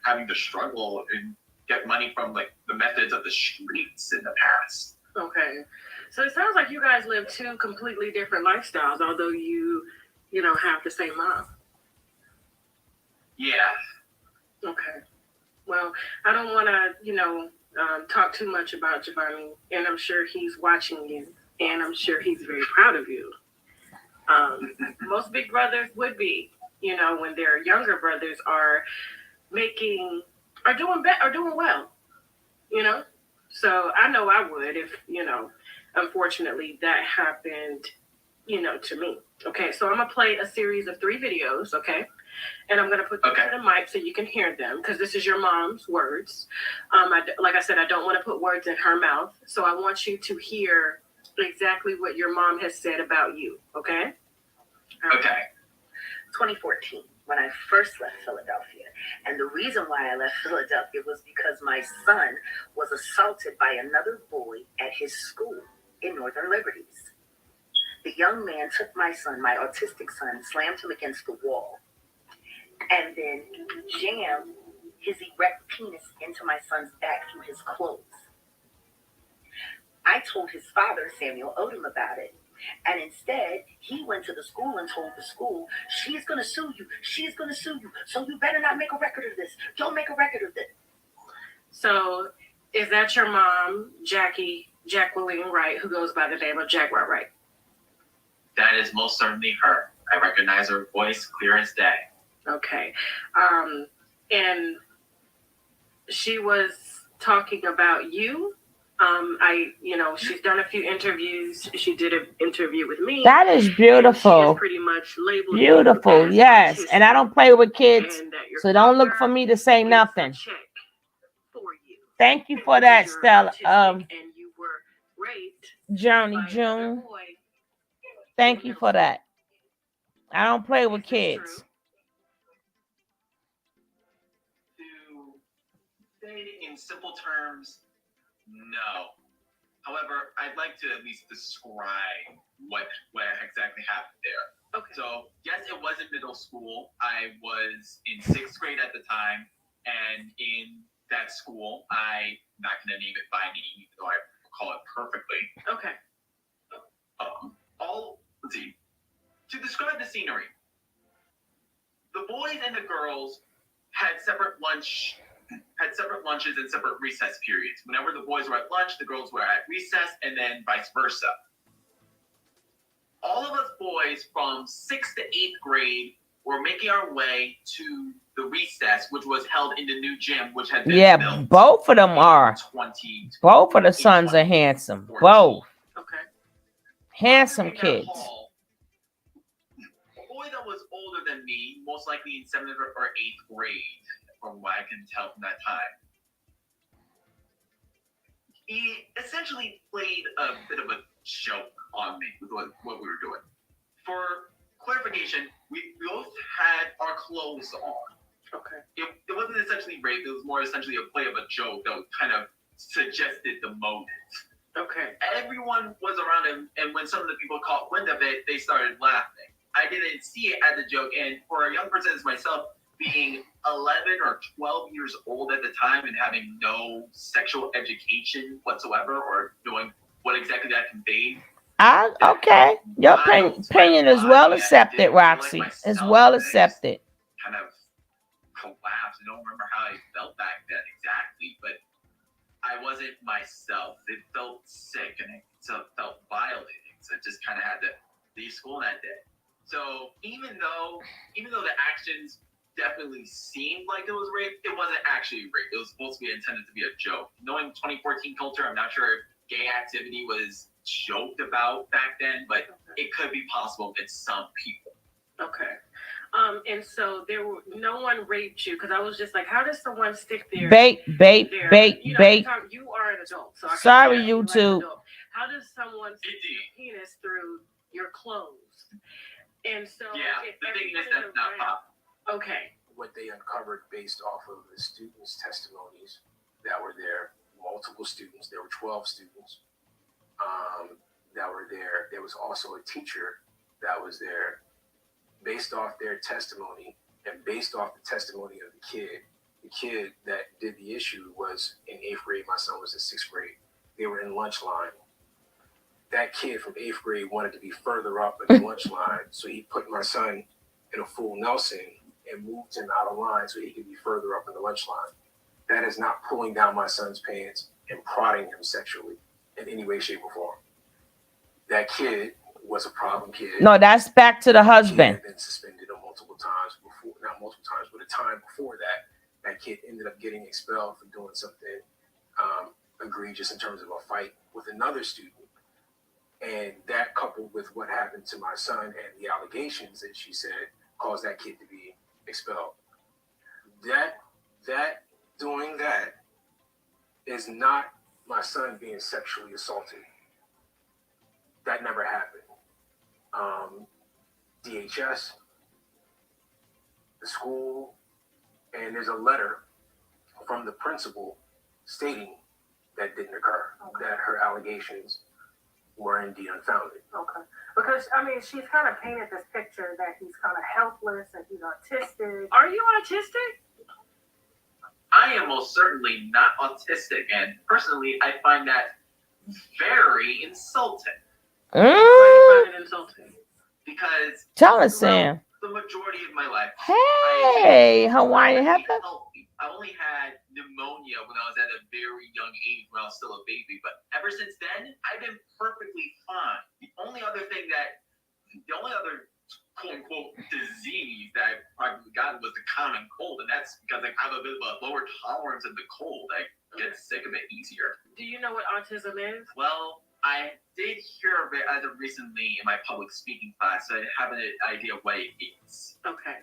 having to struggle and get money from the methods of the streets in the past. Okay, so it sounds like you guys live two completely different lifestyles, although you have the same mom. Yeah. Okay. Well, I don't want to, talk too much about Giovanni, and I'm sure he's watching you, and I'm sure he's very proud of you. Most big brothers would be, when their younger brothers are doing well, So I know I would if, unfortunately, that happened, to me. Okay, so I'm gonna play a series of 3 videos, okay? And I'm gonna put them on the mic so you can hear them, because this is your mom's words. Like I said, I don't want to put words in her mouth, so I want you to hear exactly what your mom has said about you, okay? Okay. 2014, when I first left Philadelphia. And the reason why I left Philadelphia was because my son was assaulted by another boy at his school in Northern Liberties. The young man took my son, my autistic son, slammed him against the wall, and then jammed his erect penis into my son's back through his clothes. I told his father, Samuel Odom, about it. And instead, he went to the school and told the school, she's going to sue you. She's going to sue you. So you better not make a record of this. Don't make a record of this. So is that your mom, Jacqueline Wright, who goes by the name of Jaguar Wright? That is most certainly her. I recognize her voice clear as day. Okay. And she was talking about you. She's done a few interviews. She did an interview with me. That is beautiful. Pretty much labeled Beautiful, yes. And I don't play with kids, so don't look for me to say nothing. Thank you for that, Stella. Journey June. Thank you for that. I don't play with kids. To say in simple terms, no. However, I'd like to at least describe what exactly happened there. Okay. So, yes, it was in middle school. I was in 6th grade at the time, and in that school, I'm not going to name it by name, even though I recall it perfectly. Okay. Let's see. To describe the scenery, the boys and the girls had separate lunches and separate recess periods. Whenever the boys were at lunch, the girls were at recess, and then vice versa. All of us boys from 6th to 8th grade were making our way to the recess, which was held in the new gym, which had been built. Both of them are. Both of the sons are handsome. Both. Okay. Handsome kids. A boy that was older than me, most likely in 7th or 8th grade, from what I can tell from that time, he essentially played a bit of a joke on me with what we were doing. For clarification, we both had our clothes on. Okay. It wasn't essentially rape. It was more essentially a play of a joke that kind of suggested the motive. Okay. Everyone was around him, and when some of the people caught wind of it, they started laughing. I didn't see it as a joke, and for a young person as myself, being 11 or 12 years old at the time and having no sexual education whatsoever or knowing what exactly that conveyed. Okay. Your opinion is well accepted, Roxy. It's well accepted. Kind of collapsed. I don't remember how I felt back then exactly, but I wasn't myself. It felt sick and it felt violating. So I just kind of had to leave school that day. So even though the actions definitely seemed like it was rape, it wasn't actually rape. It was supposed to be intended to be a joke. Knowing 2014 culture, I'm not sure if gay activity was joked about back then, but it could be possible with some people. Okay. And so no one raped you, because I was just like, how does someone stick there? Bait. You are an adult, so sorry, YouTube. How does someone stick their penis through your clothes? And so the thing is that's not possible. Okay. What they uncovered based off of the students' testimonies that were there, multiple students, there were 12 students that were there. There was also a teacher that was there. Based off their testimony and based off the testimony of the kid that did the issue was in 8th grade. My son was in 6th grade. They were in lunch line. That kid from 8th grade wanted to be further up in the lunch line, so he put my son in a full Nelson and moved him out of line so he could be further up in the lunch line. That is not pulling down my son's pants and prodding him sexually in any way, shape, or form. That kid was a problem kid. No, that's back to the husband. He had been suspended multiple times before, not multiple times, but a time before that kid ended up getting expelled for doing something egregious in terms of a fight with another student. And that, coupled with what happened to my son and the allegations that she said, caused that kid to be expelled. Doing that is not my son being sexually assaulted. That never happened. DHS, the school, and there's a letter from the principal stating that didn't occur, that her allegations were indeed unfounded. Okay. Because, I mean, she's kind of painted this picture that he's kind of helpless and he's autistic. Are you autistic? I am most certainly not autistic, and personally, I find that very insulting. Why do you find it insulting? Because Tell us, Sam. the majority of my life, Hey, Hawaiian Heifer. I only had pneumonia when I was at a very young age, when I was still a baby. But ever since then, I've been perfectly fine. The only other quote unquote disease that I've probably gotten was the common cold, and that's because I have a bit of a lower tolerance of the cold. I get sick of it easier. Do you know what autism is? Well, I did hear of it as of recently in my public speaking class, so I have an idea of what it is. Okay.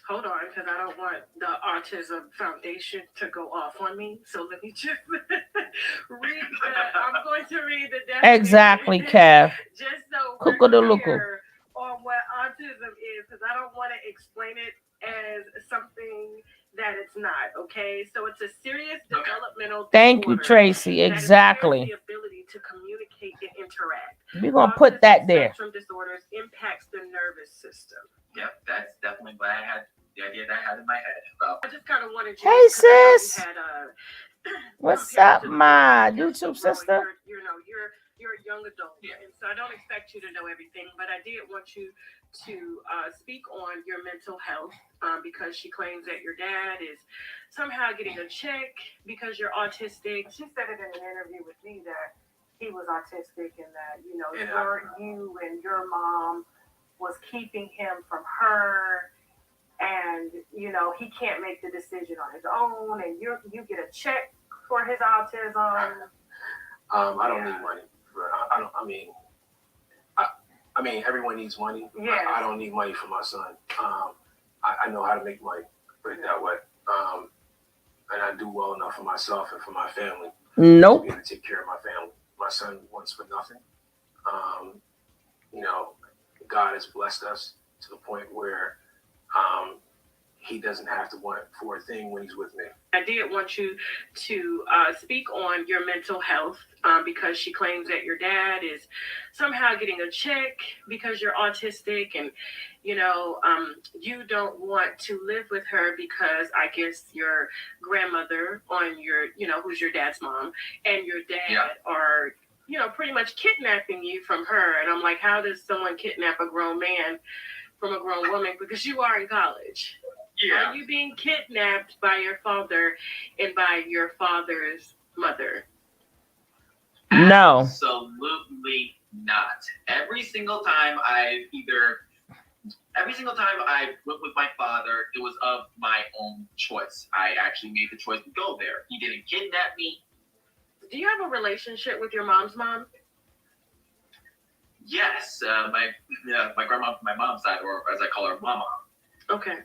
Hold on, because I don't want the Autism Foundation to go off on me. So let me just read I'm going to read the definition. Exactly, Kev. Just so Cuckoo we're clear on what autism is, because I don't want to explain it as something that it's not, okay? So it's a serious developmental Thank you, Tracy. Exactly. The ability to communicate and interact. We're going to put that there. Spectrum disorders impacts the nervous system. Yep, that's definitely what I had, the idea that I had in my head about. I just kind of wanted you. Hey, sis. Had, What's up, my YouTube sister? You're a young adult, and so I don't expect you to know everything, but I did want you to speak on your mental health because she claims that your dad is somehow getting a check because you're autistic. She said it in an interview with me that he was autistic and that, you and your mom was keeping him from her, and he can't make the decision on his own, and you get a check for his autism. I don't need money. I mean, everyone needs money. Yes. I don't need money for my son. I know how to make money, put it that way. And I do well enough for myself and for my family. Nope. To be able to take care of my family. My son wants for nothing. God has blessed us to the point where he doesn't have to want for a thing when he's with me. I did want you to speak on your mental health because she claims that your dad is somehow getting a check because you're autistic, and you don't want to live with her because I guess your grandmother on your who's your dad's mom and your dad are pretty much kidnapping you from her. And I'm like, how does someone kidnap a grown man from a grown woman, because you are in college? Yeah. Are you being kidnapped by your father and by your father's mother? No. Absolutely not. Every single time I went with my father, it was of my own choice. I actually made the choice to go there. He didn't kidnap me. Do you have a relationship with your mom's mom? Yes, my grandma from my mom's side, or as I call her, Mama. Okay.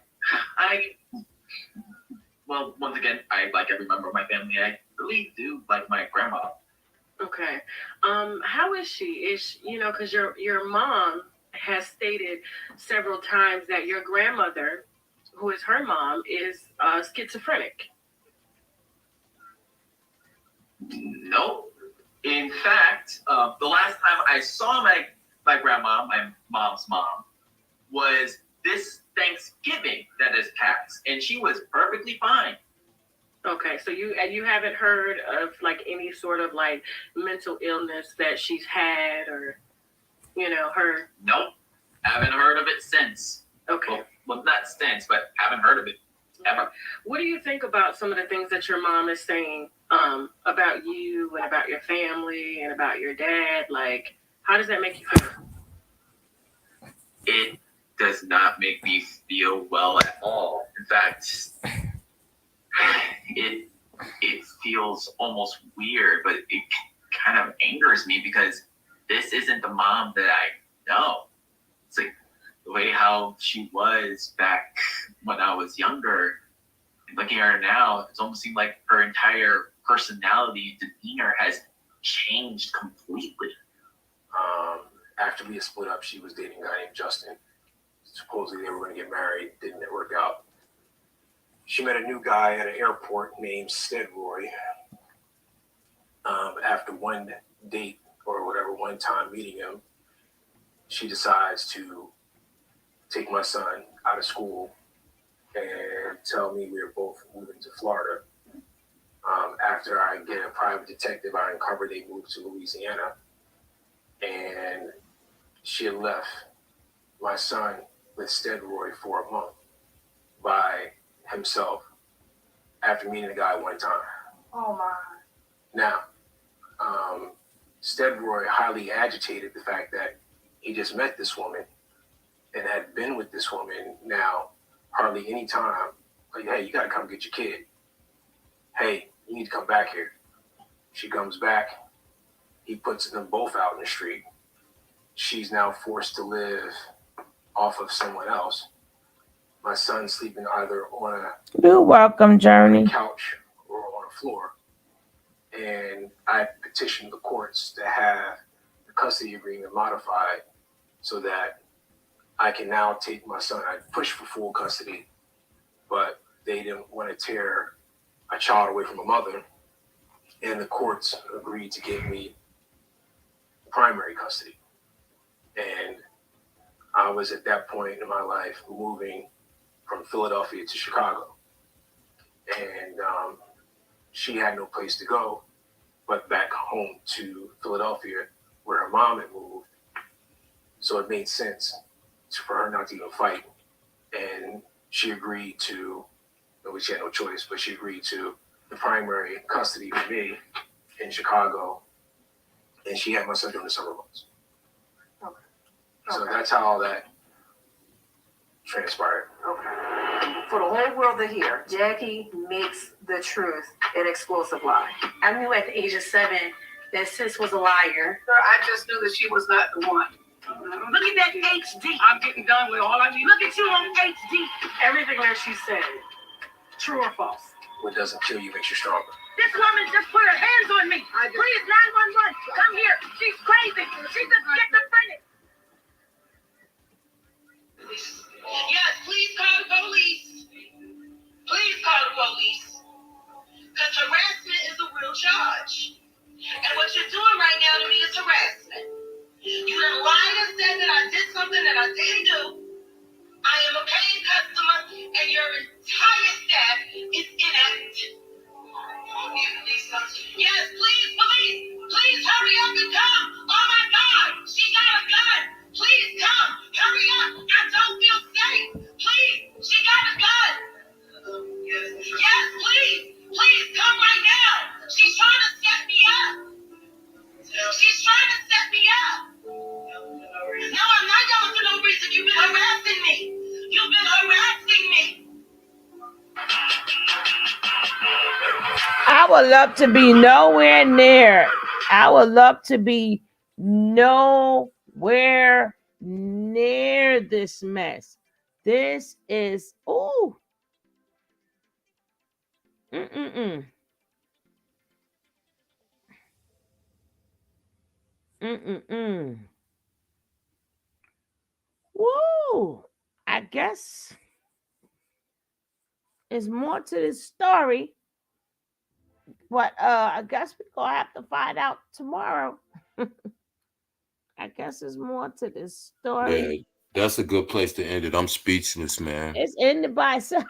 Well, once again, I like every member of my family. I really do like my grandma. Okay. How is she? Is because your mom has stated several times that your grandmother, who is her mom, is schizophrenic. No. In fact, the last time I saw my grandma, my mom's mom, was this Thanksgiving that has passed, and she was perfectly fine. Okay, so you haven't heard of like any sort of like mental illness that she's had, or her? Nope, haven't heard of it since. Okay, well not since, but haven't heard of it ever. What do you think about some of the things that your mom is saying about you and about your family and about your dad? Like, how does that make you feel? It does not make me feel well at all. In fact, it feels almost weird, but it kind of angers me because this isn't the mom that I know. It's like the way how she was back when I was younger. Looking at her now, it's almost seemed like her entire personality and demeanor has changed completely. After we had split up, she was dating a guy named Justin. Supposedly they were going to get married. Didn't work out. She met a new guy at an airport named Steadroy. After one date or whatever, one time meeting him, she decides to take my son out of school and tell me we were both moving to Florida. After I get a private detective, I uncover they moved to Louisiana. And she had left my son with Steadroy for a month by himself after meeting the guy one time. Oh my. Now, Steadroy highly agitated the fact that he just met this woman and had been with this woman now hardly any time. Like, hey, you got to come get your kid. Hey, you need to come back here. She comes back. He puts them both out in the street. She's now forced to live off of someone else. My son's sleeping either on You're welcome, Journey. couch or on a floor. And I petitioned the courts to have the custody agreement modified so that I can now take my son. I pushed for full custody, but they didn't want to tear a child away from a mother. And the courts agreed to give me primary custody. And I was at that point in my life moving from Philadelphia to Chicago. And she had no place to go but back home to Philadelphia where her mom had moved. So it made sense for her not to even fight. And she agreed to, well, she had no choice, but she agreed to the primary custody for me in Chicago. And she had my son during the summer months. Okay. So that's how all that transpired. Okay. For the whole world to hear, Jackie makes the truth an explosive lie. I knew at the age of 7 that sis was a liar. Sir, I just knew that she was not the one. Look at that HD. I'm getting done with all I need. Look at you on HD. Everything that she said, true or false? What doesn't kill you makes you stronger. This woman just put her hands on me. Please, 911, come here. She's crazy. She's a schizophrenic. Yes, please call the police. Please call the police. Because harassment is a real charge. And what you're doing right now to me is harassment. You done lied and said that I did something that I didn't do. I am a paying customer and your entire staff is inactive. Yes, please, police. Please hurry up and come. Oh my God, she got a gun. Please come. Hurry up. I don't feel safe. Please, she got a gun. Yes, please. Please come right now. She's trying to set me up. She's trying to set me up. No, I'm not yelling for no reason. You've been harassing me. You've been harassing me. I would love to be nowhere near. I would love to be nowhere near this mess. This is, ooh. Mm-mm-mm. Mm-mm-mm. Woo. I guess there's more to this story. But I guess we're gonna have to find out tomorrow. I guess there's more to this story. Yeah, that's a good place to end it. I'm speechless, man. It's ended by itself.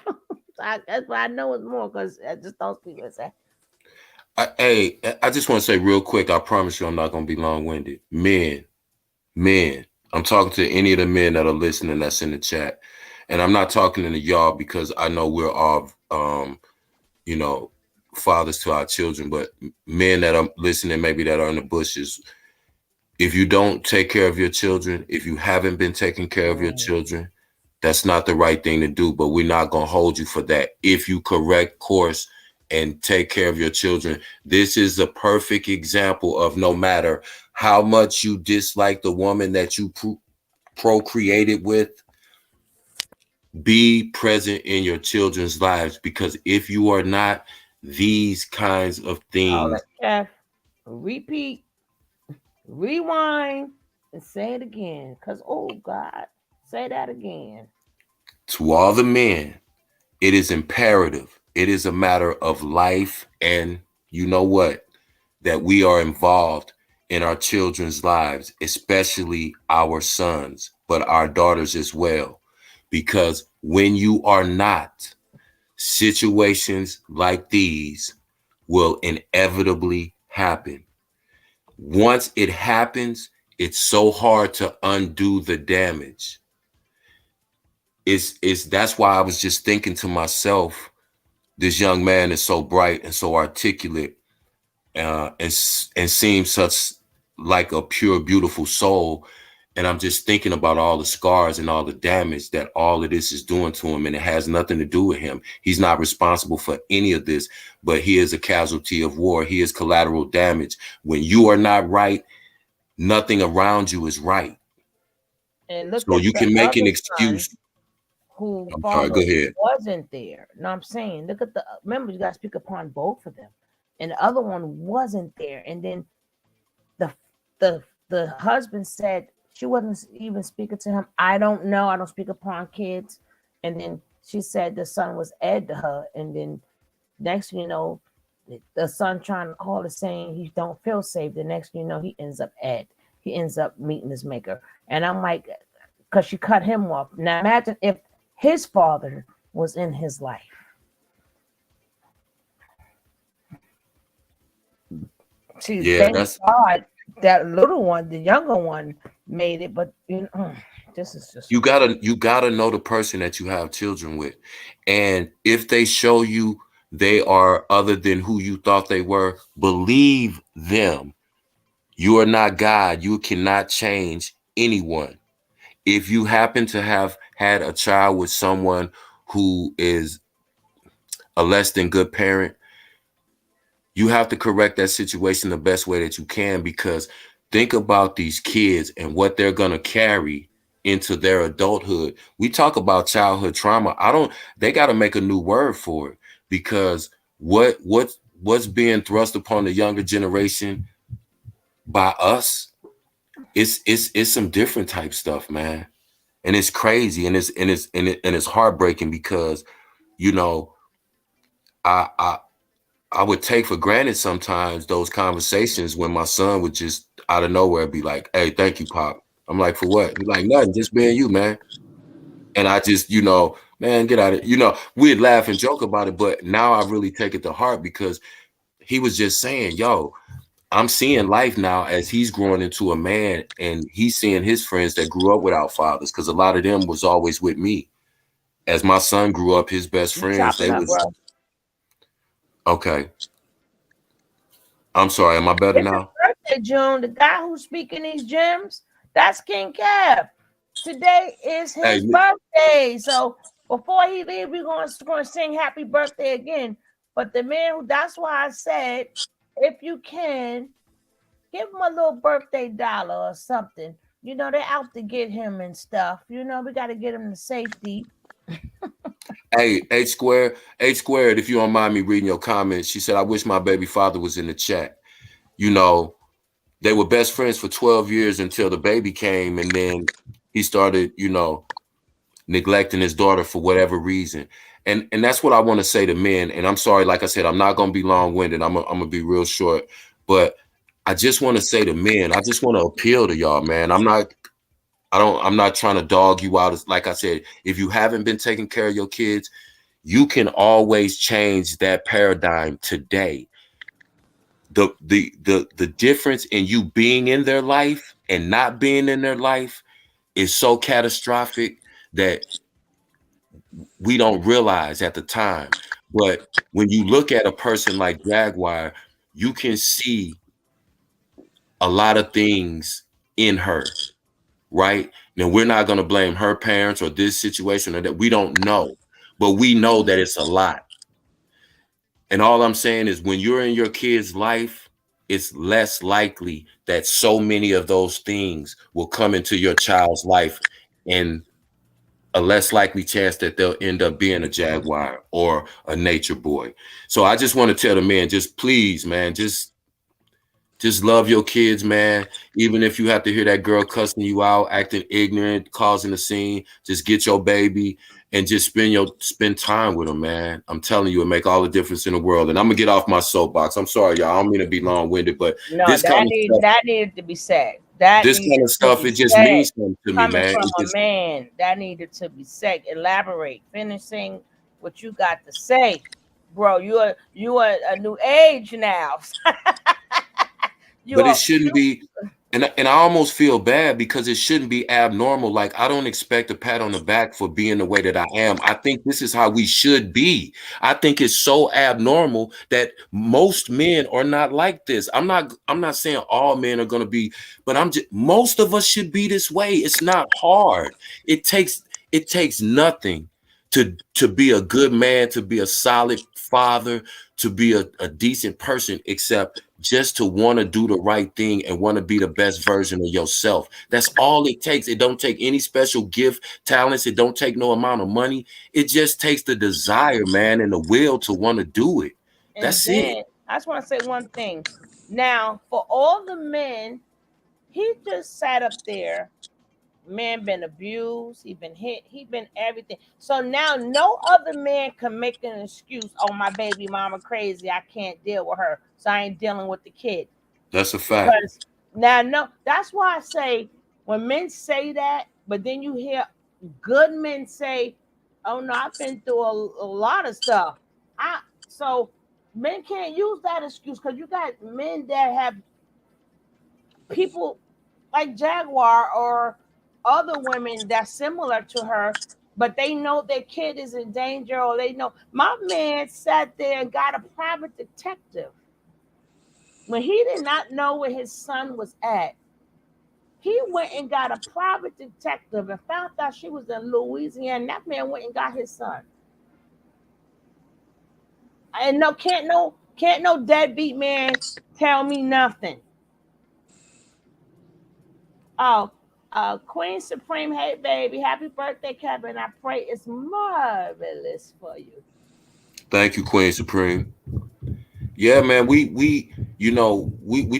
That's why I know it's more because I just don't speak with that. I just want to say real quick, I promise you I'm not going to be long-winded. Men, I'm talking to any of the men that are listening that's in the chat. And I'm not talking to y'all because I know we're all, fathers to our children, but men that are listening, maybe that are in the bushes, if you don't take care of your children, if you haven't been taking care of your children, that's not the right thing to do, but we're not going to hold you for that. If you correct course and take care of your children. This is a perfect example of no matter how much you dislike the woman that you procreated with, be present in your children's lives, because if you are not, these kinds of things. Chef, repeat, rewind, and say it again. Because, oh, God, say that again. To all the men, it is imperative. It is a matter of life, and you know what? That we are involved in our children's lives, especially our sons, but our daughters as well. Because when you are not, situations like these will inevitably happen. Once it happens, it's so hard to undo the damage. That's why I was just thinking to myself, this young man is so bright and so articulate, and seems such like a pure, beautiful soul. And I'm just thinking about all the scars and all the damage that all of this is doing to him. And it has nothing to do with him. He's not responsible for any of this, but he is a casualty of war. He is collateral damage. When you are not right, nothing around you is right. And look so at you can make an excuse. Who Sorry, go ahead. wasn't there. No, I'm saying, look at remember, you got to speak upon both of them. And the other one wasn't there. And then the husband said she wasn't even speaking to him. I don't know. I don't speak upon kids. And then she said the son was Ed to her. And then next thing you know, the son trying to call her saying he don't feel safe. The next thing you know, he ends up Ed. He ends up meeting his maker. And I'm like, because she cut him off. Now imagine if his father was in his life. See, thank God that little one, the younger one, made it. But you know, this is just you gotta know the person that you have children with, and if they show you they are other than who you thought they were, believe them. You are not God. You cannot change anyone. If you happen to have had a child with someone who is a less than good parent, you have to correct that situation the best way that you can, because think about these kids and what they're going to carry into their adulthood. We talk about childhood trauma. They got to make a new word for it, because what's being thrust upon the younger generation by us, it's some different type stuff, man. And it's crazy, and it's heartbreaking, because you know, I would take for granted sometimes those conversations when my son would just out of nowhere be like, "Hey, thank you, Pop." I'm like, "For what?" He's like, "Nothing, just being you, man." And I just, man, get out of it. We'd laugh and joke about it, but now I really take it to heart, because he was just saying, yo, I'm seeing life now as he's growing into a man, and he's seeing his friends that grew up without fathers, because a lot of them was always with me. As my son grew up, his best friends, they was okay. I'm sorry, am I better now? Birthday, June. The guy who's speaking these gems, that's King Kev. Today is his birthday. So before he leaves, we're going to sing happy birthday again. But the man that's why I said, if you can, give him a little birthday dollar or something. They're out to get him and stuff. We got to get him to safety. Hey, H squared, if you don't mind me reading your comments, she said, I wish my baby father was in the chat. They were best friends for 12 years until the baby came, and then he started, neglecting his daughter for whatever reason. And that's what I want to say to men. And I'm sorry, like I said, I'm not going to be long-winded. I'm going to be real short. But I just want to say to men, I just want to appeal to y'all, man. I'm not trying to dog you out. Like I said, if you haven't been taking care of your kids, you can always change that paradigm today. The difference in you being in their life and not being in their life is so catastrophic that we don't realize at the time. But when you look at a person like Jaguar, you can see a lot of things in her, right? Now, we're not going to blame her parents or this situation or that. We don't know, but we know that it's a lot. And all I'm saying is when you're in your kid's life, it's less likely that so many of those things will come into your child's life, and a less likely chance that they'll end up being a Jaguar or a nature boy. So I just want to tell the men, just please, man, just love your kids, man. Even if you have to hear that girl cussing you out, acting ignorant, causing a scene, just get your baby and just spend time with them, man. I'm telling you, it make all the difference in the world. And I'm gonna get off my soapbox. I'm sorry, y'all. I don't mean to be long-winded, but No, this kind of stuff, that needed to be said. That this needed kind of to stuff, be it just said. means something to me, Coming man. from It a just, man, that needed to be said. Elaborate, finishing what you got to say, bro. You are a new age now. but it shouldn't be, and I almost feel bad because it shouldn't be abnormal. Like, I don't expect a pat on the back for being the way that I am. I think this is how we should be. I think it's so abnormal that most men are not like this. I'm not saying all men are going to be, but most of us should be this way. It's not hard. It takes nothing to be a good man, to be a solid father, to be a decent person, except just to want to do the right thing and want to be the best version of yourself. That's all it takes. It don't take any special gift, talents. It don't take no amount of money. It just takes the desire, man, and the will to want to do it. That's it. I just want to say one thing. Now, for all the men, he just sat up there. Man been abused, he been hit, he been everything. So now no other man can make an excuse. Oh, my baby mama crazy, I can't deal with her, so I ain't dealing with the kid. That's a fact. Because now, no, that's why I say when men say that, but then you hear good men say, "Oh no, I've been through a lot of stuff." So men can't use that excuse because you got men that have people like Jaguar or other women that's similar to her, but they know their kid is in danger, or they know. My man sat there and got a private detective when he did not know where his son was at. He went and got a private detective and found out she was in Louisiana. That man went and got his son. And can't no deadbeat man tell me nothing. Oh, Queen Supreme, hey baby, happy birthday, Kevin. I pray it's marvelous for you. Thank you, Queen Supreme. Yeah, man, we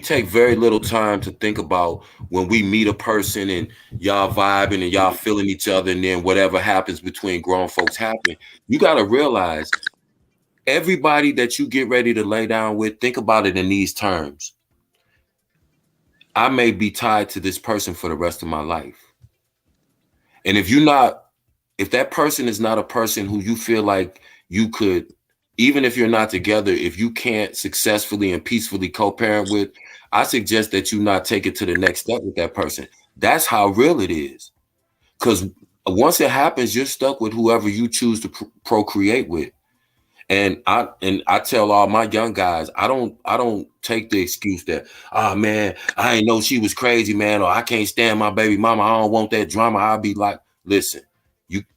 take very little time to think about when we meet a person and y'all vibing and y'all feeling each other, and then whatever happens between grown folks happen. You got to realize everybody that you get ready to lay down with, think about it in these terms. I may be tied to this person for the rest of my life. And if that person is not a person who you feel like you could, even if you're not together, if you can't successfully and peacefully co-parent with, I suggest that you not take it to the next step with that person. That's how real it is. Because once it happens, you're stuck with whoever you choose to procreate with. And I tell all my young guys, I don't take the excuse that, oh man, I ain't know she was crazy, man, or I can't stand my baby mama, I don't want that drama. I'll be like, listen,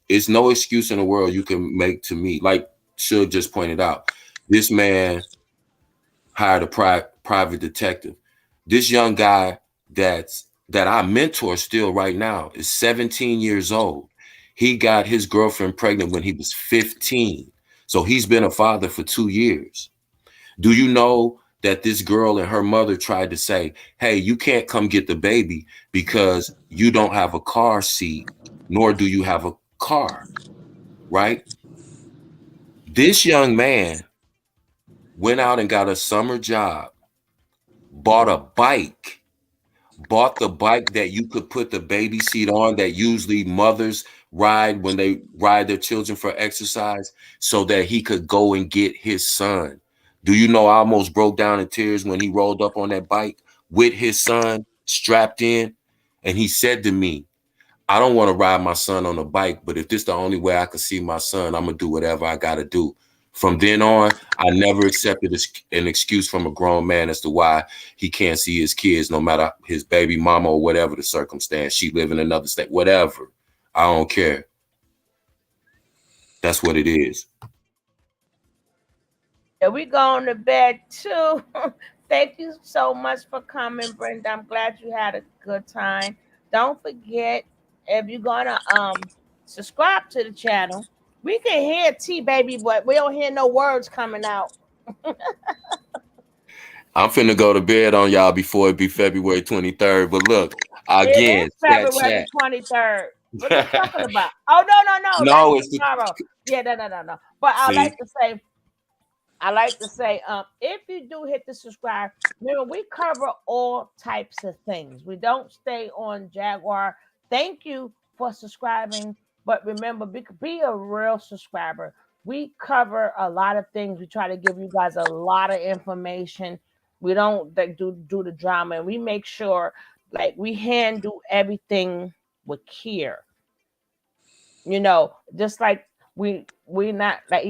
it's no excuse in the world you can make to me. Like Suge just pointed out, this man hired a private detective. This young guy that I mentor still right now is 17 years old. He got his girlfriend pregnant when he was 15. So he's been a father for 2 years. Do you know that this girl and her mother tried to say, hey, you can't come get the baby because you don't have a car seat, nor do you have a car, right? This young man went out and got a summer job, bought a bike, bought the bike that you could put the baby seat on that usually mothers ride when they ride their children for exercise, so that he could go and get his son. Do you know I almost broke down in tears when he rolled up on that bike with his son strapped in? And he said to me, I don't want to ride my son on a bike, but if this is the only way I can see my son, I'm going to do whatever I got to do. From then on, I never accepted an excuse from a grown man as to why he can't see his kids, no matter his baby mama or whatever the circumstance. She live in another state, whatever. I don't care. That's what it is. And we going to bed too. Thank you so much for coming, Brenda. I'm glad you had a good time. Don't forget, if you're gonna subscribe to the channel, we can hear T baby, but we don't hear no words coming out. I'm finna go to bed on y'all before it be February 23rd. But look, It again, is February 23rd. What are you talking about? Oh no, that's No, it's tomorrow. Yeah, no. But see. I like to say, if you do hit the subscribe, remember we cover all types of things. We don't stay on Jaguar. Thank you for subscribing, but remember, be a real subscriber. We cover a lot of things. We try to give you guys a lot of information. We don't do the drama, and we make sure like we handle everything with care. Just like we not like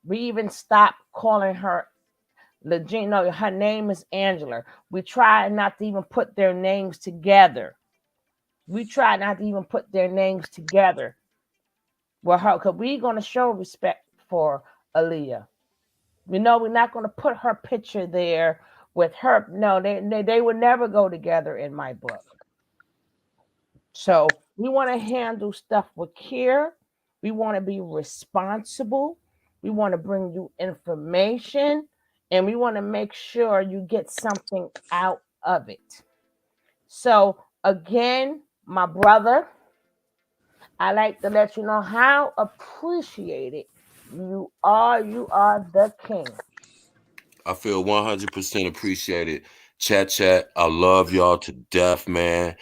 we even stopped calling her Legit. No, her name is Angela. We try not to even put their names together. We try not to even put their names together with her because we're going to show respect for Aaliyah. We're not going to put her picture there with her. No, they would never go together in my book. So we want to handle stuff with care. We want to be responsible. We want to bring you information, and we want to make sure you get something out of it. So again, my brother, I like to let you know how appreciated you are. You are the king. I feel 100% appreciated. Chat. I love y'all to death, man.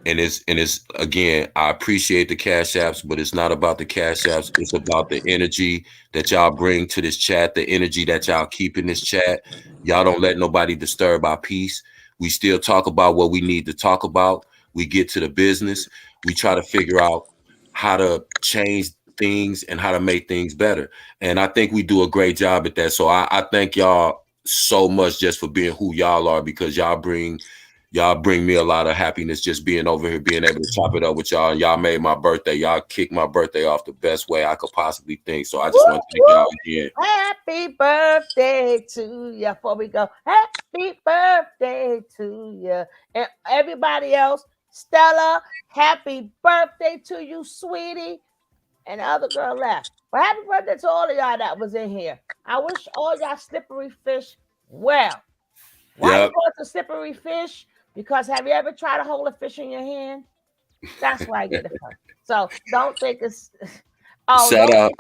And it's again, I appreciate the cash apps, but it's not about the cash apps. It's about the energy that y'all bring to this chat, the energy that y'all keep in this chat. Y'all don't let nobody disturb our peace. We still talk about what we need to talk about. We get to the business. We try to figure out how to change things and how to make things better. And I think we do a great job at that. So I thank y'all so much just for being who y'all are, because y'all bring me a lot of happiness just being over here, being able to chop it up with y'all. Y'all made my birthday. Y'all kicked my birthday off the best way I could possibly think. So I just want to thank y'all again. Happy birthday to you. Before we go, happy birthday to you. And everybody else, Stella, happy birthday to you, sweetie. And the other girl left. But happy birthday to all of y'all that was in here. I wish all y'all slippery fish well. Why you call it a slippery fish? Because have you ever tried to hold a fish in your hand? That's why I get it from. So don't think it's. Oh,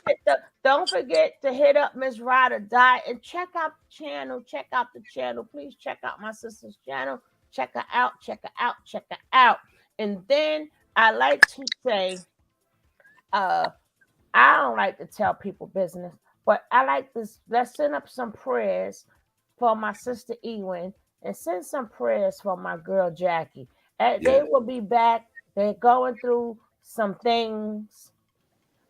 don't forget to hit up Miss Ride or Die and check out the channel. Check out the channel. Please check out my sister's channel. Check her out. Check her out. Check her out. And then I like to say, I don't like to tell people business, but I like this. Let's send up some prayers for my sister Ewan and send some prayers for my girl Jackie. They will be back. They're going through some things.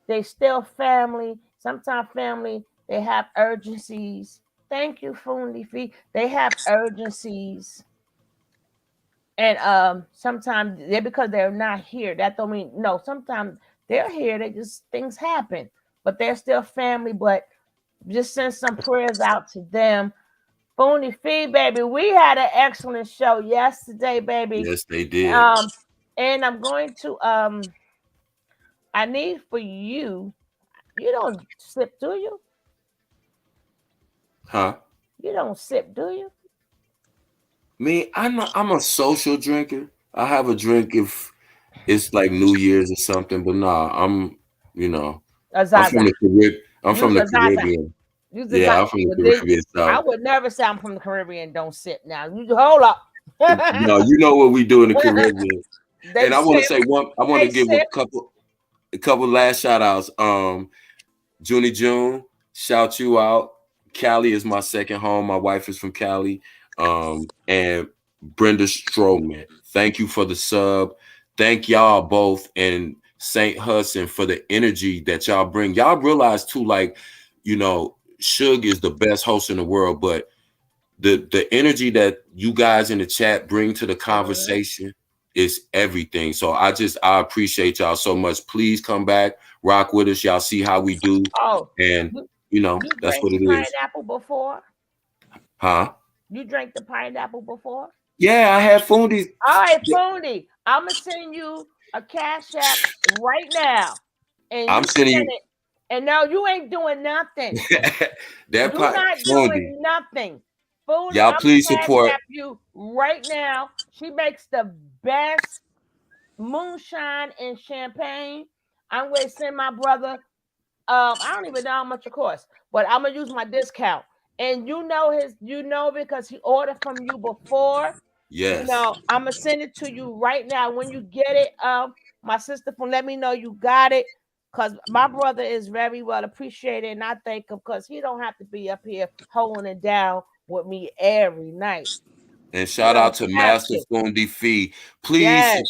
They still family. Sometimes family, they have urgencies. Thank you, Fundi Fee. They have urgencies. And sometimes because they're not here. That don't mean no. Sometimes they're here. They just things happen, but they're still family. But just send some prayers out to them. Fundi Fee, baby, we had an excellent show yesterday, baby. Yes, they did. And I'm going to I need for you. You don't sip, do you? Huh? You don't sip, do you? Me, I'm a social drinker. I have a drink if it's like New Year's or something, but nah, I'm from the Caribbean. I'm from the Caribbean. Yeah, I'm from the Caribbean. So I would never say I'm from the Caribbean. Don't sip now. You hold up. No, you know what we do in the Caribbean. And I want to say I want to give a couple last shout outs. Junie June, shout you out. Cali is my second home. My wife is from Cali. And Brenda Stroman, thank you for the sub. Thank y'all both and St. Hudson for the energy that y'all bring. Y'all realize too, like, Suge is the best host in the world, but the energy that you guys in the chat bring to the conversation is everything. So I appreciate y'all so much. Please come back, rock with us. Y'all see how we do. Oh, and You know, You that's drank what the it is. pineapple before? Huh? You drank the pineapple before? Yeah, I had fundies. All right, Fundi, I'm gonna send you a cash app right now, and I'm you sending send you it. And no, you ain't doing nothing. that You're not fundi. doing nothing. Fundi, Y'all I'm please cash support. app you right now. She makes the best moonshine and champagne. I'm going to send my brother. I don't even know how much it costs, but I'm gonna use my discount. And you know because he ordered from you before. You Yes. know, I'm gonna send it to you right now. When you get it, my sister from let me know you got it. Cause my brother is very well appreciated, and I thank him because he don't have to be up here holding it down with me every night. And He shout out don't to have Master to. Fundi Fee. Yes.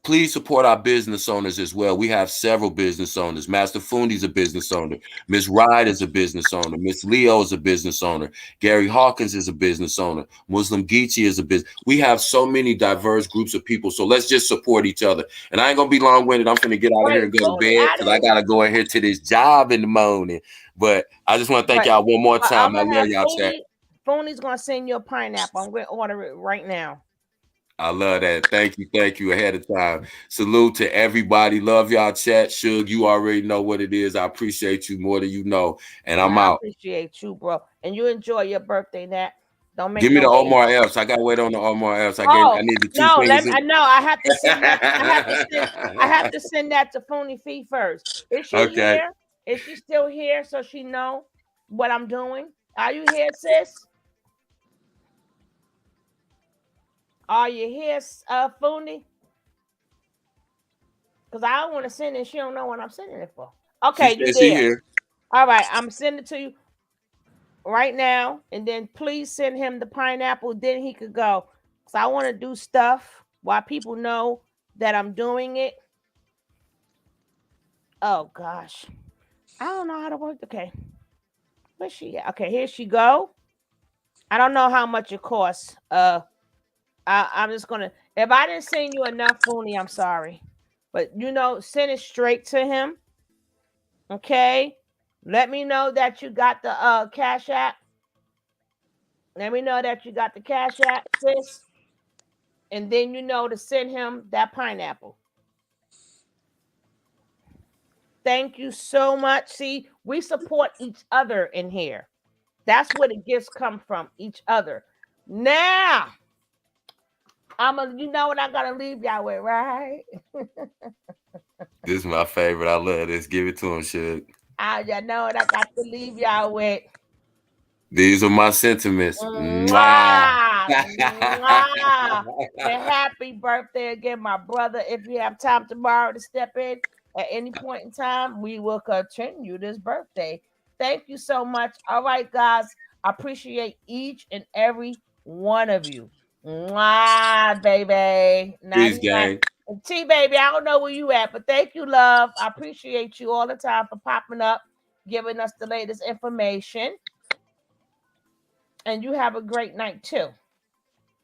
Please support our business owners as well. We have several business owners. Master Fundi's a business owner. Miss Wright is a business owner. Miss Leo is a business owner. Gary Hawkins is a business owner. Muslim Geechee is a business. We have so many diverse groups of people. So let's just support each other. And I ain't gonna be long-winded. I'm gonna get out of here and go to bed because I gotta go ahead to this job in the morning. But I just want to thank y'all one more time. I love y'all, chat. Fondi's gonna send you a pineapple. I'm gonna order it right now. I love that. Thank you ahead of time. Salute to everybody. Love y'all, chat. Suge, you already know what it is. I appreciate you more than you know. And I'm I out. appreciate you, bro. And you enjoy your birthday, Nat. Don't make Give me no the baby. Omar F's. I gotta wait on the Omar F's. I need the two no, fingers. I have to send that. I have to send that to Funi Fee first. Is she Okay. here? Is she still here so she know what I'm doing? Are you here, sis? Are you here, Funi? Because I don't want to send it. She don't know what I'm sending it for. Okay, you there. Here. All right, I'm sending it to you right now. And then please send him the pineapple. Then he could go. Because I want to do stuff while people know that I'm doing it. Oh, gosh. I don't know how to work. Okay. Where's she at? Okay, here she go. I don't know how much it costs. I'm just going to. If I didn't send you enough, Funi, I'm sorry. But, send it straight to him. Okay? Let me know that you got the Cash App. Let me know that you got the Cash App, sis. And then to send him that pineapple. Thank you so much. See, we support each other in here. That's where the gifts come from, each other. Now, you know what I'm gonna leave y'all with, right? This is my favorite. I love this. Give it to him, Suge. You know what I got to leave y'all with. These are my sentiments. Mwah! Mwah! And happy birthday again, my brother. If you have time tomorrow to step in at any point in time, we will continue this birthday. Thank you so much. All right, guys. I appreciate each and every one of you. Mwah, baby. Peace, gang. T, baby, I don't know where you at, but thank you, love. I appreciate you all the time for popping up, giving us the latest information. And you have a great night too.